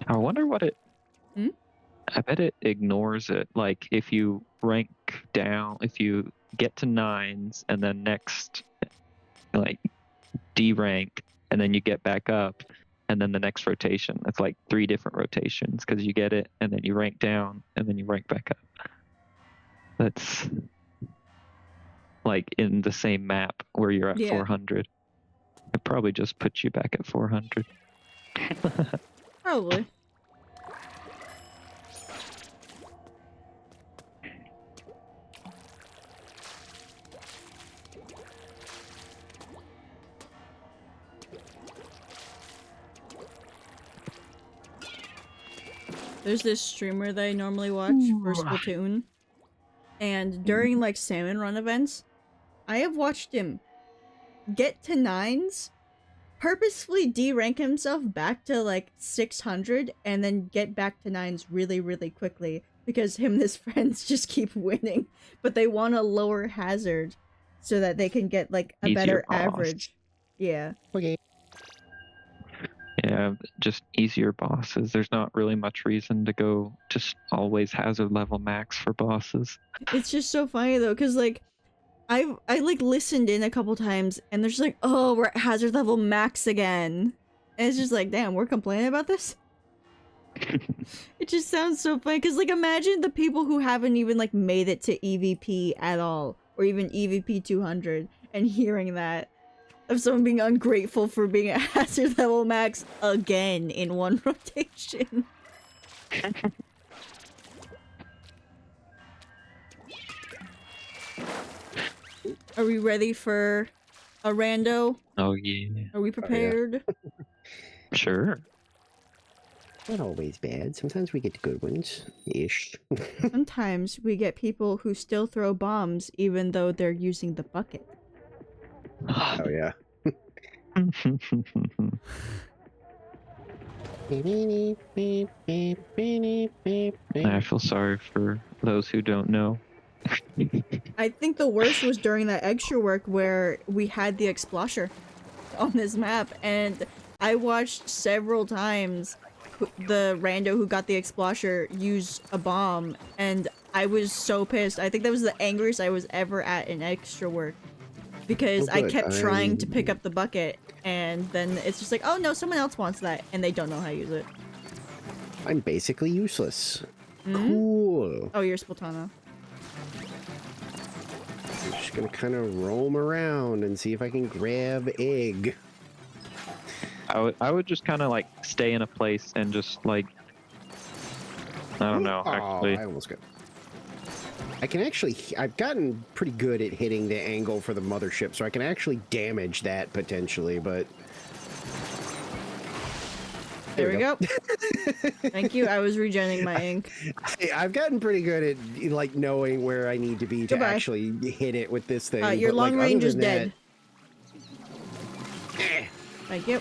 I wonder what it. Hmm? I bet it ignores it. Like if you rank down, if you get to 9s and then next, like D rank, and then you get back up, and then the next rotation. It's like 3 different rotations because you get it, and then you rank down, and then you rank back up. That's like in the same map where you're at Yeah. 400. It probably just puts you back at 400. Probably. There's this streamer that I normally watch for Splatoon. And during like salmon run events, I have watched him get to 9s, purposefully D-rank himself back to like 600, and then get back to 9s really, really quickly. Because him and his friends just keep winning. But they want a lower hazard so that they can get like a Easier better boss. average. Yeah. Okay. Yeah, just easier bosses. There's not really much reason to go just always hazard level max for bosses. It's just so funny though, because like I like listened in a couple times and they're just like, oh, we're at hazard level max again. And it's just like, damn, we're complaining about this? It just sounds so funny because like imagine the people who haven't even like made it to EVP at all, or even EVP 200, and hearing that of someone being ungrateful for being at hazard level max again in one rotation. Are we ready for a rando? Oh yeah, Are we prepared? sure. Not always bad. Sometimes we get good ones, ish. Sometimes we get people who still throw bombs even though they're using the bucket. Oh yeah. I feel sorry for those who don't know. I think the worst was during that extra work where we had the Explosher on this map, and I watched several times the rando who got the Explosher use a bomb, and I was so pissed. I think that was the angriest I was ever at in extra work. Because Well, I good. kept trying to pick up the bucket, and then it's just like, oh no, someone else wants that, and they don't know how to use it. I'm basically useless. Mhm. Cool. Oh, you're Splatana. I'm just gonna kind of roam around and see if I can grab egg. I would just kind of like stay in a place and just like I don't know. Oh, Actually, I almost got. I can actually. I've gotten pretty good at hitting the angle for the mothership, so I can actually damage that potentially. But There we go. Thank you. I was regenerating my ink. I've gotten pretty good at like knowing where I need to be to Goodbye. actually hit it with this thing. Your but, like, long other range is than dead. that- Thank you.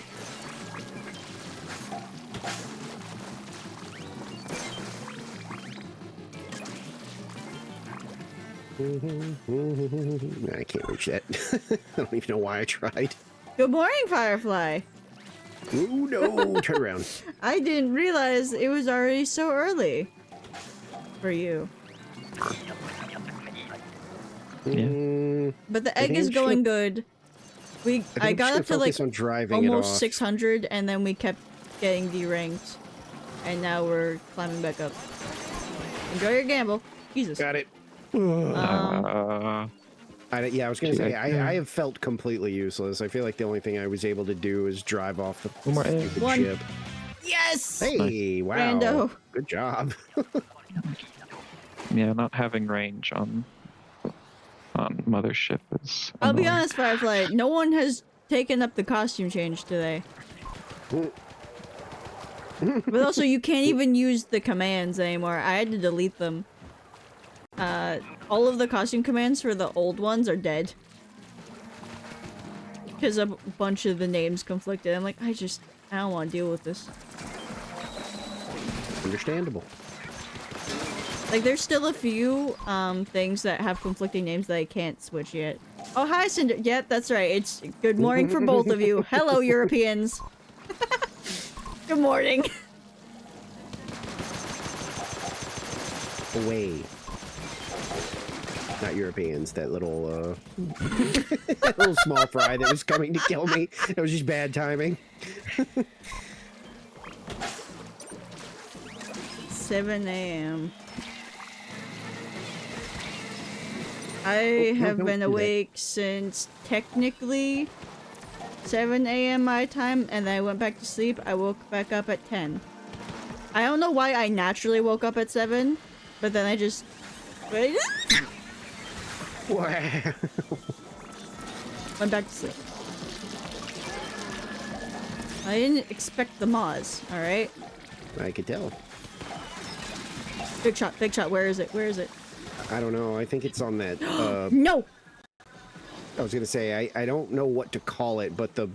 I can't reach that. I don't even know why I tried. Good morning, Firefly. Oh no! Turn around. I didn't realize it was already so early for you. Yeah. Mm, But the I egg think is I'm going good. I got up to like on driving it almost off. 600, and then we kept getting deranked, and now we're climbing back up. Enjoy your gamble. Jesus. Got it. uh, Yeah, I was gonna say Yeah. I have felt completely useless. I feel like the only thing I was able to do is drive off the One more egg. stupid One. ship. Yes! Hey, wow! Rando. Good job. yeah, not having range on mothership is. I'll be annoying. honest, Firefly, no one has taken up the costume change today. But also, you can't even use the commands anymore. I had to delete them. All of the costume commands for the old ones are dead. Because a bunch of the names conflicted. I'm like, I don't want to deal with this. Understandable. Like, there's still a few, things that have conflicting names that I can't switch yet. Oh, hi, Cinder. Yep, that's right. It's good morning for both of you. Hello, Europeans. Good morning. Away. Not Europeans. That little that little small fry that was coming to kill me. That was just bad timing. 7 a.m. I have don't been do that. awake since technically 7 a.m. my time, and then I went back to sleep. I woke back up at 10. I don't know why I naturally woke up at 7, but then I just... Wow. went back to sleep. I didn't expect the Moz, alright? I could tell. Big shot, where is it? Where is it? I don't know. I think it's on that. No! I was gonna say I don't know what to call it, but the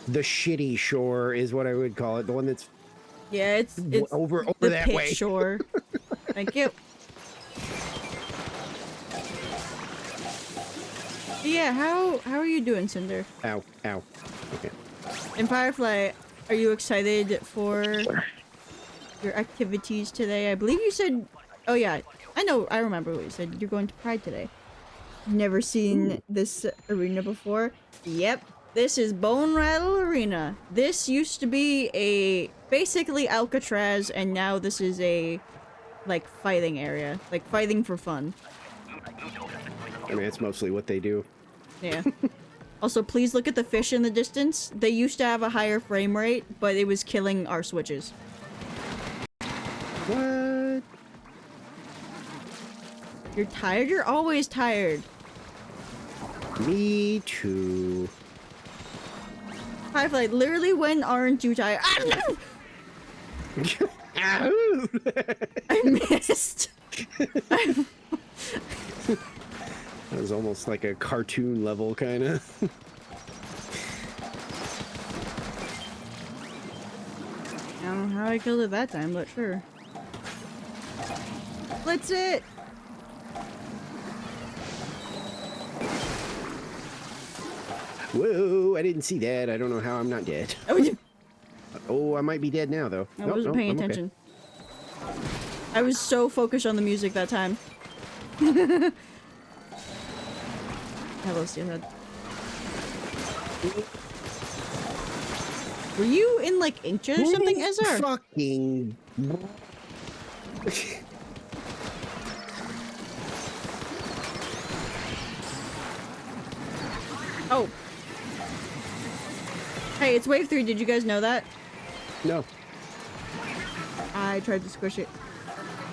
shitty shore is what I would call it. The one that's Yeah, it's over the that pit way. shore. Thank you. Yeah, how are you doing, Cinder? Ow, ow. Okay. And Firefly, are you excited for your activities today? I believe you said... Oh yeah, I remember what you said. You're going to Pride today. Never seen this arena before. Yep, this is Bone Rattle Arena. This used to be basically Alcatraz, and now this is a, like, fighting area. Like, fighting for fun. I mean, it's mostly what they do. Yeah. Also, please look at the fish in the distance. They used to have a higher frame rate, but it was killing our switches. What? You're tired? You're always tired. Me too. Firefly, literally, when aren't you tired? Ow! I missed. That was almost like a cartoon level, kind of. I don't know how I killed it that time, but sure. Blitz it! Whoa! I didn't see that. I don't know how I'm not dead. Oh, I might be dead now, though. I Nope, wasn't nope, paying I'm okay. attention. I was so focused on the music that time. Hello, Steelhead. Were you in like Inkjet or something, Ezra? Fucking. Oh. Hey, it's wave 3. Did you guys know that? No. I tried to squish it.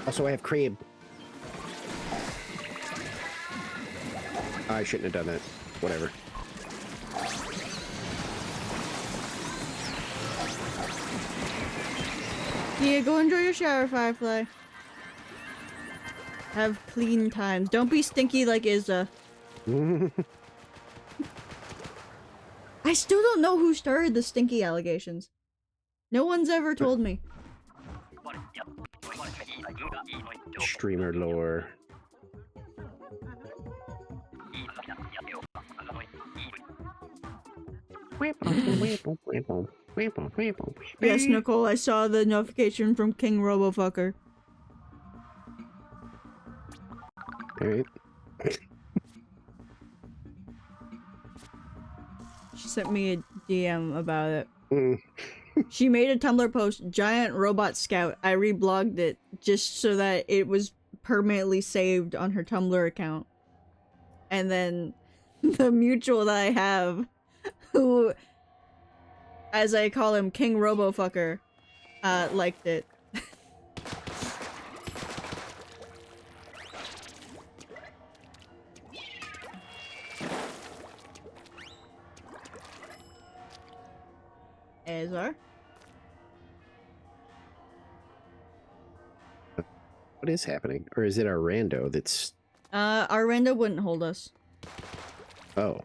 Also, I have crab. I shouldn't have done that. Whatever. Yeah, go enjoy your shower, Firefly. Have clean times. Don't be stinky like Izza. I still don't know who started the stinky allegations. No one's ever told me. Streamer lore. Yes, Nicole, I saw the notification from King Robofucker. Alright. She sent me a DM about it. Mm. She made a Tumblr post, Giant Robot Scout. I reblogged it just so that it was permanently saved on her Tumblr account. And then the mutual that I have, who, as I call him, King Robofucker, liked it. Ezra? What is happening? Or is it our rando that's... Our rando wouldn't hold us. Oh.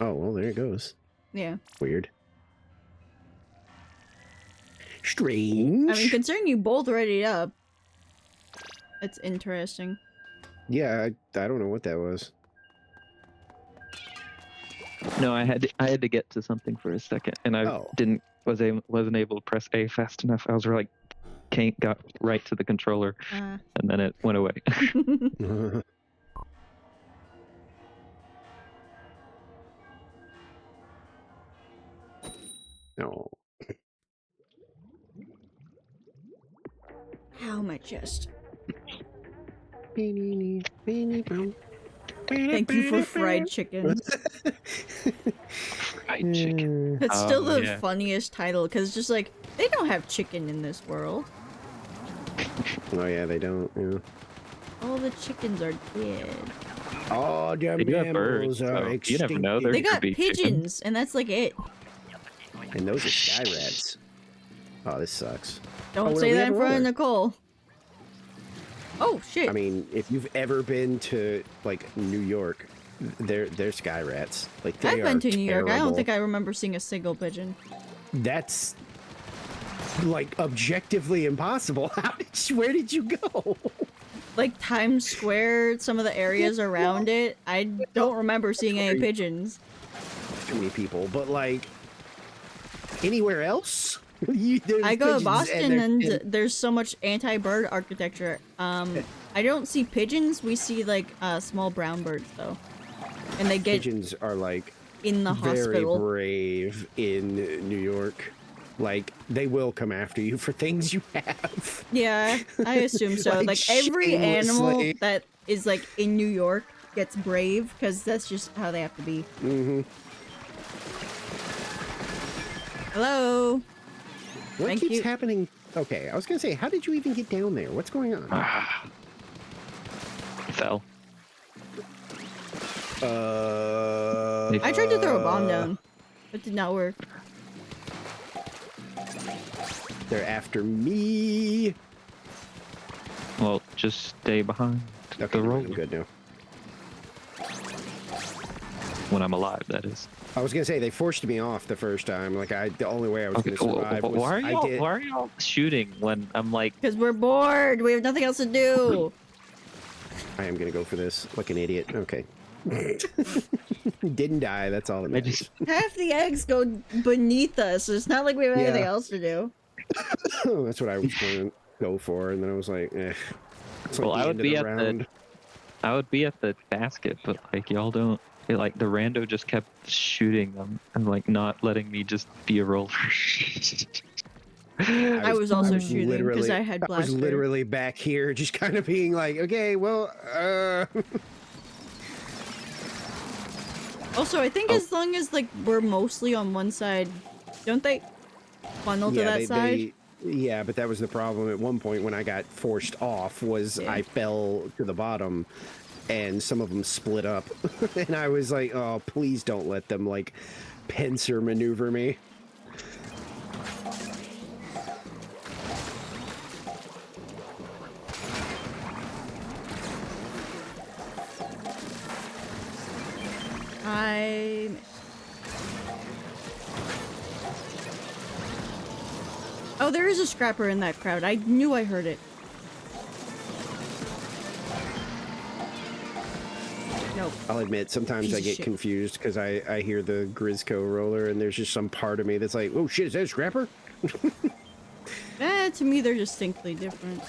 Oh, well, there it goes. Yeah. Weird. Strange. I mean, considering you both readied up, it's interesting. Yeah, I don't know what that was. No, I had to get to something for a second, and I Oh. wasn't able to press A fast enough. I was like, got right to the controller, and then it went away. No. Ow, my chest. Thank Thank you for fried chicken. Fried chicken. It's still Oh, the yeah. funniest title, because it's just like, they don't have chicken in this world. Oh yeah, they don't. Yeah. All the chickens are dead. Oh, the They do have mammals birds, are so you never know. extinct. There They could got be pigeons, chickens. and that's like it. And those are sky rats. Oh, this sucks. Don't well, say we that have in a front of roller. Nicole. Oh, shit. I mean, if you've ever been to like New York, they're sky rats. Like they I've are been to New York. I don't terrible. think I remember seeing a single pigeon. That's like objectively impossible. Where did you go? Like Times Square, some of the areas around it, I don't remember seeing any pigeons. Too many people, but like anywhere else, I go to Boston and they're- there's so much anti-bird architecture. I don't see pigeons. We see like small brown birds though, and they get pigeons are like in the very hospital. brave in New York. Like they will come after you for things you have. Yeah, I assume so. Like, Like every animal shamelessly. that is like in New York gets brave because that's just how they have to be. Mm-hmm. Hello. What Thank keeps you. happening? Okay, I was gonna say, how did you even get down there? What's going on? Fell. I tried to throw a bomb down. It did not work. They're after me. Well, just stay behind Okay, the never mind, roll I'm good now. when I'm alive. That is. I was gonna say they forced me off the first time. Like the only way I was Okay. gonna survive was Why are I y'all? did. Why are y'all shooting when I'm like? Because we're bored. We have nothing else to do. I am gonna go for this like an idiot. Okay. Didn't die. That's all that I matters. just Half the eggs go beneath us. It's not like we have anything Yeah. else to do. That's what I was going to go for, and then I was like, eh. It's like Well, the I would end of be the at the- round. I would be at the basket, but like y'all don't. Like the rando just kept shooting them and like not letting me just be a roller. I was also I was shooting because literally- I had I was blaster. literally back here, just kind of being like, okay, well, Also, I think Oh. as long as like we're mostly on one side, don't they funnel to that side? Yeah, but that was the problem at one point when I got forced off was Yeah. I fell to the bottom and some of them split up. And I was like, oh, please don't let them like pincer maneuver me. I missed. Oh, there is a scrapper in that crowd. I knew I heard it. Nope. I'll admit, sometimes Piece I of get shit. confused because I hear the Grisco roller and there's just some part of me that's like, oh shit, is that a scrapper? To me, they're distinctly different.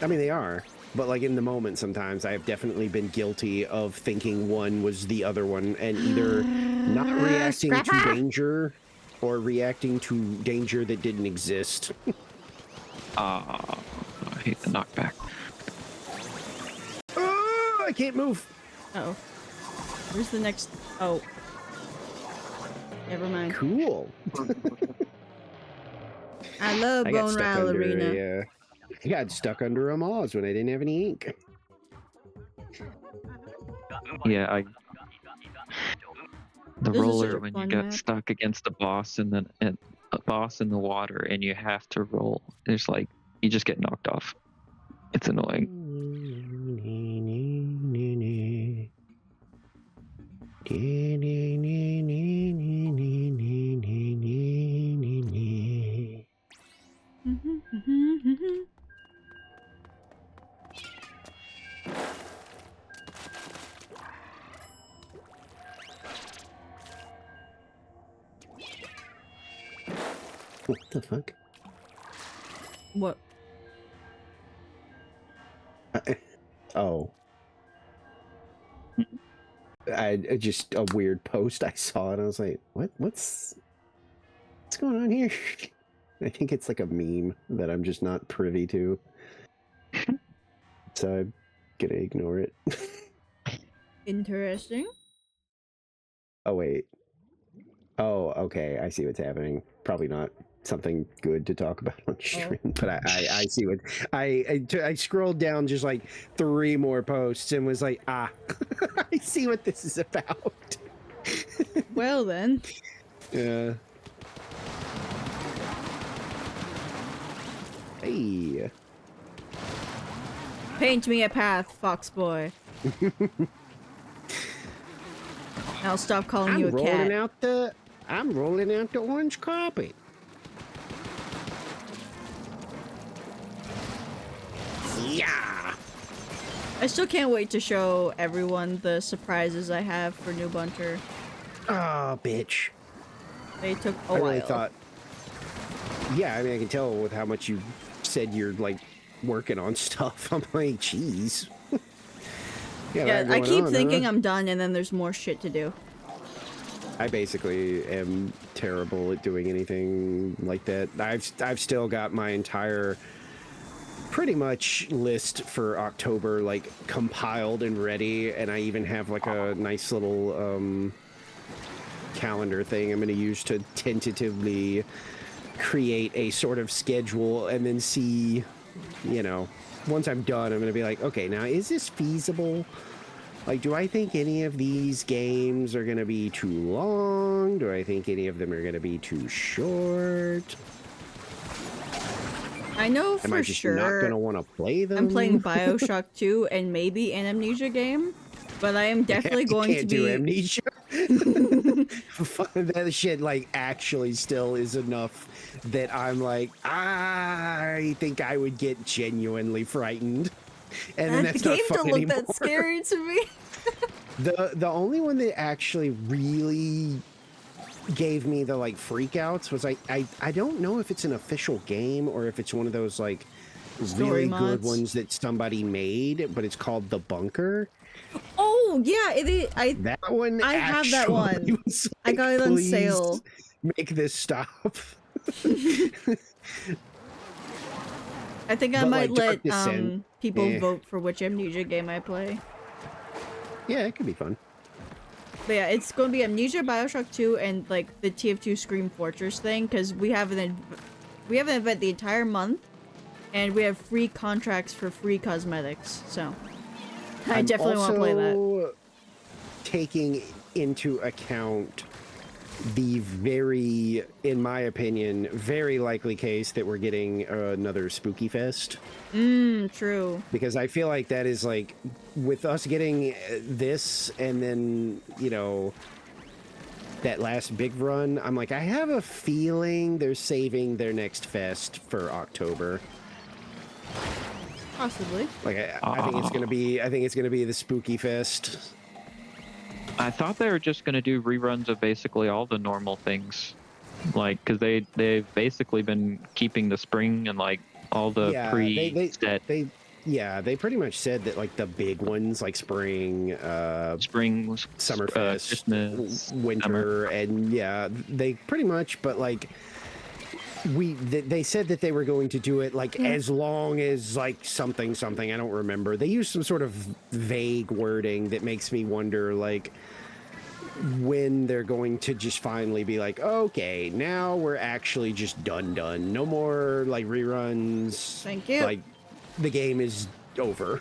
I mean, they are. But like in the moment, sometimes I've definitely been guilty of thinking one was the other one and either not reacting to Scrapper! danger or reacting to danger that didn't exist. I hate the knockback. Oh, I can't move. Uh-oh. Where's the next... Oh. Never mind. Cool. I love I got Bone stuck Rattle under Arena. I got stuck under a Moz when I didn't have any ink. Yeah, the This is such roller a when you fun get map. stuck against a boss and then a boss in the water and you have to roll. It's like you just get knocked off. It's annoying. What the fuck? What? Oh. I just a weird post I saw and I was like, what's going on here? I think it's like a meme that I'm just not privy to. So I'm gonna ignore it. Interesting. Oh wait. Oh, okay. I see what's happening. Probably not something good to talk about on stream, but I see what I scrolled down just like 3 more posts and was like, I see what this is about. Well then. Yeah. Hey. Paint me a path, fox boy. I'll stop calling you a cat. I'm rolling out the orange carpet. Yeah. I still can't wait to show everyone the surprises I have for New Bunter. Oh, bitch. They took a I while. really thought. Yeah, I mean, I can tell with how much you said you're like working on stuff. I'm like, jeez. Yeah, that I going keep on, thinking huh? I'm done, and then there's more shit to do. I basically am terrible at doing anything like that. I've still got my entire pretty much list for October like compiled and ready, and I even have like a nice little calendar thing I'm going to use to tentatively create a sort of schedule and then see, you know, once I'm done, I'm going to be like, okay, now is this feasible? Like, do I think any of these games are going to be too long? Do I think any of them are going to be too short? I know Am for I just sure not going to want to play them? I'm playing Bioshock 2 and maybe an Amnesia game, but I am definitely going to Can't be... do Amnesia. That shit, like, actually still is enough that I'm like, I think I would get genuinely frightened. And then That that's not game fun don't look anymore. that scary to me. The only one that actually really gave me the like freakouts was I don't know if it's an official game or if it's one of those like Story really mods. good ones that somebody made, but it's called The Bunker. Oh yeah, it is. That one I have that actually one. was I like, got it on "Please sale." Make this stop. I think I But, might like, Dark let Descent, people eh. vote for which Amnesia game I play. Yeah, it could be fun. But yeah, it's going to be Amnesia, BioShock 2, and like the TF2 Scream Fortress thing because we have an event the entire month, and we have free contracts for free cosmetics. So I I'm definitely want to play that. also taking into account the very, in my opinion, very likely case that we're getting another Spooky Fest. True. Because I feel like that is like, with us getting this and then, you know, that last big run, I'm like, I have a feeling they're saving their next fest for October. Possibly. Like, I think it's gonna be, the Spooky Fest. I thought they were just gonna do reruns of basically all the normal things, like because they've basically been keeping the spring and like all the pre-set they pretty much said that like the big ones like spring, spring, Summerfest, Christmas, winter, summer. and yeah, they pretty much. But like they said that they were going to do it like as long as like something. I don't remember. They used some sort of vague wording that makes me wonder like when they're going to just finally be like, okay, now we're actually just done. No more like reruns. Thank you. Like the game is over.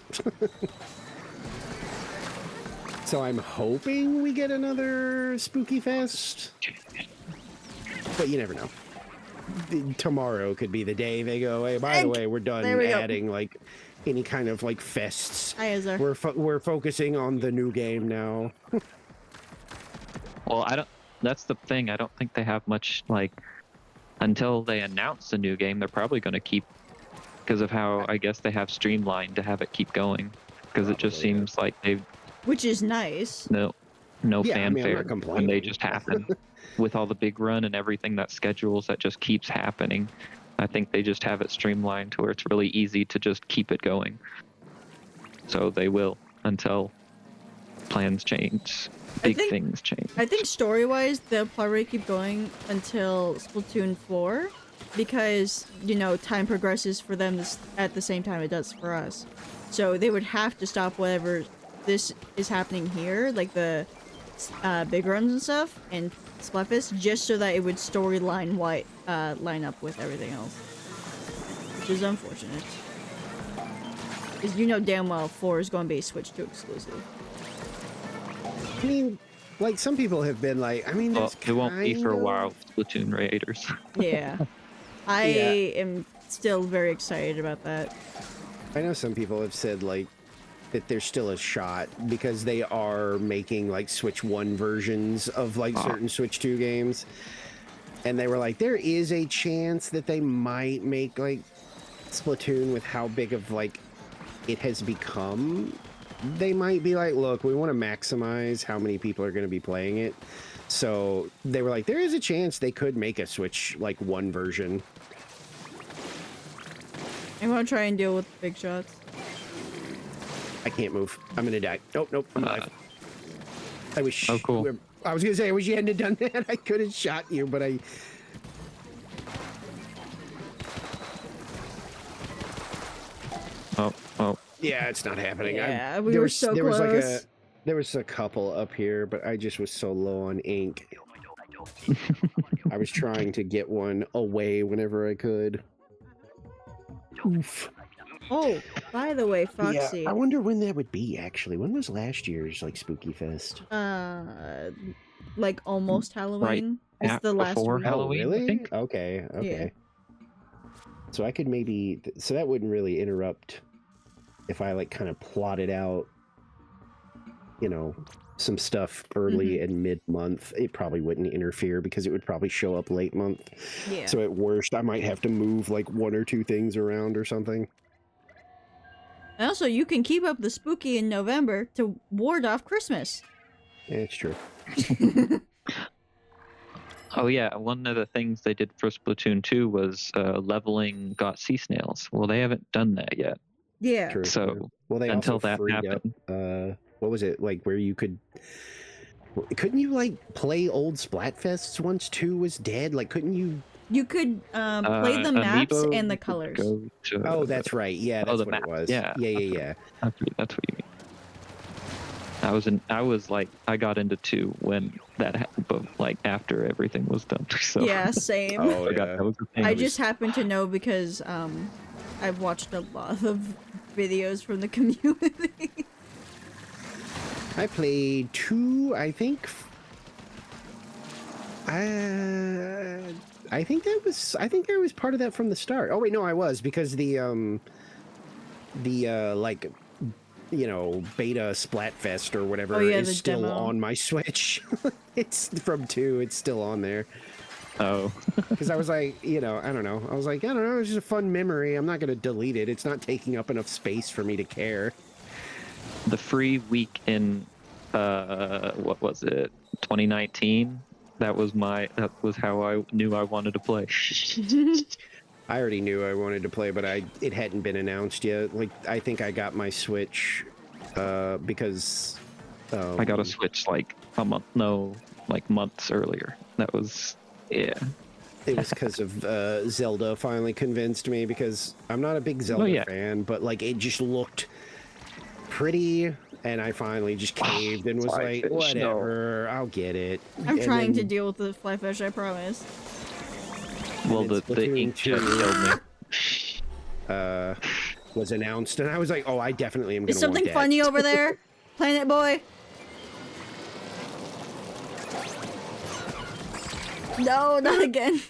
So I'm hoping we get another Spooky Fest. But you never know. Tomorrow could be the day they go, hey, by the way, we're done There we go. adding like any kind of like fests. Hi, Ezra. We're focusing on the new game now. Well, I don't. That's the thing. I don't think they have much like until they announce the new game. They're probably going to keep because of how I guess they have streamlined to have it keep going because it just Probably, yeah. seems like they've Which is nice. no Yeah, I mean, I'm fanfare not when they complaining. just happen with all the big run and everything that schedules that just keeps happening. I think they just have it streamlined to where it's really easy to just keep it going. So they will until plans change, big think- things change. I think story-wise, they'll probably keep going until Splatoon 4, because, you know, time progresses for them at the same time it does for us. So they would have to stop whatever this is happening here, like the big runs and stuff, and Splatfest, just so that it would storyline line up with everything else. Which is unfortunate. Because you know damn well 4 is going to be a Switch 2 exclusive. I mean, like some people have been like, I mean, Well, there's it won't be for a kind while. of- Splatoon Raiders. Yeah. I am still very excited about that. I know some people have said like that there's still a shot because they are making like Switch 1 versions of like certain Switch 2 games. And they were like, there is a chance that they might make like Splatoon with how big of like it has become. They might be like, look, we want to maximize how many people are going to be playing it. So they were like, there is a chance they could make a Switch like 1 version. I'm gonna try and deal with the big shots. I can't move. I'm gonna die. Nope, I'm alive. I wish. Oh, cool. I was gonna say, I wish you hadn't done that. I could have shot you, but I. Oh. Yeah, it's not happening. Yeah, we there were was, so there was like close. there was a couple up here, but I just was so low on ink. I was trying to get one away whenever I could. Oof. Oh, by the way, Foxy. Yeah, I wonder when that would be. Actually, when was last year's like Spooky Fest? Like almost Halloween. It's the last before week. Halloween, I really? think. Okay. Yeah. So I could maybe, so that wouldn't really interrupt if I like kind of plotted out, you know, some stuff early and mid-month. It probably wouldn't interfere because it would probably show up late month. Yeah. So at worst, I might have to move like 1 or 2 things around or something. And also, you can keep up the spooky in November to ward off Christmas. Yeah, it's true. Oh yeah, one of the things they did for Splatoon 2 was leveling got sea snails. Well, they haven't done that yet. Yeah. True. So, true. Well, they until also that freed happened. up. What was it like? Where you couldn't you like play old Splatfests once 2 was dead? Like, couldn't you? You could play the maps Amiibo and the could colors. go to- Oh, that's right. Yeah, that's the what map. it was. Yeah, yeah. That's what you mean. I was like, I got into 2 when that happened, but like after everything was done. So Yeah, same. Oh, I forgot yeah. that was the thing. I just happen to know because I've watched a lot of videos from the community. I played 2, I think. I think I was part of that from the start. Oh wait, no, I was, because the like, you know, beta Splatfest or whatever Oh, yeah, is the still demo. on my Switch. It's from 2, it's still on there. Oh, Because I was like, you know, I don't know. I was like, I don't know, it's just a fun memory. I'm not going to delete it. It's not taking up enough space for me to care. the free week in what was it, 2019? That was how I knew I wanted to play. I already knew I wanted to play, but it hadn't been announced yet. Like, I think I got my Switch because I got a Switch like months earlier. That was, yeah. it was because of Zelda finally convinced me, because I'm not a big Zelda yeah. fan, but like it just looked pretty, and I finally just caved and was like, Flyfish, whatever, I'll get it. I'm And trying to then, deal with the flyfish, I promise. Well, And the then Splatoon ink 2, just killed me. was announced, and I was like, oh, I definitely am going Is to want something that. funny over there? Planet Boy? No, not again.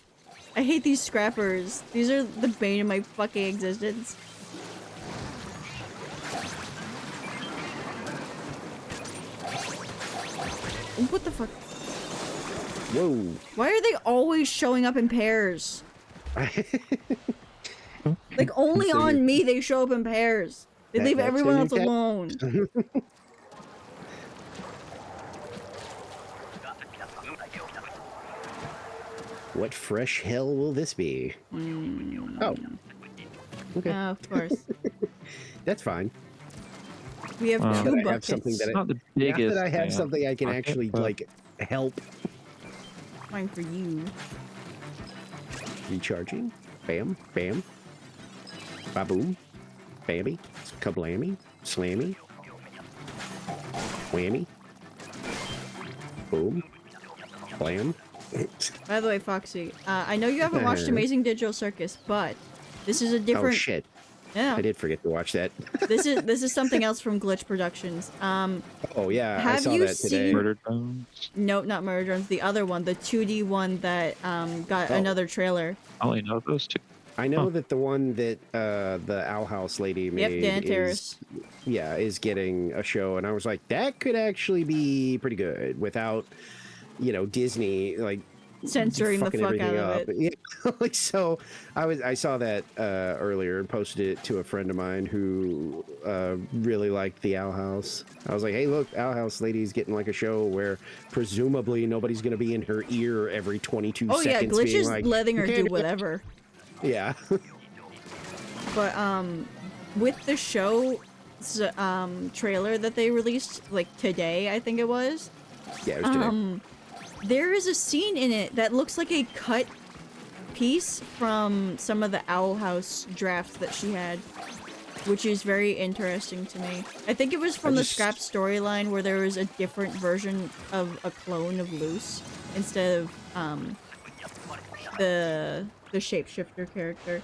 I hate these scrappers. These are the bane of my fucking existence. What the fuck? Whoa. Why are they always showing up in pairs? Like, only So on me they show up in pairs. They leave that's everyone the else new tech. alone. What fresh hell will this be? Oh. Okay, Of course. that's fine. We have Wow. two That I have buckets. something that Not the Now biggest. that I have fan something I can bucket, actually, but- like, help. Fine for you. Recharging. Bam. Bam. Ba-boom. Bammy. Kablammy. Slammy. Whammy. Boom. Blam. By the way, Foxy, I know you haven't watched Amazing Digital Circus, but this is a Oh, different. shit. Yeah, I did forget to watch that. this is something else from Glitch Productions. Oh, yeah. I Have saw you that today. seen- Murder Drones. No, not Murder Drones. The other one, the 2D one that got Oh. another trailer. I only know those two. I know Huh. that the one that the Owl House lady made Dan is, Terrace. is getting a show, and I was like, that could actually be pretty good without, you know, Disney like Censoring the fucking fuck out everything of up. it. Yeah, like, so I saw that earlier and posted it to a friend of mine who really liked the Owl House. I was like, hey, look, Owl House lady's getting like a show where presumably nobody's gonna be in her ear every 22 Oh yeah, seconds. Glitch being is like, letting her "You do can't it." whatever. Yeah. But with the show trailer that they released like today, I think it was. Yeah, it was today. There is a scene in it that looks like a cut piece from some of the Owl House drafts that she had, which is very interesting to me. I think it was from the just- Scrap storyline where there was a different version of a clone of Luce instead of the shapeshifter character.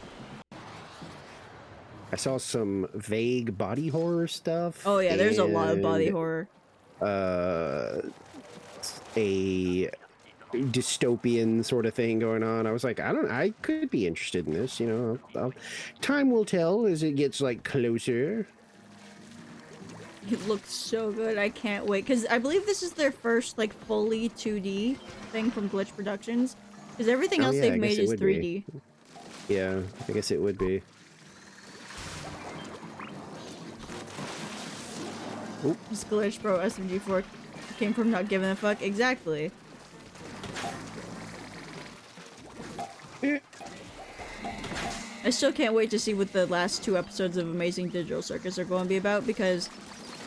I saw some vague body horror stuff. Oh yeah, there's a lot of body and, horror. A dystopian sort of thing going on. I was like, I could be interested in this, you know. Time will tell as it gets like closer. It looks so good. I can't wait because I believe this is their first like fully 2D thing from Glitch Productions. Because everything Oh, else yeah, I they've guess made it is would 3D. be. Yeah, I guess it would be. Oop. This glitch, bro. SMG4 came from not giving a fuck. Exactly. I still can't wait to see what the last 2 episodes of Amazing Digital Circus are going to be about, because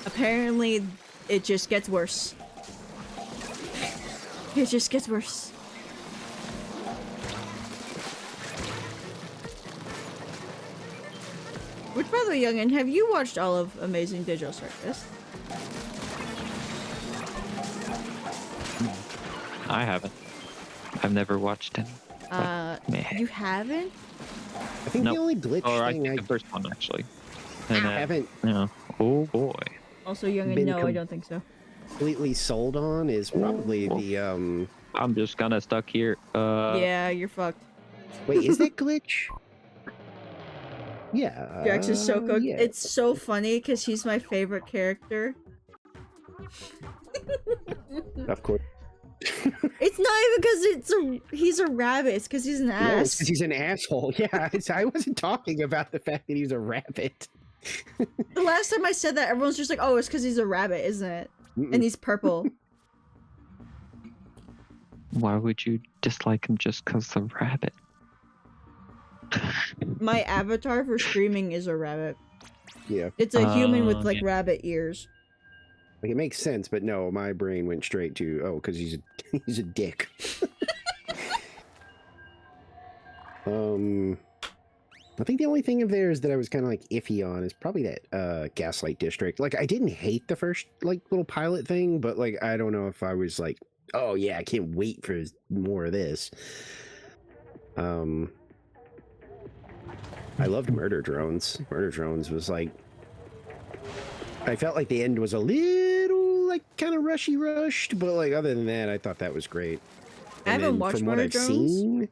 apparently it just gets worse. It just gets worse. Which, by the way, Youngin, have you watched all of Amazing Digital Circus? I haven't. I've never watched any. Meh. You haven't? I think Nope. the only glitch Or I thing think I the first one actually. And haven't yeah. Oh boy. Also, Youngin, Been no, I com- don't think so. completely sold on is probably Ooh. the I'm just kinda stuck here. Yeah, you're fucked. wait, is that glitch? Yeah. Jax is so cooked. yeah. It's so funny because he's my favorite character. Of course. It's not even because he's a rabbit. It's because he's an No, it's ass. 'cause he's an asshole. Yeah, I wasn't talking about the fact that he's a rabbit. The last time I said that, everyone's just like, "Oh, it's because he's a rabbit, isn't it?" And he's purple. Why would you dislike him just cause the rabbit? My avatar for streaming is a rabbit. Yeah, It's a human with like yeah. rabbit ears. like it makes sense, but no, my brain went straight to because he's he's a dick. I think the only thing of theirs that I was kind of like iffy on is probably that Gaslight District. Like I didn't hate the first like little pilot thing, but like I don't know if I was like, oh yeah, I can't wait for more of this. I loved Murder Drones. Murder Drones was like, I felt like the end was a little like kind of rushed, but like other than that, I thought that was great. I haven't then watched from what Murder I've Drones, seen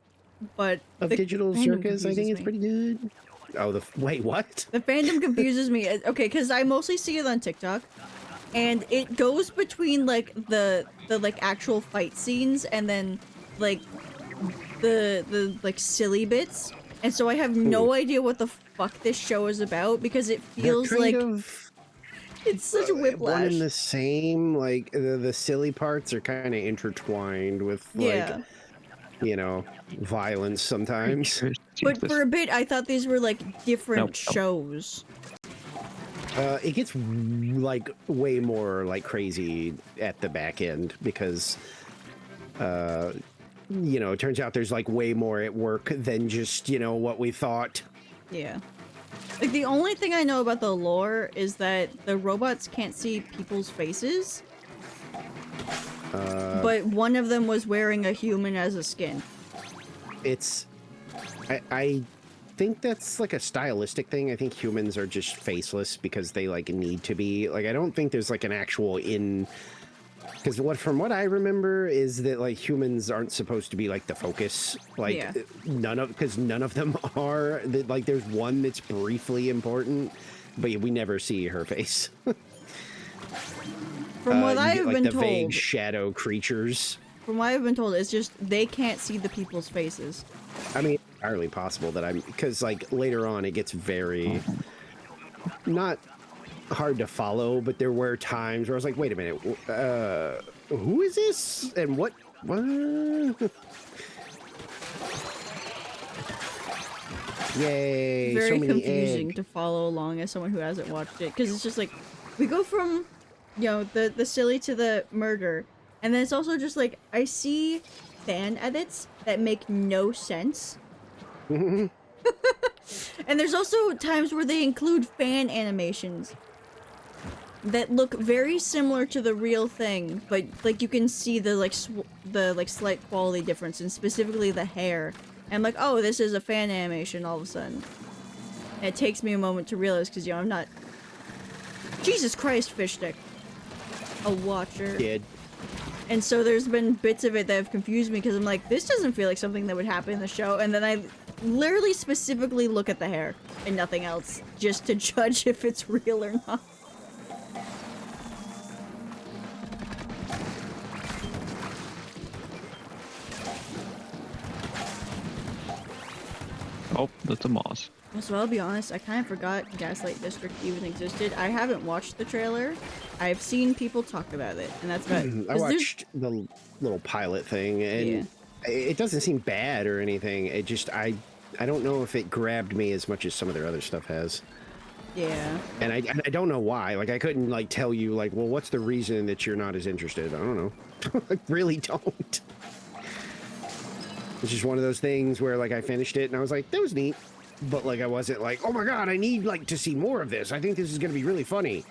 but of the Digital fandom Circus, I think confuses it's me. pretty good. Oh, wait, what? The fandom confuses me. Okay, because I mostly see it on TikTok, and it goes between like the like actual fight scenes and then like the like silly bits, and so I have no idea what the fuck this show is about because it feels They're like kind of it's such a one whiplash. and the same. Like the silly parts are kind of intertwined with like Yeah, you know violence sometimes. but for a bit I thought these were like different Nope. shows. It gets like way more like crazy at the back end because you know, it turns out there's like way more at work than just, you know, what we thought. Yeah. Like the only thing I know about the lore is that the robots can't see people's faces, but one of them was wearing a human as a skin. It's I think that's like a stylistic thing. I think humans are just faceless because they like need to be. Like I don't think there's like an actual because from what I remember is that like humans aren't supposed to be like the focus. Like Yeah. none of them are. Like there's one that's briefly important, but we never see her face. From what You I get, have like been the told, vague shadow creatures. from what I've been told, it's just they can't see the people's faces. I mean, entirely possible that because like later on it gets very not hard to follow, but there were times where I was like, wait a minute, who is this and what? Yay! Very so many confusing egg. to follow along as someone who hasn't watched it, because it's just like we go from, you know, the silly to the murder, and then it's also just like I see fan edits that make no sense. And there's also times where they include fan animations that look very similar to the real thing, but like you can see the like the like slight quality difference, and specifically the hair. And I'm like, oh, this is a fan animation all of a sudden. And it takes me a moment to realize because you know I'm not. Jesus Christ, fish stick. A watcher. Kid. And so there's been bits of it that have confused me because I'm like, this doesn't feel like something that would happen in the show. And then I literally specifically look at the hair and nothing else just to judge if it's real or not. Oh, that's a moss. So I'll be honest, I kind of forgot Gaslight District even existed. I haven't watched the trailer. I've seen people talk about it, and that's about. I 'cause there's- watched the little pilot thing, and Yeah. it doesn't seem bad or anything. It just I don't know if it grabbed me as much as some of their other stuff has. Yeah. And I don't know why. Like I couldn't like tell you like, well, what's the reason that you're not as interested? I don't know. I really don't. It's just one of those things where like I finished it and I was like, that was neat. But like I wasn't like, oh my god, I need like to see more of this. I think this is gonna be really funny.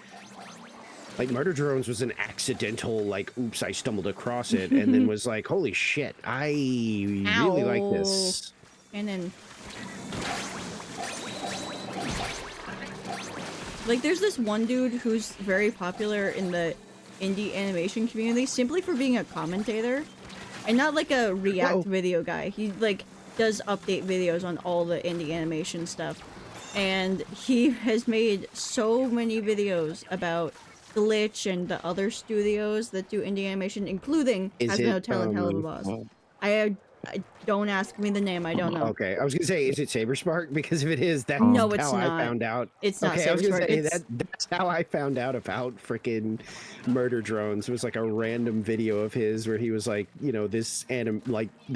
Like Murder Drones was an accidental like, oops, I stumbled across it, and then was like, holy shit, I really like this. And then, like, there's this one dude who's very popular in the indie animation community simply for being a commentator, and not like a React Whoa. video guy. He like does update videos on all the indie animation stuff, and he has made so many videos about Glitch and the other studios that do indie animation, including Is Has No it, Talent Hell of a Boss. Well, I don't ask me the name. I don't know. Okay, I was gonna say, is it Saberspark? Because if it is, that's No, it's how not. I found out. It's not Okay, I was gonna Saberspark, say it's- that's how I found out about freaking Murder Drones. It was like a random video of his where he was like, you know, this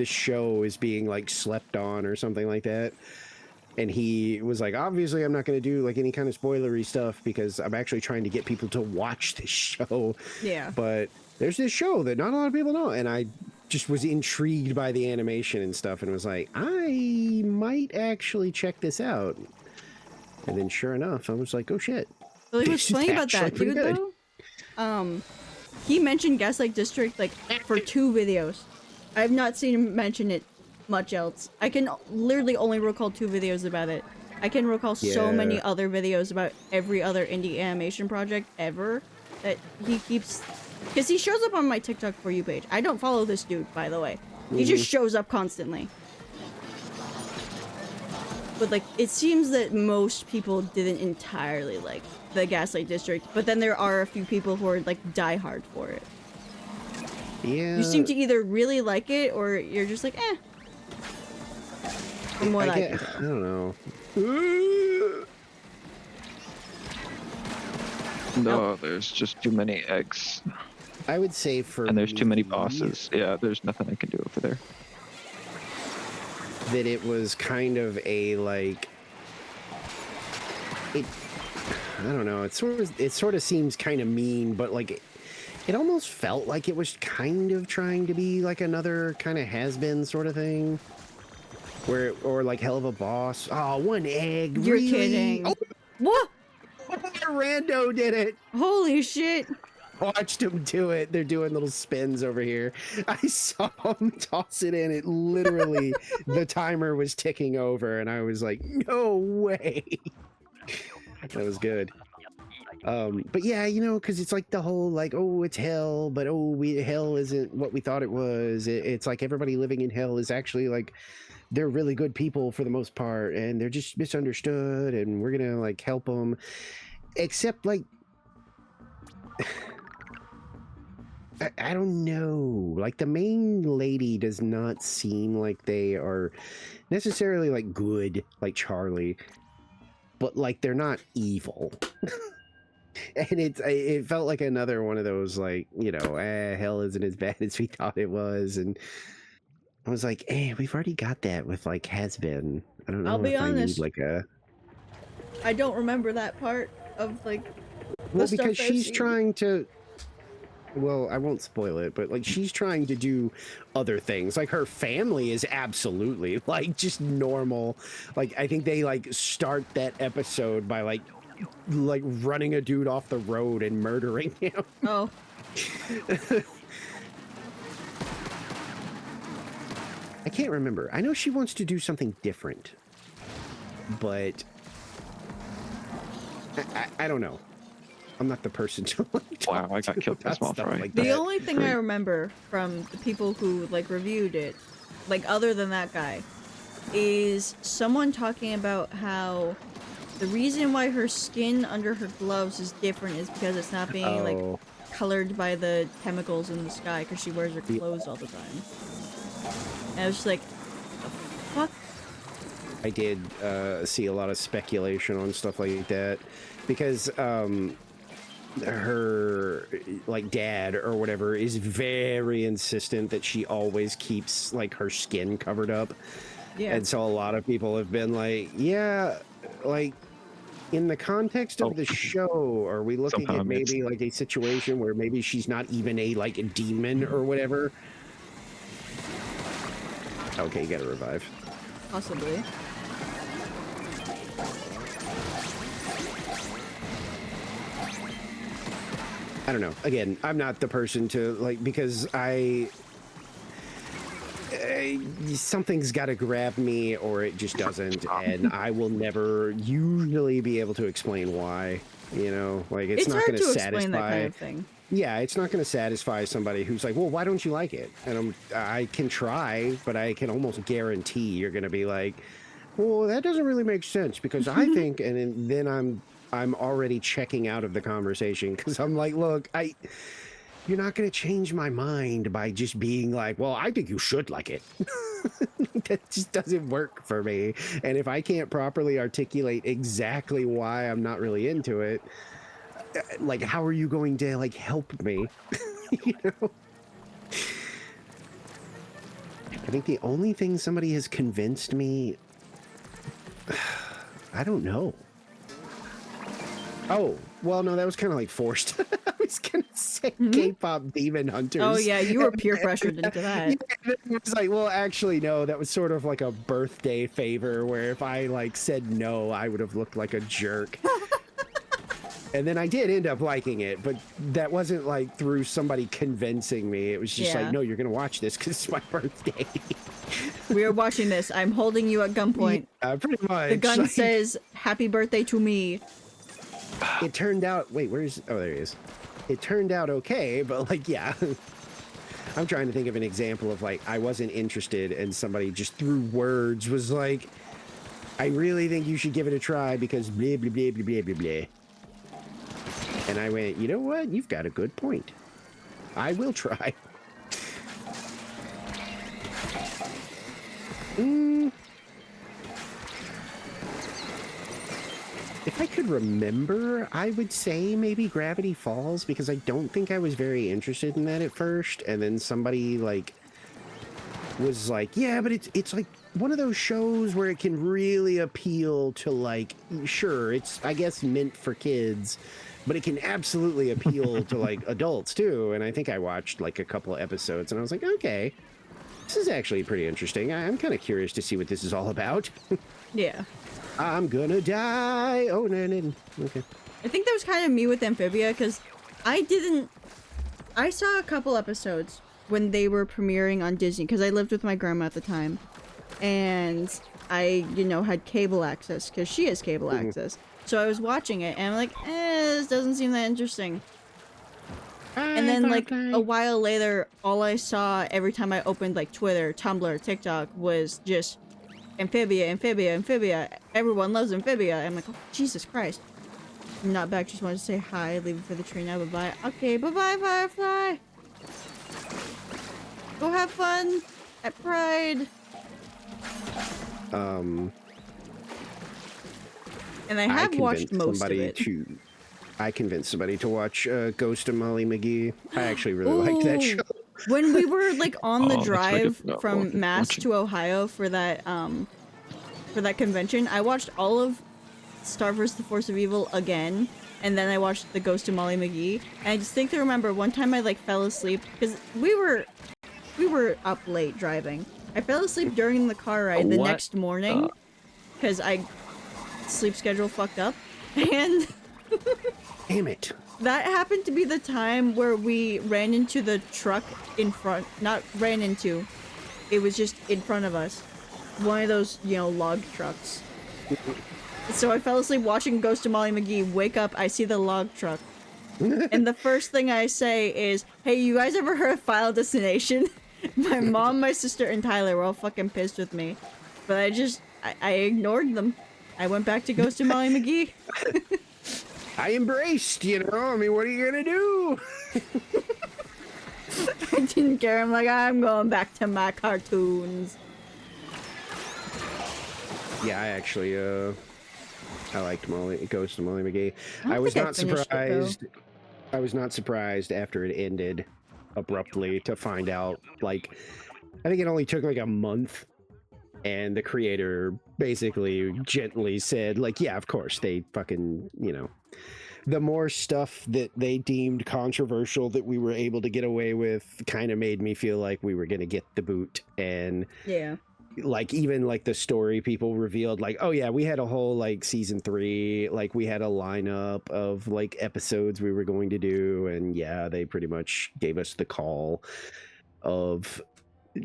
show is being like slept on or something like that. And he was like, obviously, I'm not going to do like any kind of spoilery stuff because I'm actually trying to get people to watch this show. Yeah. But there's this show that not a lot of people know, and I just was intrigued by the animation and stuff, and was like, I might actually check this out. And then, sure enough, I was like, oh shit. Well, it was This is funny about actually that pretty dude good. though. He mentioned Gaslight District like for 2 videos. I have not seen him mention it much else. I can literally only recall 2 videos about it. I can recall so many Yeah. other videos about every other indie animation project ever that he keeps. Because he shows up on my TikTok For You page. I don't follow this dude, by the way. He just shows up constantly. But like, it seems that most people didn't entirely like the Gaslight District, but then there are a few people who are like diehard for it. Yeah. You seem to either really like it or you're just like, eh. From what I can I tell. don't know. no, there's just too many eggs. I would say for And there's too many me bosses. Yeah, there's nothing I can do over there. that it was kind of a like it. I don't know. It sort of seems kind of mean, but like it almost felt like it was kind of trying to be like another kind of has-been sort of thing. Or like Hell of a Boss. Oh, one egg. You're really? kidding. Oh, What? Rando did it. Holy shit. Watched them do it. They're doing little spins over here. I saw them toss it in. It literally, the timer was ticking over, and I was like, no way. That was good. But yeah, you know, because it's like the whole like, oh, it's hell, but hell isn't what we thought it was. It's like everybody living in hell is actually like, they're really good people for the most part, and they're just misunderstood, and we're gonna like help them. Except like, I don't know. Like the main lady does not seem like they are necessarily like good, like Charlie, but like they're not evil. And it felt like another one of those like, you know, hell isn't as bad as we thought it was, and I was like, we've already got that with like Has Been. I don't know I'll be if honest. I need like a I don't remember that part of like well, stuff because I've she's seen. trying to. Well, I won't spoil it, but like she's trying to do other things. Like her family is absolutely like just normal. Like I think they like start that episode by like running a dude off the road and murdering him. Oh. I can't remember. I know she wants to do something different, but I don't know. I'm not the person to like talk Wow, I got to killed by about small stuff fry. like The that. only thing I remember from the people who like reviewed it, like other than that guy, is someone talking about how the reason why her skin under her gloves is different is because it's not being like Oh. colored by the chemicals in the sky because she wears her clothes all the time. And I was just like, the fuck? I did see a lot of speculation on stuff like that because her like dad or whatever is very insistent that she always keeps like her skin covered up. Yeah. And so a lot of people have been like, yeah, like in the context of the show, are we looking at maybe like a situation where maybe she's not even a like a demon or whatever? Okay, you gotta revive. Possibly. I don't know. Again, I'm not the person to like because something's got to grab me or it just doesn't, and I will never usually be able to explain why. You know, like it's not going to satisfy. Explain that kind of thing. Yeah, it's not going to satisfy somebody who's like, well, why don't you like it? And I can try, but I can almost guarantee you're going to be like, well, that doesn't really make sense because I think, and then I'm already checking out of the conversation because I'm like, look, you're not going to change my mind by just being like, well, I think you should like it. That just doesn't work for me. And if I can't properly articulate exactly why I'm not really into it, like, how are you going to like help me? You know? I think the only thing somebody has convinced me, I don't know. Oh, well, no, that was kind of like forced. I was going to say K-pop Demon Hunters. Oh, yeah, you were peer pressured into that. Yeah, it was like, well, actually, no, that was sort of like a birthday favor where if I like said no, I would have looked like a jerk. And then I did end up liking it, but that wasn't like through somebody convincing me. It was just like, no, you're going to watch this because it's my birthday. We are watching this. I'm holding you at gunpoint. Pretty much. The gun like, says, happy birthday to me. It turned out, wait, where's, oh, there he is. It turned out okay, but like, yeah. I'm trying to think of an example of like, I wasn't interested and somebody just through words was like, I really think you should give it a try because blah, blah, blah, blah, blah, blah, blah. And I went, you know what? You've got a good point. I will try. If I could remember, I would say maybe Gravity Falls because I don't think I was very interested in that at first. And then somebody like was like, yeah, but it's like one of those shows where it can really appeal to like, sure, it's I guess meant for kids, but it can absolutely appeal to like adults too. And I think I watched like a couple of episodes and I was like, okay, this is actually pretty interesting. I'm kind of curious to see what this is all about. Yeah. I'm gonna die. Oh, no, okay. I think that was kind of me with Amphibia because I saw a couple episodes when they were premiering on Disney because I lived with my grandma at the time. And I, had cable access because she has cable access. So I was watching it and I'm like, this doesn't seem that interesting. And then like a while later, all I saw every time I opened like Twitter, Tumblr, TikTok was just Amphibia, Amphibia, Amphibia. Everyone loves Amphibia. I'm like, oh, Jesus Christ. I'm not back. Just wanted to say hi. Leave it for the tree now. Bye-bye. Okay, bye-bye, Firefly. Go have fun at Pride. And I have watched most of it. I convinced somebody to watch Ghost of Molly McGee. I actually really like that show. When we were like on the drive right. from Mass to Ohio for that convention, I watched all of Star vs. the Force of Evil again, and then I watched the Ghost of Molly McGee. And I distinctly remember one time I like fell asleep because we were up late driving. I fell asleep during the car ride the next morning because I sleep schedule fucked up, and damn it. That happened to be the time where we ran into the truck in front. Not ran into. It was just in front of us. One of those, log trucks. So I fell asleep watching Ghost of Molly McGee. Wake up, I see the log truck. And the first thing I say is, hey, you guys ever heard of Final Destination? My mom, my sister, and Tyler were all fucking pissed with me. But I ignored them. I went back to Ghost of Molly McGee. I embraced, I mean, what are you gonna do? I didn't care. I'm like, I'm going back to my cartoons. Yeah, I actually I liked Ghost of Molly McGee. I I was think I not finished it, though. surprised. I was not surprised after it ended abruptly to find out, like, I think it only took like a month, and the creator basically gently said, like, yeah, of course, they fucking, you know, the more stuff that they deemed controversial that we were able to get away with kind of made me feel like we were going to get the boot. And Yeah. like, even like the story people revealed, like, oh yeah, we had a whole like season 3, like we had a lineup of like episodes we were going to do, and yeah, they pretty much gave us the call of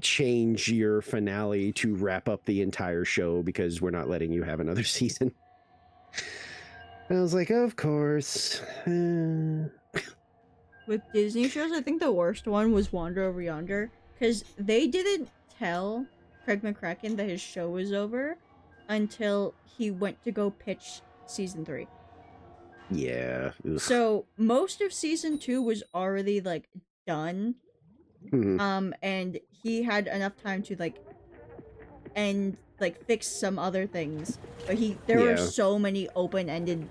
change your finale to wrap up the entire show because we're not letting you have another season. And I was like, of course. With Disney shows, I think the worst one was Wander Over Yonder, because they didn't tell Craig McCracken that his show was over until he went to go pitch season 3. Yeah. Ugh. So most of season 2 was already like done, Mhm. and he had enough time to like fix some other things, but there were Yeah. so many open-ended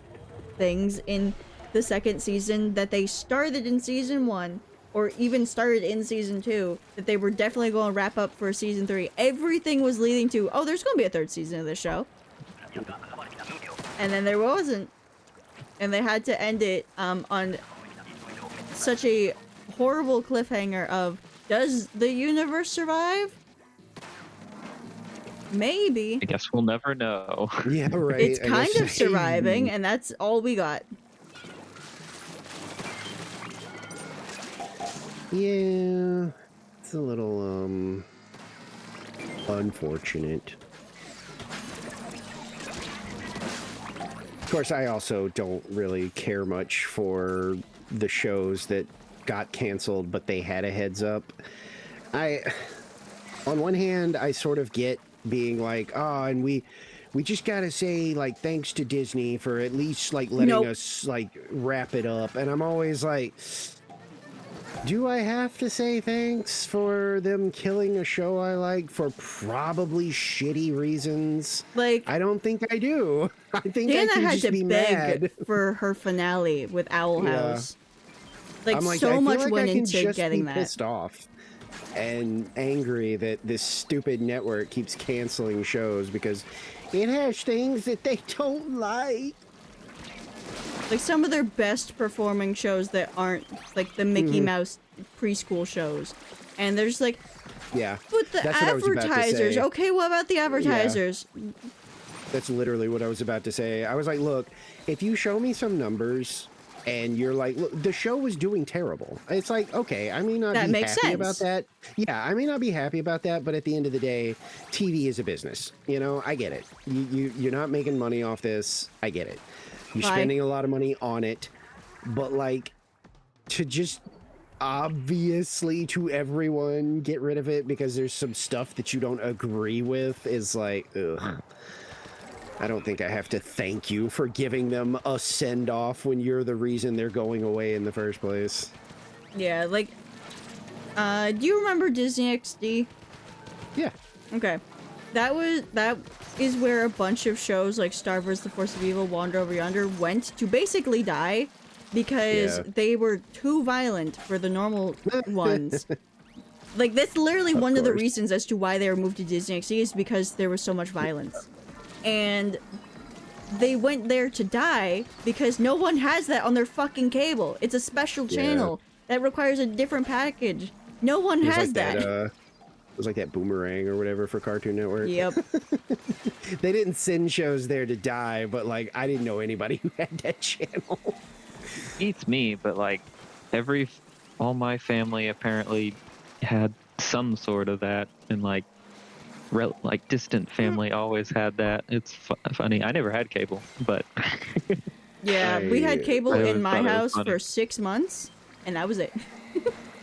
things in the second season that they started in season 1 or even started in season 2 that they were definitely going to wrap up for season 3. Everything was leading to, oh, there's going to be a third season of this show, and then there wasn't, and they had to end it on such a horrible cliffhanger of, does the universe survive? Maybe. I guess we'll never know. Yeah, right. It's I kind guess- of surviving, and that's all we got. Yeah, it's a little unfortunate. Of course, I also don't really care much for the shows that got canceled, but they had a heads up. On one hand, I sort of get being like, oh, and we just gotta say, like, thanks to Disney for at least like letting Nope. us like wrap it up. And I'm always like, do I have to say thanks for them killing a show I like for probably shitty reasons? Like, I don't think I do. I think I Dana can had just to be beg mad. for her finale with Owl Yeah. House. Like, I'm like, so I feel much like went I can into just getting be that. pissed off and angry that this stupid network keeps canceling shows because it has things that they don't like. Like, some of their best performing shows that aren't, like, the Mickey Mhm. Mouse preschool shows. And there's like, Yeah, but the That's what I was about to advertisers, say. okay, what about the advertisers? that's literally what I was about to say. I was like, look, if you show me some numbers and you're like, look, the show was doing terrible. It's like, okay, I may not That be makes happy about sense. that. Yeah, I may not be happy about that, but at the end of the day, TV is a business. You know, I get it. You're not making money off this. I get it. You're Bye. spending a lot of money on it, but like, to just obviously to everyone get rid of it because there's some stuff that you don't agree with is like, ugh. I don't think I have to thank you for giving them a send-off when you're the reason they're going away in the first place. Yeah, like, do you remember Disney XD? Yeah. Okay. That is where a bunch of shows like Star Wars: The Force of Evil, Wander Over Yonder went to basically die because Yeah. they were too violent for the normal ones. Like, that's literally one of the course. reasons as to why they were moved to Disney XD is because there was so much violence. And they went there to die because no one has that on their fucking cable. It's a special Yeah. channel that requires a different package. No one It was has like that. it was like that Boomerang or whatever for Cartoon Network. Yep. They didn't send shows there to die, but like, I didn't know anybody who had that channel. Beats me, but like all my family apparently had some sort of that, and like distant family always had that. It's funny. I never had cable, but Yeah, we had cable I in always my thought it was house funny. for 6 months, and that was it.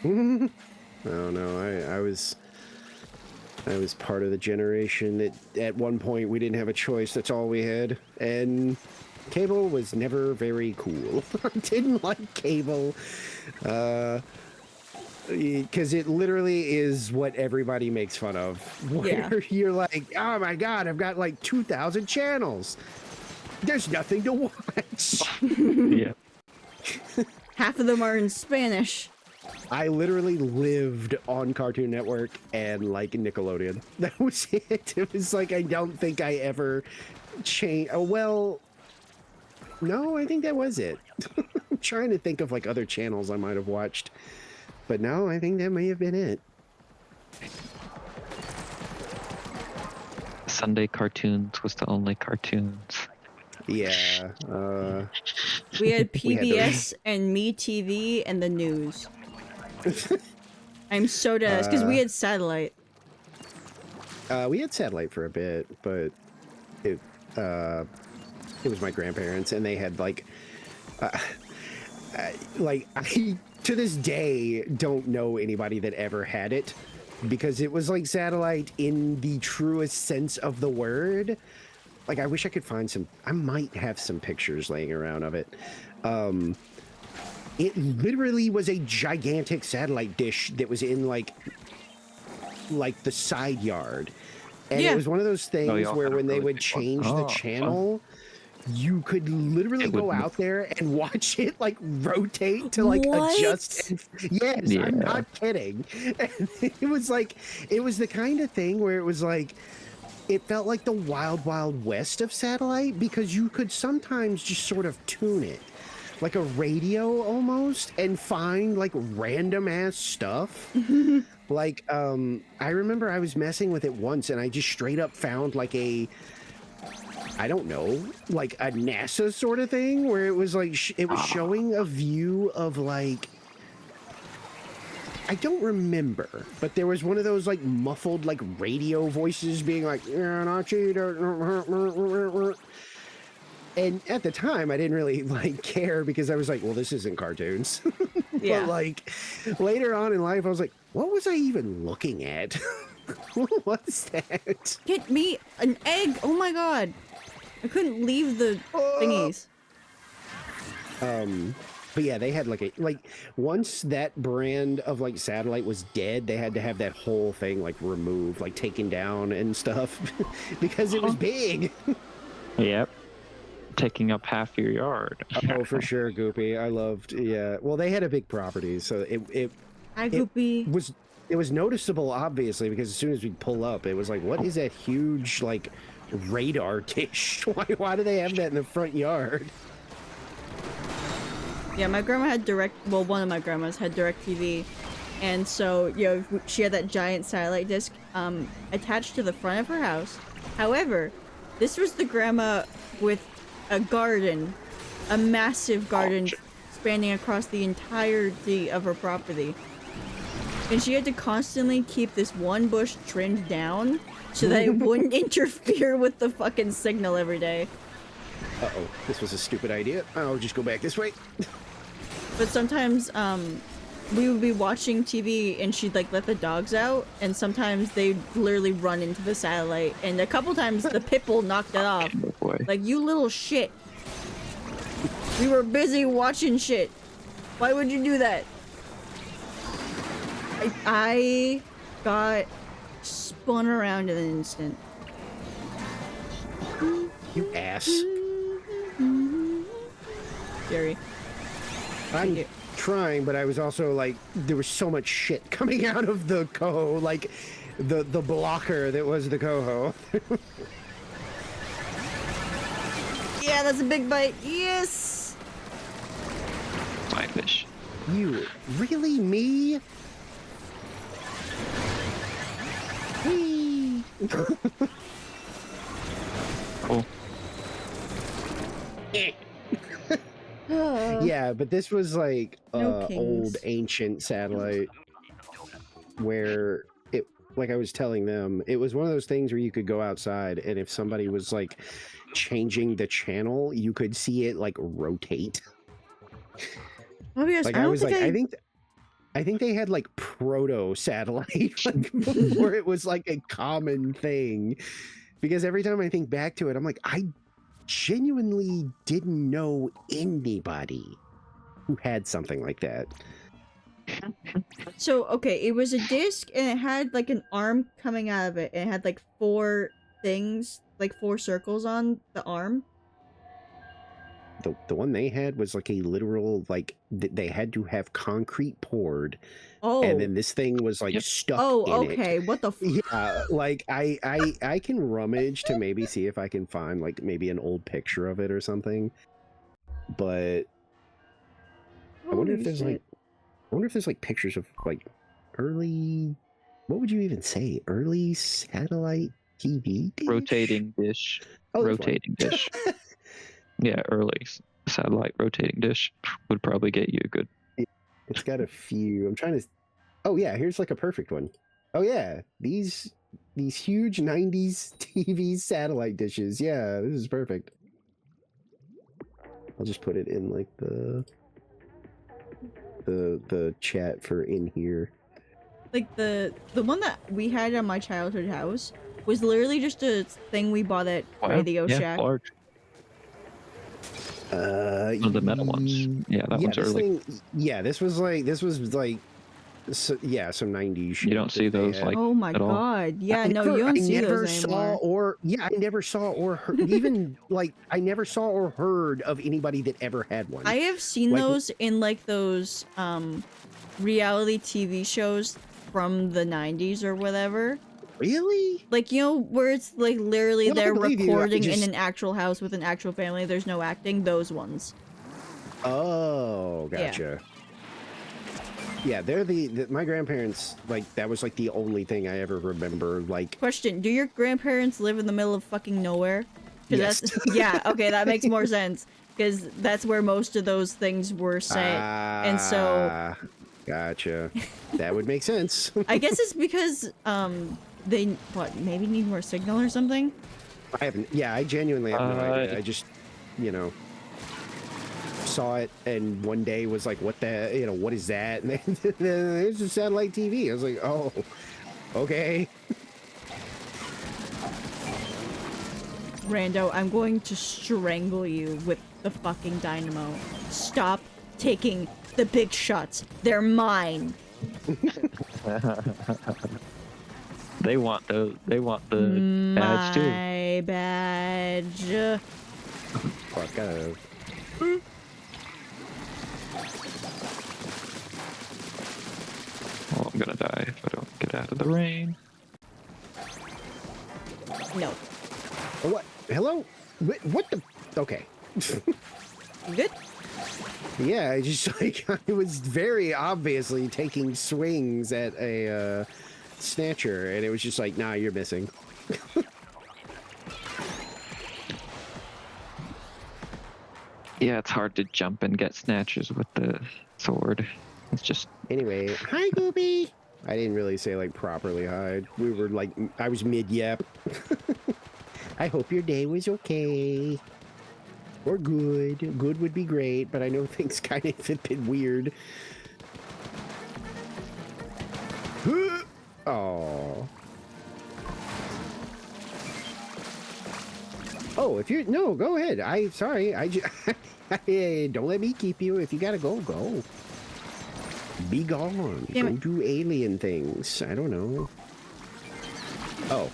Oh no, I was part of the generation that at one point we didn't have a choice. That's all we had, and cable was never very cool. Didn't like cable. because it literally is what everybody makes fun of. Where you're like, oh my god, I've got like 2,000 channels. There's nothing to watch. Yeah. Half of them are in Spanish. I literally lived on Cartoon Network and like Nickelodeon. That was it. It was like, I don't think I ever changed. Oh, well, no, I think that was it. I'm trying to think of like other channels I might have watched. But no, I think that may have been it. Sunday cartoons was the only cartoons. Yeah. We had We had PBS and MeTV and the news. I'm so dead because we had satellite. We had satellite for a bit, but it was my grandparents, and they had like I to this day don't know anybody that ever had it, because it was like satellite in the truest sense of the word. Like, I wish I could find some. I might have some pictures laying around of it. It literally was a gigantic satellite dish that was in like the side yard, and Yeah. it was one of those things y'all where had a when they really would big one. change Oh, the fun. channel, you could literally It would go move. out there and watch it like rotate to like What? adjust. Yes, I'm Yeah. not kidding. And it was like, it was the kind of thing where it was like, it felt like the wild, wild west of satellite, because you could sometimes just sort of tune it like a radio almost and find like random ass stuff. Like, I remember I was messing with it once and I just straight up found like I don't know, like a NASA sort of thing where it was like, it was showing a view of like, I don't remember, but there was one of those like muffled like radio voices being like, "Yeah, not cheater." And at the time, I didn't really like care, because I was like, well, this isn't cartoons. Yeah. But like later on in life, I was like, what was I even looking at? What was that? Get me an egg! Oh my god! I couldn't leave the thingies. But yeah, they had like once that brand of like satellite was dead, they had to have that whole thing like removed, like taken down and stuff, because it was big. Yep. Taking up half your yard. Oh, for sure, Goopy. I loved. Yeah. Well, they had a big property, so it Hi, Goopy. was noticeable, obviously, because as soon as we pull up, it was like, what is that huge like radar dish? Why do they have that in the front yard? Yeah, my grandma had one of my grandmas had DirecTV, and so, you know, she had that giant satellite disc attached to the front of her house. However, this was the grandma with a garden, a massive garden spanning across the entirety of her property. And she had to constantly keep this one bush trimmed down so that it wouldn't interfere with the fucking signal every day. Uh-oh, this was a stupid idea. I'll just go back this way. But sometimes, we would be watching TV and she'd like let the dogs out, and sometimes they'd literally run into the satellite, and a couple times the pit bull knocked it off. Oh, boy. Like, you little shit. We were busy watching shit. Why would you do that? I got spun around in an instant. You ass. Jerry. I'm you. trying, but I was also like, there was so much shit coming out of the coho, like the blocker that was the coho. Yeah, that's a big bite. Yes! My fish. You really, me? Whee! Cool. Yeah, but this was like No kings. old ancient satellite where it, like I was telling them, it was one of those things where you could go outside, and if somebody was like changing the channel, you could see it like rotate. I'll be honest, Like I I don't was think like, I think they had like proto satellite like, before it was like a common thing. Because every time I think back to it, I'm like, I genuinely didn't know anybody who had something like that. So okay, it was a disc and it had like an arm coming out of it, and it had like 4 things, like 4 circles on the arm. The one they had was like a literal they had to have concrete poured, Oh. and then this thing was like Yep. stuck Oh, in okay. it. What the Yeah, like I can rummage to maybe see if I can find like maybe an old picture of it or something. But I wonder if there's like pictures of like early, what would you even say? Early satellite TV dish? Rotating dish. Oh, there's one. Rotating dish. Yeah, early satellite rotating dish would probably get you a good. It's got a few. I'm trying to. Oh yeah, here's like a perfect one. Oh yeah, these huge 90s TV satellite dishes. Yeah, this is perfect. I'll just put it in like the chat for in here. Like the one that we had at my childhood house was literally just a thing we bought at Radio yeah, Shack. large. One of the metal ones. Yeah, that one's this early. this was like some 90s shit. You don't see that they those had. like Oh my at all? god. Yeah, I no, never- you don't I see never those saw anymore. I never saw or heard even like I never saw or heard of anybody that ever had one. I have seen Like- those in like those reality TV shows from the 90s or whatever. Really? Like, you know, where it's like literally Well, I they're believe you, I recording in just- an actual house with an actual family, there's no acting, those ones. Oh, Yeah. gotcha. Yeah, they're my grandparents, like, that was like the only thing I ever remember, like, Question, do your grandparents live in the middle of fucking nowhere? 'Cause Yes. that's yeah, okay, that makes more sense. Because that's where most of those things were set. and so- Ah, gotcha. That would make sense. I guess it's because they maybe need more signal or something? I genuinely have no idea. Uh, I just, saw it and one day was like, what is that? And then there's a satellite TV. I was like, oh, okay. Rando, I'm going to strangle you with the fucking dynamo. Stop taking the big shots. They're mine. They want those. They want the badge too. My badge. Fuck off. Well, I'm gonna die if I don't get out of the rain. No. What? Hello? What the? Okay. You good? Yeah, I just like I was very obviously taking swings at a snatcher, and it was just like, nah, you're missing. Yeah, it's hard to jump and get snatches with the sword. It's just Anyway, hi, Goopy. I didn't really say like properly hi. We were like, I was mid yep. I hope your day was okay. Or good. Good would be great, but I know things kind of have been weird. Oh. Oh, if you're no, go ahead. Sorry. Hey, don't let me keep you. If you gotta go, go. Be gone. Damn Go it. do alien things. I don't know. Oh.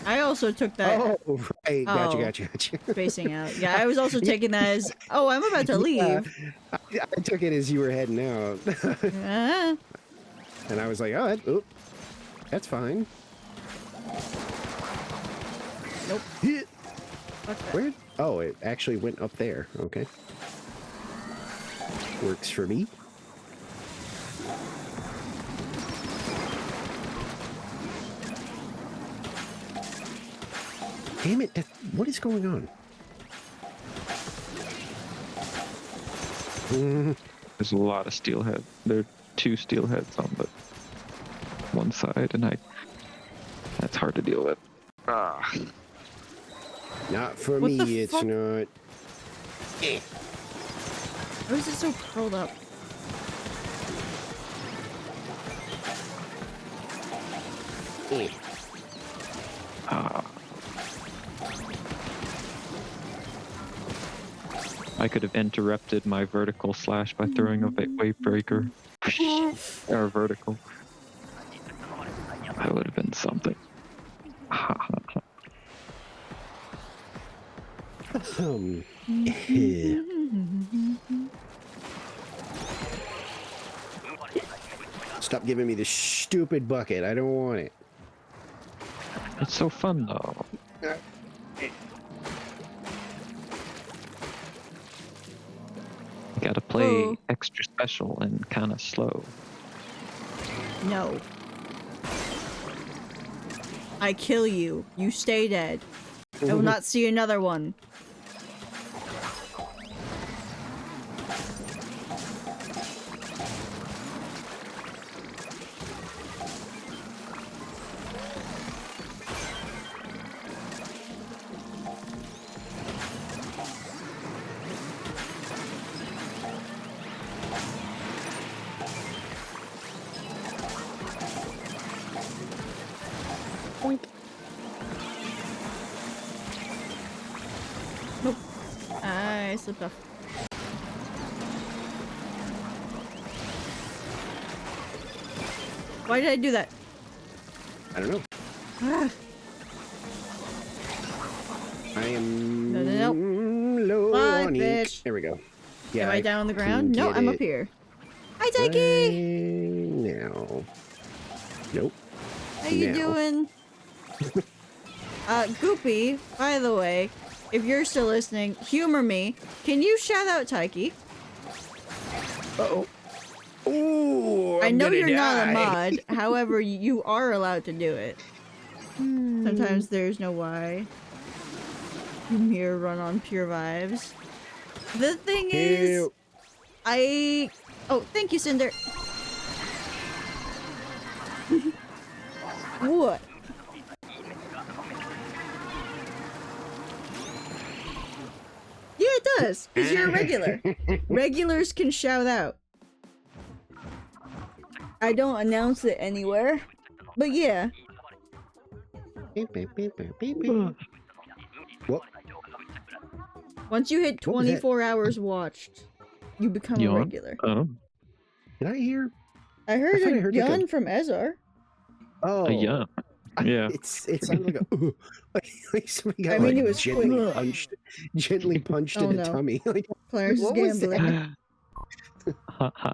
I also took that Oh, right. Gotcha, Oh. gotcha. facing out. Yeah, I was also taking that as, oh, I'm about to leave. Yeah, I took it as you were heading out. Ah. And I was like, oh, that's fine. Nope. Hit. Fuck that. Where? Oh, it actually went up there. Okay. Works for me. Damn it. What is going on? there's a lot of steelhead. There are 2 steelheads on the one side, and that's hard to deal with. Ah, Not for What the me, it's fuck? not. Why is it so curled up? Eh. ah. I could have interrupted my vertical slash by throwing a wave breaker. Or vertical. That would have been something. Stop giving me this stupid bucket. I don't want it. It's so fun though. You gotta play Oh. extra special and kind of slow. No. I kill you. You stay dead. I will not see another one. Nope. I slipped off. Why did I do that? I don't know. Ah, I am No. low Bye, on ink. fish. There we go. Am I down on the can ground? No, get I'm up it here. Hi, Taiki! right now. Nope. How you now. doing? Goopy, by the way, if you're still listening, humor me. Can you shout out Taiki? Uh-oh. Ooh, I I'm know gonna you're not a die. mod, however, you are allowed to do it. Sometimes there's no why. Mere run on pure vibes. The thing is, Ew. Oh, thank you, Cinder. What? Yeah, it does, because you're a regular. Regulars can shout out. I don't announce it anywhere, but yeah. Beep, beep, beep, beep, beep, beep. What? Once you hit What was that? 24 hours watched, you become a Yawn? regular. Did I hear? I heard thought I a heard like a- yawn from Ezar. Oh, Yeah. Yeah. It sounded like a like somebody got I mean, like, it was gently punched Oh, in the no. tummy. Like, Clarence is What was that? gambling. Ha ha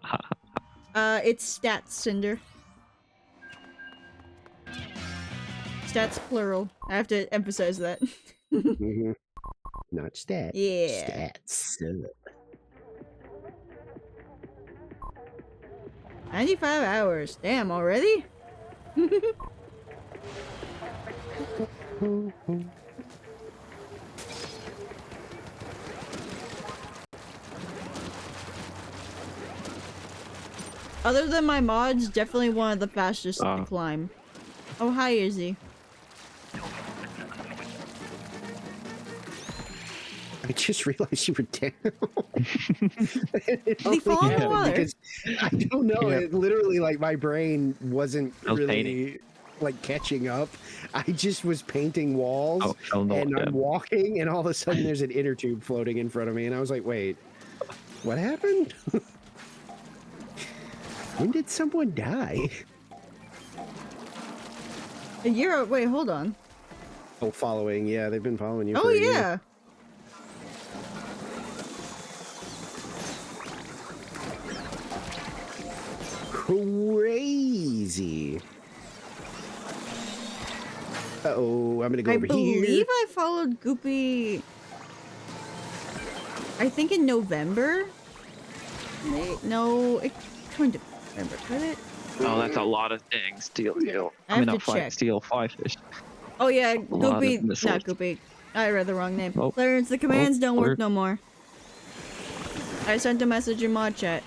ha. It's stats, Cinder. Stats plural. I have to emphasize that. mhm. Not stat. Yeah. Stats. 95 hours. Damn, already? Other than my mods, definitely one of the fastest to climb. Oh, hi, Izzy. I just realized you were down. Did he fall in the water? Because I don't know. Yeah. It literally, like, my brain wasn't I was really painting. like catching up. I just was painting walls, Oh, hell no. and yeah. I'm walking, and all of a sudden there's an inner tube floating in front of me, and I was like, "Wait, what happened? When did someone die?" Wait, hold on. Oh, following. Yeah, they've been following you. Oh, for a year. yeah. Crazy. Uh-oh, I'm gonna go I over believe here. I followed Goopy. I think in November. No, it couldn't have November, could it? Oh, that's a lot of things. Steel. I I mean, have not to fight, check. steel, fly fish. Oh yeah, lot of Goopy. missiles. Not Goopy. I read the wrong name. Oh. Clarence, the commands don't work word. no more. I sent a message in mod chat.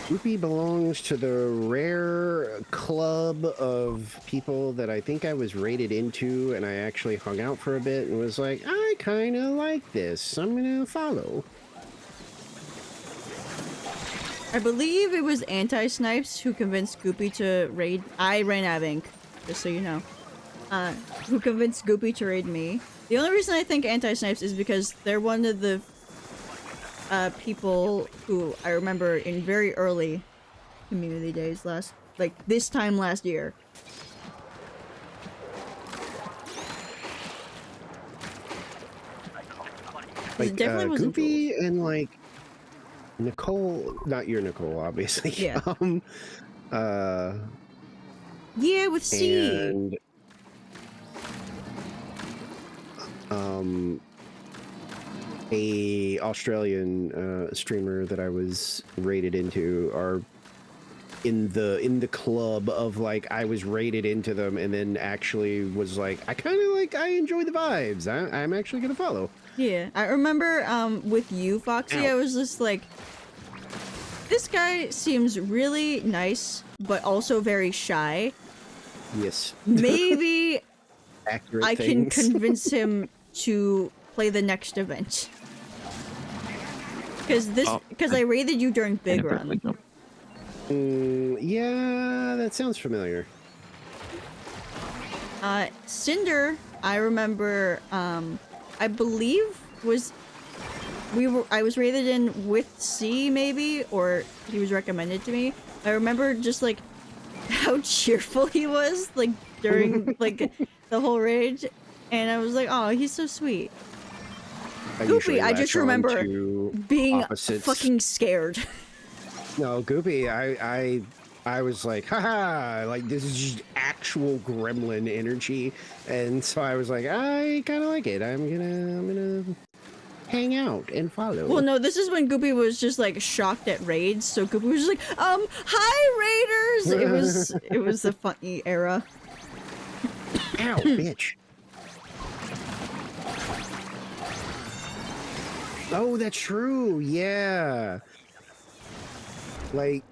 Whoopi belongs to the rare club of people that I think I was rated into, and I actually hung out for a bit and was like, I kind of like this. I'm gonna follow. I believe it was Anti-Snipes who convinced Goopy to raid. I ran out of ink. just so you know, who convinced Goopy to raid me. The only reason I think Anti-Snipes is because they're one of the people who I remember in very early community days this time last year. Like It definitely wasn't Goopy and like Nicole, not your Nicole, obviously. Yeah. Uh, Yeah, with C. and a Australian streamer that I was rated into are in the club of like I was rated into them and then actually was like I enjoy the vibes. I'm actually gonna follow. Yeah, I remember with you, Foxy, Ow. I was just like, this guy seems really nice, but also very shy. Yes. Maybe Accurate I can things. convince him to play the next event. Because I raided you during Big Run. Yeah, that sounds familiar. Cinder, I remember, I believe I was rated in with C maybe, or he was recommended to me. I remember just like how cheerful he was like during like the whole raid, and I was like, oh, he's so sweet. Goopy, I just remember being opposites. fucking scared. No, Goopy, I was like, haha, like this is just actual gremlin energy. And so I was like, I kinda like it. I'm gonna hang out and follow. Well, no, this is when Goopy was just like shocked at raids, so Goopy was just like, hi raiders! It was a funny era. Ow, bitch. Oh, that's true. Yeah. Like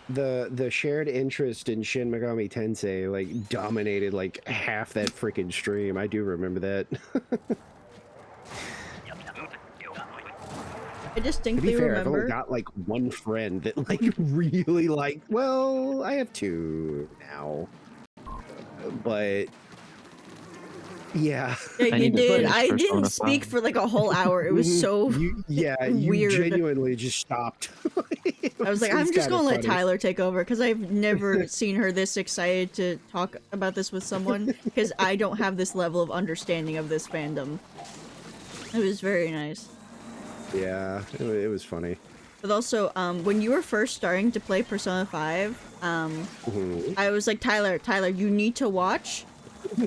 the shared interest in Shin Megami Tensei like dominated like half that freaking stream. I do remember that. I To distinctly be fair, I've only remember. got like one friend that like really like. Well, I have two now, but yeah. Yeah, I you need to did. finish I Persona didn't speak 5. for like a whole hour. It was so. You weird. genuinely just stopped. I was like, It I'm just kinda gonna let funny. Tyler take over because I've never seen her this excited to talk about this with someone because I don't have this level of understanding of this fandom. It was very nice. Yeah, it was funny. But also, when you were first starting to play Persona 5, Mhm. I was like, Tyler, you need to watch.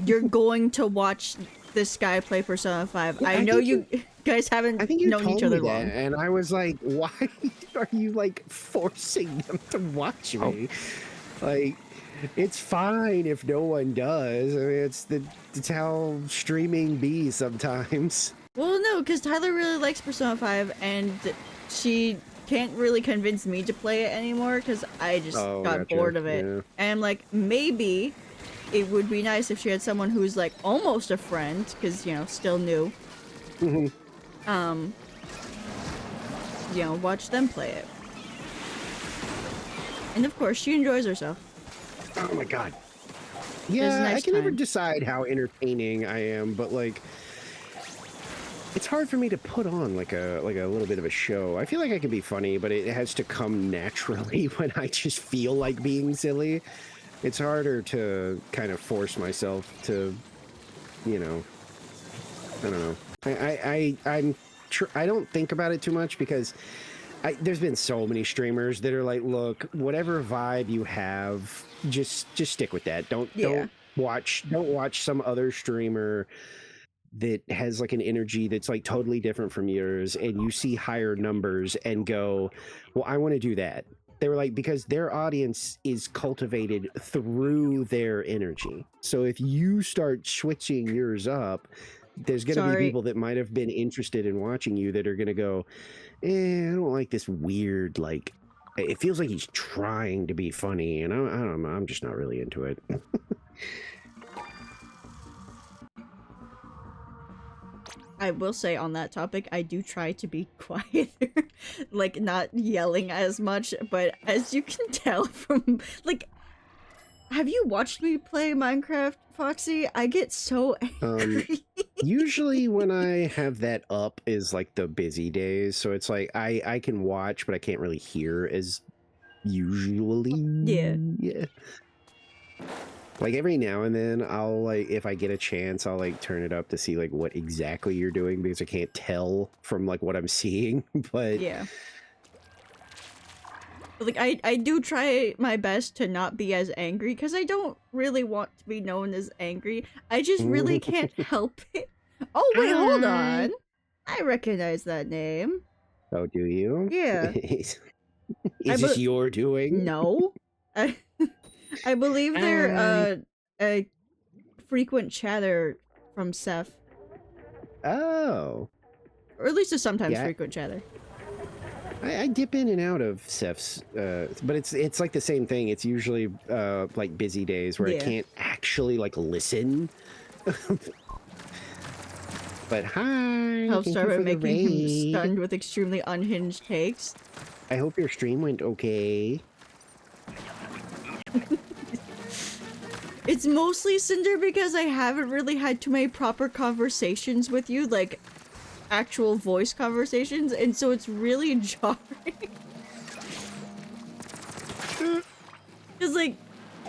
You're going to watch this guy play Persona 5. Yeah, I I know think you guys haven't I think you known told each other me that, long. and I was like, why are you like forcing them to watch me? Like, it's fine if no one does. I mean, it's how streaming be sometimes. Well, no, because Tyler really likes Persona 5, and she can't really convince me to play it anymore because I just Oh, got gotcha, bored of it. yeah. And I'm like, maybe it would be nice if she had someone who's like almost a friend, because, you know, still new. Mhm. You know, watch them play it. And of course, she enjoys herself. Oh my god. a Yeah, I nice can never time. decide how entertaining I am, but like it's hard for me to put on like a little bit of a show. I feel like I can be funny, but it has to come naturally when I just feel like being silly. It's harder to kind of force myself to, you know, I don't know. I don't think about it too much because there's been so many streamers that are like, look, whatever vibe you have, just stick with that. Don't watch some other streamer that has like an energy that's like totally different from yours and you see higher numbers and go, well, I want to do that. They were like, because their audience is cultivated through their energy. So if you start switching yours up, there's going to be Sorry. people that might have been interested in watching you that are going to go, I don't like this weird, like, it feels like he's trying to be funny, and I don't know, I'm just not really into it. I will say on that topic, I do try to be quieter, like not yelling as much, but as you can tell from like have you watched me play Minecraft, Foxy? I get so angry. Usually when I have that up is like the busy days, so it's like I can watch, but I can't really hear as usually. Yeah. Like every now and then I'll like, if I get a chance, I'll like turn it up to see like what exactly you're doing because I can't tell from like what I'm seeing. But Yeah. But, like, I do try my best to not be as angry because I don't really want to be known as angry. I just really can't help it. Oh wait, hold on. I recognize that name. Oh, do you? Yeah. Is I this be- your doing? No. I believe they're a frequent chatter from Seth. Oh. Or at least a sometimes Yeah. frequent chatter. I dip in and out of Seth's, but it's like the same thing. It's usually like busy days where I Yeah. can't actually like listen. But hi. I'll thank start you by for the making him raid. stunned with extremely unhinged takes. I hope your stream went okay. It's mostly Cinder because I haven't really had too many proper conversations with you, like actual voice conversations, and so it's really jarring. Because, like,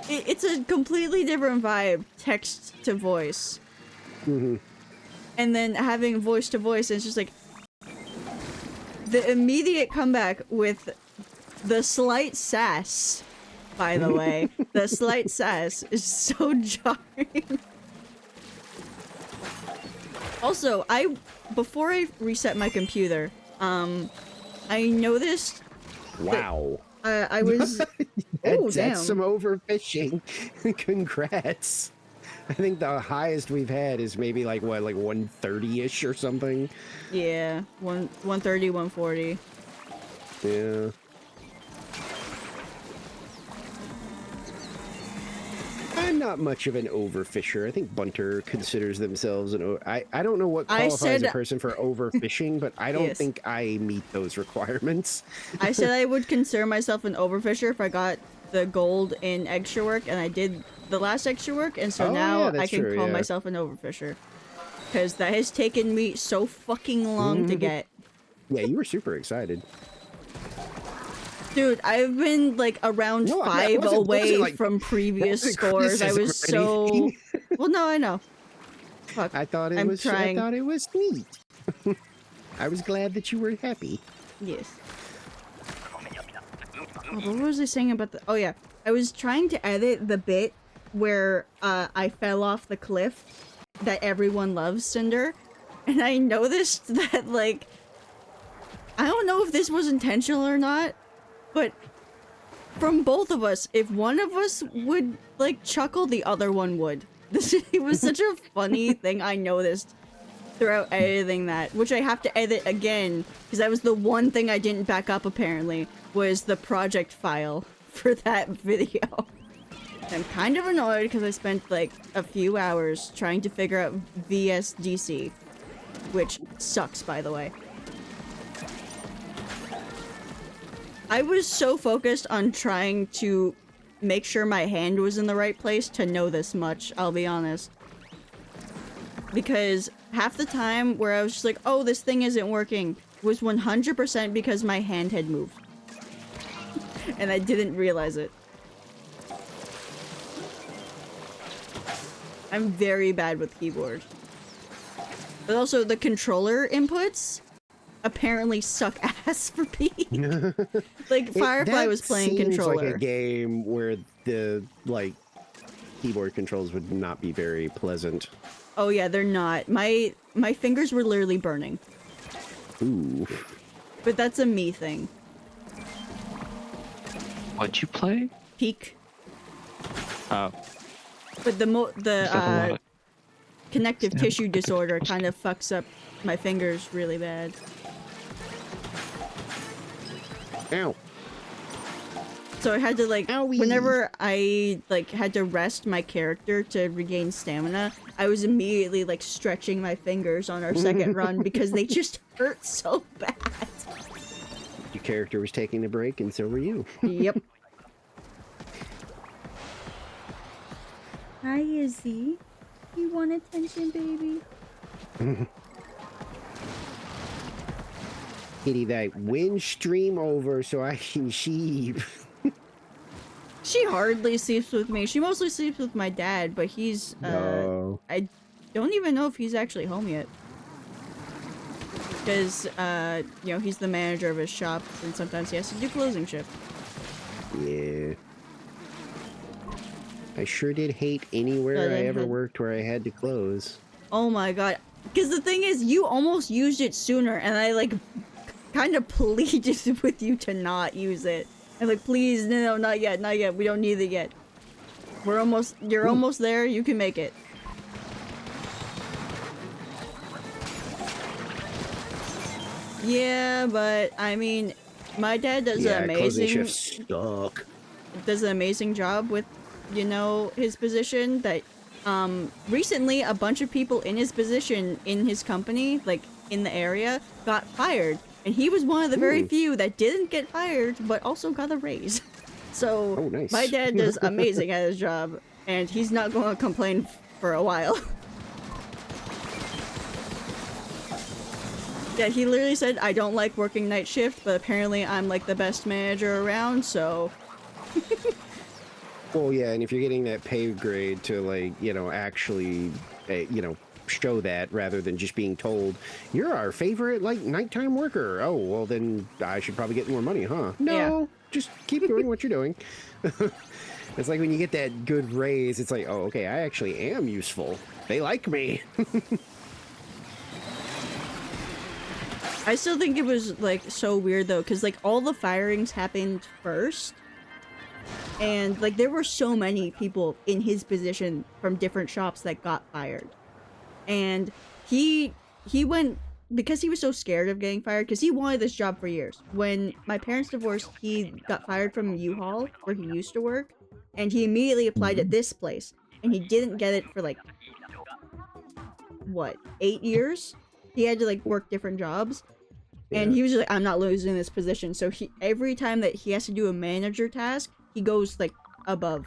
it's a completely different vibe, text to voice. Mhm. And then having voice to voice, and it's just like the immediate comeback with the slight sass. By the way, the slight sass is so jarring. Also, before I reset my computer, I noticed Wow. I was That's damn. some overfishing. Congrats. I think the highest we've had is maybe like what, like 130-ish or something. yeah, 130, 140. Yeah. I'm not much of an overfisher. I think Bunter considers themselves I don't know what I qualifies said- a person for overfishing, but I don't Yes. think I meet those requirements. I said I would consider myself an overfisher if I got the gold in extra work, and I did the last extra work, and so Oh, now yeah, I that's can true, call yeah. myself an overfisher. Because that has taken me so fucking long to get. Yeah, you were super excited. Dude, I've been like around No, I 5 wasn't- away wasn't, like, from previous wasn't scores. I criticism was or so. anything. Well, no, I know. Fuck. I thought it I'm was trying. I thought it was neat. I was glad that you were happy. Yes. Oh, what was I saying about the? Oh yeah, I was trying to edit the bit where I fell off the cliff that everyone loves, Cinder, and I noticed that like I don't know if this was intentional or not, but from both of us, if one of us would like chuckle, the other one would. It was such a funny thing I noticed throughout editing that, which I have to edit again because that was the one thing I didn't back up apparently, was the project file for that video. I'm kind of annoyed because I spent like a few hours trying to figure out VSDC, which sucks, by the way. I was so focused on trying to make sure my hand was in the right place to know this much, I'll be honest. Because half the time where I was just like, oh, this thing isn't working, was 100% because my hand had moved. And I didn't realize it. I'm very bad with keyboard. But also, the controller inputs apparently suck ass for me. Like, Firefly That was playing seems controller. like a game where the like keyboard controls would not be very pleasant. Oh yeah, they're not. My fingers were literally burning. Ooh. But that's a me thing. What'd you play? Peak. Oh, But there's not a lot of- connective tissue disorder kind of fucks up my fingers really bad. Ow. So I had to like, Owie. whenever I like had to rest my character to regain stamina, I was immediately like stretching my fingers on our second run because they just hurt so bad. Your character was taking a break, and so were you. Yep. Hi, Izzy. You want attention, baby? Kitty, that wind stream over so I can sheep. She hardly sleeps with me. She mostly sleeps with my dad, but he's, No. I don't even know if he's actually home yet. Because, you know, he's the manager of his shop, and sometimes he has to do closing shift. Yeah. I sure did hate anywhere I ever worked where I had to close. Oh my god. Because the thing is, you almost used it sooner, and I, like, kind of pleaded with you to not use it. I'm like, please, no, not yet, not yet. We don't need it yet. You're almost there. You can make it. Yeah, but I mean, my dad does an closing amazing shift suck. does an amazing job with, you know, his position. That recently a bunch of people in his position in his company, like in the area, got fired, and he was one of the very few that didn't get fired, but also got a raise. So Oh, nice. my dad does amazing at his job, and he's not going to complain for a while. Yeah, he literally said, I don't like working night shift, but apparently I'm like the best manager around, so... Well, yeah, and if you're getting that pay grade to, like, you know, actually, you know, show that rather than just being told, you're our favorite, like, nighttime worker. Oh, well, then I should probably get more money, huh? No, just keep doing what you're doing. It's like when you get that good raise, it's like, oh, okay, I actually am useful. They like me. I still think it was, like, so weird, though, because, like, all the firings happened first. And, like, there were so many people in his position from different shops that got fired. And he went, because he was so scared of getting fired, because he wanted this job for years. When my parents divorced, he got fired from U-Haul, where he used to work. And he immediately applied at this place. And he didn't get it for, like, what, 8 years? He had to, like, work different jobs. And he was just like, I'm not losing this position. So he, every time that he has to do a manager task, he goes, like, above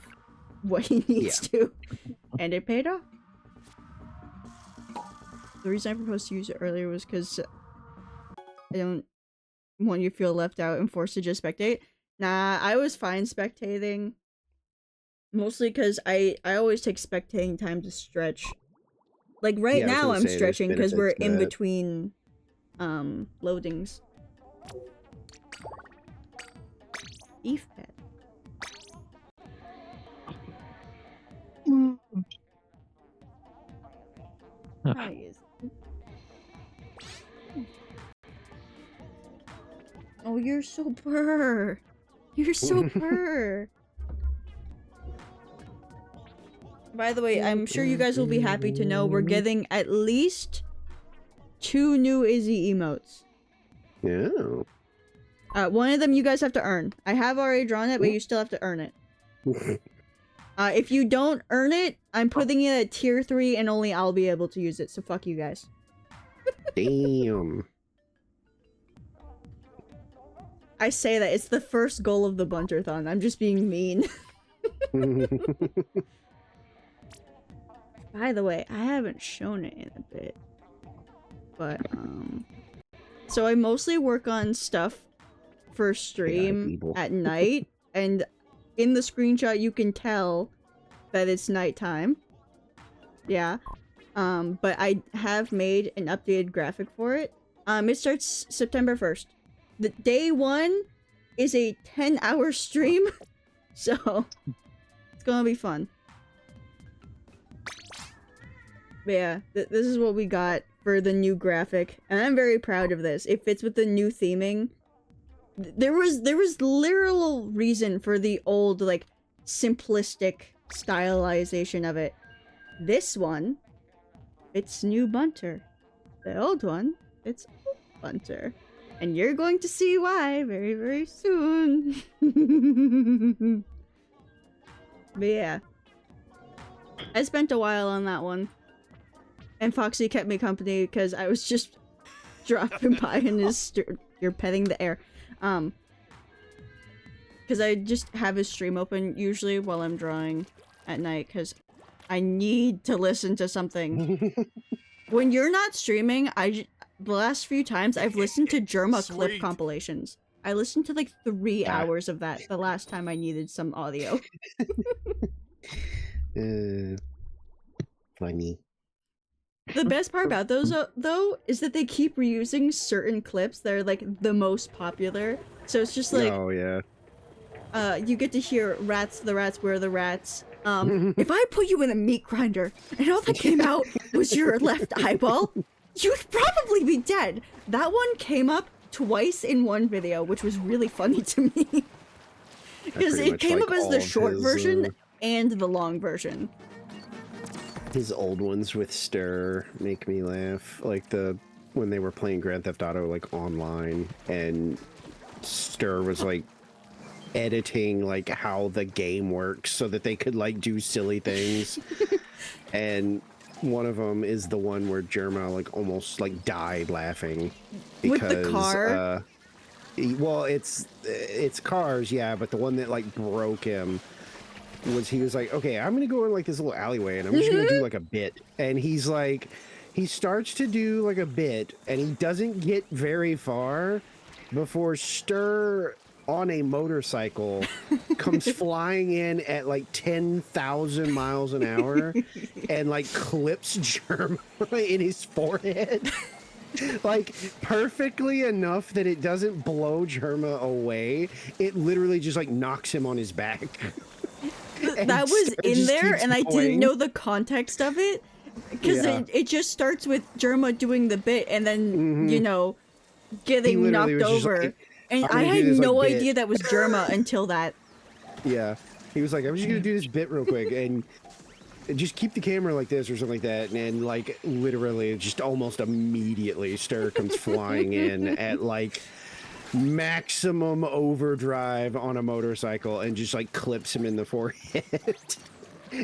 what he needs to. And it paid off. The reason I proposed to use it earlier was because I don't want you to feel left out and forced to just spectate. Nah, I was fine spectating. Mostly because I always take spectating time to stretch. Like, right now I'm stretching because we're in between... loadings. Beef pet. Hi, is oh, you're so purr. You're so purr. By the way, I'm sure you guys will be happy to know we're getting at least 2 new Izzy emotes. Yeah. One of them you guys have to earn. I have already drawn it, but you still have to earn it. If you don't earn it, I'm putting it at tier 3 and only I'll be able to use it, so fuck you guys. Damn. I say that, it's the first goal of the Bunterthon. I'm just being mean. By the way, I haven't shown it in a bit. But, so I mostly work on stuff for stream at night, and in the screenshot you can tell that it's nighttime. Yeah. But I have made an updated graphic for it. It starts September 1st. The day 1 is a 10-hour stream, so it's gonna be fun. But yeah, this is what we got for the new graphic, and I'm very proud of this. It fits with the new theming. There was literal reason for the old, like, simplistic stylization of it. This one, it's new Bunter. The old one, it's old Bunter. And you're going to see why very, very soon. But yeah. I spent a while on that one. And Foxy kept me company because I was just dropping by in his you're petting the air. Because I just have his stream open usually while I'm drawing at night because I need to listen to something. When you're not streaming, the last few times I've listened to Germa clip Sweet. compilations. I listened to like 3 Ah. hours of that the last time I needed some audio. Funny. The best part about those though is that they keep reusing certain clips that are like the most popular. So it's just like Oh yeah. you get to hear rats, where the rats. If I put you in a meat grinder and all that came out was your left eyeball, you'd probably be dead. That one came up twice in one video, which was really funny to me. Because pretty it much came like up as all the of short his, version and the long version. His old ones with Stir make me laugh. Like when they were playing Grand Theft Auto like online, and Stir was like editing like how the game works so that they could like do silly things. And one of them is the one where Germa like almost like died laughing With because the car? well, it's cars, yeah, but the one that like broke him was he was like, okay, I'm gonna go in like this little alleyway and I'm just gonna do like a bit. And he's like, he starts to do like a bit and he doesn't get very far before Stir on a motorcycle comes flying in at like 10,000 miles an hour and like clips Germa in his forehead. Like perfectly enough that it doesn't blow Germa away. It literally just like knocks him on his back. That was Stir in just there, keeps and I going. didn't know the context of it. Because Yeah. it just starts with Germa doing the bit and then, Mhm. you know, He getting literally knocked was just over. like, And "I'm I gonna do had this, like, no bit." idea that was Germa until that. Yeah. He was like, I'm just gonna do this bit real quick and just keep the camera like this or something like that. And like literally just almost immediately Stir comes flying in at like maximum overdrive on a motorcycle and just like clips him in the forehead.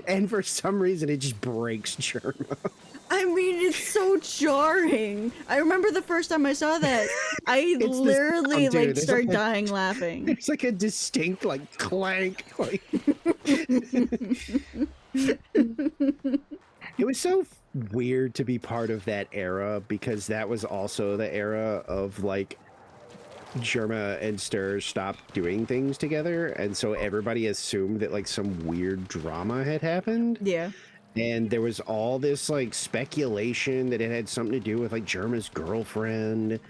And for some reason it just breaks Germa. I mean, it's so jarring. I remember the first time I saw that, I It's this- literally oh, dude, like there's started a- dying laughing. It's like a distinct like clank. Like it was so weird to be part of that era because that was also the era of like Germa and Stir stopped doing things together, and so everybody assumed that like some weird drama had happened. Yeah. And there was all this like speculation that it had something to do with like Germa's girlfriend,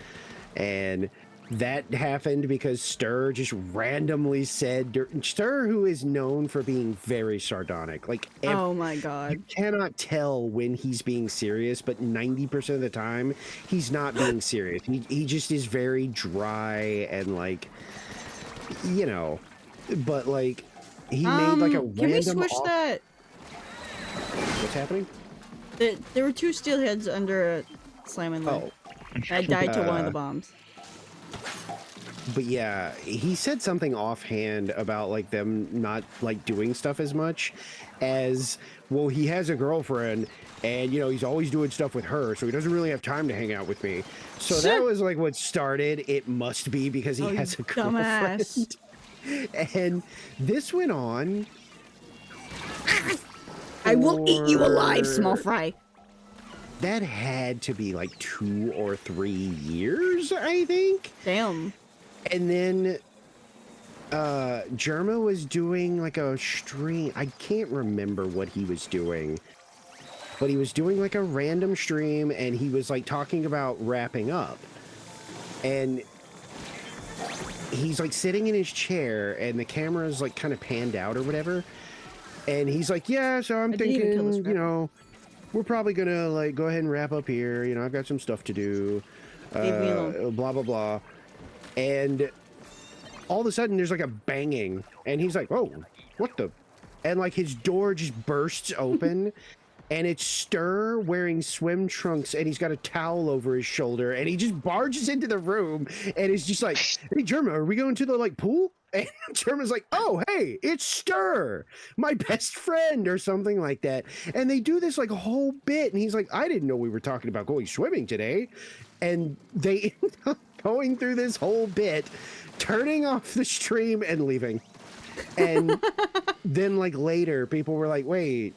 and that happened because Stir just randomly said, Stir, who is known for being very sardonic, like Oh my god. you cannot tell when he's being serious, but 90% of the time he's not being serious. He just is very dry and like, you know, but like he made like a random. Can we switch that? What's happening? There were 2 steelheads under a slamming lid. Oh, I died to one of the Uh, bombs. but yeah, he said something offhand about like them not like doing stuff as much as, well, he has a girlfriend and you know he's always doing stuff with her, so he doesn't really have time to hang out with me. So that was like what started. It must be because he Oh, you has a girlfriend. dumbass. And this went on. I will eat you alive, for- small fry. That had to be like 2 or 3 years, I think. Damn. And then Germa was doing like a stream. I can't remember what he was doing, but he was doing like a random stream and he was like talking about wrapping up. And he's like sitting in his chair and the camera's like kind of panned out or whatever. And he's like, yeah, so I'm I didn't even kill this thinking, you rabbit. know, we're probably gonna like go ahead and wrap up here. You know, I've got some stuff to do. Leave me alone. Blah, blah, blah. And all of a sudden there's like a banging and he's like, oh, what the? And like his door just bursts open and it's Stir wearing swim trunks and he's got a towel over his shoulder and he just barges into the room and is just like, hey, Germa, are we going to the like pool? And Germa's like, oh, hey, it's Stir, my best friend or something like that. And they do this like a whole bit. And he's like, I didn't know we were talking about going swimming today. And they end up going through this whole bit, turning off the stream and leaving. And then like later, people were like, wait,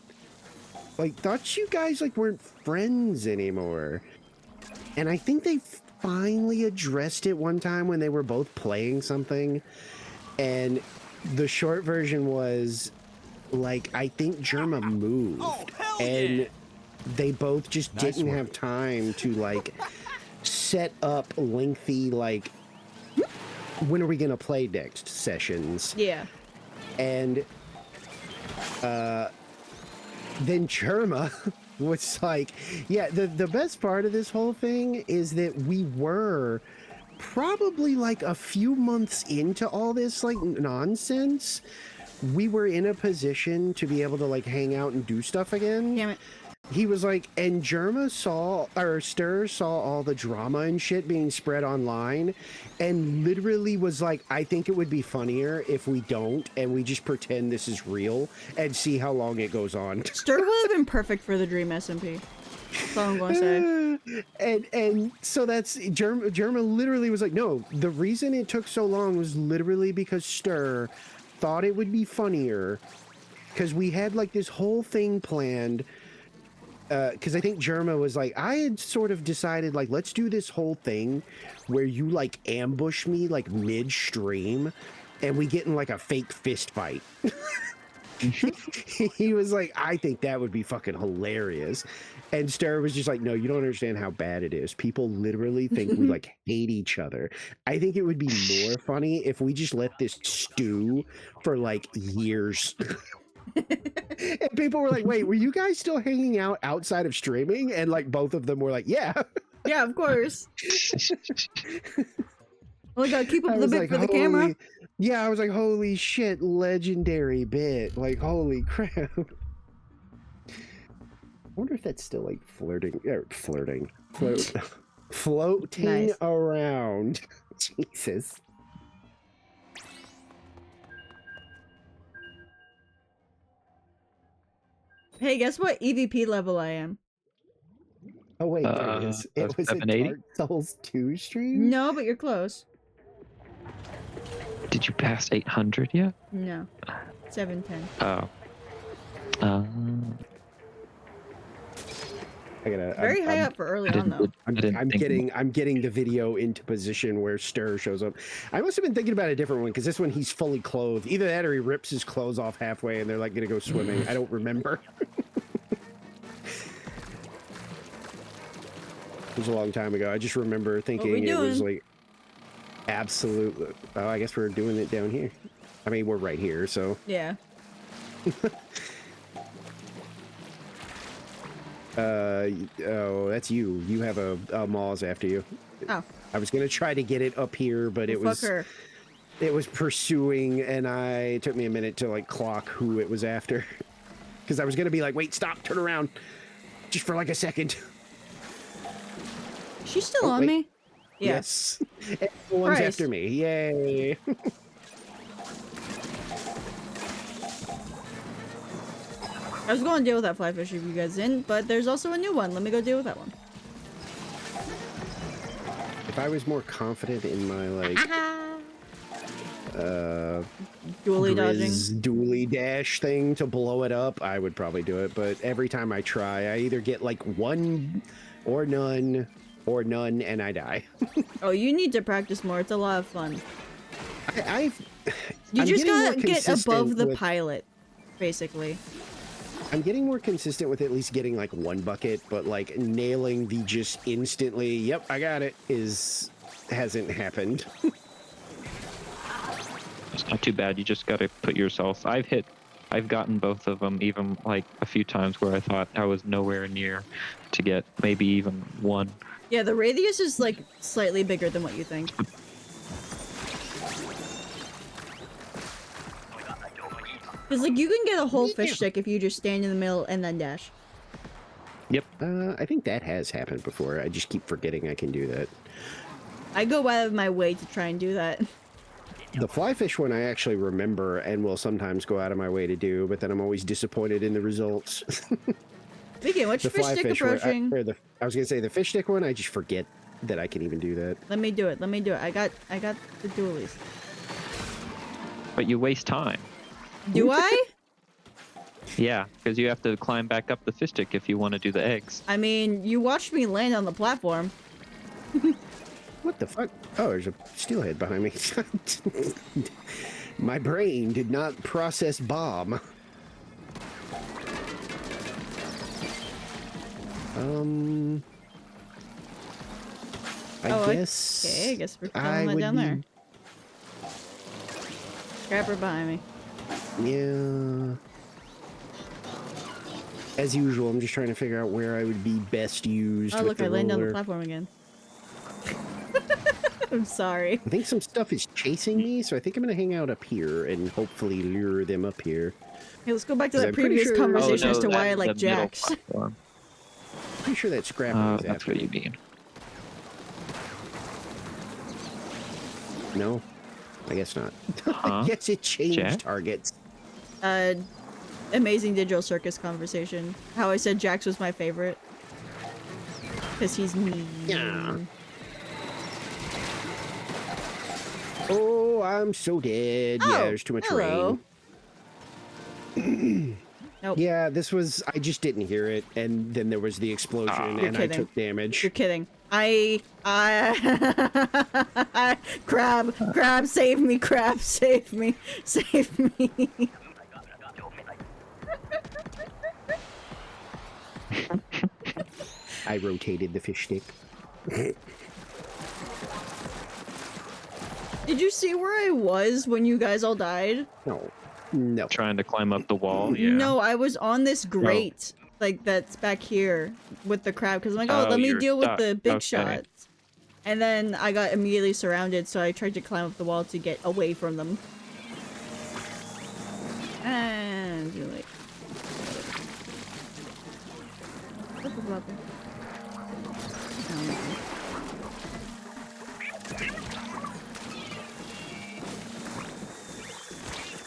like thought you guys like weren't friends anymore. And I think they finally addressed it one time when they were both playing something. And the short version was like, I think Germa moved. Oh, hell and yeah! they both just Nice didn't work. have time to like set up lengthy, like, when are we going to play next sessions? Yeah. And then Germa was like, yeah, the best part of this whole thing is that we were probably like a few months into all this like nonsense. We were in a position to be able to like hang out and do stuff again. Damn it. He was like, and Germa saw, or Stir saw all the drama and shit being spread online, and literally was like, I think it would be funnier if we don't, and we just pretend this is real, and see how long it goes on. Stir would have been perfect for the Dream SMP. That's all I'm going to say. And so that's, Germa literally was like, no, the reason it took so long was literally because Stir thought it would be funnier, because we had like this whole thing planned. Because I think Germa was like, I had sort of decided, like, let's do this whole thing where you, like, ambush me, like, midstream, and we get in, like, a fake fist fight. He was like, I think that would be fucking hilarious. And Star was just like, no, you don't understand how bad it is. People literally think we, like, hate each other. I think it would be more funny if we just let this stew for, like, years. And people were like, wait, were you guys still hanging out outside of streaming? And like both of them were like, yeah. Yeah, of course. Well, I gotta keep I up the was bit like, for the camera. Yeah, I was like, holy shit, legendary bit. Like, holy crap. I wonder if that's still like floating floating Nice. around. Jesus. Hey, guess what EVP level I am? Oh wait, there it is. It was a 780? Dark Souls 2 stream? No, but you're close. Did you pass 800 yet? No. 710. Oh. I gotta Very high up for early on, though. I'm getting the video into position where Stir shows up. I must have been thinking about a different one because this one he's fully clothed. Either that or he rips his clothes off halfway and they're like gonna go swimming. I don't remember. It was a long time ago. I just remember thinking we it was doing? like absolute. Oh, I guess we're doing it down here. I mean, we're right here, so. Yeah. Oh, that's you. You have a Moz after you. Oh. I was gonna try to get it up here, but it Well, was fuck her. it was pursuing, and it took me a minute to like clock who it was after, because I was gonna be like, wait, stop, turn around, just for like a second. She's still Oh, on wait. me? Yeah. Yes, everyone's Christ. after me. Yay! I was going to deal with that fly fish if you guys didn't, but there's also a new one. Let me go deal with that one. If I was more confident in my like Dually dodging. Grizz dually dash thing to blow it up, I would probably do it. But every time I try, I either get like one or none, and I die. Oh, you need to practice more. It's a lot of fun. You I'm just getting more gotta get consistent above the with- pilot, basically. I'm getting more consistent with at least getting like one bucket, but like nailing the just instantly, yep, I got it, hasn't happened. It's not too bad. You just got to put yourself. I've gotten both of them, even like a few times where I thought I was nowhere near to get maybe even one. Yeah, the radius is like slightly bigger than what you think. Because like you can get a whole fish stick if you just stand in the middle and then dash. Yep. I think that has happened before. I just keep forgetting I can do that. I go out of my way to try and do that. The fly fish one I actually remember and will sometimes go out of my way to do, but then I'm always disappointed in the results. Speaking of which, The fish fly stick fish one, approaching. I was gonna say the fish stick one, I just forget that I can even do that. Let me do it. Let me do it. I got the dualies. But you waste time. Do I? Yeah, because you have to climb back up the fish stick if you want to do the eggs. I mean, you watched me land on the platform. What the fuck? Oh, there's a steelhead behind me. My brain did not process bomb. I guess. Okay, I guess we're I killing that would down be- there. Scrapper behind me. Yeah. As usual, I'm just trying to figure out where I would be best used. Oh, with look, the I landed on the roller. platform again. I'm sorry. I think some stuff is chasing me, so I think I'm gonna hang out up here and hopefully lure them up here. Hey, let's go back to 'Cause that I'm pretty previous sure- conversation as to that- why I the like middle Jax. platform. Pretty sure that scrapper was That's after what you me. mean. No, I guess not. Huh? Yes, it changed Jack? targets. Amazing Digital Circus conversation. How I said Jax was my favorite. Because he's mean. Yeah. Oh, I'm so dead. Oh, Yeah, there's too much hello. rain. Nope. Yeah, this was. I just didn't hear it, and then there was the explosion, You're and I kidding. took damage. You're kidding. Crab, save me, crab, save me, save me. I rotated the fish stick. Did you see where I was when you guys all died? No, no. Trying to climb up the wall. Yeah. No, I was on this grate, like that's back here with the crab, because I'm like, oh, Oh, let me you're deal with stuck. the big Okay. shots. And then I got immediately surrounded, so I tried to climb up the wall to get away from them. And too late.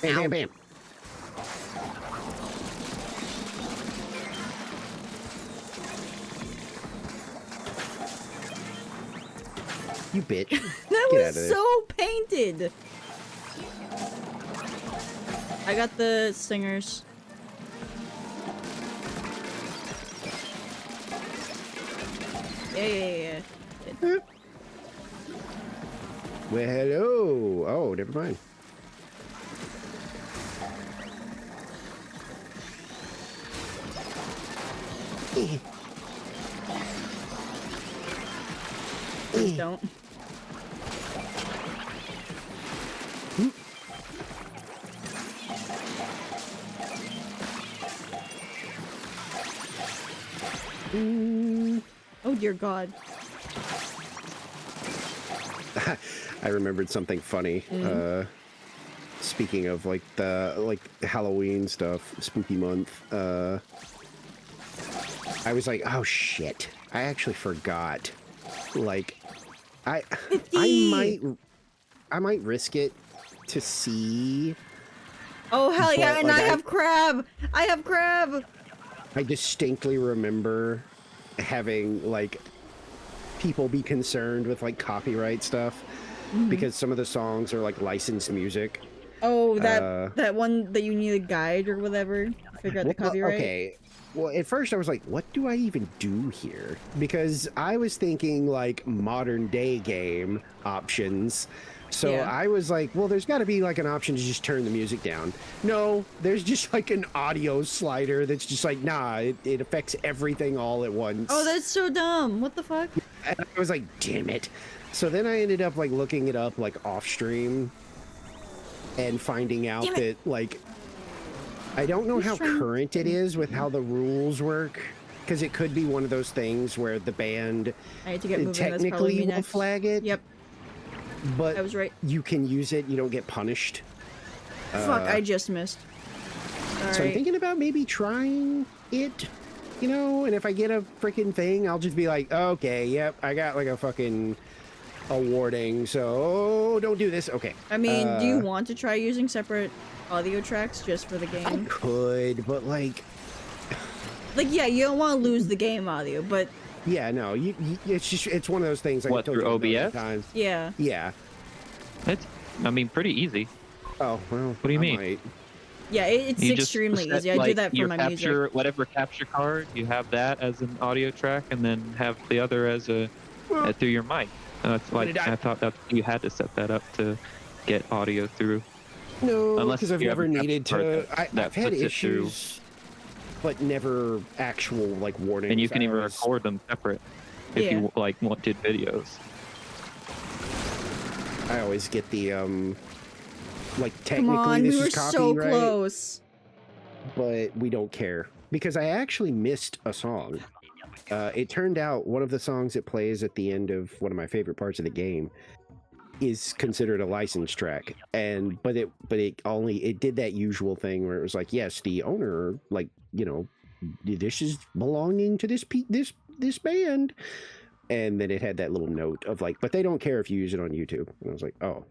Bam, bam, bam. You bitch. That Get out of was there. so painted. I got the stingers. Yeah. Well, hello. Oh, never mind. Please don't. Oh dear God. I remembered something funny. Speaking of like the Halloween stuff, spooky month. I was like, oh shit! I actually forgot. Like, I 50. I might risk it to see. Oh hell yeah! But, And like, I have crab. I have crab. I distinctly remember having like people be concerned with like copyright stuff because some of the songs are like licensed music. Oh, that one that you need a guide or whatever. Figure out the Well, copyright. okay. Well, at first I was like, what do I even do here? Because I was thinking like modern day game options. So Yeah. I was like, well, there's got to be like an option to just turn the music down. No, there's just like an audio slider that's just like, nah, it affects everything all at once. Oh, that's so dumb. What the fuck? And I was like, damn it. So then I ended up like looking it up like off stream and finding out Damn that it. like I don't know Who's how trying- current it is with how the rules work because it could be one of those things where the band I need to get moving. That's probably technically me will next. flag it, Yep, but I was right. you can use it, you don't get punished. Fuck, I just missed. So I'm Alright. thinking about maybe trying it, you know, and if I get a freaking thing, I'll just be like, okay, yep, I got like a fucking awarding, so don't do this. Okay. I mean, do you want to try using separate audio tracks just for the I game? could, but like, Like, yeah, you don't want to lose the game audio, but yeah, no, it's just, it's one of those things. Like I What, told through you a million OBS? times. yeah. Yeah. It's, I mean, pretty easy. Oh, well. What do you I mean? might. Yeah, it's You just extremely set, easy. I do like, that for your my capture, music. whatever capture card, you have that as an audio track, and then have the other as a through your mic. It's I'm gonna like die. I thought that you had to set that up to get audio through, No, unless because I've you have never a capture needed card to. that I've had puts it through, issues, but never actual like warnings. and you can I even always- record them separate if Yeah. you like wanted videos. I always get the like Come technically on, this we were is so copyright, close. but we don't care because I actually missed a song. It turned out one of the songs that plays at the end of one of my favorite parts of the game is considered a licensed track, but it did that usual thing where it was like, yes, the owner, like, you know, this is belonging to this band, and then it had that little note of like, but they don't care if you use it on YouTube. And I was like, oh,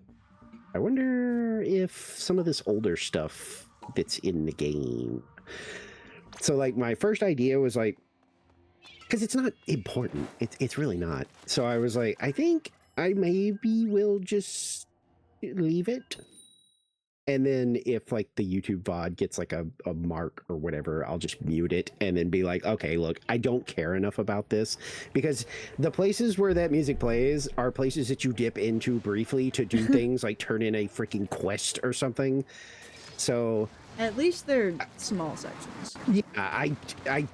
I wonder if some of this older stuff that's in the game. So like my first idea was like, because it's not important, it's really not. So I was like, I think I maybe will just leave it, and then if like the YouTube VOD gets like a mark or whatever, I'll just mute it and then be like, okay, look, I don't care enough about this, because the places where that music plays are places that you dip into briefly to do things like turn in a freaking quest or something. So At least they're small sections. yeah, I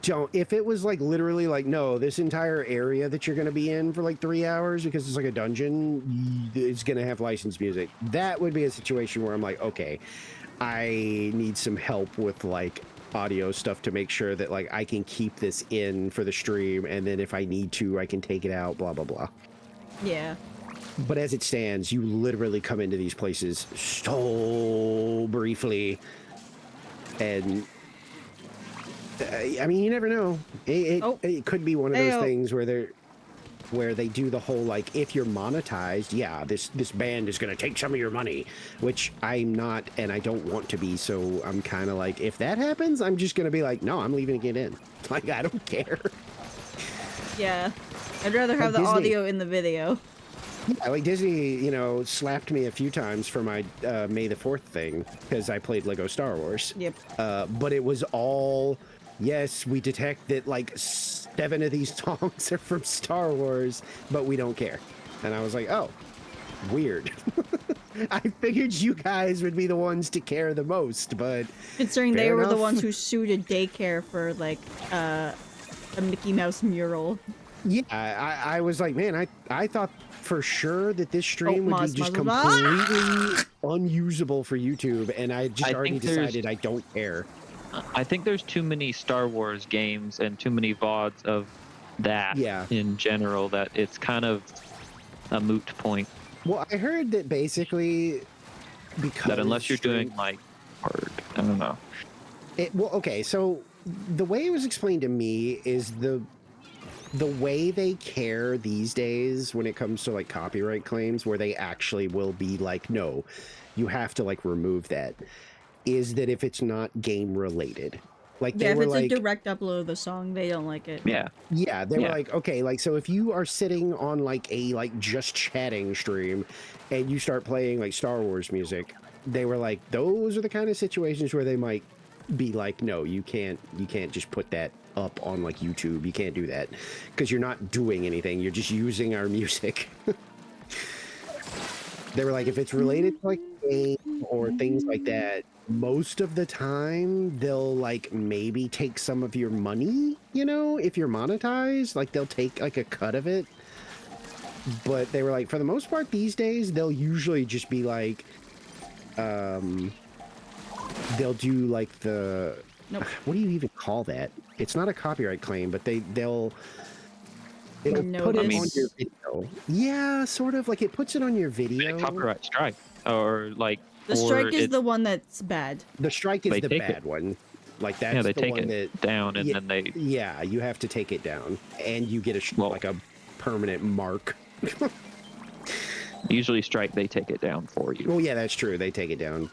don't. If it was like literally like, no, this entire area that you're going to be in for like 3 hours because it's like a dungeon, it's going to have licensed music. That would be a situation where I'm like, okay, I need some help with like audio stuff to make sure that like I can keep this in for the stream, and then if I need to, I can take it out. Blah blah blah. Yeah. But as it stands, you literally come into these places so briefly. And I mean, you never know. It could be one of those Ayo. things where they do the whole like, if you're monetized, yeah, this band is going to take some of your money, which I'm not, and I don't want to be. So I'm kind of like, if that happens, I'm just going to be like, no, I'm leaving it in. Like, I don't care. Yeah. I'd rather have the Disney. audio in the video. Yeah, like Disney, you know, slapped me a few times for my May the 4th thing because I played Lego Star Wars. Yep. But it was all, yes, we detect that like 7 of these songs are from Star Wars, but we don't care. And I was like, oh, weird. I figured you guys would be the ones to care the most, but Considering they fair were the enough. ones who sued a daycare for like a Mickey Mouse mural. yeah, I was like, man, I thought for sure that this stream would Maz, be just Maz, Maz. completely unusable for YouTube, and I just I already think there's- decided I don't care. I think there's too many Star Wars games and too many VODs of that Yeah. in general that it's kind of a moot point. Well, I heard that basically because That unless you're stream- doing like hard, I don't know. well, okay, so the way it was explained to me is the way they care these days when it comes to like copyright claims, where they actually will be like, no, you have to like remove that, is that if it's not game related. Like Yeah, they if were it's like, a direct upload of the song, they don't like it. Yeah, yeah, they were Yeah. like, okay, like, so if you are sitting on like a like just chatting stream and you start playing like Star Wars music, they were like, those are the kind of situations where they might be like, no, you can't just put that up on like YouTube. You can't do that because you're not doing anything. You're just using our music. They were like, if it's related to like a game or things like that, most of the time they'll like maybe take some of your money, you know, if you're monetized, like they'll take like a cut of it. But they were like, for the most part these days, they'll usually just be like, they'll do like the, Nope. what do you even call that? It's not a copyright claim, but it'll put it on Notice. your video. Yeah, sort of like it puts it on your a video. copyright strike or like The or strike is it- the one that's bad. The strike is They the take bad it. one. Like that's yeah, they the take one it that down and yeah. then they yeah, you have to take it down, and you get Well- like a permanent mark. usually strike. They take it down for you. Well, yeah, that's true. They take it down.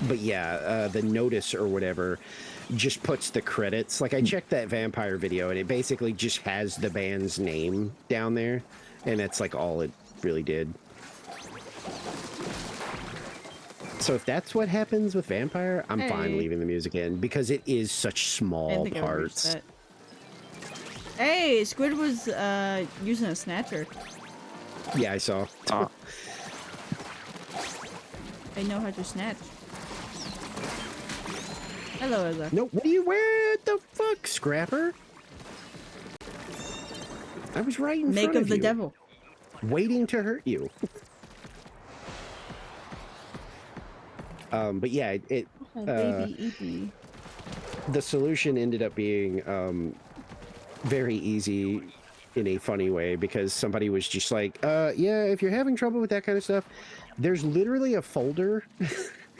But yeah, the notice or whatever just puts the credits. Like I checked that vampire video, and it basically just has the band's name down there, and that's like all it really did. So if that's what happens with Vampire, I'm Hey. fine leaving the music in because it is such I small didn't think I would reach parts. that. Hey, Squid was using a snatcher. Yeah, I saw. Ah. I know how to snatch. Hello, Ezra. No, what the fuck, Scrapper? I was right in Make front of of the you, devil. waiting to hurt you. But yeah, Oh, baby Eepy. the solution ended up being very easy in a funny way because somebody was just like, yeah, if you're having trouble with that kind of stuff, there's literally a folder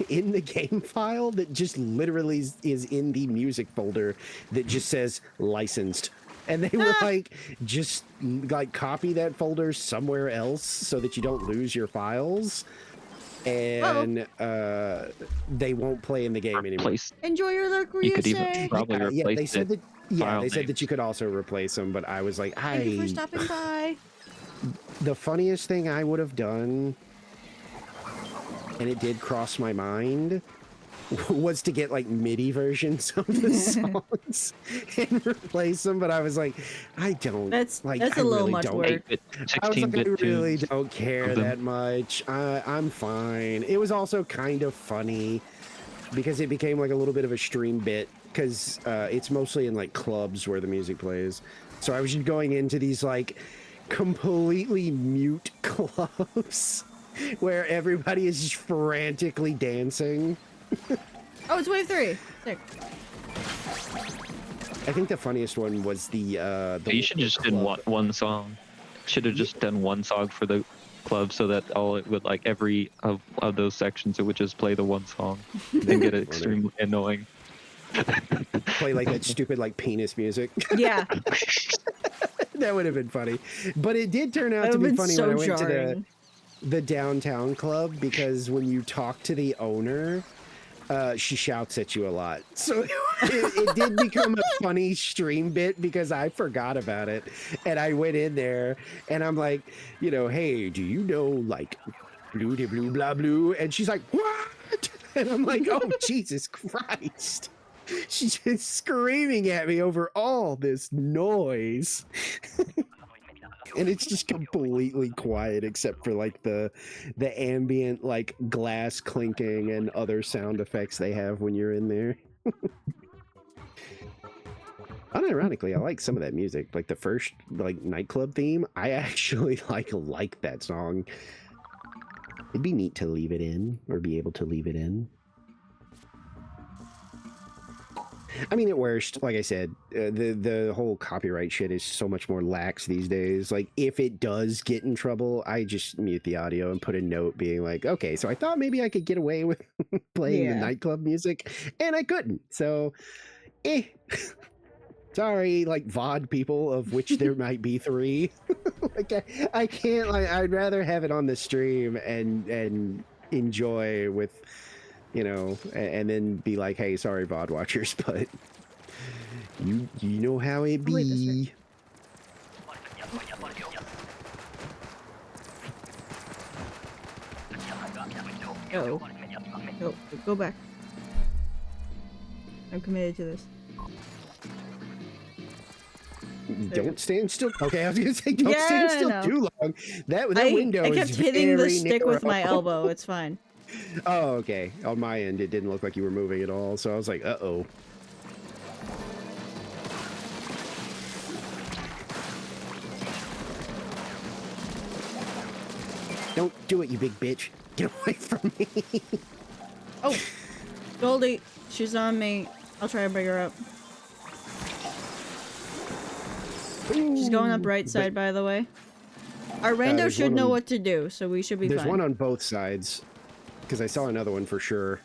in the game file that just literally is in the music folder that just says licensed. And they were like, just like copy that folder somewhere else so that you don't lose your files. And they won't play in the game anymore. Replace. Enjoy your lurk, You could even say. probably Yeah, replace they said it. that. Yeah, file they said that names. you could also replace them, but I was like, Thank you for stopping by. the funniest thing I would have done, and it did cross my mind, was to get like MIDI versions of the songs and replace them. But I was like, I don't. That's like. that's I a little really much don't. work. 8-bit, I was like, I 16-bit really tunes. don't care of them. that much. I'm fine. It was also kind of funny because it became like a little bit of a stream bit because it's mostly in like clubs where the music plays. So I was just going into these like completely mute clubs where everybody is just frantically dancing. Oh, it's wave 3. Sick. I think the funniest one was the You should just done one song. Should have just done one song for the club so that all it would like every of those sections it would just play the one song and get it extremely annoying. play like that stupid like penis music. Yeah. That would have been funny. But it did turn out That to would be have been funny so when I went jarring. to the downtown club because when you talk to the owner, she shouts at you a lot. So it did become a funny stream bit because I forgot about it. And I went in there and I'm like, you know, hey, do you know like blue de blue blah blue? And she's like, what? And I'm like, oh, Jesus Christ. She's just screaming at me over all this noise. And it's just completely quiet except for like the ambient like glass clinking and other sound effects they have when you're in there. Unironically, I like some of that music. Like the first like nightclub theme, I actually like that song. It'd be neat to leave it in or be able to leave it in. I mean, at worst, like I said, the whole copyright shit is so much more lax these days. Like, if it does get in trouble, I just mute the audio and put a note being like, okay, so I thought maybe I could get away with playing the Yeah. nightclub music, and I couldn't. So, sorry, like VOD people, of which there might be 3. Like, I can't. Like, I'd rather have it on the stream and enjoy with. You know, and then be like, hey, sorry, VOD watchers, but you know how it Oh, wait, that's be. Go. Go back. I'm committed to this. Don't stand still. Okay, I was gonna say don't Yeah, stand still no. too long. That I window kept is hitting the very stick with my narrow. elbow. It's fine. Oh, okay. On my end, it didn't look like you were moving at all, so I was like, uh-oh. Don't do it, you big bitch. Get away from me. Oh, Goldie, she's on me. I'll try to bring her up. She's going up right side, by the way. Our rando there's should one know on- what to do, so we should be There's fine. one on both sides, because I saw another one for sure.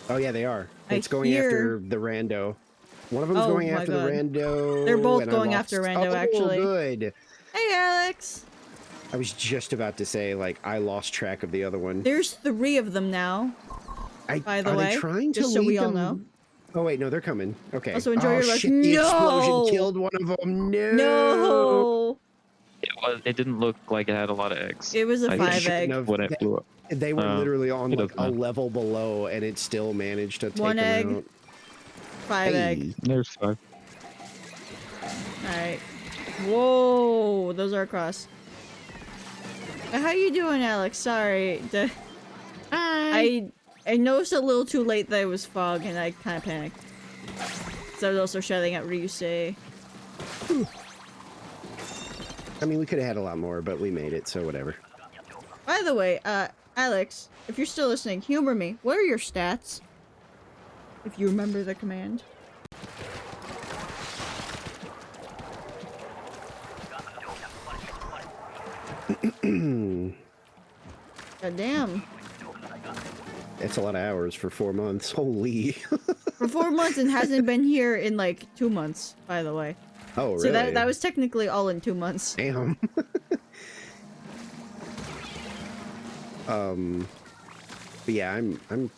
Oh yeah, they are. I It's going hear- after the rando. One of them's Oh going my after God. the rando. They're both and I going lost- after rando, Oh, actually. good. Hey, Alex! I was just about to say, like, I lost track of the other one. There's 3 of them now. by the are way, they trying to just so lead we all them? know. Oh wait, no, they're coming. Okay. Also, enjoy oh, your luck. shit, the No! explosion killed one of them. No. No! It didn't look like it had a lot of eggs. It was a I 5 shouldn't egg. have- when it blew up. They were literally on it like doesn't a matter. level below, and it still managed to take One egg. them out. 5 egg. Hey, There's 5. Alright. Whoa, those are across. How you doing, Alex? Sorry. I noticed a little too late that it was fog, and I kind of panicked. So I was also shouting at Ryusei. I mean, we could have had a lot more, but we made it, so whatever. By the way, Alex, if you're still listening, humor me. What are your stats? If you remember the command. God damn. That's a lot of hours for 4 months. Holy. For 4 months and hasn't been here in like 2 months, by the way. Oh, really? So that was technically all in 2 months. Damn. But yeah, I'm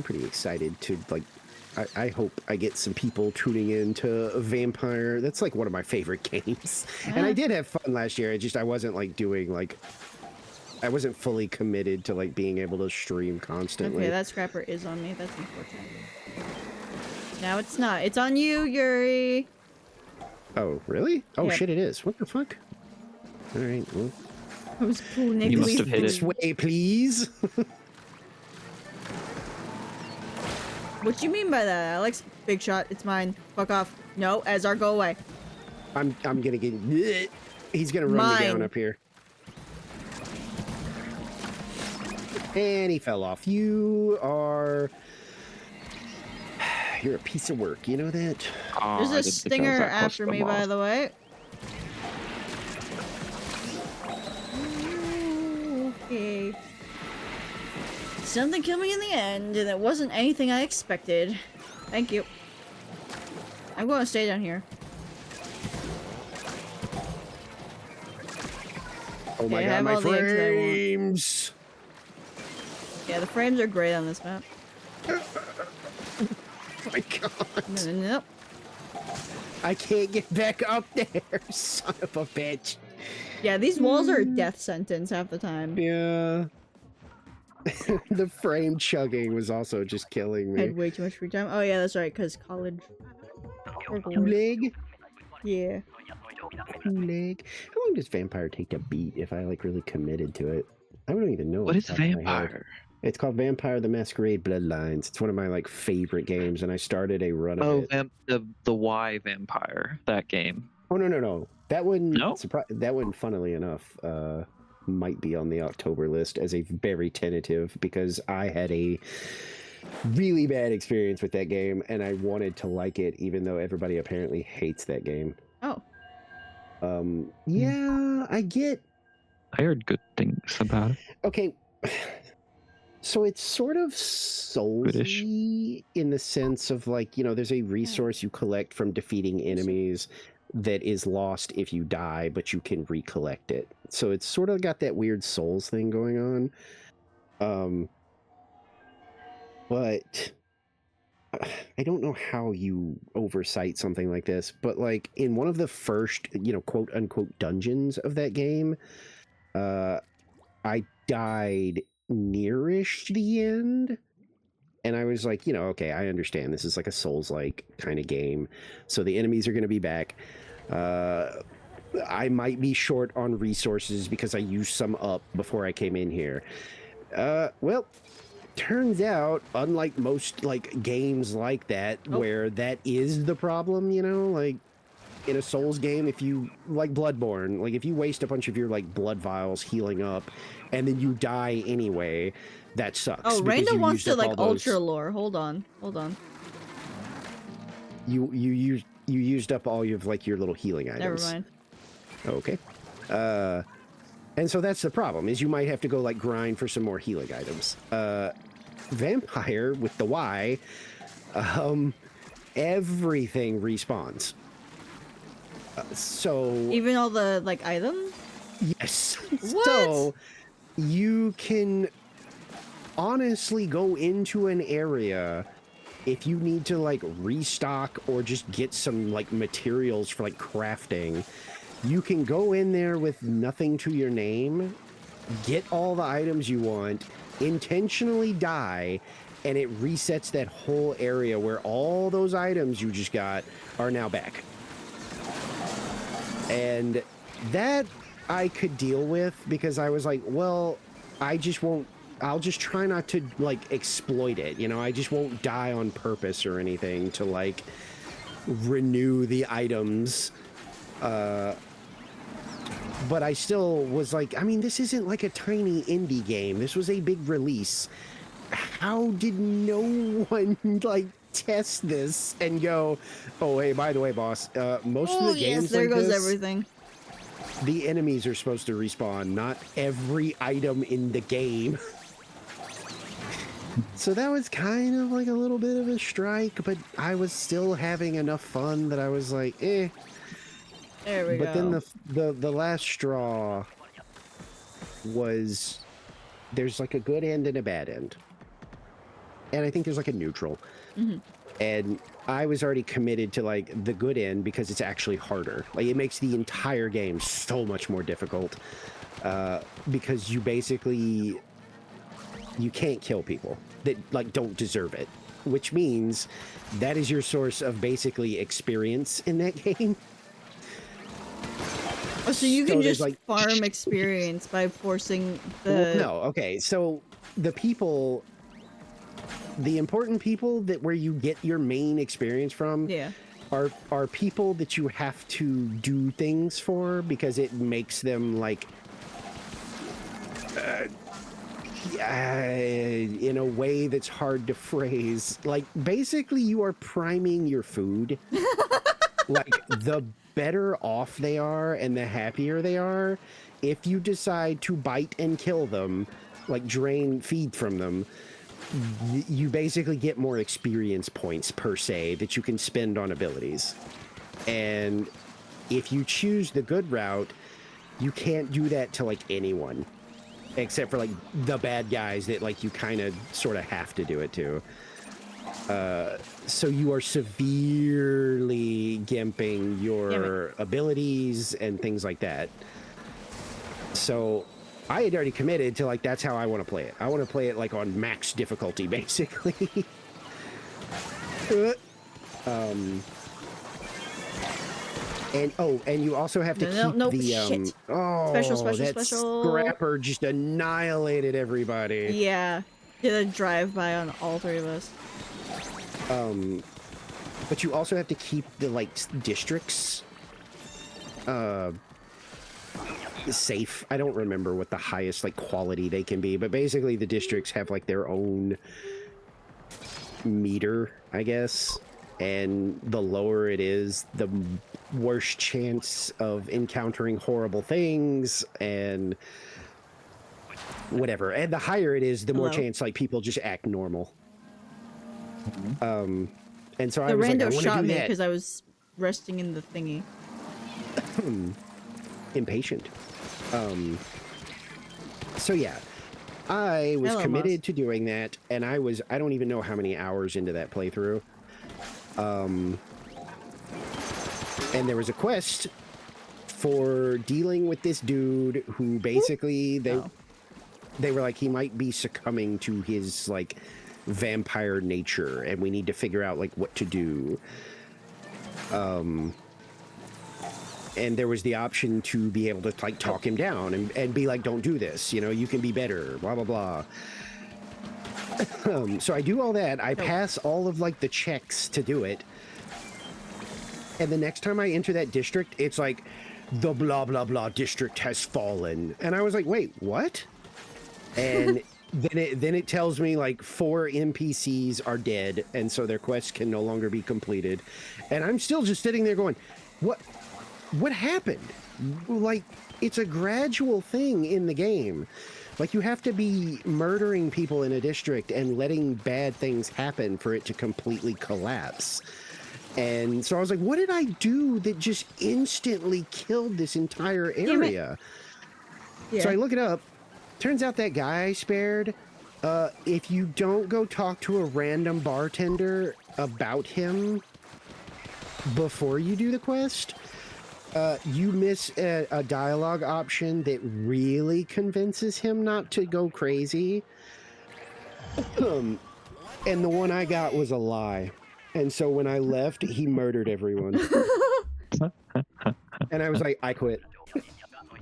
pretty excited to like. I hope I get some people tuning in to Vampire. That's like one of my favorite games, and I did have fun last year. I wasn't like doing like. I wasn't fully committed to like being able to stream constantly. Okay, that scrapper is on me. That's unfortunate. Now it's not. It's on you, Yuri. Oh, really? Oh Yep. shit, it is. What the fuck? All right. Well, It was cool. You must have hit this it. way, please. What you mean by that, Alex? Big shot. It's mine. Fuck off. No, Ezar, go away. I'm gonna get. He's gonna run me down Mine. up here. And he fell off. You are. You're a piece of work. You know that? Oh, There's I a didn't think I was stinger that close after to me, them by all. the way. Okay. Something killed me in the end, and it wasn't anything I expected. Thank you. I'm going to stay down here. Oh my Okay, I god, have my all the eggs I want. frames! Yeah, the frames are great on this map. Oh my god. No. I can't get back up there, son of a bitch. Yeah, these walls are a death sentence half the time. Yeah. The frame chugging was also just killing I had me. way too much free time. Oh yeah, that's right, because college. Or Two board. leg? Yeah. Two leg. How long does Vampire take to beat if I like really committed to it? I don't even know. What off is the top of my head. Vampire? It's called Vampire the Masquerade Bloodlines. It's one of my like favorite games, and I started a run of Oh, it. the Y Vampire, that game. Oh no. That one No? that one, funnily enough, might be on the October list as a very tentative because I had a really bad experience with that game and I wanted to like it even though everybody apparently hates that game. Oh. Yeah, I get. I heard good things about it. Okay. So it's sort of soulsy in the sense of like, you know, there's a resource you collect from defeating enemies that is lost if you die, but you can recollect it. So it's sort of got that weird Souls thing going on. But I don't know how you oversight something like this, but like in one of the first, you know, quote unquote dungeons of that game, I died nearish the end. And I was like, you know, okay, I understand. This is like a Souls-like kind of game. So the enemies are going to be back. I might be short on resources because I used some up before I came in here. Well, turns out, unlike most like games like that, where that is the problem, you know, like in a Souls game, if you like Bloodborne, like if you waste a bunch of your like blood vials healing up and then you die anyway, that sucks. Oh, because Rainda you wants used to up like all those- ultra lore. Hold on. You used up all of like your little healing items. Never mind. Okay. And so that's the problem, is you might have to go like grind for some more healing items. Vampire with the Y, everything respawns. So Even all the like items? yes. What? So you can honestly go into an area if you need to like restock or just get some like materials for like crafting. You can go in there with nothing to your name get all the items you want, intentionally die, and it resets that whole area where all those items you just got are now back. And that I could deal with because I was like, well, I just won't, I'll just try not to like exploit it. You know, I just won't die on purpose or anything to like renew the items. But I still was like, I mean, this isn't like a tiny indie game. This was a big release. How did no one like test this and go, oh, hey, by the way, boss, most of Oh the yes, games there like goes this, everything. the enemies are supposed to respawn, not every item in the game. So that was kind of like a little bit of a strike, but I was still having enough fun that I was like, eh. There we But go. then the last straw was there's like a good end and a bad end. And I think there's like a neutral. And I was already committed to like the good end because it's actually harder. Like it makes the entire game so much more difficult because you basically you can't kill people that like don't deserve it, which means that is your source of basically experience in that game. Oh, so you So can there's, just like- farm experience by forcing the... Well, no, okay. So the people, the important people that where you get your main experience from Yeah. are people that you have to do things for because it makes them like in a way that's hard to phrase. Like basically you are priming your food. Like the better off they are and the happier they are if you decide to bite and kill them, like drain feed from them, you basically get more experience points per se that you can spend on abilities. And if you choose the good route, you can't do that to like anyone except for like the bad guys that like you kind of sort of have to do it to. So you are severely gimping your abilities and things like that. So I had already committed to like, that's how I want to play it. I want to play it like on max difficulty, basically. And oh, and you also have to keep Nope, the shit. oh, Special, that scrapper just annihilated everybody. Yeah. Did a drive-by on all three of us. But you also have to keep the like districts safe. I don't remember what the highest like quality they can be, but basically the districts have like their own meter, I guess. And the lower it is, the worse chance of encountering horrible things and whatever. And the higher it is, the more Hello? chance like people just act normal. And so I The was like, I rando want to shot do me that. because I was resting in the thingy. Impatient. So yeah, I was Hello, committed to doing that, and I don't even know how many hours into that playthrough. And there was a quest for dealing with this dude who basically they were like, he might be succumbing to his like vampire nature, and we need to figure out like what to do. And there was the option to be able to like talk him down and be like, don't do this, you know, you can be better, blah blah blah. So I do all that, I pass all of like the checks to do it, and the next time I enter that district, it's like the blah blah blah district has fallen, and I was like, wait, what? And then it tells me like 4 NPCs are dead, and so their quest can no longer be completed, and I'm still just sitting there going, what happened? Like, it's a gradual thing in the game. Like, you have to be murdering people in a district and letting bad things happen for it to completely collapse. And so I was like, what did I do that just instantly killed this entire area? Yeah. So I look it up. Turns out that guy I spared, if you don't go talk to a random bartender about him before you do the quest, You miss a dialogue option that really convinces him not to go crazy. And the one I got was a lie. And so when I left, he murdered everyone. And I was like, I quit.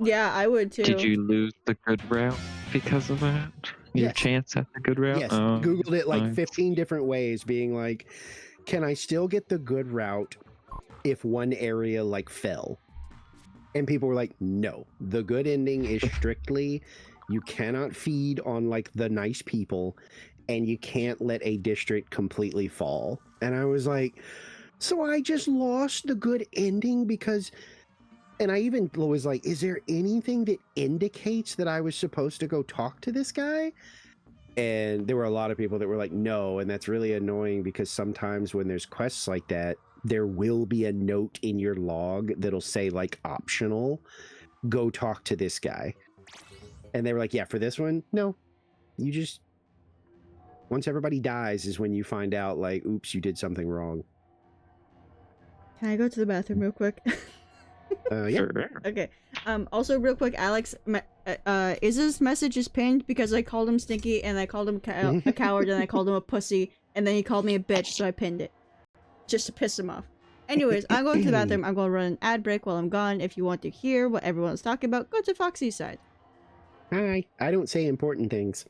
Yeah, I would too. Did you lose the good route because of that? Your Yes. chance at the good route? Yes, Oh, Googled it like nice. 15 different ways, being like, can I still get the good route if one area like fell? And people were like, no, the good ending is strictly you cannot feed on like the nice people and you can't let a district completely fall. And I was like, so I just lost the good ending because. And I even was like, is there anything that indicates that I was supposed to go talk to this guy? And there were a lot of people that were like, no. And that's really annoying because sometimes when there's quests like that, there will be a note in your log that'll say like optional, go talk to this guy. And they were like, yeah, for this one, no. You just, once everybody dies is when you find out like, oops, you did something wrong. Can I go to the bathroom real quick? Yeah. Sure. Okay. Also, real quick, Alex, Iz's message is pinned because I called him stinky and I called him a coward and I called him a pussy and then he called me a bitch, so I pinned it just to piss him off. Anyways, I'm going to the bathroom. I'm going to run an ad break while I'm gone. If you want to hear what everyone's talking about, go to Foxy's side. Hi. I don't say important things.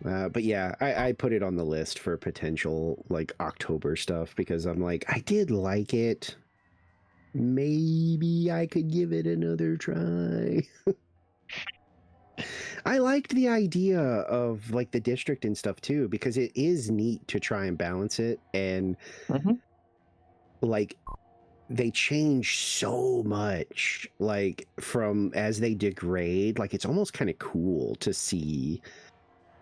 But yeah, I put it on the list for potential like October stuff because I'm like, I did like it. Maybe I could give it another try. I liked the idea of like the district and stuff too because it is neat to try and balance it and like they change so much like from as they degrade, like it's almost kind of cool to see.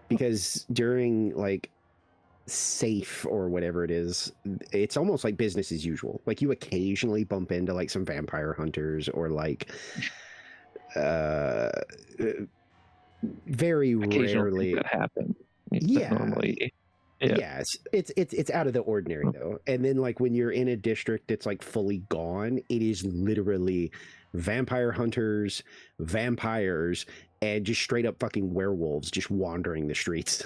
Because during like safe or whatever it is, it's almost like business as usual. Like you occasionally bump into like some vampire hunters or like very Occasional rarely things that happen. Yeah. Normally. Yeah. Yeah, it's out of the ordinary though. And then like when you're in a district that's like fully gone, it is literally vampire hunters, vampires, and just straight up fucking werewolves just wandering the streets.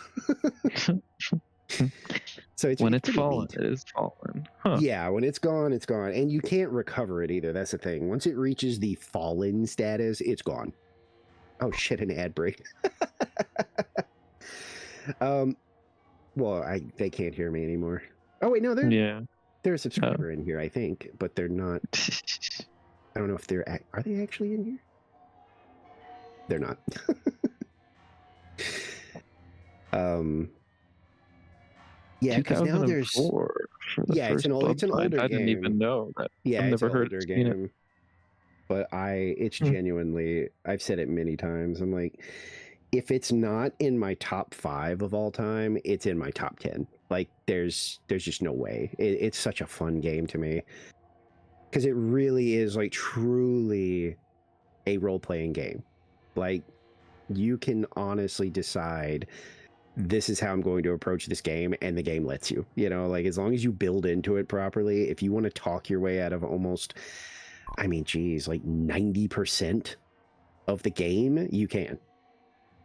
So it's When it's it's pretty fallen, neat. it is fallen. Huh. Yeah, when it's gone, it's gone. And you can't recover it either. That's the thing. Once it reaches the fallen status, it's gone. Oh shit, an ad break. Well, they can't hear me anymore. Oh wait, no, Yeah. they're a subscriber in here, I think, but they're not. I don't know if are they actually in here? They're not. Yeah, because now there's 2004 for the Yeah, it's first an older Bloodlines. I didn't game. even know that. yeah, I've it's never an heard older seen it. game. But it's Hmm. genuinely, I've said it many times. I'm like, if it's not in my top 5 of all time, it's in my top 10. Like, there's just no way. It's such a fun game to me because it really is like truly a role-playing game. Like, you can honestly decide this is how I'm going to approach this game, and the game lets you. You know, like as long as you build into it properly, if you want to talk your way out of almost, I mean, geez, like 90% of the game, you can.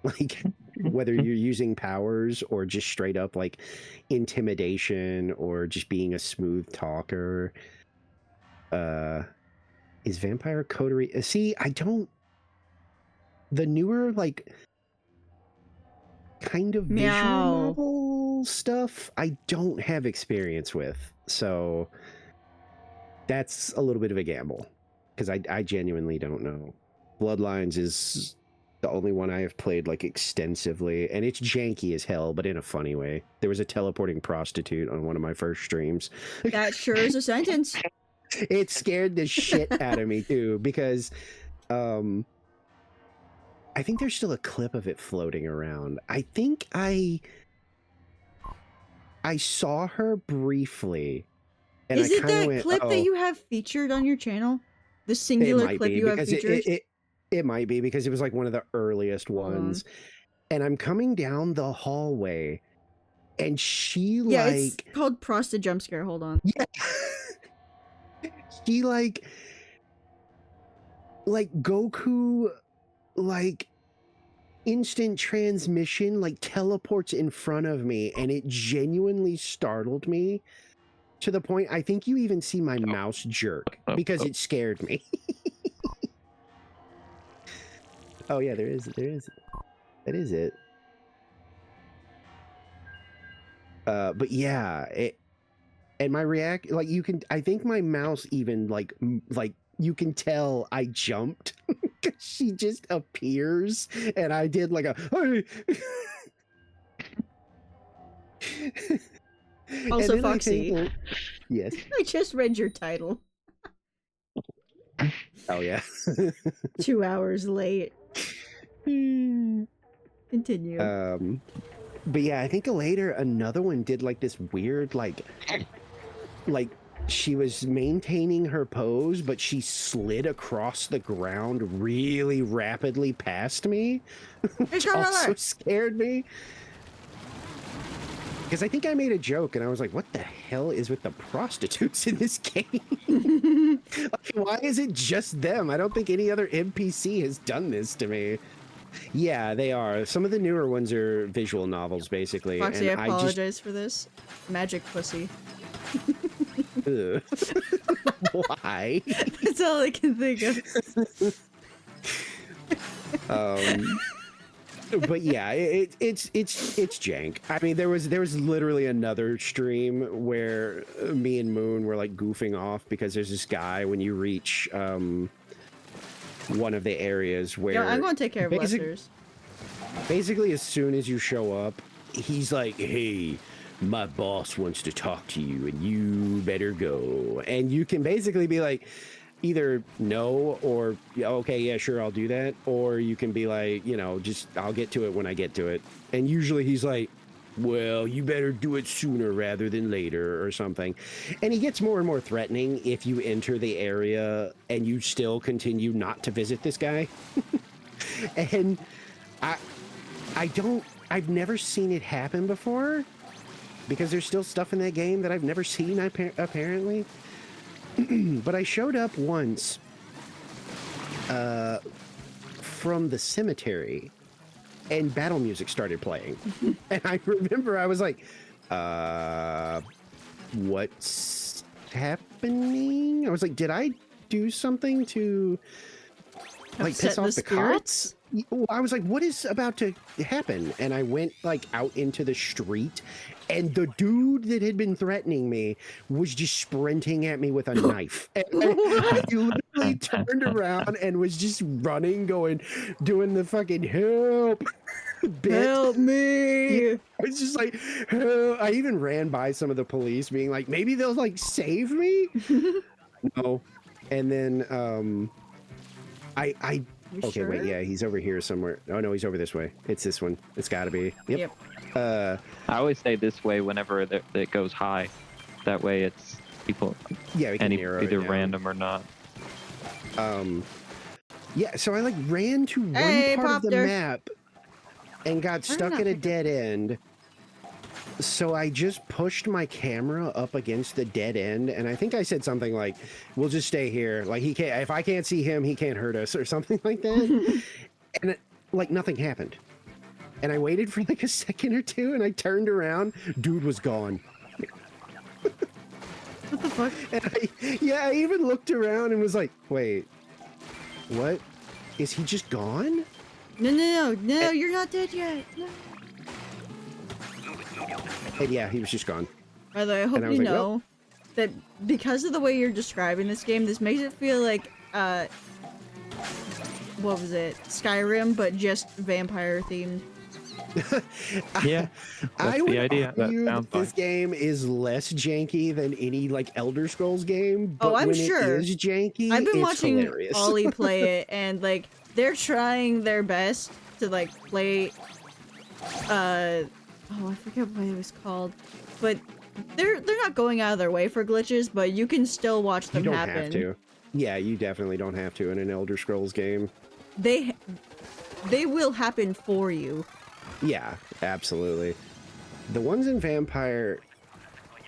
Like, whether you're using powers or just straight up like intimidation or just being a smooth talker. Is Vampire Coterie? See, I don't. The newer like kind of visual Meow. novel stuff, I don't have experience with, so that's a little bit of a gamble because I genuinely don't know. Bloodlines is the only one I have played like extensively, and it's janky as hell, but in a funny way. There was a teleporting prostitute on one of my first streams. That sure is a sentence. It scared the shit out of me too because I think there's still a clip of it floating around. I think I saw her briefly, and Is I it kind of that went, clip "Oh, that you have featured on your channel? The it singular might clip be you have because featured? it might be because it was like one of the earliest Hold on. ones." And I'm coming down the hallway, and she Yeah, like it's called Prosta Jump Scare. Hold on. yeah, she like Goku like instant transmission like teleports in front of me, and it genuinely startled me to the point I think you even see my mouse jerk because it scared me. Oh yeah, there is. That is it. But yeah, and my react, like you can, I think my mouse even like you can tell I jumped because she just appears, and I did like a. And Also, then I Foxy. think, yes. I just read your title. Oh yeah. 2 hours late. Continue. But yeah, I think later another one did like this weird like she was maintaining her pose, but she slid across the ground really rapidly past me, which also scared me. Because I think I made a joke and I was like, what the hell is with the prostitutes in this game? Like, why is it just them? I don't think any other NPC has done this to me. Yeah, they are. Some of the newer ones are visual novels, basically. Foxy, and I apologize for this. Magic pussy. Ugh. Why? That's all I can think of. But yeah, it's jank. I mean, there was literally another stream where me and Moon were like goofing off because there's this guy when you reach one of the areas where Yeah, I'm going to take care of Lester's. Basically, as soon as you show up, he's like, "Hey, my boss wants to talk to you, and you better go." And you can basically be like, either no or okay, yeah, sure, I'll do that, or you can be like, you know, just I'll get to it when I get to it. And usually he's like, well, you better do it sooner rather than later or something. And he gets more and more threatening if you enter the area and you still continue not to visit this guy. And I've never seen it happen before because there's still stuff in that game that I've never seen apparently. But I showed up once from the cemetery and battle music started playing. And I remember I was like, what's happening? I was like, did I do something to like piss off the cops? I was like, what is about to happen? And I went like out into the street, and the dude that had been threatening me was just sprinting at me with a knife. And I literally turned around and was just running, doing the fucking help bit. Help me! I was just like, help. I even ran by some of the police being like, maybe they'll like save me. No. And then okay, sure? wait, yeah, he's over here somewhere. Oh no, he's over this way. It's this one. It's gotta be. Yep. I always say this way whenever it goes high. That way it's people, yeah, we can narrow it either down. random or not. Yeah, so I like ran to one part of the map and got stuck at a dead end. So I just pushed my camera up against the dead end, and I think I said something like, we'll just stay here. Like, he can't, if I can't see him, he can't hurt us, or something like that. And like nothing happened. And I waited for like a second or two, and I turned around, dude was gone. What the fuck? And I even looked around and was like, wait, what? Is he just gone? No, you're not dead yet. No. And yeah, he was just gone. By the way, I hope you know that because of the way you're describing this game, this makes it feel like, what was it? Skyrim, but just vampire themed. Yeah, I that's would the idea. That argue sounds that this fine. game is less janky than any like Elder Scrolls game. But I'm when sure. it is janky, I've been it's watching hilarious. Ollie play it, and like they're trying their best to like play. Oh, I forget what it was called, but they're not going out of their way for glitches, but you can still watch them you don't happen. have to. Yeah, you definitely don't have to in an Elder Scrolls game. They will happen for you. Yeah, absolutely. The ones in Vampire.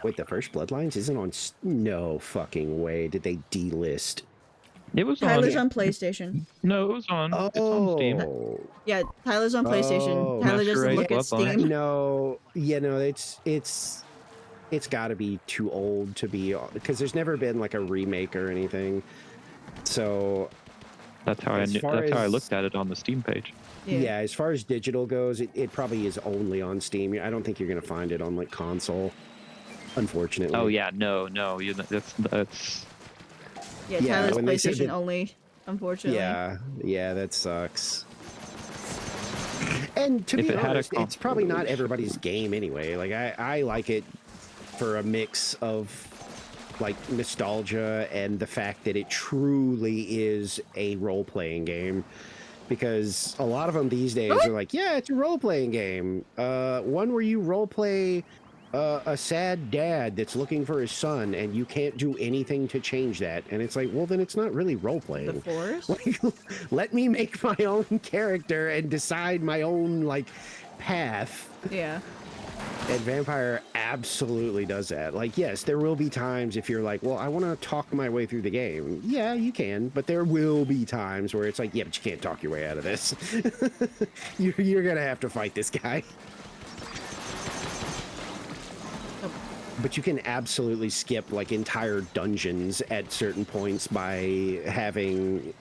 Wait, the first Bloodlines isn't on. No fucking way. Did they delist? It was Tyler's on. on PlayStation. No, it was on. It's on Steam. Oh, Yeah, Tyler's on PlayStation. Oh. Tyler Master doesn't Race look at Bloodline. Steam. no, yeah, no, it's got to be too old to be because there's never been like a remake or anything. So That's how I As knew, far that's how I as- looked at it on the Steam page. yeah, as far as digital goes, it probably is only on Steam. I don't think you're gonna find it on like console, unfortunately. Oh yeah, no, that's Yeah, Yeah, Tyler's when they said PlayStation that- only, unfortunately. Yeah, that sucks. And to If be it had a honest, it's probably not console. everybody's game anyway. Like I like it for a mix of like nostalgia and the fact that it truly is a role-playing game. Because a lot of them these days are like, yeah, it's a role-playing game. One where you role-play a sad dad that's looking for his son, and you can't do anything to change that. And it's like, well, then it's not really The role-playing. Forest? Like, let me make my own character and decide my own like path. Yeah. And Vampire absolutely does that. Like, yes, there will be times if you're like, well, I want to talk my way through the game. Yeah, you can, but there will be times where it's like, yeah, but you can't talk your way out of this. You're gonna have to fight this guy. But you can absolutely skip like entire dungeons at certain points by having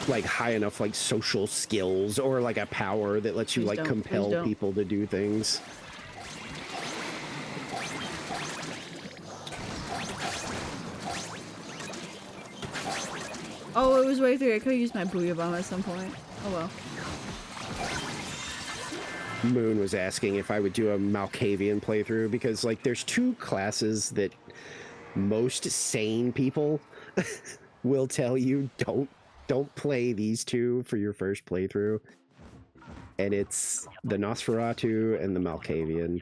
like high enough like social skills or like a power that lets you Please like don't, please compel don't. people to do things. Oh, it was way through. I could have used my Booyah Bomb at some point. Oh well. Moon was asking if I would do a Malkavian playthrough because like there's two classes that most sane people will tell you don't play these two for your first playthrough. And it's the Nosferatu and the Malkavian.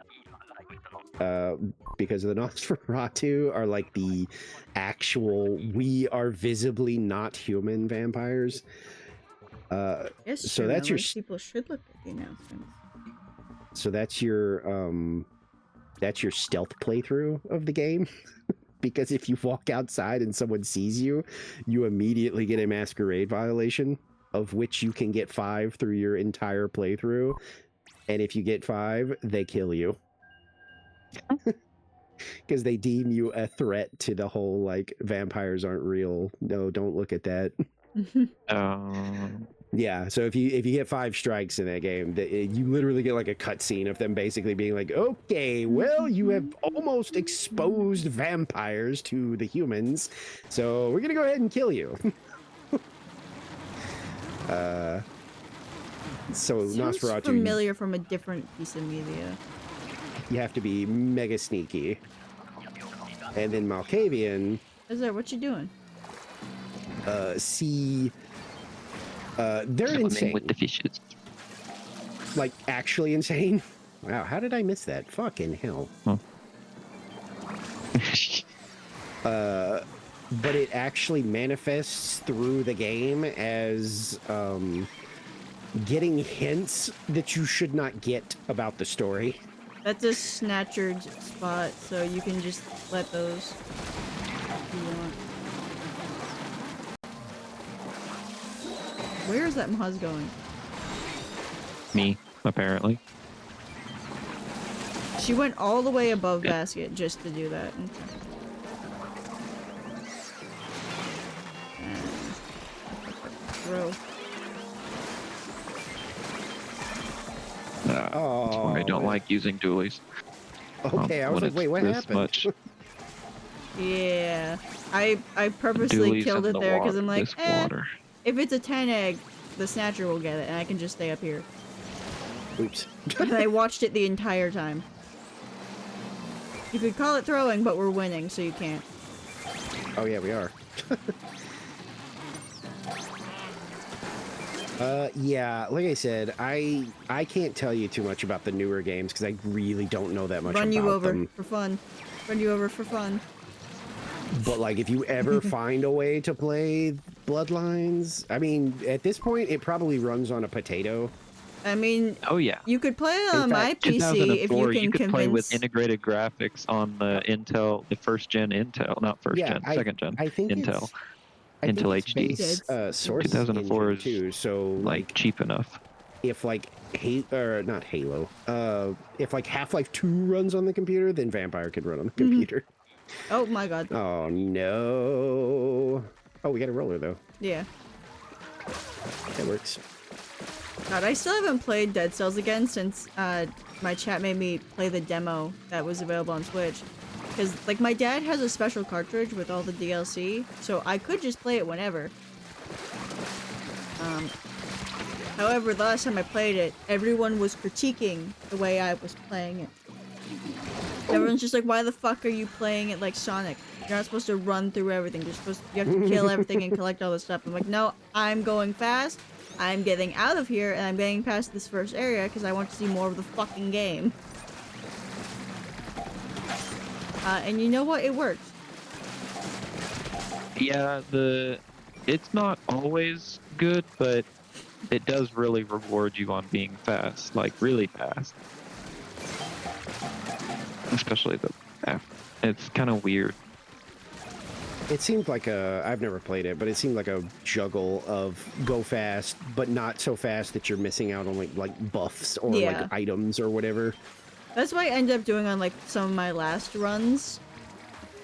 Because the Nosferatu are like the actual we are visibly not human vampires. Yes, So true, that's your members. People should look at the announcements. So that's your stealth playthrough of the game. Because if you walk outside and someone sees you, you immediately get a masquerade violation, of which you can get 5 through your entire playthrough. And if you get 5, they kill you. Because they deem you a threat to the whole like vampires aren't real. No, don't look at that. Yeah, so if you get 5 strikes in that game, you literally get like a cutscene of them basically being like, okay, well, you have almost exposed vampires to the humans, so we're gonna go ahead and kill you. So Sounds Nosferatu, familiar from a different piece of media. you have to be mega sneaky. And then Malkavian, Ezra, what you doing? they're swimming insane. with the fishes. Like, actually insane. Wow, how did I miss that? Fucking hell. But it actually manifests through the game as getting hints that you should not get about the story. That's a snatchered spot, so you can just let those if you want. Where is that Maz going? Me, apparently. She went all the way above basket just to do that. And throw. That's why I don't Oh, like using dualies. okay, I was when like, wait, it's what this happened? much Yeah. I purposely dualies killed in it the there because water- I'm like, this water. if it's a 10 egg, the snatcher will get it, and I can just stay up here. Oops. And I watched it the entire time. You could call it throwing, but we're winning, so you can't. Oh yeah, we are. Yeah, like I said, I can't tell you too much about the newer games because I really don't know that much Run about you over them. for fun. Run you over for fun. But like, if you ever find a way to play Bloodlines, I mean, at this point, it probably runs on a potato. I mean, Oh yeah. you could play it In on my fact, PC if you 2004, can could play with convince. integrated graphics on the Intel, the first gen Intel, not first Yeah, gen, second gen I think Intel. it's I think Intel it's HD. base Dead. source 2004 engine is too. So like cheap enough. if like or not Halo, if like Half-Life 2 runs on the computer, then Vampire could run on the computer. Oh my god. Oh no! Oh, we got a roller though. Yeah. That works. God, I still haven't played Dead Cells again since my chat made me play the demo that was available on Switch. Because, like, my dad has a special cartridge with all the DLC, so I could just play it whenever. However, the last time I played it, everyone was critiquing the way I was playing it. Everyone's just like, why the fuck are you playing it like Sonic? You're not supposed to run through everything. You have to kill everything and collect all this stuff. I'm like, no, I'm going fast. I'm getting out of here, and I'm getting past this first area because I want to see more of the fucking game. And you know what? It worked. Yeah, it's not always good, but it does really reward you on being fast, like really fast. Especially it's kind of weird. It seemed like I've never played it, but it seemed like a juggle of go fast, but not so fast that you're missing out on like buffs or Yeah. like items or whatever. That's what I ended up doing on like some of my last runs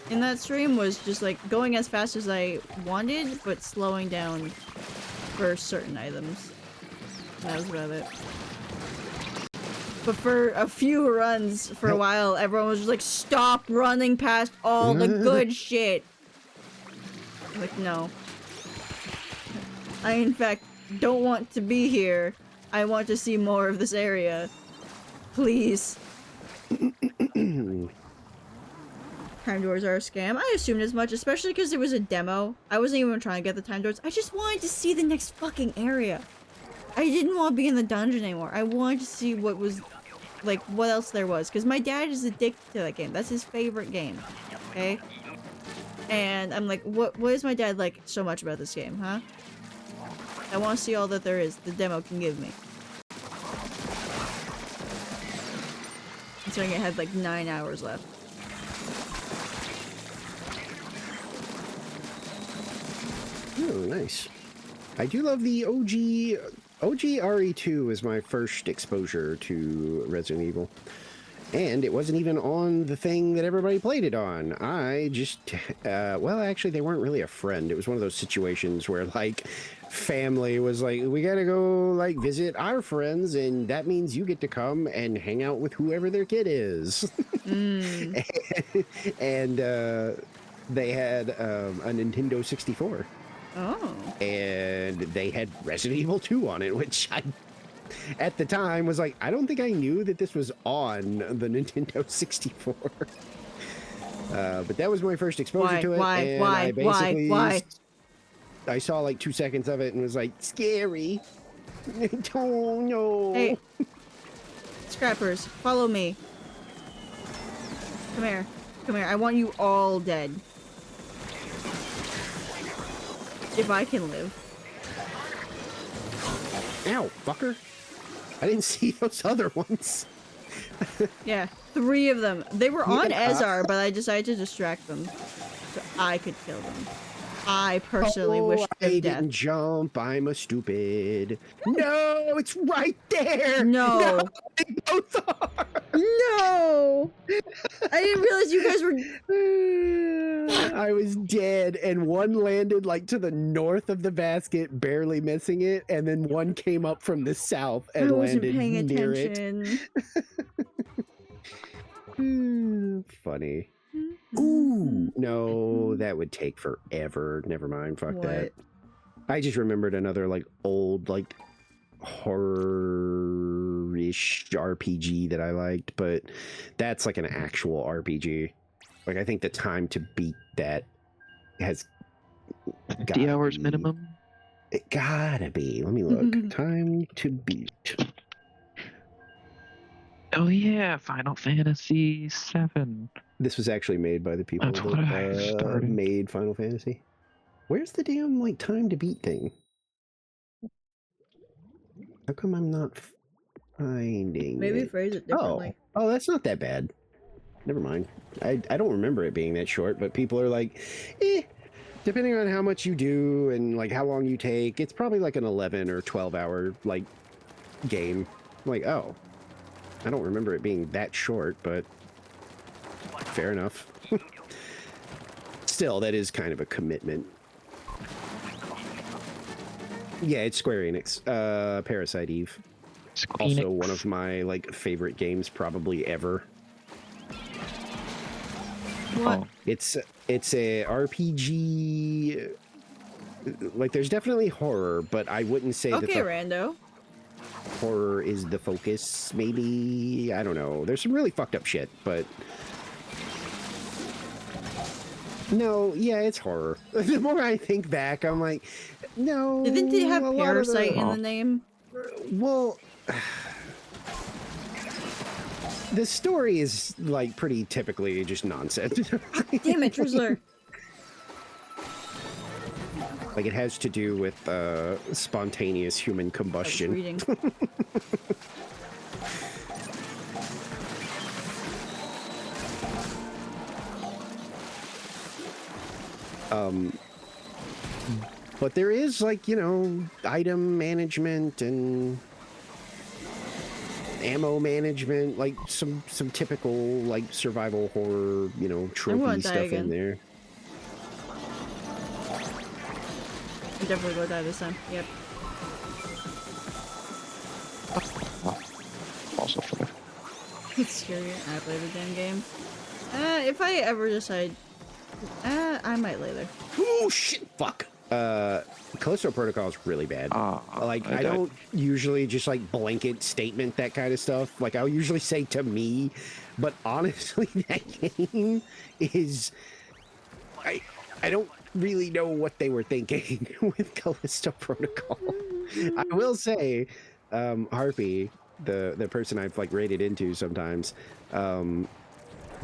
in that stream, was just like going as fast as I wanted, but slowing down for certain items. That was about it. But for a few runs, for a while, everyone was just like, stop running past all the good shit. I'm like, no. I, in fact, don't want to be here. I want to see more of this area. Please. Time doors are a scam. I assumed as much, especially because it was a demo. I wasn't even trying to get the time doors. I just wanted to see the next fucking area. I didn't want to be in the dungeon anymore. I wanted to see what was, like, what else there was. Because my dad is addicted to that game. That's his favorite game. Okay? And I'm like, what is my dad like so much about this game, huh? I want to see all that there is the demo can give me. Considering it had like 9 hours left. Oh, nice. I do love the OG RE2 is my first exposure to Resident Evil. And it wasn't even on the thing that everybody played it on. I just, well, actually, they weren't really a friend. It was one of those situations where, like, family was like, we gotta go, like, visit our friends, and that means you get to come and hang out with whoever their kid is. And they had a Nintendo 64. Oh. And they had Resident Evil 2 on it, which I, at the time, was like, I don't think I knew that this was on the Nintendo 64. But that was my first exposure to it. Why? I saw like 2 seconds of it and was like, scary. I don't know. Hey. Scrappers, follow me. Come here. Come here. I want you all dead. If I can live. Ow, fucker. I didn't see those other ones. Yeah, 3 of them. They were on Yeah. Ezar, but I decided to distract them so I could kill them. I personally wish I them didn't death. jump. I'm a stupid. No, it's right there. No. They both are. No! I didn't realize you guys were. I was dead, and one landed like to the north of the basket, barely missing it, and then one came up from the south I and wasn't landed paying near it. attention. Funny. Ooh, no, that would take forever. Never mind. Fuck that. What? I just remembered another like old like horror-ish RPG that I liked, but that's like an actual RPG. Like I think the time to beat that has 50 hours minimum. It gotta be. Let me look. Time to beat. Oh yeah, Final Fantasy VII. This was actually made by the people That's what I that started. made Final Fantasy. Where's the damn like time to beat thing? How come I'm not finding Maybe it. phrase it Oh, differently. oh, that's not that bad. Never mind. I don't remember it being that short, but people are like, depending on how much you do and like how long you take, it's probably like an 11 or 12 hour like game. I'm like, oh, I don't remember it being that short, but fair enough. Still, that is kind of a commitment. Yeah, it's Square Enix. Parasite Eve. Also one of my like favorite games probably ever. What? Oh, It's a RPG. Like there's definitely horror, but I wouldn't say Okay, that Rando. the horror is the focus. Maybe, I don't know. There's some really fucked up shit, but no, yeah, it's horror. The more I think back, I'm like, no. Didn't they have a lot of Parasite in Oh. the name? Well, the story is like pretty typically just nonsense. Damn it, Drizzler. Like it has to do with spontaneous human I was combustion. reading. But there is like, you know, item management and ammo management, like some typical like survival horror, you know, wanna trophy die stuff again. in there. I'm definitely gonna die this time. Yep. also for It's scarier. I play the damn game. If I ever decide, I might later. Oh shit! Fuck. Callisto Protocol is really bad. Like I died. don't usually just like blanket statement that kind of stuff. Like I'll usually say to me, but honestly, that game is. I don't really know what they were thinking with Callisto Protocol. I will say, Harpy, the person I've like raided into sometimes,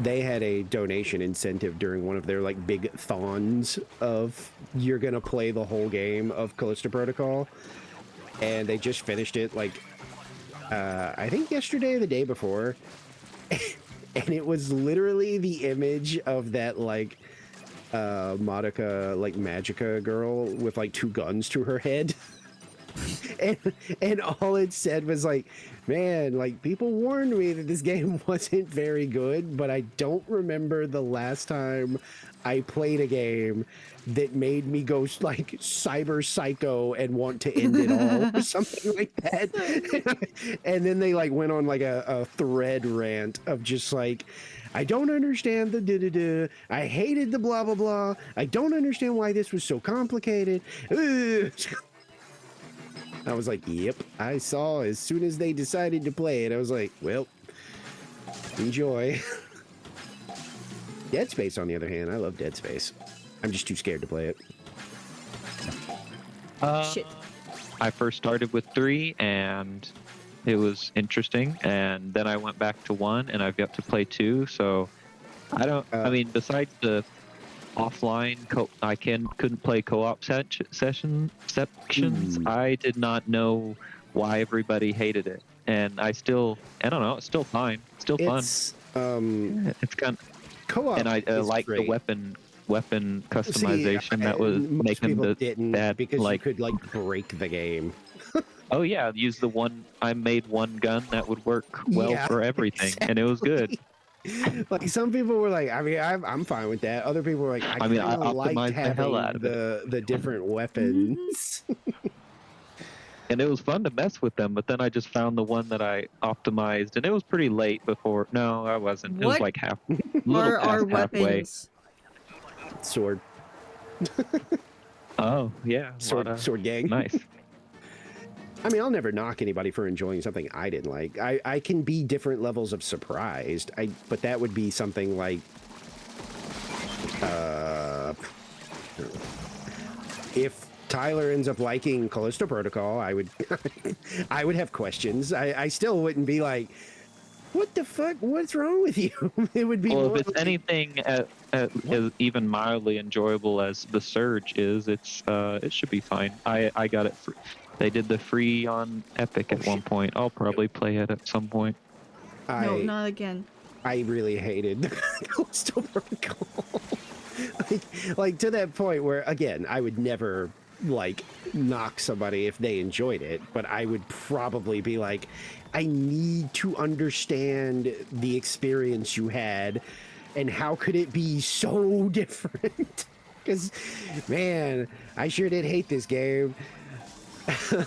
they had a donation incentive during one of their like big thons of you're gonna play the whole game of Callisto Protocol, and they just finished it like I think yesterday or the day before, and it was literally the image of that like Madoka like Magica girl with like two guns to her head. and all it said was like, man, like people warned me that this game wasn't very good, but I don't remember the last time I played a game that made me go like cyber psycho and want to end it all or something like that. And then they like went on like a thread rant of just like, I don't understand the da-da-da. I hated the blah blah blah. I don't understand why this was so complicated. Ugh. I was like, yep, I saw as soon as they decided to play it. I was like, well, enjoy. Dead Space, on the other hand, I love Dead Space. I'm just too scared to play it. Shit. I first started with 3 and it was interesting, and then I went back to 1 and I've got to play 2. So I don't. I mean, besides the offline, I couldn't play co-op sections. I did not know why everybody hated it, and I don't know. It's still fine. It's still fun. It's It's kind of, co-op. and I is like the great. weapon See, customization that was most making people the didn't that because like. you could like break the game. Oh yeah, use the one. I made one gun that would work well Yeah, for everything, and it was good. Like some people were like, I mean, I'm fine with that. Other people were like, I mean, I kinda liked optimized the hell having out of it. the different weapons. And it was fun to mess with them, but then I just found the one that I optimized, and it was pretty late before. No, I wasn't. It was What like half. Are Little our past halfway. weapons? Sword, Oh yeah, sword gang. Nice. I mean, I'll never knock anybody for enjoying something I didn't like. I can be different levels of surprised. But that would be something like, if Tyler ends up liking Callisto Protocol, I would, I would have questions. I still wouldn't be like, what the fuck? What's wrong with you? It would be Well, more if it's like, anything even mildly enjoyable as the Surge is, it should be fine. I got it. They did the free on Epic at one point. I'll probably play it at some point. No, not again. I really hated Coastal Protocol. like to that point where, again, I would never like knock somebody if they enjoyed it, but I would probably be like, I need to understand the experience you had and how could it be so different. Because, man, I sure did hate this game.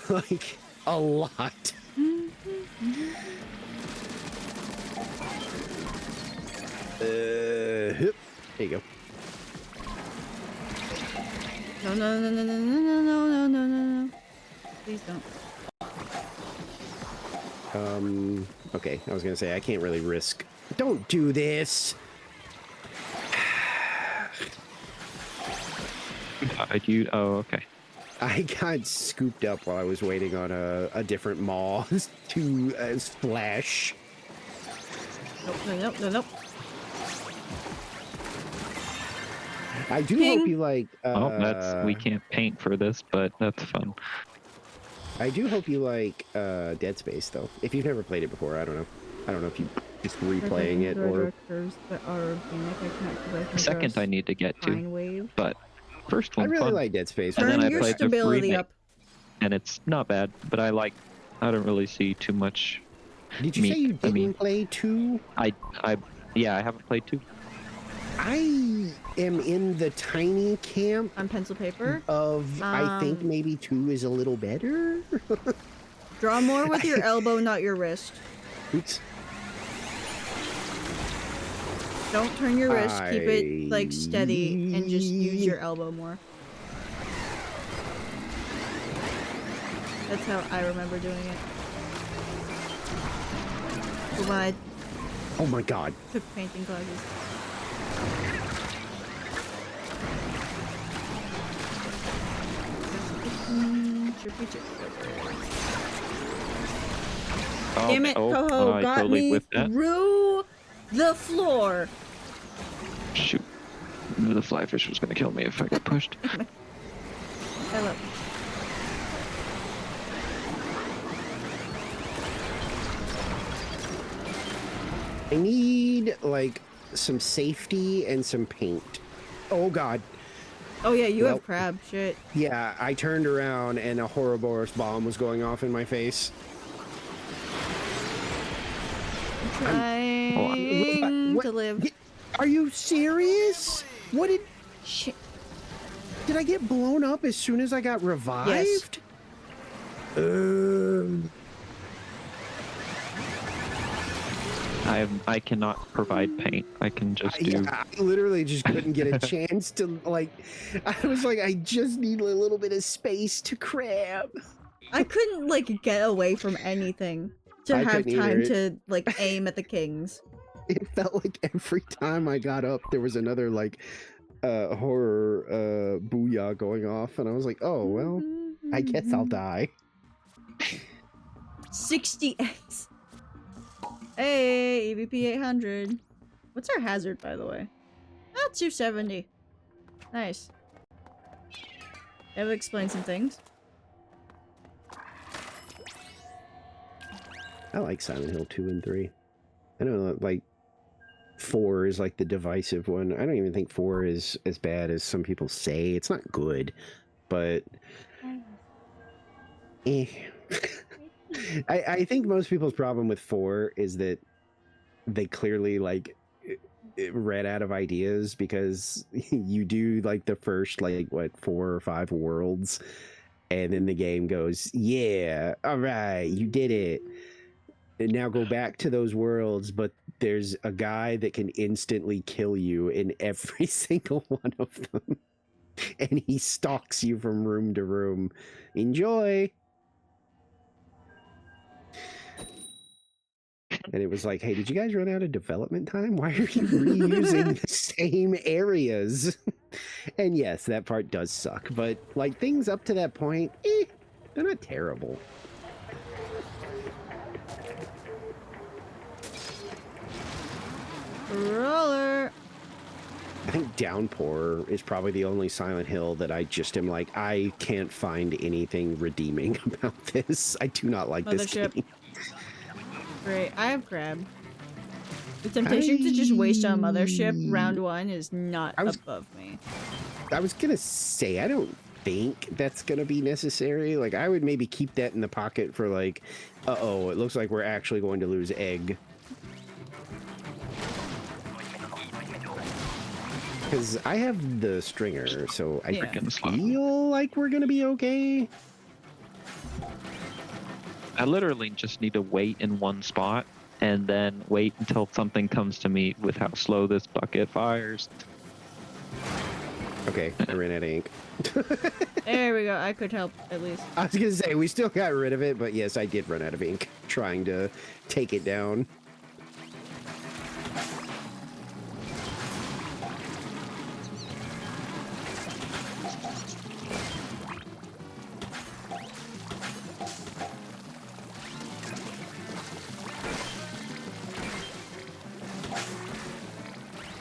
Like, a lot. There you go. No, no, no, no, no, no, no, no, no, no, no. Please don't. Okay, I was gonna say, I can't really risk. Don't do this! You? Oh, okay. I got scooped up while I was waiting on a different mall to splash. Nope, no, nope, no, nope. I do Ping. hope you like. We can't paint for this, but that's fun. I do hope you like Dead Space, though. If you've never played it before, I don't know. I don't know if you just replaying it or. Second, I need to get to, Wave. but first I one really fun. like Dead Space. And then Turn I your played the stability remake. up. And it's not bad, but I don't really see too much. Did you say you didn't play 2? Yeah, I haven't played 2. I am in the tiny camp On pencil paper. of I think maybe 2 is a little better. Draw more with your elbow, not your wrist. Oops. Don't turn your wrist. Keep it like steady and just use your elbow more. That's how I remember doing it. But when I Oh my god. took painting classes. Oh, Damn it, Coho I got totally me whiffed that. through the floor. Shoot. The fly fish was gonna kill me if I got pushed. Hello. I need like some safety and some paint. Oh god. Oh yeah, you Well- have crab. Shit. Yeah, I turned around and a Ouroboros bomb was going off in my face. Trying What- to live. Are you serious? What Shit. did I get blown up as soon as I got revived? I cannot provide paint. I can just do. I literally just couldn't get a chance to like. I was like, I just need a little bit of space to crab. I couldn't like get away from anything to I have couldn't time either. to like aim at the kings. It felt like every time I got up, there was another like horror booyah going off, and I was like, oh well, I guess I'll die. 60x. Hey, EVP 800. What's our hazard, by the way? Ah, 270. Nice. That would explain some things. I like Silent Hill 2 and 3. I know, like 4 is like the divisive one. I don't even think 4 is as bad as some people say. It's not good, but eh. I think most people's problem with 4 is that they clearly like ran out of ideas, because you do like the first like what 4 or 5 worlds, and then the game goes, yeah, all right, you did it. And now go back to those worlds, but there's a guy that can instantly kill you in every single one of them. And he stalks you from room to room. Enjoy! And it was like, hey, did you guys run out of development time? Why are you reusing the same areas? And yes, that part does suck, but like things up to that point, they're not terrible. Roller. I think Downpour is probably the only Silent Hill that I just am like, I can't find anything redeeming about this. I do not like this Mothership. game. Great. I have Crab. The temptation to just waste on Mothership round 1 is not above me. I was gonna say, I don't think that's gonna be necessary. Like, I would maybe keep that in the pocket for like, uh-oh, it looks like we're actually going to lose Egg. Because I have the Stringer, so I Yeah. feel like we're gonna be okay. I literally just need to wait in one spot and then wait until something comes to me with how slow this bucket fires. Okay, I ran out of ink. There we go. I could help at least. I was gonna say, we still got rid of it, but yes, I did run out of ink trying to take it down.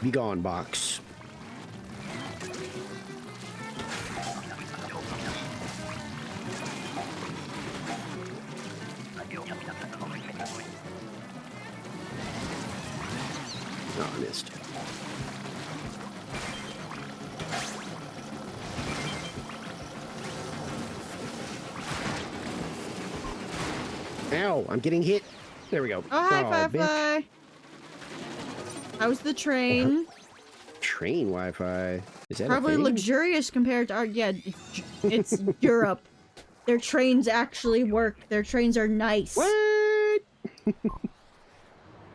Be gone, box. Oh, I missed. Ow, I'm getting hit. There we go. Oh, hi, bitch. Firefly. How's the train? Train Wi-Fi. Is that Probably a thing? luxurious compared to our. Yeah, it's Europe. Their trains actually work. Their trains are nice. What?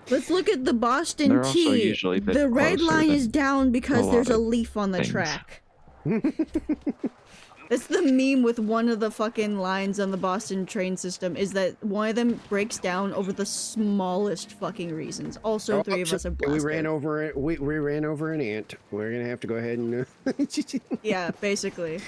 Let's look at the Boston They're also T. usually a bit The red closer line than is down because a there's lot a of leaf on the things. track. That's the meme with one of the fucking lines on the Boston train system is that one of them breaks down over the smallest fucking reasons. Also, three of us are We blasted. ran over it. We ran over an ant. We're gonna have to go ahead and. Yeah, basically.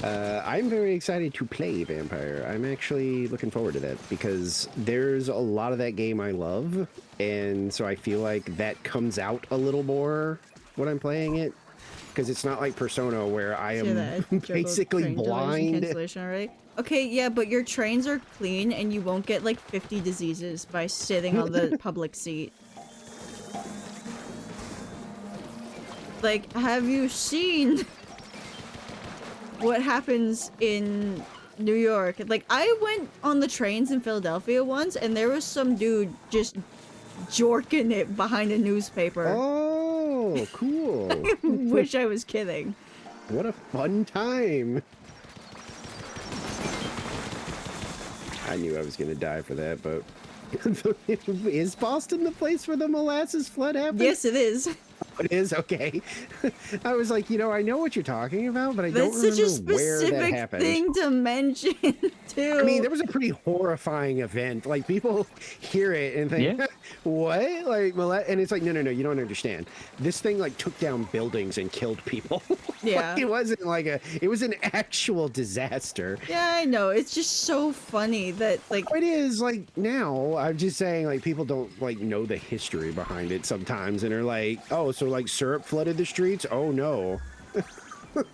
I'm very excited to play Vampire. I'm actually looking forward to that because there's a lot of that game I love, and so I feel like that comes out a little more when I'm playing it. Because it's not like Persona where I See am that Joko basically train delays and blind. cancellation already? Okay, yeah, but your trains are clean and you won't get like 50 diseases by sitting on the public seat. Like, have you seen what happens in New York? Like, I went on the trains in Philadelphia once and there was some dude just jorking it behind a newspaper. Oh, cool. Wish I was kidding. What a fun time. I knew I was going to die for that, but is Boston the place where the molasses flood happened? Yes, it is. It is? Okay. I was like, I know what you're talking about, but I That's don't such a remember where that specific happened. thing to mention, too. I mean, there was a pretty horrifying event. Like, people hear it and think, Yeah. what? Like, and it's like, no, you don't understand. This thing, like, took down buildings and killed people. Yeah. Like, it wasn't like it was an actual disaster. Yeah, I know. It's just so funny that, like, It is, like, now, I'm just saying, like, people don't, like, know the history behind it sometimes and are like, oh, so, like, syrup flooded the streets? Oh, no.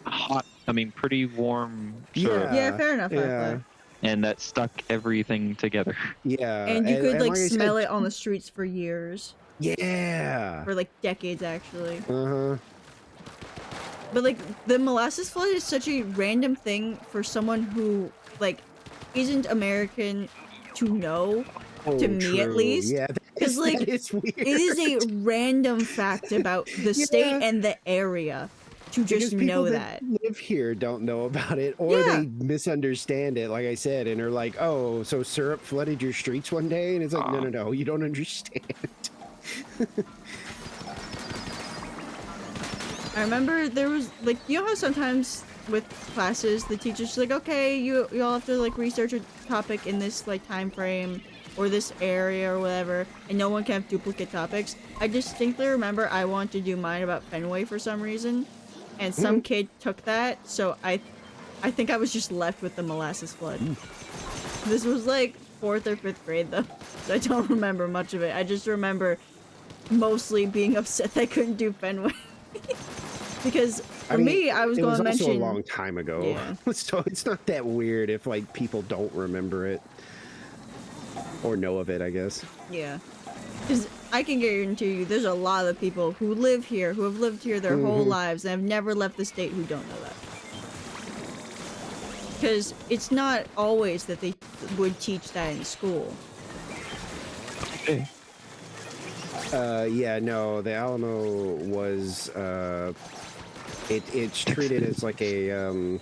Hot, I mean, pretty warm syrup, yeah, fair enough. Yeah. Firefly. and that stuck everything together. Yeah. And you could, like, I said- smell it on the streets for years. Yeah. For, like, decades, actually. Uh-huh. But, like, the molasses flood is such a random thing for someone who, like, isn't American to know. To me, at true. least. Yeah, 'Cause, like, that is weird. It is a random fact about the state Yeah. and the area to just Because people know that. live here don't know about it, or Yeah. they misunderstand it, like I said, and are like, "Oh, so syrup flooded your streets one day?" And it's like, no, you don't understand. I remember there was, like, you know how sometimes with classes the teacher's like, okay, you all have to, like, research a topic in this, like, time frame or this area or whatever, and no one can have duplicate topics. I distinctly remember I wanted to do mine about Fenway for some reason, and some kid took that, so I think I was just left with the molasses flood. This was like 4th or 5th grade though, so I don't remember much of it. I just remember mostly being upset that I couldn't do Fenway. Because for I mean, me, I was it going was to also mention a long time ago. Yeah. So it's not that weird if like people don't remember it or know of it, I guess. Yeah. Because I can guarantee you there's a lot of people who live here, who have lived here their whole lives and have never left the state who don't know that. Because it's not always that they would teach that in school. Okay. Yeah, no, the Alamo was it's treated as like a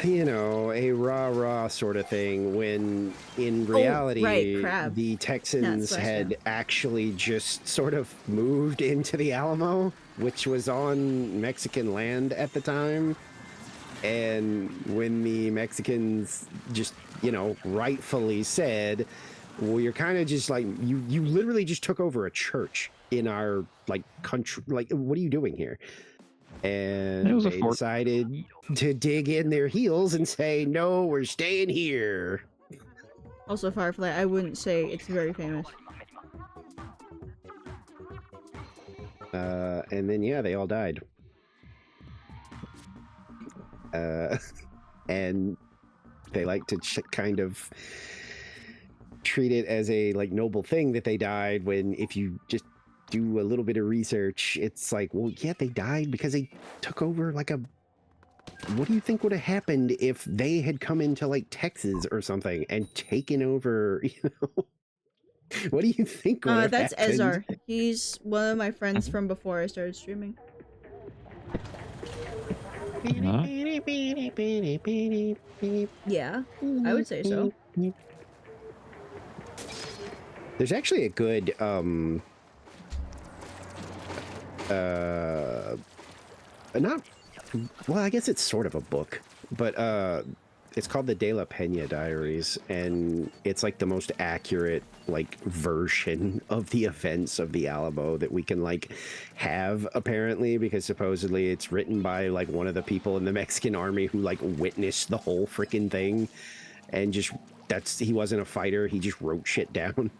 you know, a rah-rah sort of thing, when in reality right, crab. the Texans Not had Slasher. actually just sort of moved into the Alamo, which was on Mexican land at the time. And when the Mexicans just, you know, rightfully said, well, you're kind of just like, you literally just took over a church in our, like, country. Like, what are you doing here? It And was a they fort. decided to dig in their heels and say, no, we're staying here. Also, Firefly, I wouldn't say it's very famous. And then, yeah, they all died. And they like to kind of treat it as a like noble thing that they died, when if you just do a little bit of research, it's like, well, yeah, they died because they took over like a, what do you think would have happened if they had come into like Texas or something and taken over, you know? What do you think would have That's happened? Ezar. He's one of my friends from before I started streaming. Huh? Yeah, I would say so. There's actually a good not, well, I guess it's sort of a book, but it's called the De La Peña Diaries, and it's like the most accurate like version of the events of the Alamo that we can like have, apparently, because supposedly it's written by like one of the people in the Mexican army who like witnessed the whole freaking thing, and just he wasn't a fighter, he just wrote shit down.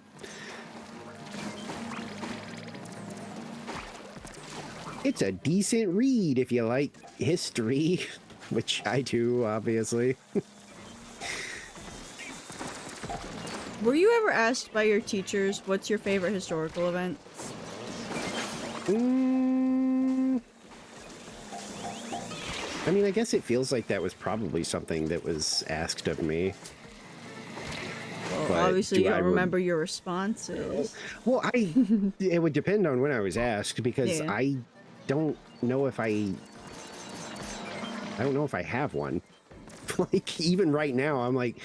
It's a decent read if you like history, which I do, obviously. Were you ever asked by your teachers what's your favorite historical event? I mean, I guess it feels like that was probably something that was asked of me. Well, But obviously do you I don't rem- remember your responses. Well, it would depend on when I was asked, because Yeah. I don't know if I don't know if I have one. Like, even right now, I'm like,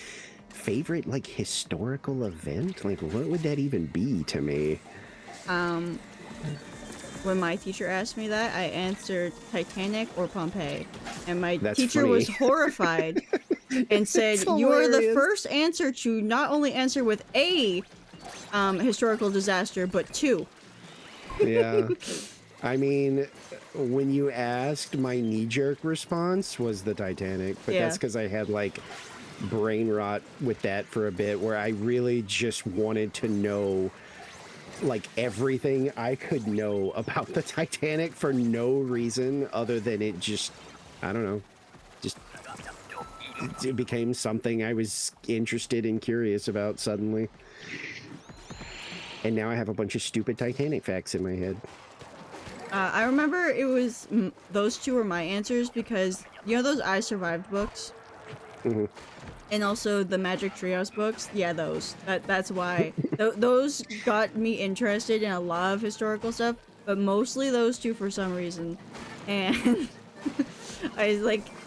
favorite, like, historical event? Like, what would that even be to me? When my teacher asked me that, I answered Titanic or Pompeii. And my That's teacher was funny. horrified and said, It's "You are the hilarious. first answer to not only answer with a historical disaster, but two." Yeah. I mean, when you asked, my knee-jerk response was the Titanic, but Yeah. that's because I had, like, brain rot with that for a bit, where I really just wanted to know, like, everything I could know about the Titanic for no reason other than it just, I don't know, just, it became something I was interested and curious about suddenly. And now I have a bunch of stupid Titanic facts in my head. I remember it was those two were my answers because you know those I Survived books, Mhm. and also the Magic Treehouse books. Yeah, those. That's why those got me interested in a lot of historical stuff, but mostly those two for some reason. And I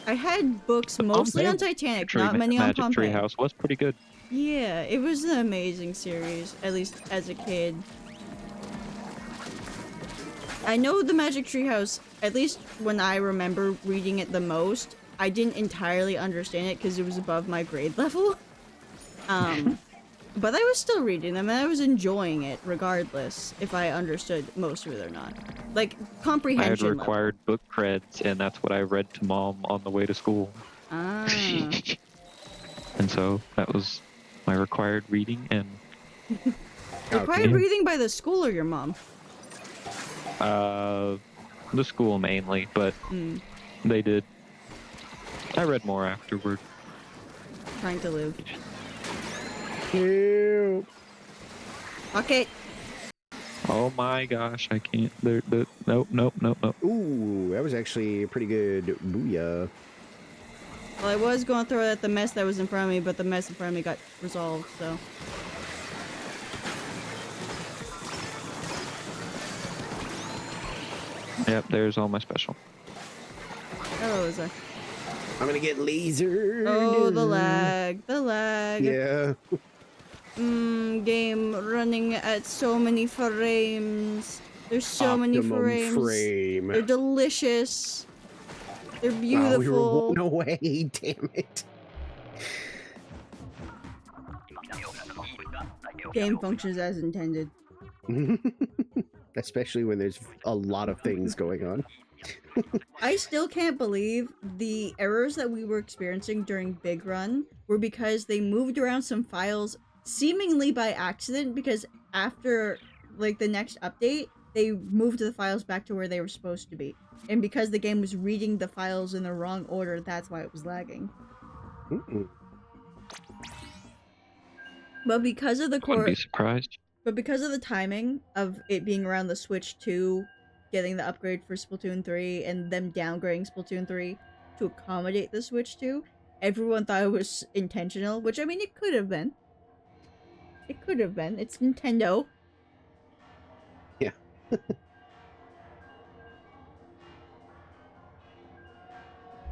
had books mostly on Titanic, not many on Magic Pompeii. Treehouse was pretty good. Yeah, it was an amazing series, at least as a kid. I know the Magic Treehouse, at least when I remember reading it the most, I didn't entirely understand it because it was above my grade level. But I was still reading them and I was enjoying it regardless if I understood most of it or not. Like, I had comprehension level. required book creds, and that's what I read to mom on the way to school. Ah. And so that was my required reading, and You're Okay. probably breathing by the school or your mom. The school mainly, but Hmm. they did. I read more afterward. Trying to live. Help. Okay. Oh my gosh, I can't. Nope. Ooh, that was actually a pretty good booyah. Well, I was going to throw it at the mess that was in front of me, but the mess in front of me got resolved, so. Yep, there's all my special. Oh, was I? I'm gonna get lasered. Oh, the lag. The lag. Yeah. Game running at so many frames. There's so many Optimum frames. frame. They're delicious. They're Wow, beautiful. we were one away. Damn it. Game functions as intended. Especially when there's a lot of things going on. I still can't believe the errors that we were experiencing during Big Run were because they moved around some files seemingly by accident, because after like the next update, they moved the files back to where they were supposed to be. And because the game was reading the files in the wrong order, that's why it was lagging. Mm-mm. But because of the Wouldn't be surprised. But because of the timing of it being around the Switch 2, getting the upgrade for Splatoon 3, and them downgrading Splatoon 3 to accommodate the Switch 2, everyone thought it was intentional, which, I mean, it could have been. It could have been. It's Nintendo. Yeah.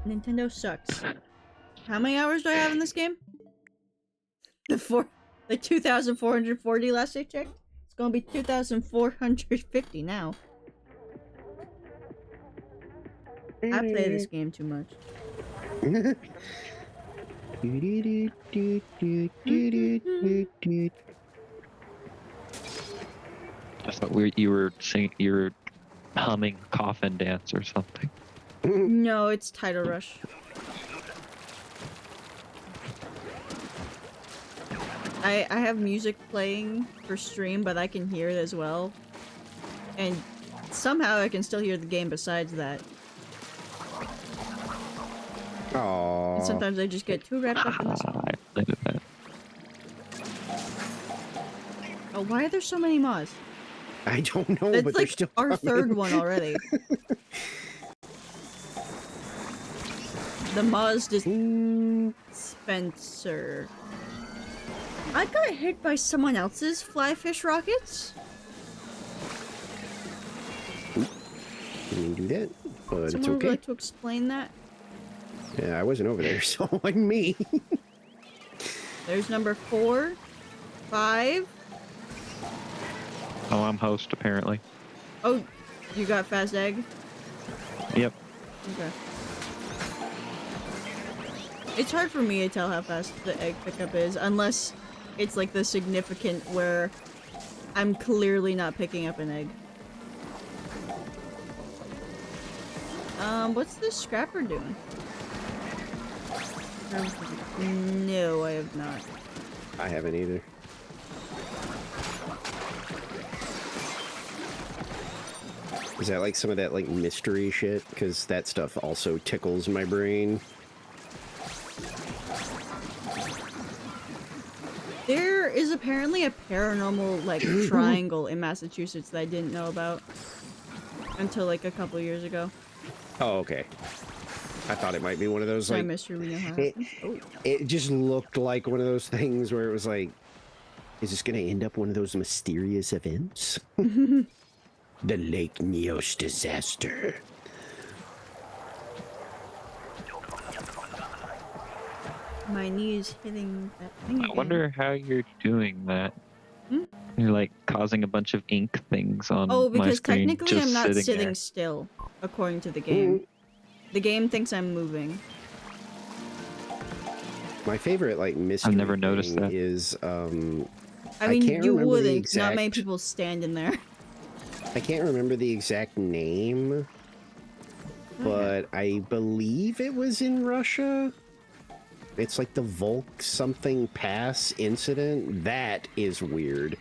Nintendo sucks. How many hours do I have in this game? The 2,440 last I checked? It's gonna be 2,450 now. I play this game too much. I thought you were singing, you were humming Coffin Dance or something. No, it's Title Rush. I have music playing for stream, but I can hear it as well. And somehow I can still hear the game besides that. Aww. And sometimes I just get too wrapped up in the song. I played that. Oh, why are there so many mods? I don't know, That's but they're like still our coming. third one already. The Moz dispenser. I got hit by someone else's fly fish rockets. Didn't do that, but Someone it's would okay. like to explain that? Yeah, I wasn't over there, so I'm me. There's number 4, 5. Oh, I'm host apparently. Oh, you got fast egg? Yep. Okay. It's hard for me to tell how fast the egg pickup is, unless it's like the significant where I'm clearly not picking up an egg. What's this scrapper doing? No, I have not. I haven't either. Is that like some of that like mystery shit? Because that stuff also tickles my brain. There is apparently a paranormal, like, triangle in Massachusetts that I didn't know about until, like, a couple years ago. Oh, okay. I thought it might be one of those Sorry, like mystery we know how. it, it just looked like one of those things where it was like, is this gonna end up one of those mysterious events? The Lake Neos disaster. My knees hitting that thing I again. wonder how you're doing that. You're like causing a bunch of ink things on Oh, my because screen. technically just I'm not sitting there. still, according to the game. The game thinks I'm moving. My favorite like mystery never noticed thing that. is I I mean, can't you remember the wouldn't. Not many exact- people stand in there. I can't remember the exact name, but I believe it was in Russia. It's like the Volk something pass incident. That is weird.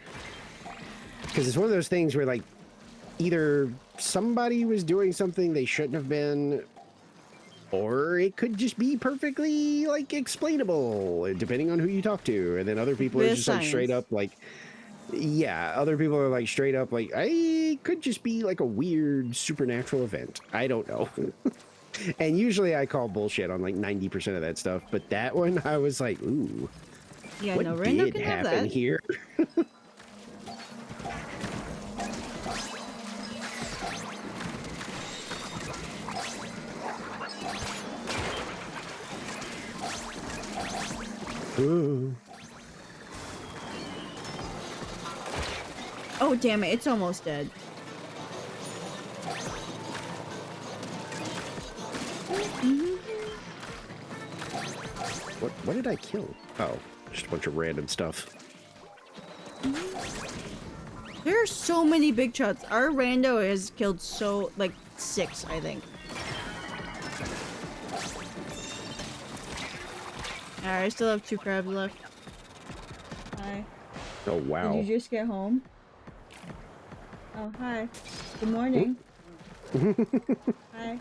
Because it's one of those things where, like, either somebody was doing something they shouldn't have been, or it could just be perfectly, like, explainable, depending on who you talk to. And then other people are With just, like, straight science. up, like, yeah, other people are, like, straight up, like, I could just be, like, a weird supernatural event. I don't know. And usually I call bullshit on, like, 90% of that stuff. But that one, I was like, ooh, Yeah, what no, random did can have happen that. here? Ooh. Oh, damn it, it's almost dead. What did I kill? Oh, just a bunch of random stuff. There are so many big shots. Our rando has killed like 6, I think. Alright, I still have 2 crabs left. Hi. Oh, wow. Did you just get home? Oh, hi. Good morning. Hi.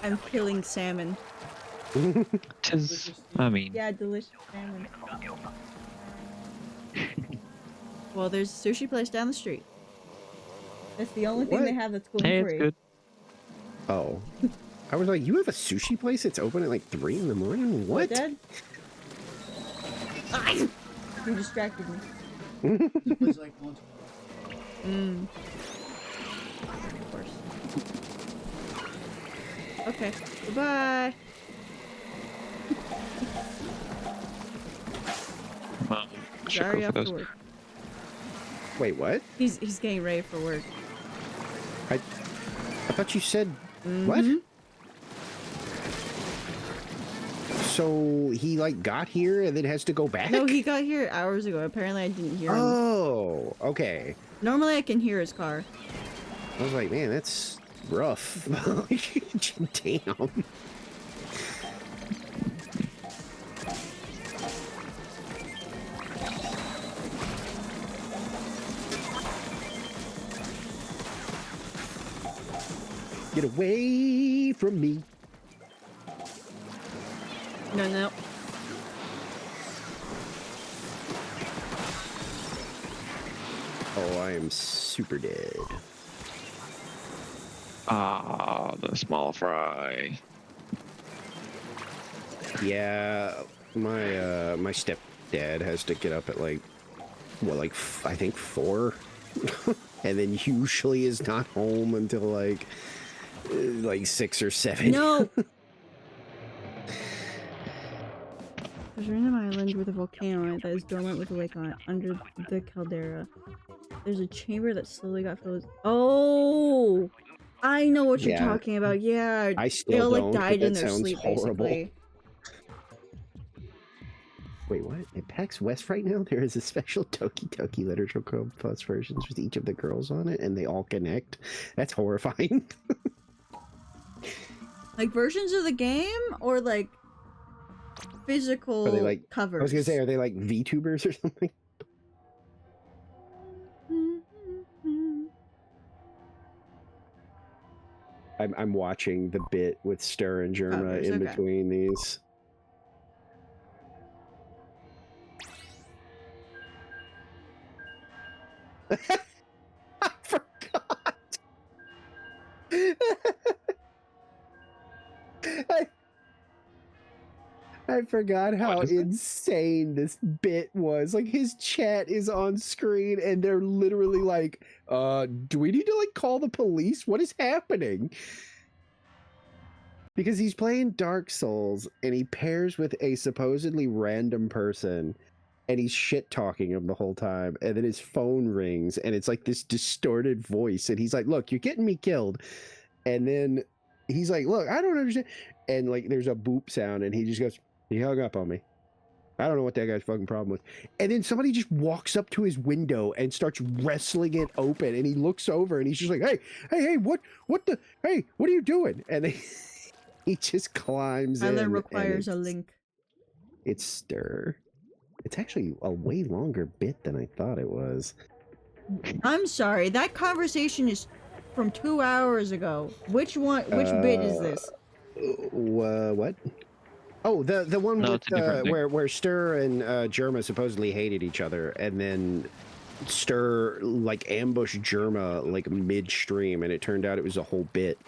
I'm killing salmon. Tis, I mean, Yeah, delicious salmon. Well, there's a sushi place down the street. That's the only thing they What? have that's hey, gluten-free. it's good. Oh. I was like, you have a sushi place that's open at like 3 in the morning? What? Dad? Ah! You distracted me. It's like once Of course. Okay. Goodbye. Well, should Sorry go for after those. work. Wait, what? He's getting ready for work. I thought you said what? So he like got here and then has to go back? No, he got here hours ago. Apparently I didn't hear him. Oh, okay. Normally I can hear his car. I was like, man, that's rough. Damn. Get away from me. No, no. Oh, I am super dead. Ah, the small fry. Yeah, my stepdad has to get up at like, what, like I think 4, and then usually is not home until like 6 or 7. No! There's a random island with a volcano on it that is dormant with a lake on it, under the caldera. There's a chamber that slowly got filled. Oh! I know what you're Yeah. talking about. Yeah, I they still all don't. like but died in that their sounds sleep, horrible. basically. Wait, what? At PAX West right now, there is a special Toki Toki Literature Club Plus versions with each of the girls on it, and they all connect. That's horrifying. Like versions of the game, or like physical Are they like? covers? I was gonna say, are they like VTubers or something? I'm watching the bit with Stir and Germa Covers, in okay. between these. I forgot. I forgot how What is it? insane this bit was. Like, his chat is on screen and they're literally like, do we need to like call the police? What is happening? Because he's playing Dark Souls and he pairs with a supposedly random person and he's shit talking him the whole time. And then his phone rings and it's like this distorted voice. And he's like, look, you're getting me killed. And then he's like, look, I don't understand. And like, there's a boop sound and he just goes, he hung up on me. I don't know what that guy's fucking problem was. And then somebody just walks up to his window and starts wrestling it open. And he looks over and he's just like, hey, what the, hey, what are you doing? And they, he just climbs in. Tyler and requires a it's- link. It's Stir. It's actually a way longer bit than I thought it was. I'm sorry, that conversation is from 2 hours ago. Which one? Which bit is this? What? Oh, the one No, with it's a different thing. where Stir and Germa supposedly hated each other, and then Stir like ambushed Germa like midstream, and it turned out it was a whole bit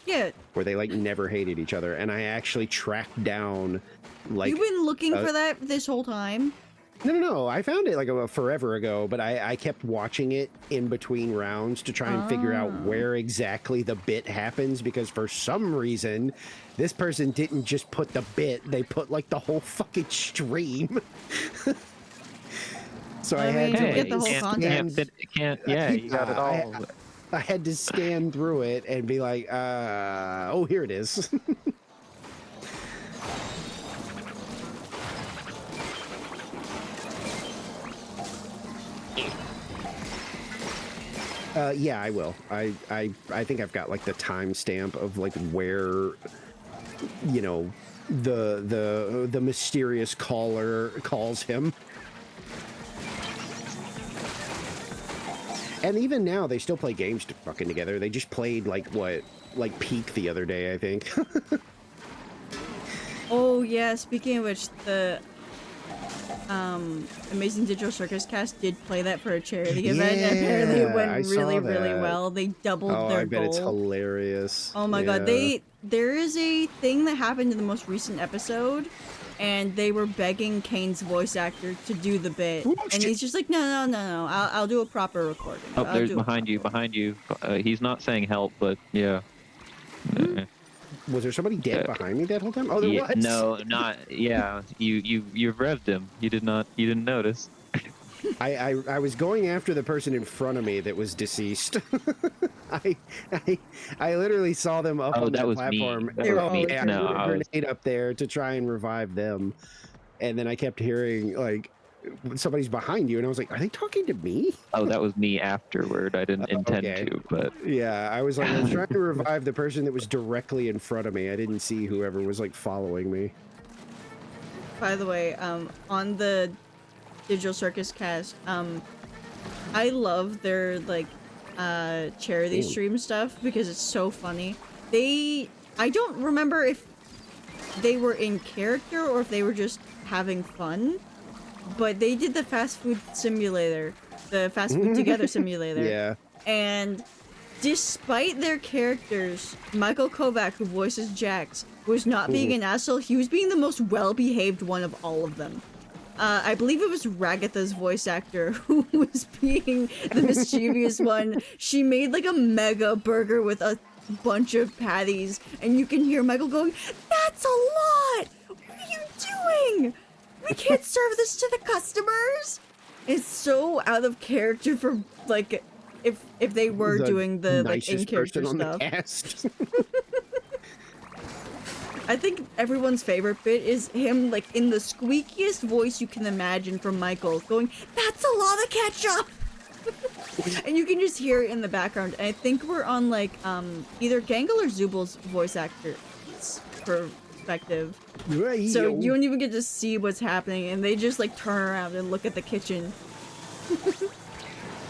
Yeah, where they like never hated each other, and I actually tracked down like you've been looking for that this whole time. no, I found it like a forever ago, but I kept watching it in between rounds to try and figure out Ah. where exactly the bit happens, because for some reason this person didn't just put the bit, they put like the whole fucking stream. So I I had mean, to to get the like, whole scan- context. Yeah, you got it all. I had to scan through it and be like, oh, here it is. Yeah, I will. I think I've got like the timestamp of like where, you know, the mysterious caller calls him. And even now, they still play games fucking together. They just played like Peak the other day, I think. Oh yeah, speaking of which, the Amazing Digital Circus cast did play that for a charity event, and apparently it Yeah, went I saw really, really that. well. They doubled Oh, their I bet goal. it's hilarious. Oh my god, Yeah. there is a thing that happened in the most recent episode, and they were begging Kane's voice actor to do the bit, Oh, and shit. he's just like, no, I'll do a proper recording. Oh, I'll there's do behind you. He's not saying help, but yeah. Was there somebody dead Yeah. behind me that whole time? Oh, there Yeah, was. no, not yeah. You revved him. You didn't notice. I was going after the person in front of me that was deceased. I literally saw them up Oh, on that that was me. platform. That was Oh, me. yeah, No, I threw I a was- grenade up there to try and revive them, and then I kept hearing like somebody's behind you, and I was like, "Are they talking to me?" Oh, that was me afterward. I didn't intend okay. to, but Yeah, I was like, I was trying to revive the person that was directly in front of me. I didn't see whoever was like following me. By the way, on the Digital Circus cast, I love their like charity Ooh. stream stuff because it's so funny. I don't remember if they were in character or if they were just having fun, but they did the fast food simulator, the fast food together simulator. Yeah. And despite their characters, Michael Kovac, who voices Jax, was not being an asshole. He was being the most well-behaved one of all of them. I believe it was Ragatha's voice actor who was being the mischievous one. She made like a mega burger with a bunch of patties, and you can hear Michael going, "That's a lot! What are you doing? We can't serve this to the customers!" It's so out of character for like if they were The doing the like in nicest character person stuff. on the cast. I think everyone's favorite bit is him like in the squeakiest voice you can imagine from Michael going, "That's a lot of ketchup!" And you can just hear it in the background. And I think we're on like either Gangle or Zubal's voice actor perspective. So you don't even get to see what's happening, and they just like turn around and look at the kitchen.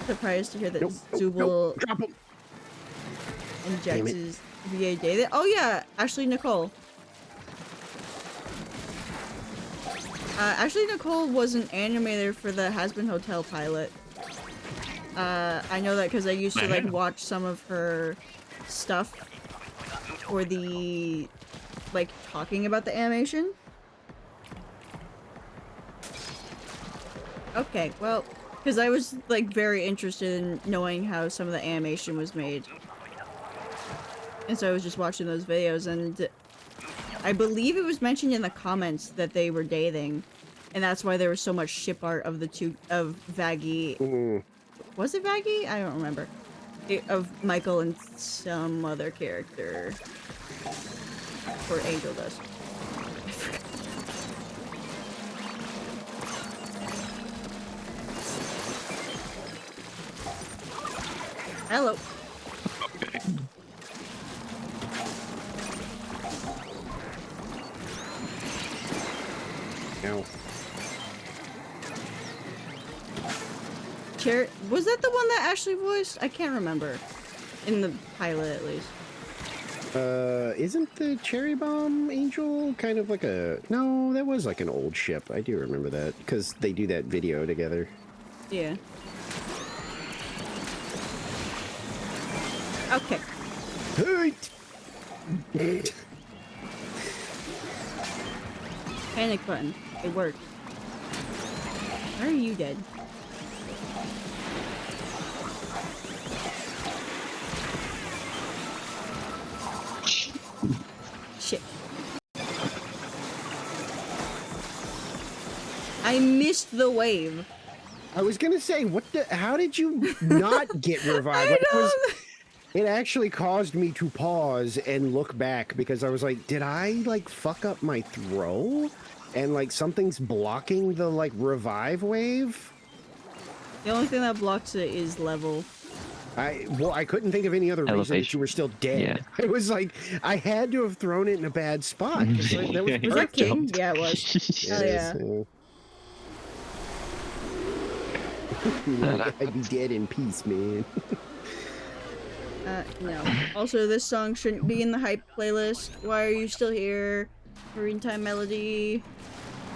Surprised to hear that Zubal Drop him. and Damn it. Jax's VA day. Oh yeah, Ashley Nicole. Ashley Nicole was an animator for the Hazbin Hotel pilot. I know that because I used to like watch some of her stuff for the like talking about the animation. Okay, well, because I was like very interested in knowing how some of the animation was made. And so I was just watching those videos, and I believe it was mentioned in the comments that they were dating, and that's why there was so much ship art of the two of Vaggie. Mm. Was it Vaggie? I don't remember. Of Michael and some other character. Or Angel Dust. I forgot. Hello. Ow. Cherry was that the one that Ashley voiced? I can't remember. In the pilot, at least. Isn't the Cherry Bomb Angel kind of like a... No, that was like an old ship. I do remember that, because they do that video together. Yeah. Okay. Panic button. It worked. Why are you dead? Shit. I missed the wave. I was gonna say, how did you not get revived? It actually caused me to pause and look back because I was like, did I like fuck up my throw? And like something's blocking the like revive wave? The only thing that blocks it is level. I couldn't think of any other reason that Elevation. you were still dead. Yeah. I was like, I had to have thrown it in a bad spot. 'Cause, like, that was Was that King? Jumped. Yeah, it was. Hell yeah. I'd be dead in peace, man. No. Also, this song shouldn't be in the hype playlist. Why are you still here? Marine Time Melody.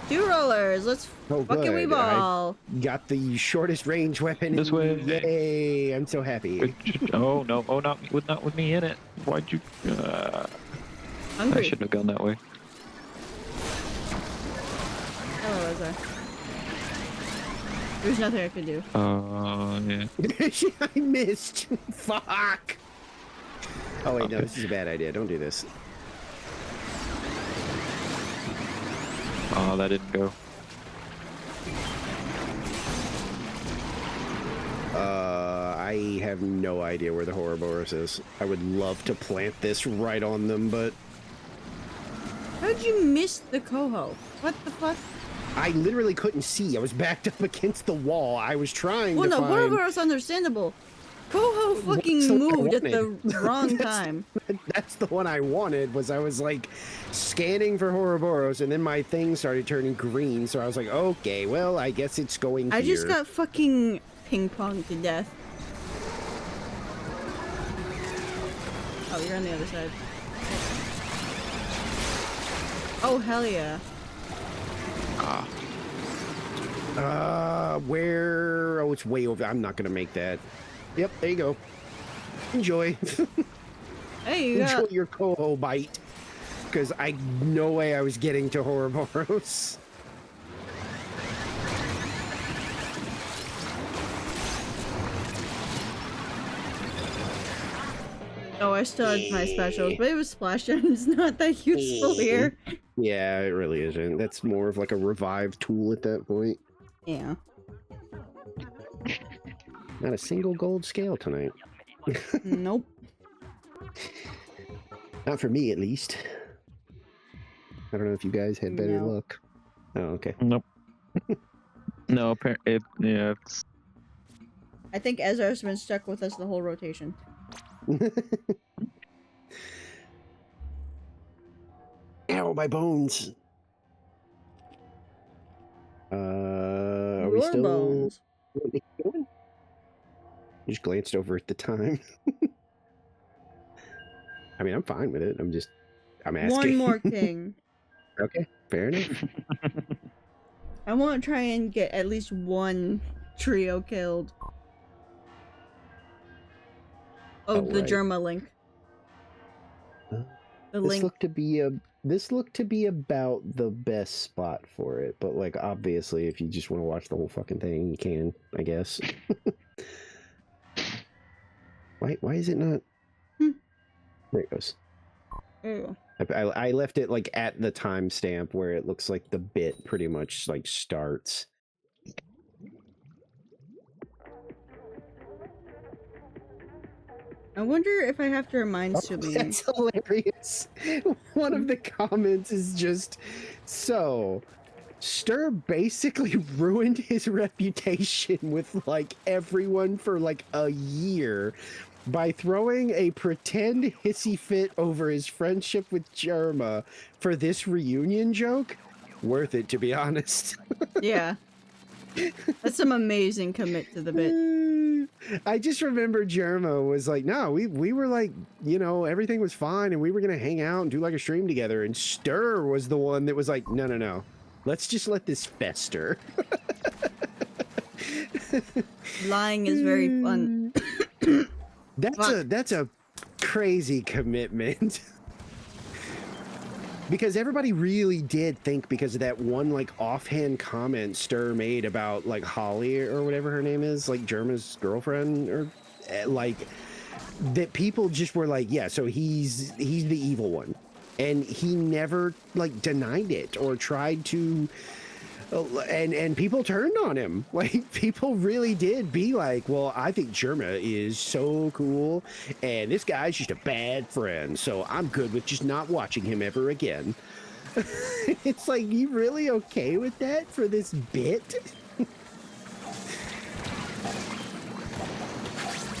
Two rollers. Let's Oh, fucking good. wee ball. Got the shortest range weapon. This way. Yay! I'm so happy. Oh no! Oh, not with me in it. Why'd you? I Hungry. shouldn't have gone that way. Hello, Ezra. There's nothing I could do. Yeah. I missed. Fuck. Oh wait, no, this is a bad idea. Don't do this. Oh, that didn't go. I have no idea where the Ouroboros is. I would love to plant this right on them, but How'd you miss the coho? What the fuck? I literally couldn't see. I was backed up against the wall. I was trying Well, to no, find... Ouroboros understandable. Coho fucking What's the one I moved at the wanted? wrong time. That's the one I wanted, was I was like scanning for Ouroboros, and then my thing started turning green, so I was like, okay, well, I guess it's going I here. just got fucking ping-ponged to death. Oh, you're on the other side. Oh, hell yeah. Where? Oh, it's way over. I'm not gonna make that. Yep, there you go. Enjoy. Hey, you Enjoy got... your coho bite. Because no way I was getting to Ouroboros. Oh, I still had my specials, but it was Splashdown. It's not that useful here. Yeah, it really isn't. That's more of like a revive tool at that point. Yeah. Not a single gold scale tonight. Nope. Not for me, at least. I don't know if you guys had better No. luck. Oh, okay. Nope. No, apparently, yeah. It's, I think Ezra's been stuck with us the whole rotation. Ow, my bones. Are we Your still bones. going? Just glanced over at the time. I mean, I'm fine with it. I'm asking. One more king. Okay, fair enough. I want to try and get at least one trio killed. Oh, the right. Germa link. Huh? The This link. looked to be about the best spot for it, but like obviously, if you just want to watch the whole fucking thing, you can, I guess. Why is it not? There it goes. Ew. I left it like at the timestamp where it looks like the bit pretty much like starts. I wonder if I have to remind Celine. That's hilarious. One of the comments is just, so Stir basically ruined his reputation with like everyone for like a year by throwing a pretend hissy fit over his friendship with Germa for this reunion joke. Worth it, to be honest. Yeah. That's some amazing commit to the bit. I just remember Jerma was like, no, we were like, you know, everything was fine and we were gonna hang out and do like a stream together. And Stir was the one that was like, no. Let's just let this fester. Lying is very fun. That's a crazy commitment. Because everybody really did think, because of that one like offhand comment Stir made about like Holly or whatever her name is, like Jerma's girlfriend, or like that people just were like, yeah, so he's the evil one. And he never like denied it or tried to, and people turned on him. Like people really did be like, well, I think Jerma is so cool and this guy's just a bad friend, so I'm good with just not watching him ever again. It's like, you really okay with that for this bit?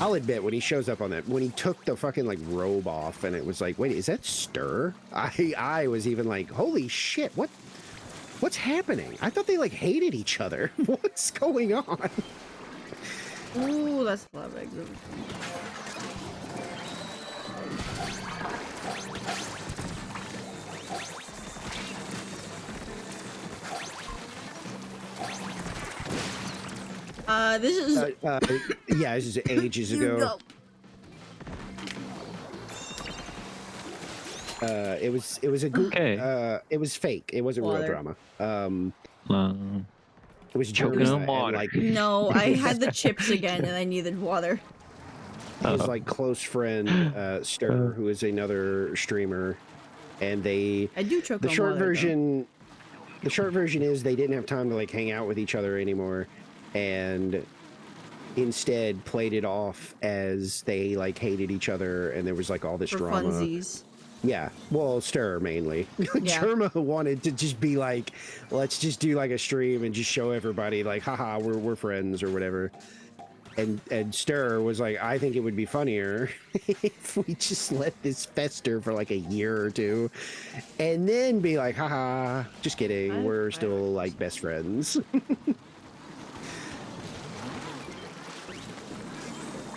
I'll admit, when he shows up on that, when he took the fucking like robe off and it was like, wait, is that Stir? I was even like, holy shit, what's happening? I thought they like hated each other. What's going on? Ooh, that's a lot of eggs. This is Yeah, this is ages ago. It was a good. Okay. It was fake. It wasn't real Water. drama. It was Choking Jerma on and, water. like No, I had the chips again and I needed water. his like close friend Stir, who is another streamer, and they. I do choke The on short water, though. version. The short version is they didn't have time to like hang out with each other anymore, and instead played it off as they like hated each other, and there was like all this For drama. funsies. Yeah, well, Stir mainly. Yeah. Jerma wanted to just be like, let's just do like a stream and just show everybody like, haha, we're friends or whatever. And Stir was like, I think it would be funnier if we just let this fester for like a year or two, and then be like, haha, just kidding, we're still like best friends.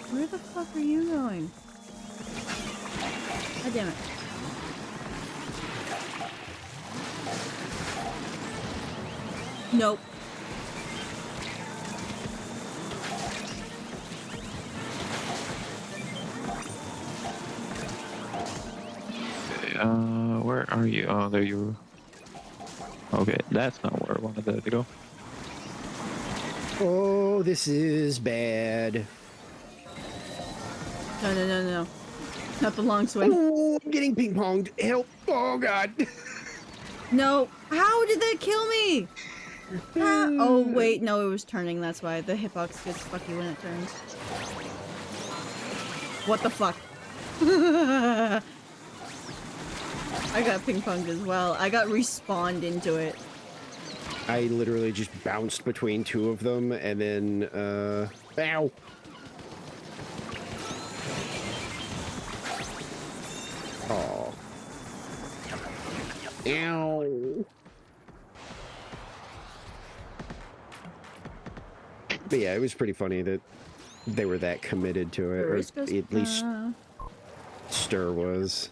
Where the fuck are you going? God damn it. Nope. Where are you? Oh, there you are. Okay, that's not where I wanted that to go. Oh, this is bad. No. Not the long swing. Oh, I'm getting ping ponged. Help. Oh, God. No. How did that kill me? Oh, wait. No, it was turning. That's why. The hitbox gets fucky when it turns. What the fuck? I got ping ponged as well. I got respawned into it. I literally just bounced between two of them and then, ow. Oh. Ow. But yeah, it was pretty funny that they were that committed to it, or at least Stir was.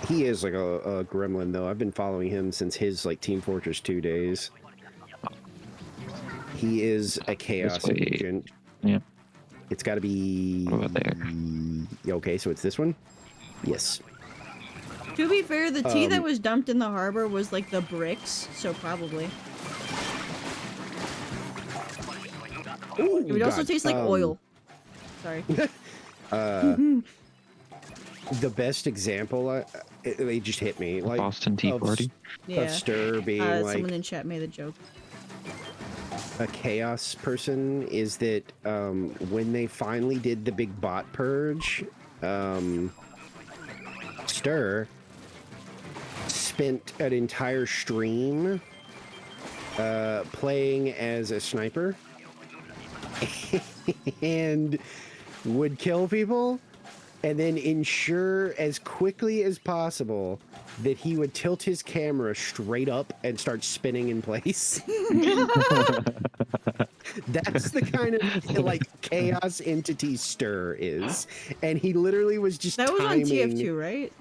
He is like a gremlin, though. I've been following him since his like Team Fortress 2 days. He is a chaos way. agent. Yeah. It's got to be What about there? Okay, so it's this one. Yes. To be fair, the tea that was dumped in the harbor was like the bricks, so probably. Ooh, It would also God. taste like oil. Sorry. The best example, it just hit me. Like Boston Tea of- Party. Yeah. Of Stir being like Someone in chat made a joke. a chaos person is that when they finally did the big bot purge, Stir spent an entire stream playing as a sniper and would kill people and then ensure as quickly as possible that he would tilt his camera straight up and start spinning in place. That's the kind of like chaos entity Stir is, and he literally was just That was on timing. TF2, right?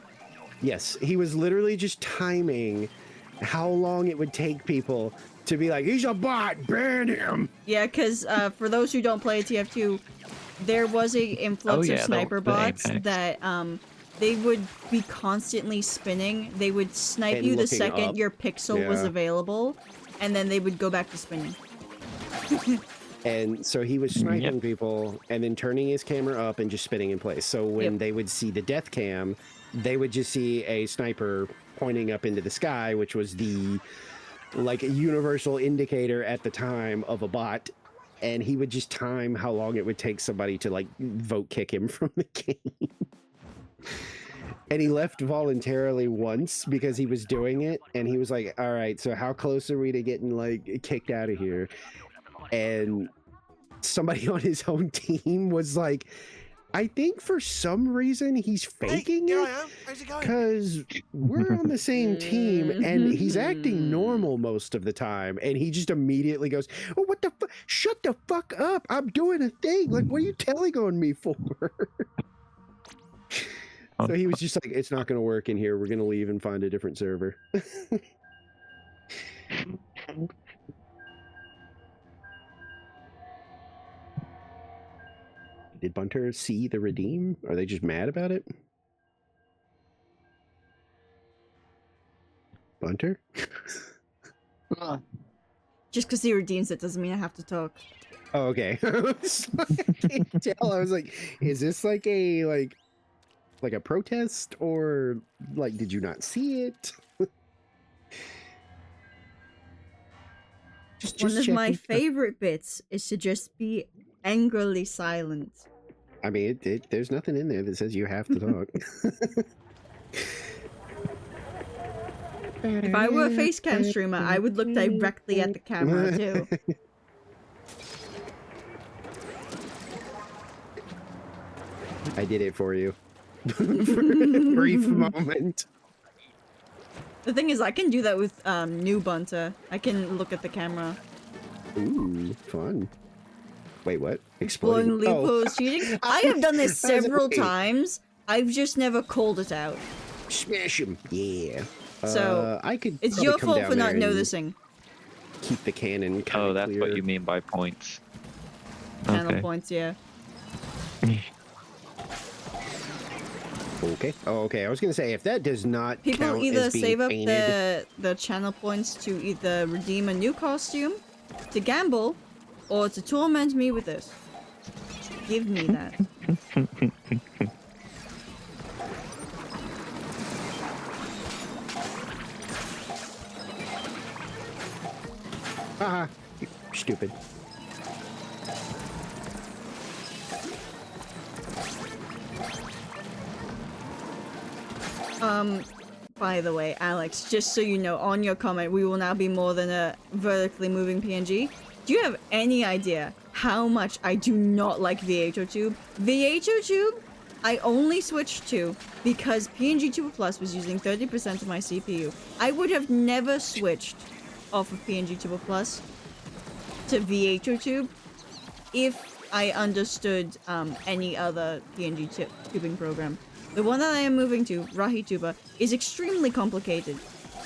Yes, he was literally just timing how long it would take people to be like, he's a bot, ban him. Yeah, because for those who don't play TF2, there was a influx yeah, of the- sniper the bots Apex. that they would be constantly spinning. They would snipe And you the looking second up. your pixel was Yeah. available, and then they would go back to spinning. And so he was sniping people and then turning his camera up and just spinning in place. So when Yep. they would see the death cam, they would just see a sniper pointing up into the sky, which was the like a universal indicator at the time of a bot. And he would just time how long it would take somebody to like vote kick him from the game. And he left voluntarily once because he was doing it. And he was like, all right, so how close are we to getting like kicked out of here? And somebody on his own team was like, I think for some reason he's faking Here it I am. How's it going? because we're on the same team and he's acting normal most of the time. And he just immediately goes, oh, what the fuck? Shut the fuck up. I'm doing a thing. Like, what are you telling on me for? So he was just like, it's not going to work in here. We're going to leave and find a different server. Did Bunter see the redeem? Are they just mad about it? Bunter? Just because he redeems it doesn't mean I have to talk. Oh, okay. I can't tell. I was like, is this like a protest or like did you not see it? One of my checking. favorite bits is to just be angrily silent. I mean, there's nothing in there that says you have to talk. If I were a facecam streamer, I would look directly at the camera too. I did it for you. For a brief moment. The thing is, I can do that with new Bunter. I can look at the camera. Ooh, fun. Wait, what? Blowing Oh, loopholes, cheating. I have done this I was like, several wait. times. I've just never called it out. Smash him. Yeah. So, I could. It's probably your come fault down for there not and noticing. Keep the cannon. Oh, kinda that's clear. what you mean by points. Channel Okay. points, yeah. Okay. Oh, okay. I was gonna say if that does not People count either as being save up painted, the channel points to either redeem a new costume, to gamble, or to torment me with this. Give me that. haha, you stupid. By the way, Alex, just so you know, on your comment, we will now be more than a vertically moving PNG. Do you have any idea how much I do not like VHOTube? VHOTube, I only switched to because PNG Tuber Plus was using 30% of my CPU. I would have never switched off of PNG Tuber Plus to VHOTube if I understood any other PNG tubing program. The one that I am moving to, RahiTuber, is extremely complicated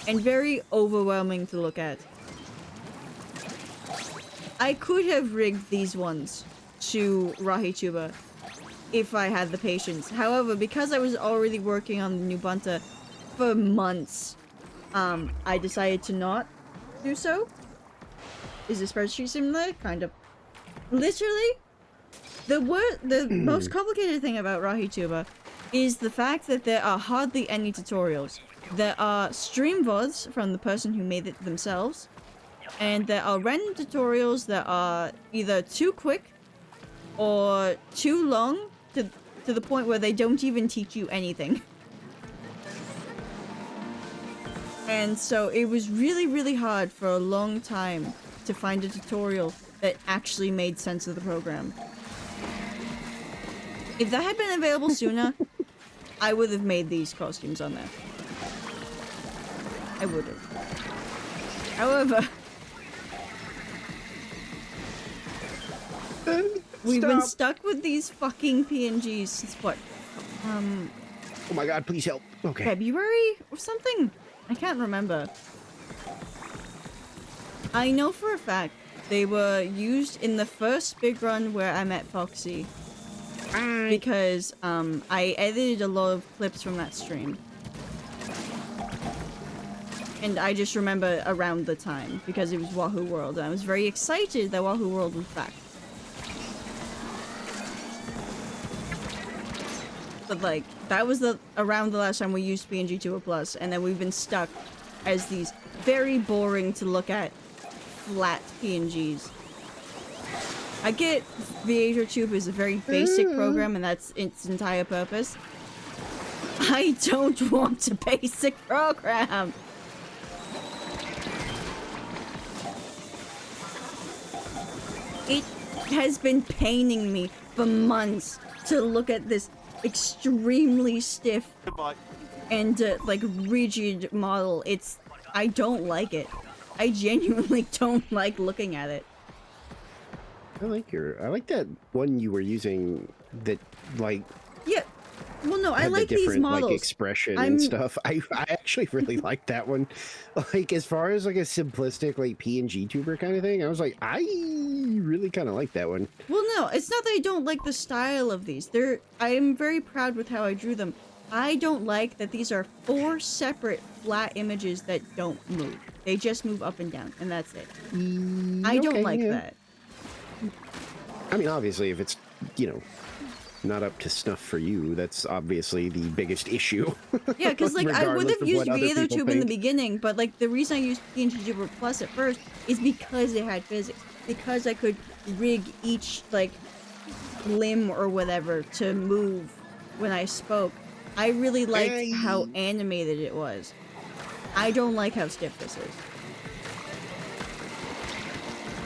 and very overwhelming to look at. I could have rigged these ones to RahiTuber if I had the patience. However, because I was already working on the new Bunta for months, I decided to not do so. Is a spreadsheet simulator? Kind of. Literally, the most complicated thing about RahiTuber is the fact that there are hardly any tutorials. There are stream VODs from the person who made it themselves, and there are random tutorials that are either too quick or too long to the point where they don't even teach you anything. And so it was really, really hard for a long time to find a tutorial that actually made sense of the program. If that had been available sooner, I would have made these costumes on there. I would have. However, We've been Stop. stuck with these fucking PNGs since what? Oh my god, please help. Okay. February or something? I can't remember. I know for a fact they were used in the first big run where I met Foxy. Because I edited a lot of clips from that stream. And I just remember around the time because it was Wahoo World and I was very excited that Wahoo World was back. But like that was around the last time we used PNG Tour Plus, and then we've been stuck as these very boring to look at flat PNGs. I get ViatorTube is a very basic program and that's its entire purpose. I don't want a basic program. It has been paining me for months to look at this extremely stiff and like rigid model. I don't like it. I genuinely don't like looking at it. I like that one you were using that like Yeah. Well, no, I had like the these different models. like expression I'm- and stuff. I actually really like that one. Like as far as like a simplistic like PNG tuber kind of thing, I was like, I really kind of like that one. Well, no, it's not that I don't like the style of these. I am very proud with how I drew them. I don't like that these are 4 separate flat images that don't move. They just move up and down, and that's it. I don't Okay, like yeah. that. I mean, obviously, if it's, you know, not up to snuff for you, that's obviously the biggest issue. Yeah, because like I would Regardless have of used what other people ViatorTube in the think. beginning, but like the reason I used PNG Tuber Plus at first is because it had physics. Because I could rig each like limb or whatever to move when I spoke. I really liked how animated it was. I don't like how stiff this is.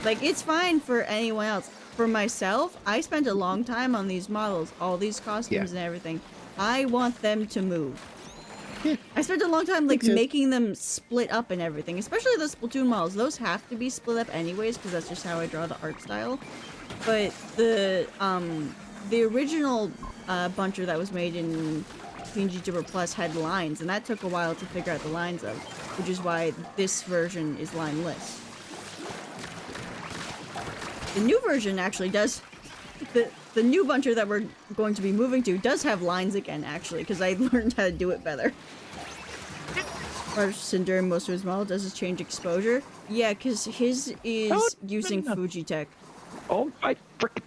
Like, it's fine for anyone else. For myself, I spent a long time on these models, all these costumes and everything. I want them to move. I spent a long time, like, Makes sense. making them split up and everything. Especially the Splatoon models. Those have to be split up anyways, because that's just how I draw the art style. But the original buncher that was made in PNG Tuber Plus had lines, and that took a while to figure out the lines of, which is why this version is lineless. The new version actually does, the new buncher that we're going to be moving to does have lines again, actually, because I learned how to do it better. Or Cinder in most of his model does his change exposure. Yeah, because his is using Fujitech. Oh my freaking!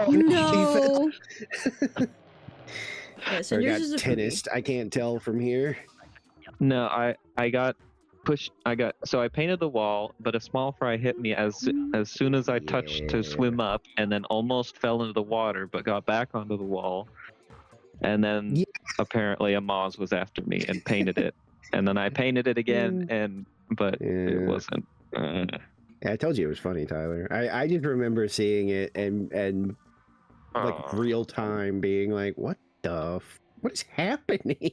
No! Yeah, I Cinder's got is a Fuji. tennised. I can't tell from here. No, I got pushed. So I painted the wall, but a small fry hit me as soon as I touched to swim up, and then almost fell into the water, but got back onto the wall. And then apparently a Moz was after me and painted it, and then I painted it again, but it wasn't. Yeah, I told you it was funny, Tyler. I just remember seeing it and like real time being like, what is happening?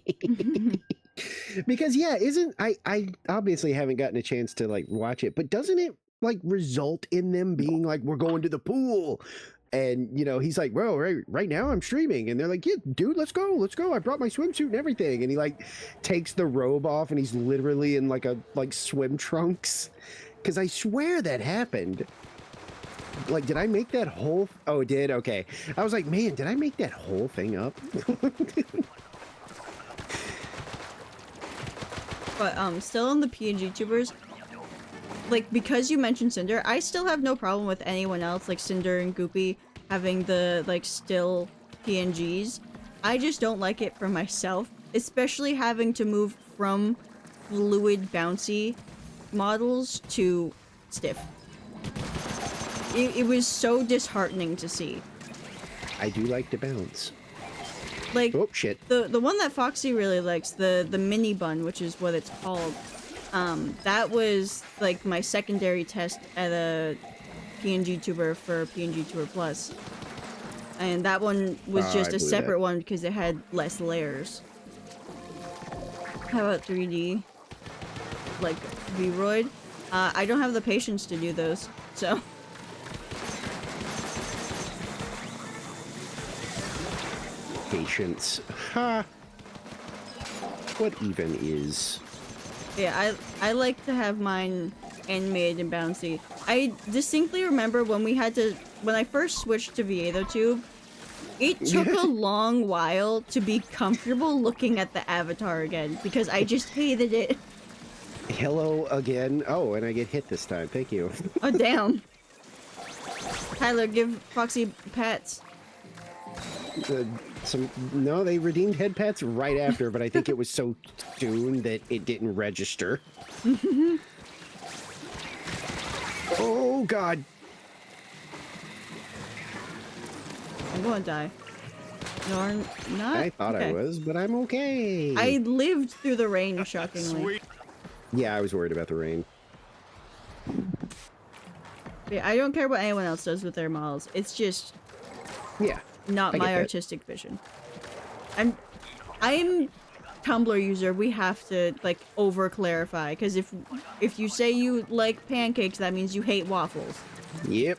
Because I obviously haven't gotten a chance to like watch it, but doesn't it like result in them being like, we're going to the pool? And you know, he's like, well, right now I'm streaming, and they're like, yeah, dude, let's go. I brought my swimsuit and everything. And he like takes the robe off, and he's literally in like swim trunks. Because I swear that happened. Like, did I make that whole? Oh, it did. Okay, I was like, man, did I make that whole thing up? But still on the PNG tubers, like, because you mentioned Cinder, I still have no problem with anyone else, like Cinder and Goopy, having the, like, still PNGs. I just don't like it for myself, especially having to move from fluid, bouncy models to stiff. It was so disheartening to see. I do like to bounce. Like, Oh shit! the one that Foxy really likes, the mini bun, which is what it's called, that was like my secondary test at a PNG tuber for PNG Tuber Plus, and that one was just I a blew separate that. one because it had less layers. How about 3D? Like Vroid? I don't have the patience to do those, so. patience. Ha! What even is? Yeah, I like to have mine animated and bouncy. I distinctly remember when I first switched to VietoTube, it took a long while to be comfortable looking at the avatar again because I just hated it. Hello again. Oh, and I get hit this time. Thank you. Oh damn. Tyler, give Foxy pats. No, they redeemed head pats right after, but I think it was so soon that it didn't register. Oh god. I'm gonna die. No, I'm not. I thought I Okay. was, but I'm okay. I lived through the rain, shockingly. Yeah, I was worried about the rain. Yeah, I don't care what anyone else does with their models. It's just Yeah. not I my get that. artistic vision. I'm Tumblr user. We have to like over clarify because if you say you like pancakes, that means you hate waffles. Yep.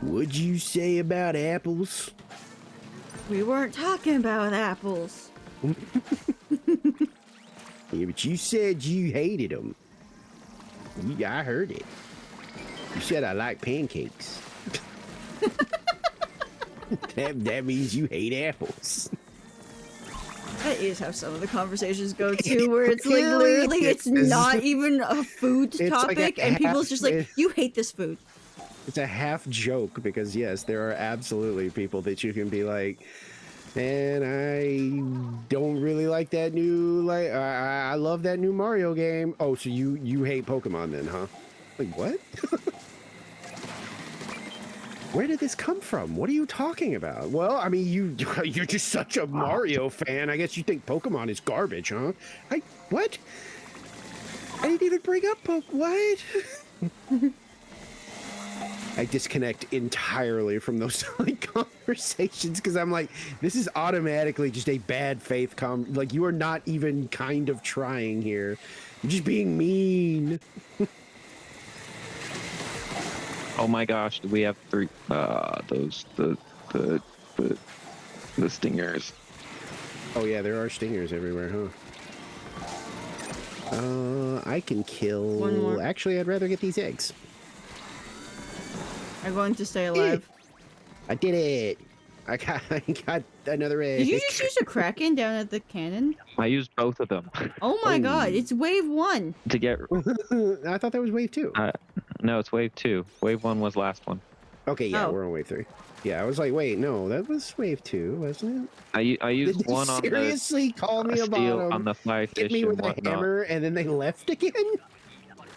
What'd you say about apples? We weren't talking about apples. Yeah, but you said you hated them. I heard it. You said I like pancakes. that means you hate apples. That is how some of the conversations go too, where it's like Really? literally it's not even a food It's like a topic, and people's just like, half- you hate this food. It's a half joke because yes, there are absolutely people that you can be like, and I don't really like that new I love that new Mario game. Oh, so you hate Pokemon then, huh? Like what? Where did this come from? What are you talking about? Well, I mean, you're just such a Mario fan. I guess you think Pokemon is garbage, huh? What? I didn't even bring up what? I disconnect entirely from those like conversations because I'm like, this is automatically just a bad faith like you are not even kind of trying here. You're just being mean. Oh my gosh, we have 3 those the stingers. Oh yeah, there are stingers everywhere, huh? I can kill. One more. Actually, I'd rather get these eggs. I'm going to stay alive. I did it. I got another egg. Did you just use a Kraken down at the cannon? I used both of them Oh my Oh. god, it's wave 1. to get. I thought that was wave 2. No, it's wave 2. Wave 1 was last one. Okay, yeah, Oh. we're on wave 3. Yeah, I was like, wait, no, that was wave 2, wasn't it? I used Did you one on the seriously call me a steel bottom? on the fly Hit fish me and with a whatnot. hammer, and then they left again.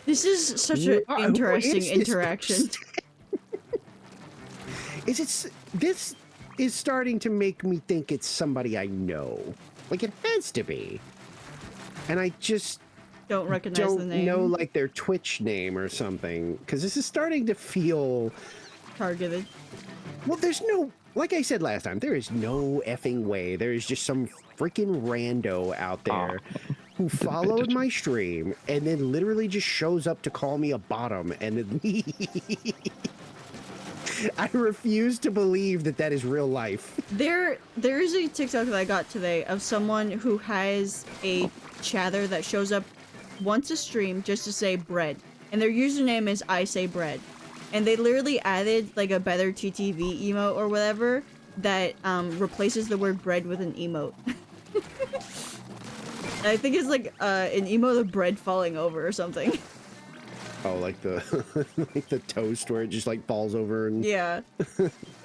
This is such What an is interesting this interaction. This is starting to make me think it's somebody I know. Like it has to be. And I just Don't recognize the don't name. know like their Twitch name or something. Because this is starting to feel Targeted. well, there's no like I said last time, there is no effing way. There is just some freaking rando out there who followed my stream and then literally just shows up to call me a bottom and then I refuse to believe that that is real life. There is a TikTok that I got today of someone who has a chatter that shows up once a stream just to say bread. And their username is I say bread. And they literally added like a better TTV emote or whatever that replaces the word bread with an emote. I think it's like an emote of bread falling over or something. Oh, like the like the toast where it just like falls over and Yeah.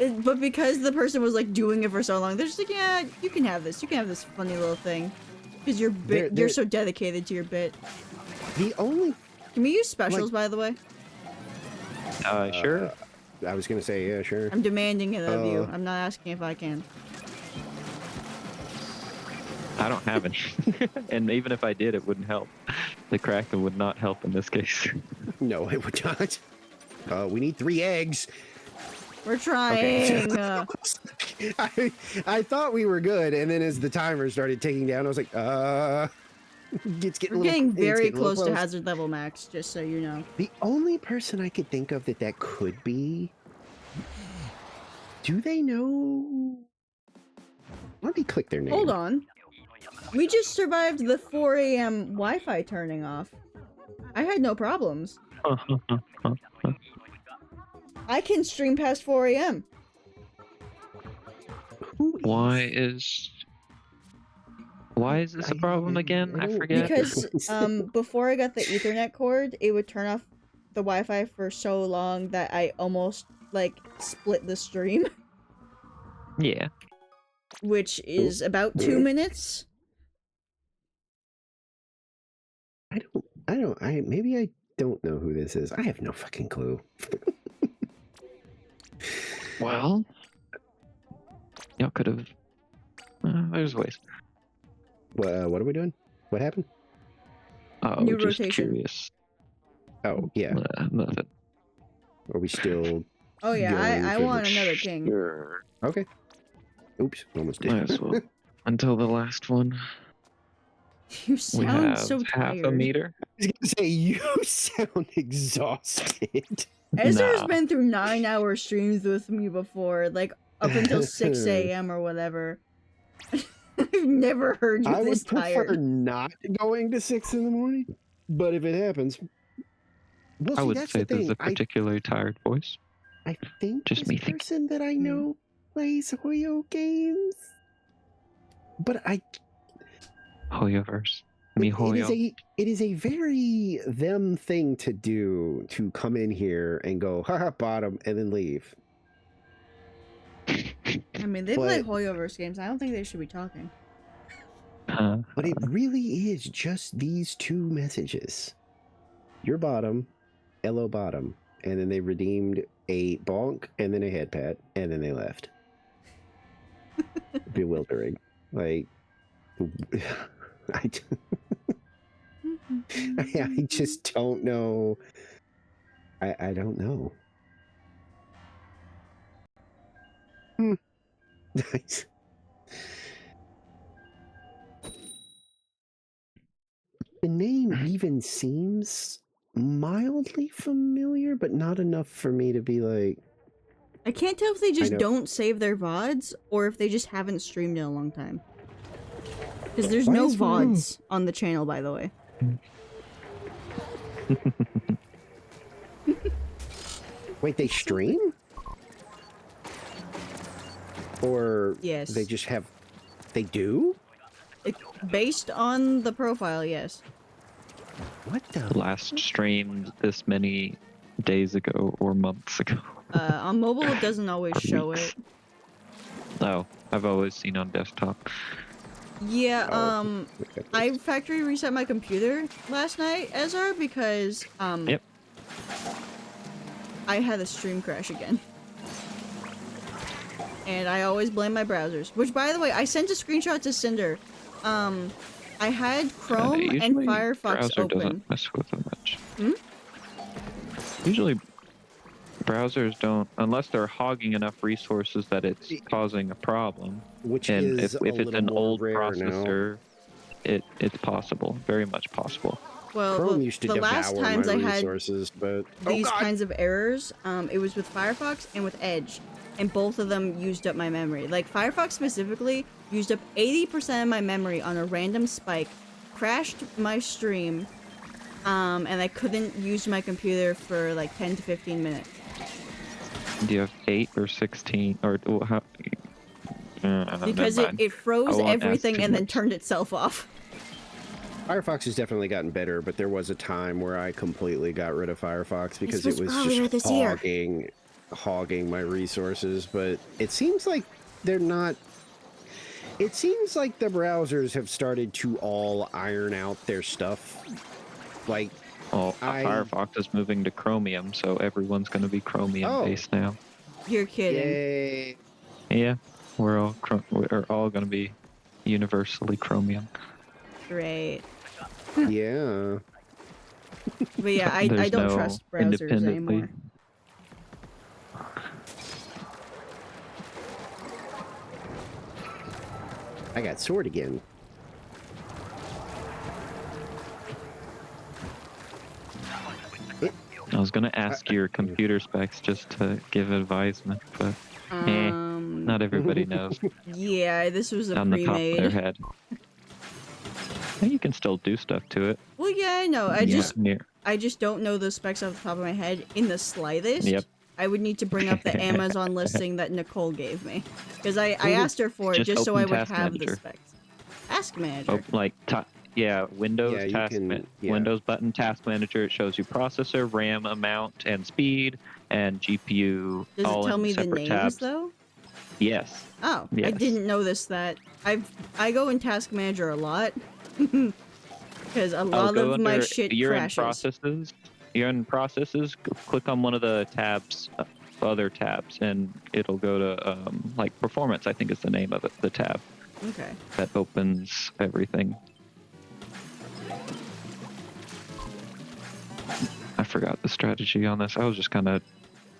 But because the person was like doing it for so long, they're just like, yeah, you can have this. You can have this funny little thing. Because you're They're- you're so dedicated to your bit. the only Can we use specials, by the way? Sure. I was gonna say yeah, sure. I'm demanding it of you. Uh, I'm not asking if I can. I don't have any. And even if I did, it wouldn't help. The Kraken would not help in this case. No, it would not. We need 3 eggs. We're trying. Okay. I thought we were good, and then as the timer started ticking down, I was like, it's getting We're a little- getting it's very getting a little close to hazard level max, just so you know. The only person I could think of that could be. Do they know Let me click their name. Hold on. We just survived the 4 a.m. Wi-Fi turning off. I had no problems. I can stream past 4 a.m. Why is this a problem again? I forget. Because before I got the Ethernet cord, it would turn off the Wi-Fi for so long that I almost like split the stream, Yeah. which is about 2 minutes. Maybe I don't know who this is. I have no fucking clue. Well, y'all could have. There's ways. What are we doing? What happened? Oh, New just rotation. curious. Oh, yeah. Nothing. Are we still... Oh yeah, Going I for want the another king. Sure. Okay. Oops, almost did. Might as well. Until the last one, You we sound have so half tired. a meter. I was gonna say, you sound exhausted. Ezra's Nah. been through 9-hour streams with me before, like up until 6 a.m. or whatever. I've never heard you I this would prefer tired. not going to 6 in the morning, but if it happens... Well, I see, would that's say the there's thing. a particularly tired voice. I think Just this me thinking. person that I know plays Hoyo games. But Hoyoverse. it MiHoYo. is a very them thing to do, to come in here and go, haha, bottom, and then leave. I mean, they play But- Hoyoverse games. I don't think they should be talking. But it really is just these two messages. Your bottom, LO bottom. And then they redeemed a bonk and then a head pat, and then they left. Bewildering. Like, I just don't know. I don't know. Nice. The name even seems mildly familiar, but not enough for me to be like, I can't tell if they just know. don't save their VODs or if they just haven't streamed in a long time. Because there's Why no is VODs on the channel, by the way. wait, they stream? Or Yes. they just have, they do? Based on the profile, yes. What the? Last streamed this many days ago or months ago. On mobile, it doesn't always Or show weeks. it. Oh, I've always seen on desktop. Yeah, Oh. I factory reset my computer last night, Ezra, because, Yep. I had a stream crash again. And I always blame my browsers. Which, by the way, I sent a screenshot to Cinder. I had Chrome and Usually Firefox browser open. doesn't mess with them much. Hmm? Usually, browsers don't, unless they're hogging enough resources that it's causing a problem. Which And is if a it's little an more old rare now. processor, it's possible, very much possible. Well, Chrome used to the devour last times my I had resources, but these oh, God. kinds of errors, it was with Firefox and with Edge, and both of them used up my memory. Like Firefox specifically used up 80% of my memory on a random spike, crashed my stream, and I couldn't use my computer for like 10 to 15 minutes. Do you have 8 or 16 or how? Because never mind. it froze I won't ask everything too and then much. turned itself off. Firefox has definitely gotten better, but there was a time where I completely got rid of Firefox because it was was earlier just this year. hogging my resources. But it seems like they're not. It seems like the browsers have started to all iron out their stuff. Like, Well, I- Firefox is moving to Chromium, so everyone's going to be Chromium Oh. based now. You're kidding. yay! Yeah, we're all going to be universally Chromium. Great. Yeah. But yeah, I There's don't no trust browsers independently. anymore. I got sword again. I was going to ask your computer specs just to give advisement, but Not Not everybody knows Yeah, this was a on the top of their pre-made. head. And you can still do stuff to it. Well, yeah, I know. Near. I just don't know the specs off the top of my head in the slightest. Yep. I would need to bring up the Amazon listing that Nicole gave me. Because I asked her for it Just just so I open would Task have the Manager. specs. Task Manager. Oh, like Windows Yeah, you task can- yeah. Windows button task manager. It shows you processor, RAM amount, and speed, and GPU. Does all it tell in me the separate names tabs. though? Yes. Oh, I Yes. didn't notice that. I go in Task Manager a lot. Because a lot go of my under- shit you're crashes. in processes. You're in processes. Click on one of the tabs, other tabs, and it'll go to like performance. I think is the name of it. The tab Okay. that opens everything. I forgot the strategy on this. I was just kind of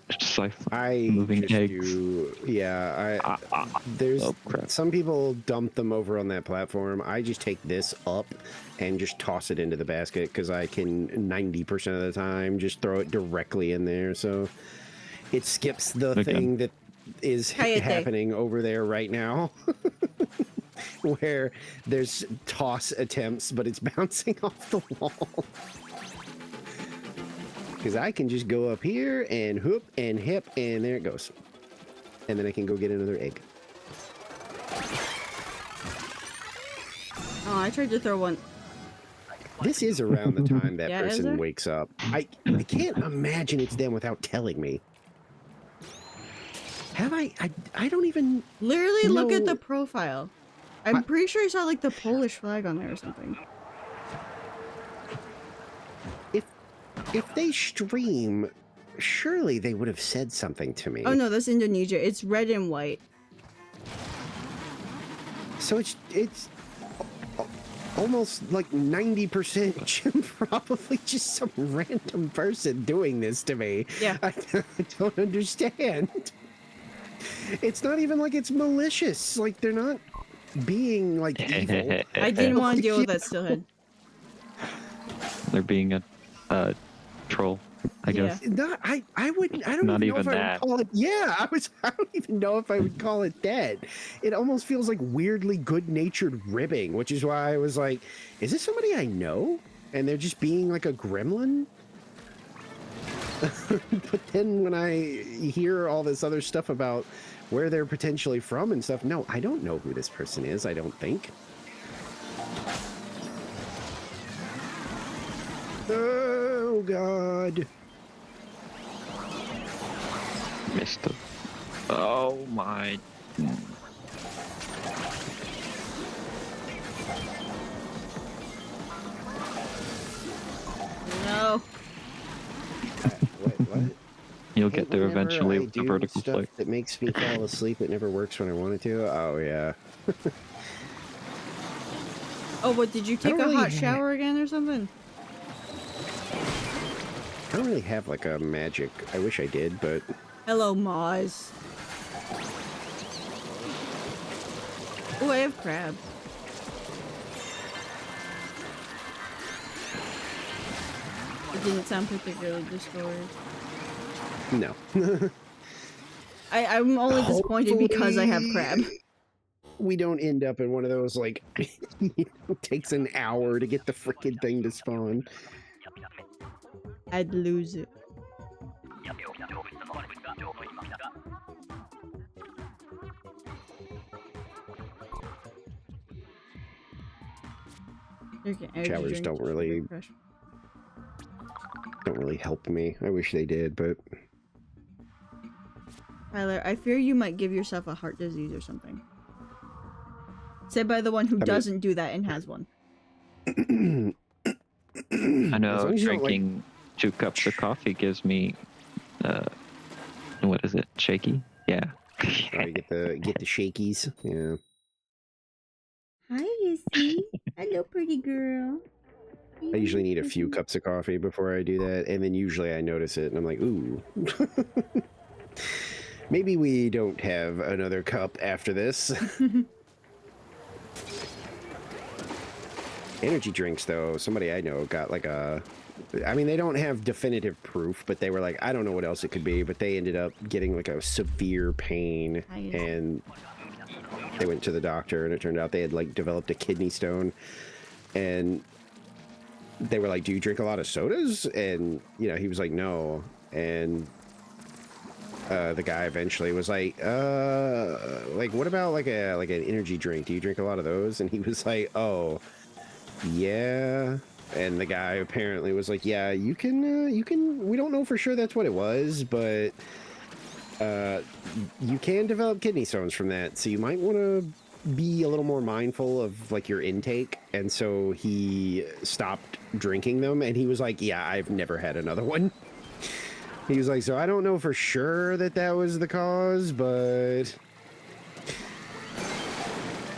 just like I moving just eggs. do, yeah. There's Oh, crap. some people dump them over on that platform. I just take this up and just toss it into the basket because I can 90% of the time just throw it directly in there. So it skips the Okay. thing that is Hayate. happening over there right now. Where there's toss attempts, but it's bouncing off the wall. Because I can just go up here and hoop and hip, and there it goes. And then I can go get another egg. Oh, I tried to throw one. This is around the time that Yeah, is person it? wakes up. I can't imagine it's them without telling me. Have I don't even... Literally, look at No. the profile. I'm pretty sure I saw like the Polish flag on there or something. If they stream, surely they would have said something to me. Oh no, that's Indonesia. It's red and white. So it's almost like 90% probably just some random person doing this to me. Yeah. I don't understand. It's not even like it's malicious. Like they're not being like evil. I didn't want to deal with that stillhead. They're being a troll, I guess. Not I wouldn't I don't Not even know even if I that. would call it I don't even know if I would call it that. It almost feels like weirdly good-natured ribbing, which is why I was like, is this somebody I know? And they're just being like a gremlin? But then when I hear all this other stuff about where they're potentially from and stuff, no, I don't know who this person is, I don't think. Oh god. Missed it. Oh my. No. What? You'll Hey, get there whenever eventually I with the do vertical stuff flick. that makes me fall asleep, it never works when I want it to. Oh yeah. Oh, what? Did you take don't a really hot ha- shower again or something? I don't really have like a magic. I wish I did, but Hello, Moz. Oh, I have crab. It didn't sound particularly distorted. no. I'm only disappointed because I have Hopefully crab. We don't end up in one of those like it takes an hour to get the freaking thing to spawn. I'd lose it. Okay, energy Showers drink don't to really- refresh. Don't really help me. I wish they did, but Tyler, I fear you might give yourself a heart disease or something. Said by the one who mean- doesn't do that and has one. I As know long as you don't, like- drinking 2 cups of coffee gives me, what is it? Shaky? Yeah. I get the shakies. Yeah. Hi, Izzy. Hello, pretty girl. I usually need a few cups of coffee before I do that, and then usually I notice it, and I'm like, ooh. Maybe we don't have another cup after this. energy drinks, though, somebody I know got like a. I mean, they don't have definitive proof, but they were like, I don't know what else it could be, but they ended up getting like a severe pain, Nice. and they went to the doctor, and it turned out they had like developed a kidney stone, and they were like, "Do you drink a lot of sodas?" And you know, he was like, "No," and the guy eventually was like, what about like an energy drink? Do you drink a lot of those?" And he was like, "Oh, yeah." And the guy apparently was like, "Yeah, you can. We don't know for sure that's what it was, but you can develop kidney stones from that. So you might want to be a little more mindful of like your intake." And so he stopped drinking them, and he was like, "Yeah, I've never had another one." He was like, "So I don't know for sure that that was the cause, but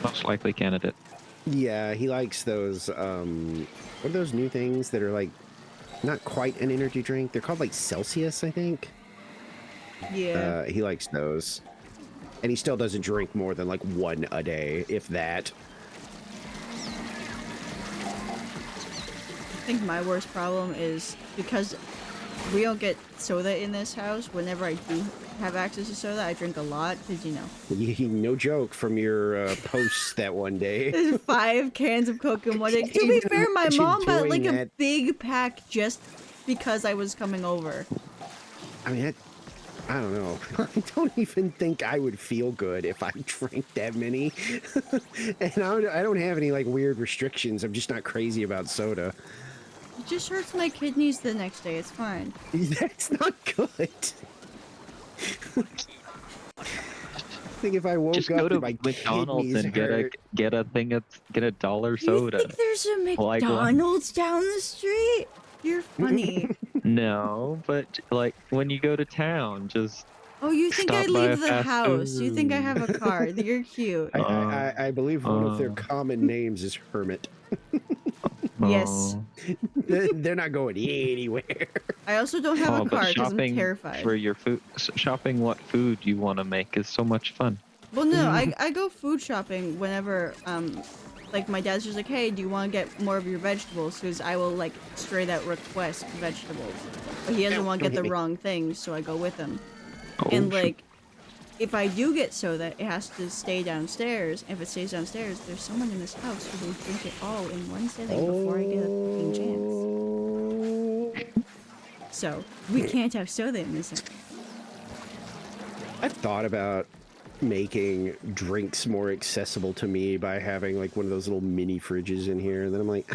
Most likely candidate. yeah, he likes those, what are those new things that are like not quite an energy drink? They're called like Celsius, I think. Yeah. He likes those. And he still doesn't drink more than like one a day, if that. I think my worst problem is because we don't get soda in this house. Whenever I do have access to soda, I drink a lot because, you know, No joke from your posts that one day. there's 5 cans of Coke in one day. To be Even fair, my imagine mom bought like doing a that. big pack just because I was coming over. I mean, I don't know. I don't even think I would feel good if I drank that many. And I don't have any like weird restrictions. I'm just not crazy about soda. It just hurts my kidneys the next day. It's fine. That's not good. I think if I woke Just up go to and my McDonald's kidneys and hurt, get a thing of get a dollar You soda. think there's a Like one- McDonald's down the street? You're funny. No, but like when you go to town, just Oh, you think I Stop by a leave the fast house? You think I have a car? You're cute. I believe one of their uh. common names is Hermit. Yes. oh, They're not going anywhere. I also don't have oh, a but car because I'm shopping terrified. for your food, shopping what food you want to make is so much fun. Well, no, I go food shopping whenever, like my dad's just like, hey, do you want to get more of your vegetables? Because I will like straight out request vegetables, but he doesn't want to get the wrong things, so I go with him. Oh, And shit. like, if I do get soda, it has to stay downstairs. If it stays downstairs, there's someone in this house who will drink it all in one sitting before I get a fucking chance. So we can't have soda in this house. I've thought about making drinks more accessible to me by having like one of those little mini fridges in here, and then I'm like,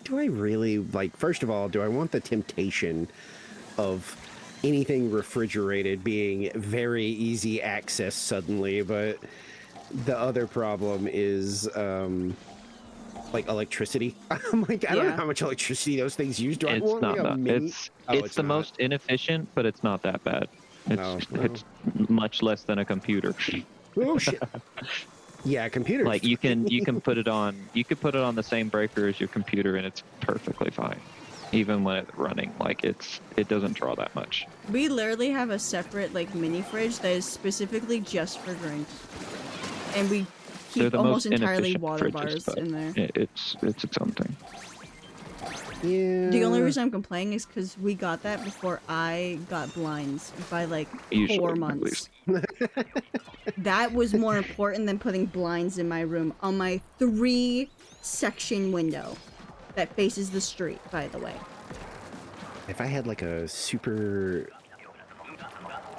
do I really like, first of all, do I want the temptation of anything refrigerated being very easy access suddenly? But the other problem is like electricity. I'm like, I don't know Yeah. how much electricity those things use. Do I It's want not like a that. mini? It's Oh, it's the not. most inefficient, but it's not that bad. It's No, it's much less than a computer. Oh shit. Yeah, computers. Like you can put it on put it on the same breaker as your computer and it's perfectly fine, even when it's running. Like it doesn't draw that much. We literally have a separate like mini fridge that is specifically just for drinks, and we They're keep the almost most entirely inefficient water fridges, bars but in there. It's its own thing. Yeah. The only reason I'm complaining is because we got that before I got blinds by like Usually, 4 at months. That was more important than putting blinds in my room on my 3-section window that faces the street, by the way. If I had like a super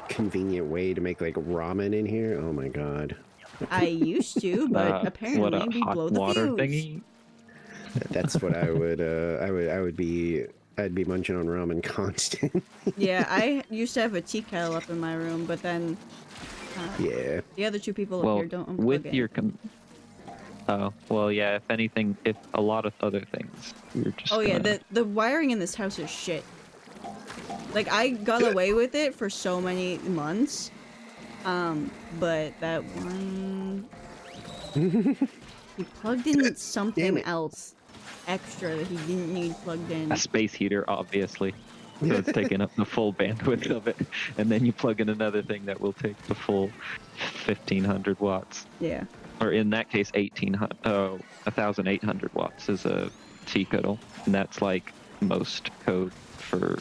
convenient way to make like ramen in here, oh my god. I used to, but what apparently a we hot blow the water fuse. thingy. That's what I would I'd be munching on ramen constant. Yeah, I used to have a tea kettle up in my room, but then Yeah. the other 2 people up Well, here don't unplug with it. your oh well, yeah. If anything, if a lot of other things, you're just. Oh yeah, gonna- the wiring in this house is shit. Like I got away with it for so many months, but that one he plugged in Damn something it. else extra that he didn't need plugged in. a space heater, obviously. So it's taking up the full bandwidth of it, and then you plug in another thing that will take the full 1500 watts. Yeah, or in that case, 1,800 watts is a tea kettle, and that's like most code for.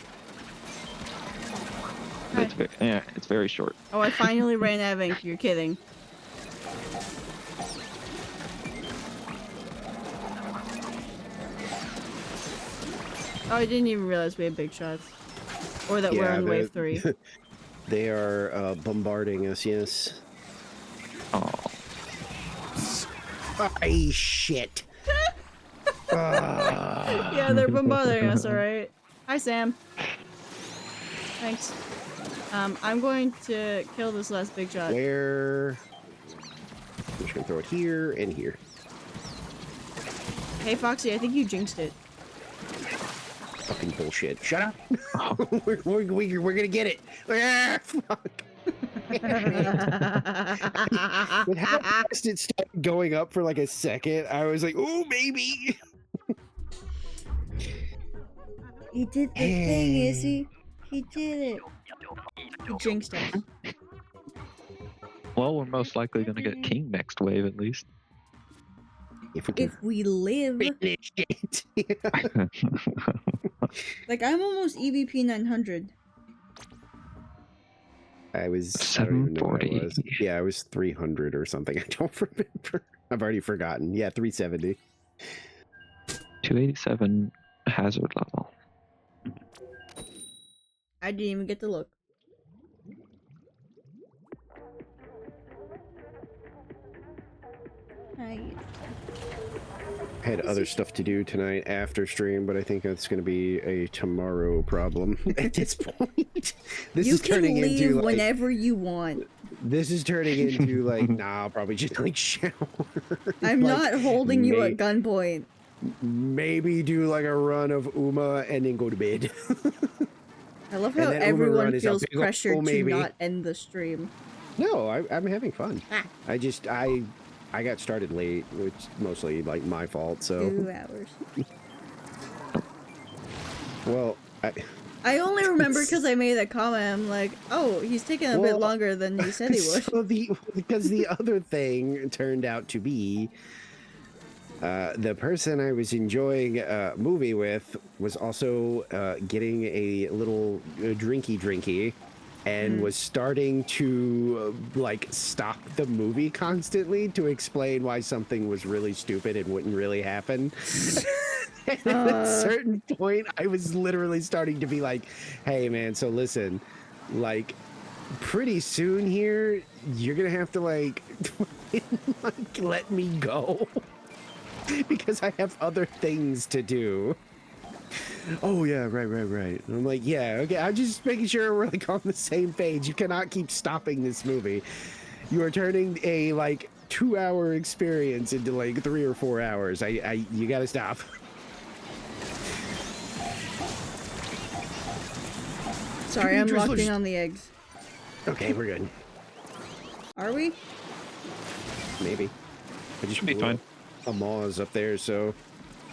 Hi. It's very short. Oh, I finally ran out of ink. You're kidding. Oh, I didn't even realize we had big shots. Or that we're on wave 3. They are bombarding us. Yes. Oh, Ay, shit. Yeah, they're bombarding us, alright. Hi, Sam. Thanks. I'm going to kill this last big shot. Where? I'm just gonna throw it here and here. Hey, Foxy, I think you jinxed it. Fucking bullshit. Shut up. we're gonna get it. Ah, fuck. With how fast it started going up for like a second, I was like, "Ooh, maybe." He did the thing, Izzy. He did it. He jinxed us. well, we're most likely gonna get king next wave at least. If we can If we live. finish it. Like, I'm almost EVP 900. I don't even know what I 740. was. Yeah, I was 300 or something. I don't remember. I've already forgotten. Yeah, 370. 287 hazard level. I didn't even get to look. Hi. I had other stuff to do tonight after stream, but I think that's going to be a tomorrow problem at this point. This You is can turning leave into like, whenever you want. this is turning into like, nah, I'll probably just like shower. I'm Like, not holding you may- at gunpoint. Maybe do like a run of Uma and then go to bed. I love And how then Uber everyone run is a feels big ol' pressured to maybe. not end the stream. No, I'm having fun. Ah. I got started late, which is mostly like my fault. So 2 hours. well, I only remember because I made a comment. I'm like, oh, he's taking a bit Well, longer than he said he would. So because the other thing turned out to be the person I was enjoying a movie with was also getting a little drinky and was starting to like stop the movie constantly to explain why something was really stupid and wouldn't really happen. And at a certain point, I was literally starting to be like, hey man, so listen, like pretty soon here, you're gonna have to like, like let me go because I have other things to do. Oh yeah, right. And I'm like, yeah, okay. I'm just making sure we're like on the same page. You cannot keep stopping this movie. You are turning a like 2-hour experience into like 3 or 4 hours. You gotta stop. Sorry, I'm Just- locked in on the eggs. Okay, we're good. Are we? Maybe. I just Should be blew fine. a Moz up there, so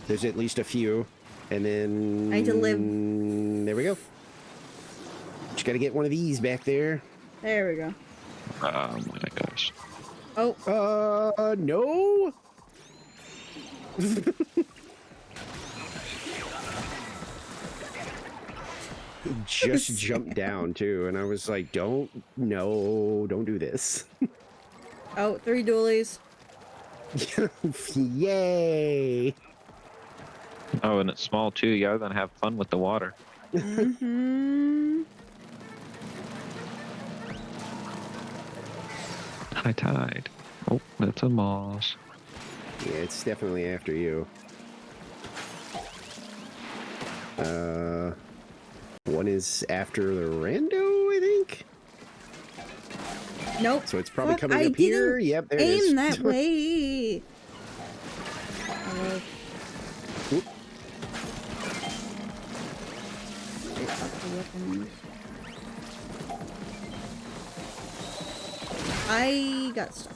there's at least a few. And then I need to live. There we go. Just gotta get one of these back there. There we go. Oh my gosh. Oh, No. Just jumped down too, and I was like, don't do this. oh, 3 dualies. Yay. Oh, and it's small too. You gotta have fun with the water. Mm-hmm. High tide. Oh, that's a moss. Yeah, it's definitely after you. One is after the rando, I think. Nope. So it's probably Fuck, coming I up here. didn't Yep, there it is. aim that way. Oop. I got stuck.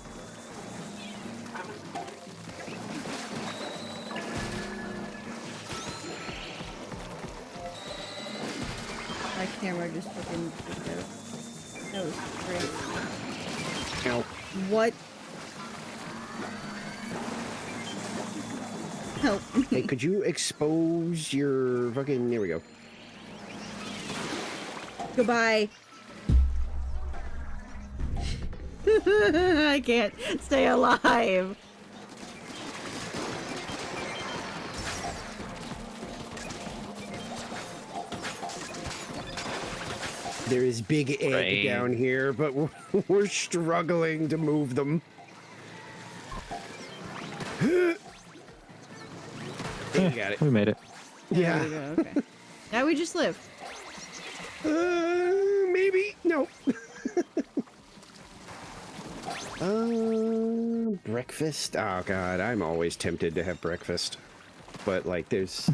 My camera just fucking freaked out. That was great. Ow. What? Help Hey, me. could you expose your fucking? There we go. Goodbye. I can't stay alive. There is big egg Rain. down here, but we're struggling to move them. There, you got it. We made it. There Yeah. we go, okay. Now we just live. Maybe. No. Breakfast. Oh god, I'm always tempted to have breakfast, but like, there's.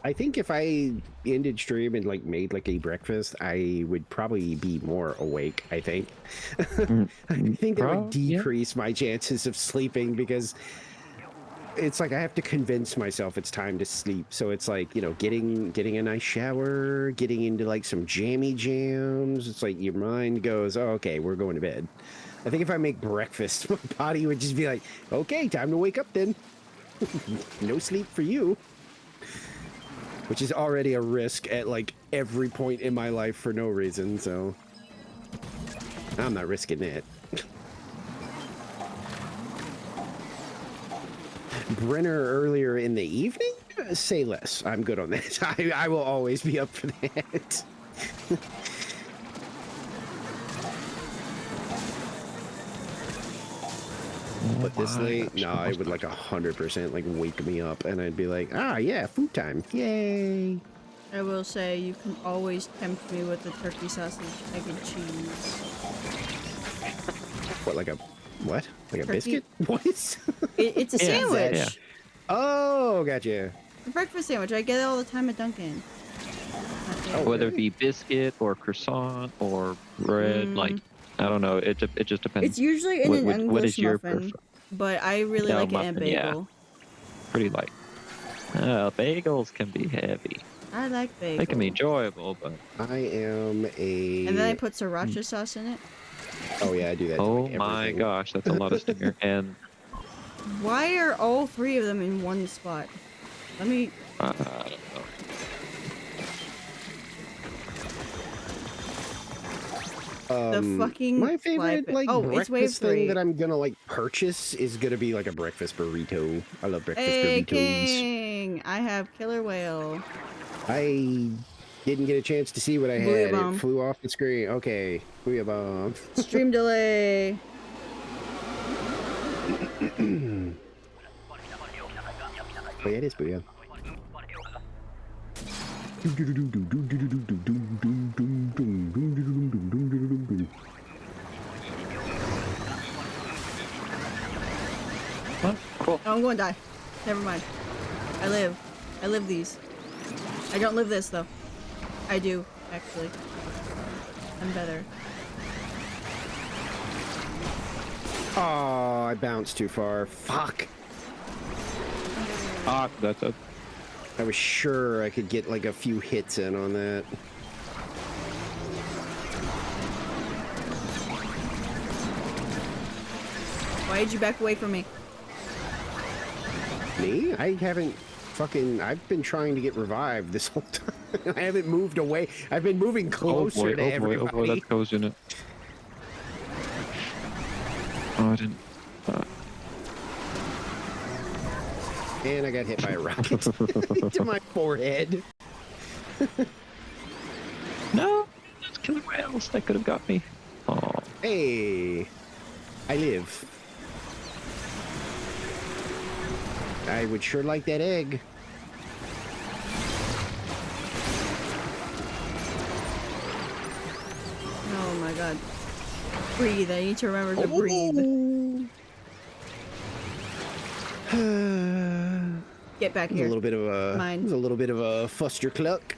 I think if I ended stream and like made like a breakfast, I would probably be more awake. I think. I think that would Yeah. decrease my chances of sleeping because it's like I have to convince myself it's time to sleep. So it's like, you know, getting a nice shower, getting into like some jammy jams. It's like your mind goes, oh, okay, we're going to bed. I think if I make breakfast, my body would just be like, okay, time to wake up then. No sleep for you. Which is already a risk at like every point in my life for no reason, so I'm not risking it. Brenner earlier in the evening? Say less. I'm good on that. I will always be up for that. But this late, no, it would like 100% like wake me up and I'd be like, ah, yeah, food time. Yay. I will say you can always tempt me with the turkey sausage, egg and cheese. What, like a, what? Like a Turkey. biscuit? What? It's a Yeah, sandwich. yeah. Oh, gotcha. A breakfast sandwich. I get it all the time at Dunkin'. Oh, Whether it really? be biscuit or croissant or bread, Mm. like I don't know. It just depends. It's usually in an what English is your muffin, but I really Yeah, like it in a muffin, yeah. bagel. Pretty light. Bagels can be heavy. I like bagel. They can be enjoyable, but I am a. And then I put sriracha sauce in it. Oh yeah, I do that. to, oh like, my everything. gosh, that's a lot of stinger. And Why are all three of them in one spot? Let me. I don't know. fucking My favorite fly- like oh, it's wave breakfast thing 3. that I'm gonna like purchase is gonna be like a breakfast burrito. I love breakfast Hey, burritos. King! I have killer whale. I didn't get a chance to see what I Booyah had. bomb. It flew off the screen. Okay, booyah bomb. Stream delay. Oh yeah, it is booyah. Well, cool. Oh, I'm going to die. Never mind. I live. I live these. I don't live this though. I do, actually. I'm better. Oh, I bounced too far. Fuck. That's a I was sure I could get like a few hits in on that. Why did you back away from me? Me? I haven't fucking. I've been trying to get revived this whole time. I haven't moved away. I've been moving closer to everybody. that goes in it. Oh, I didn't. And I got hit by a rocket to my forehead. No, those killer whales. That could have got me. Oh, Hey, I live. I would sure like that egg. Oh my god. Breathe. I need to remember to breathe. Get back A here. little bit of a. Mine. It was a little bit of a fuster cluck.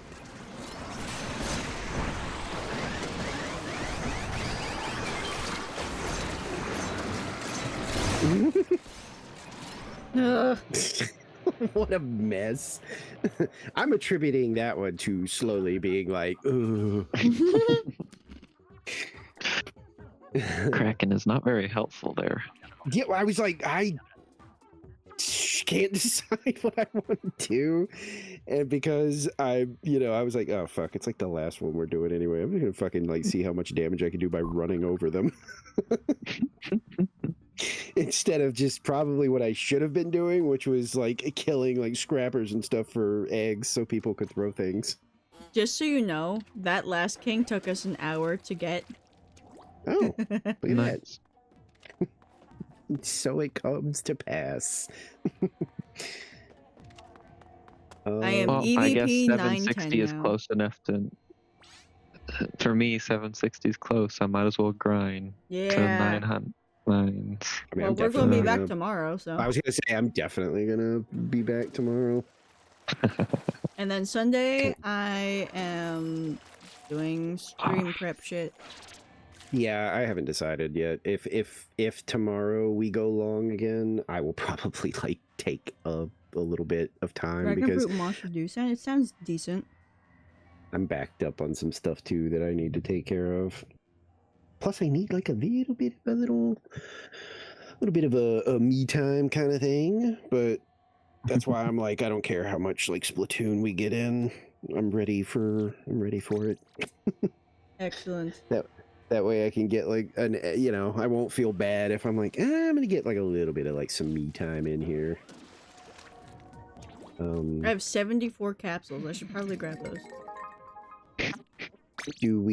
Ugh. What a mess. I'm attributing that one to slowly being like, ooh. Kraken is not very helpful there. Yeah, I was like, just can't decide what I want to do. And because I was like, oh fuck, it's like the last one we're doing anyway. I'm gonna fucking like see how much damage I can do by running over them. Instead of just probably what I should have been doing, which was like killing like scrappers and stuff for eggs so people could throw things. Just so you know, that last king took us an hour to get. Oh, look at that. Nice. So it comes to pass. I am Well, I guess EVP 760 is 910 now. close enough to. For me, 760 is close. I might as well grind to Yeah. 900 lines. I mean, Well, I'm we're gonna be definitely back gonna- tomorrow, so. I was gonna say I'm definitely gonna be back tomorrow. And then Sunday, I am doing stream prep shit. Yeah, I haven't decided yet. If tomorrow we go long again, I will probably like take a little bit of time Dragon because Fruit Monster do sound. It sounds decent. I'm backed up on some stuff too that I need to take care of. Plus, I need like a little bit of a me time kind of thing. But that's why I'm like, I don't care how much like Splatoon we get in. I'm ready for it. Excellent. That way I can get like I won't feel bad if I'm like, I'm gonna get like a little bit of like some me time in here. I have 74 capsules. I should probably grab those. Do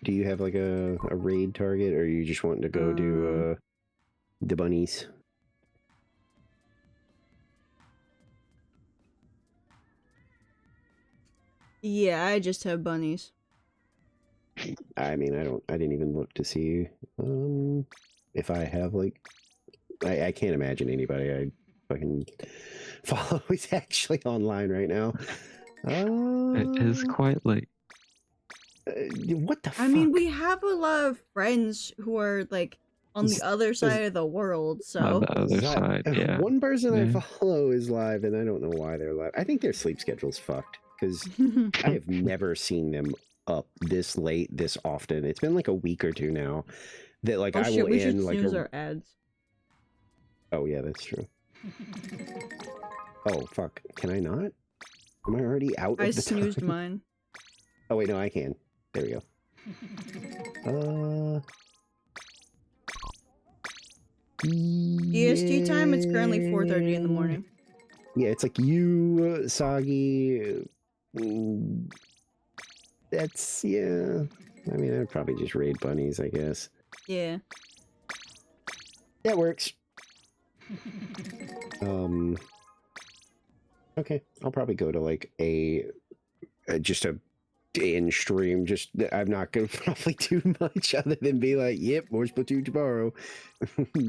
you have like a raid target, or you just wanting to go do the bunnies? Yeah, I just have bunnies. I mean, I didn't even look to see if I have like I can't imagine anybody I fucking follow is actually online right now. It is quite late. What the fuck? I mean, we have a lot of friends who are like on the other side of the world, On so the other side, yeah. One person I Yeah. follow is live, and I don't know why they're live. I think their sleep schedule's fucked because I have never seen them up this late, this often. It's been like a week or two now that like oh I shit, will we should end like snooze a. our ads. Oh yeah, that's true. Oh fuck! Can I not? Am I already out? I of the snoozed time? mine. Oh wait, no, I can. There we go. EST time, it's currently 4:30 in the morning. Yeah, it's like you, Soggy. That's yeah. I mean, I'd probably just raid bunnies, I guess. Yeah. That works. Okay, I'll probably go to like just a in stream. Just I'm not gonna probably do much other than be like, "Yep, more Splatoon tomorrow."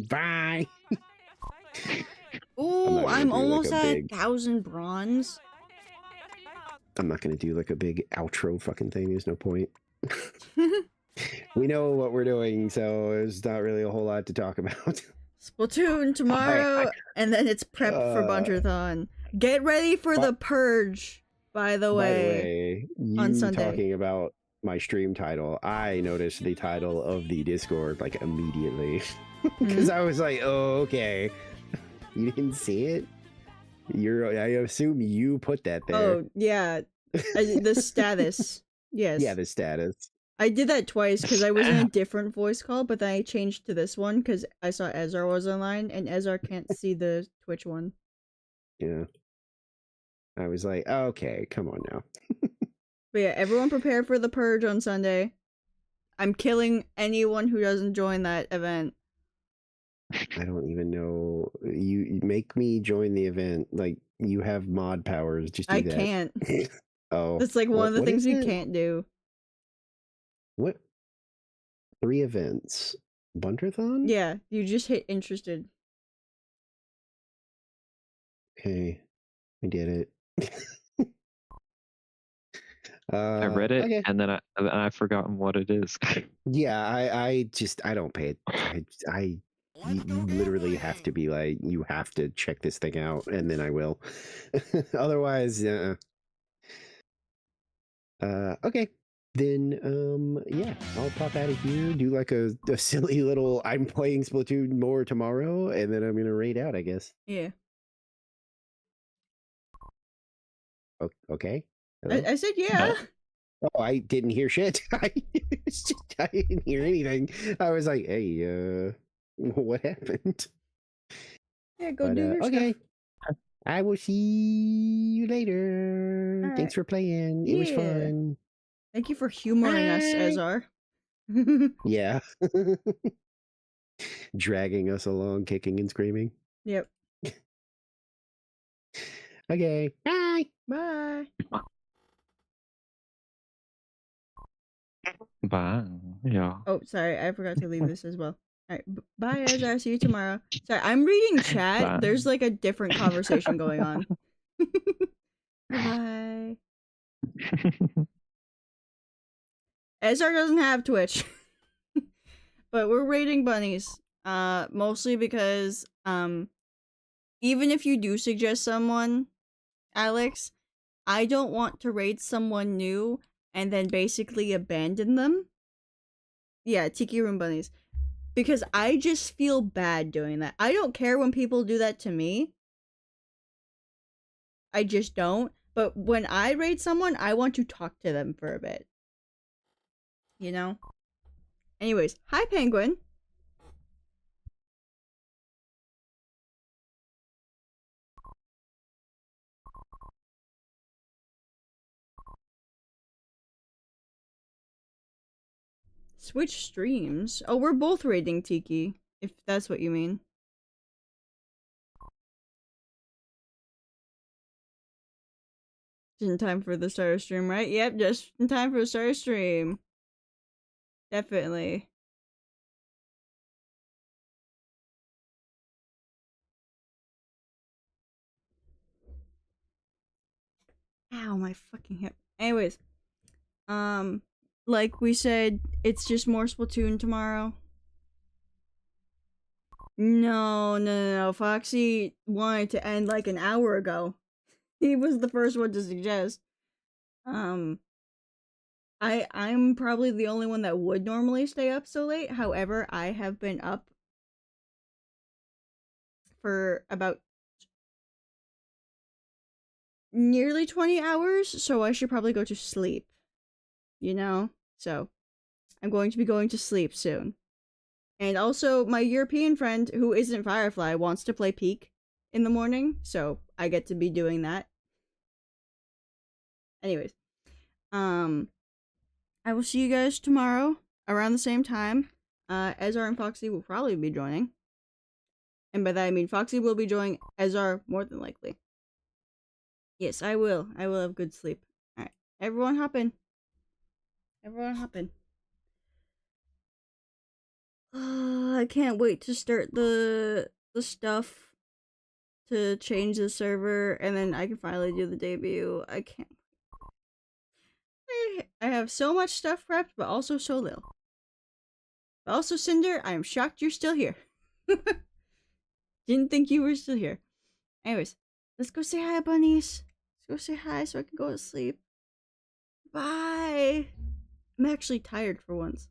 Bye. Ooh, not gonna I'm do, like, almost a at big- 1,000 bronze. I'm not gonna do like a big outro fucking thing. There's no point. We know what we're doing, so there's not really a whole lot to talk about. Splatoon tomorrow, and then it's prep for Buncherthon. Get ready for the purge, by the By the way. way, you on Sunday. talking about my stream title, I noticed the title of the Discord like immediately because I was like, "Oh, okay." You didn't see it? I assume you put that there. Oh, yeah. The status. Yes. Yeah, the status. I did that twice because I was in a different voice call, but then I changed to this one because I saw Ezra was online, and Ezra can't see the Twitch one. Yeah. I was like, okay, come on now. But yeah, everyone prepare for the purge on Sunday. I'm killing anyone who doesn't join that event. I don't even know. You make me join the event. Like, you have mod powers. Just do I that. can't. Oh. That's like one of the what things is you it? can't do. What? 3 events. Bunterthon? Yeah, you just hit interested. Okay. I did it. I read it okay. and then I've forgotten what it is. Yeah, I don't pay it. You literally have to be like, you have to check this thing out, and then I will. Otherwise, okay. Then, yeah, I'll pop out of here, do like a silly little, I'm playing Splatoon more tomorrow, and then I'm gonna raid out, I guess. Yeah. Okay. Hello? I said yeah. Oh, I didn't hear shit. I didn't hear anything. I was like, hey, what happened? Yeah, go But do your okay. stuff. I will see you later. All right. Thanks for playing. It was Yeah. fun. Thank you for humoring us, Bye. Ezar. Yeah. Dragging us along, kicking and screaming. Yep. Okay. Bye. Bye. Bye. Yeah. Oh, sorry, I forgot to leave this as well. All right, bye, Ezra. See you tomorrow. Sorry, I'm reading chat. Bye. There's like a different conversation going on. Bye. Ezra doesn't have Twitch, but we're rating bunnies. Mostly because even if you do suggest someone, Alex, I don't want to raid someone new and then basically abandon them. Yeah, Tiki Room bunnies. Because I just feel bad doing that. I don't care when people do that to me. I just don't. But when I raid someone, I want to talk to them for a bit. You know? Anyways, hi Penguin. Switch streams? Oh, we're both raiding Tiki, if that's what you mean. Just in time for the start of stream, right? Yep, just in time for the start of stream. Definitely. Ow, my fucking hip. Anyways, like we said, it's just more Splatoon tomorrow. No. Foxy wanted to end like an hour ago. He was the first one to suggest. I'm probably the only one that would normally stay up so late. However, I have been up for about nearly 20 hours, so I should probably go to sleep. You know? So, I'm going to be going to sleep soon. And also, my European friend, who isn't Firefly, wants to play Peak in the morning, so I get to be doing that. Anyways, I will see you guys tomorrow around the same time. Ezra and Foxy will probably be joining. And by that I mean Foxy will be joining Ezra more than likely. Yes, I will. I will have good sleep. Alright. Everyone hop in. Everyone hop in. I can't wait to start the stuff to change the server, and then I can finally do the debut. I can't. I have so much stuff prepped, but also so little. But also, Cinder, I am shocked you're still here. Didn't think you were still here. Anyways, let's go say hi, bunnies. Let's go say hi so I can go to sleep. Bye. I'm actually tired for once.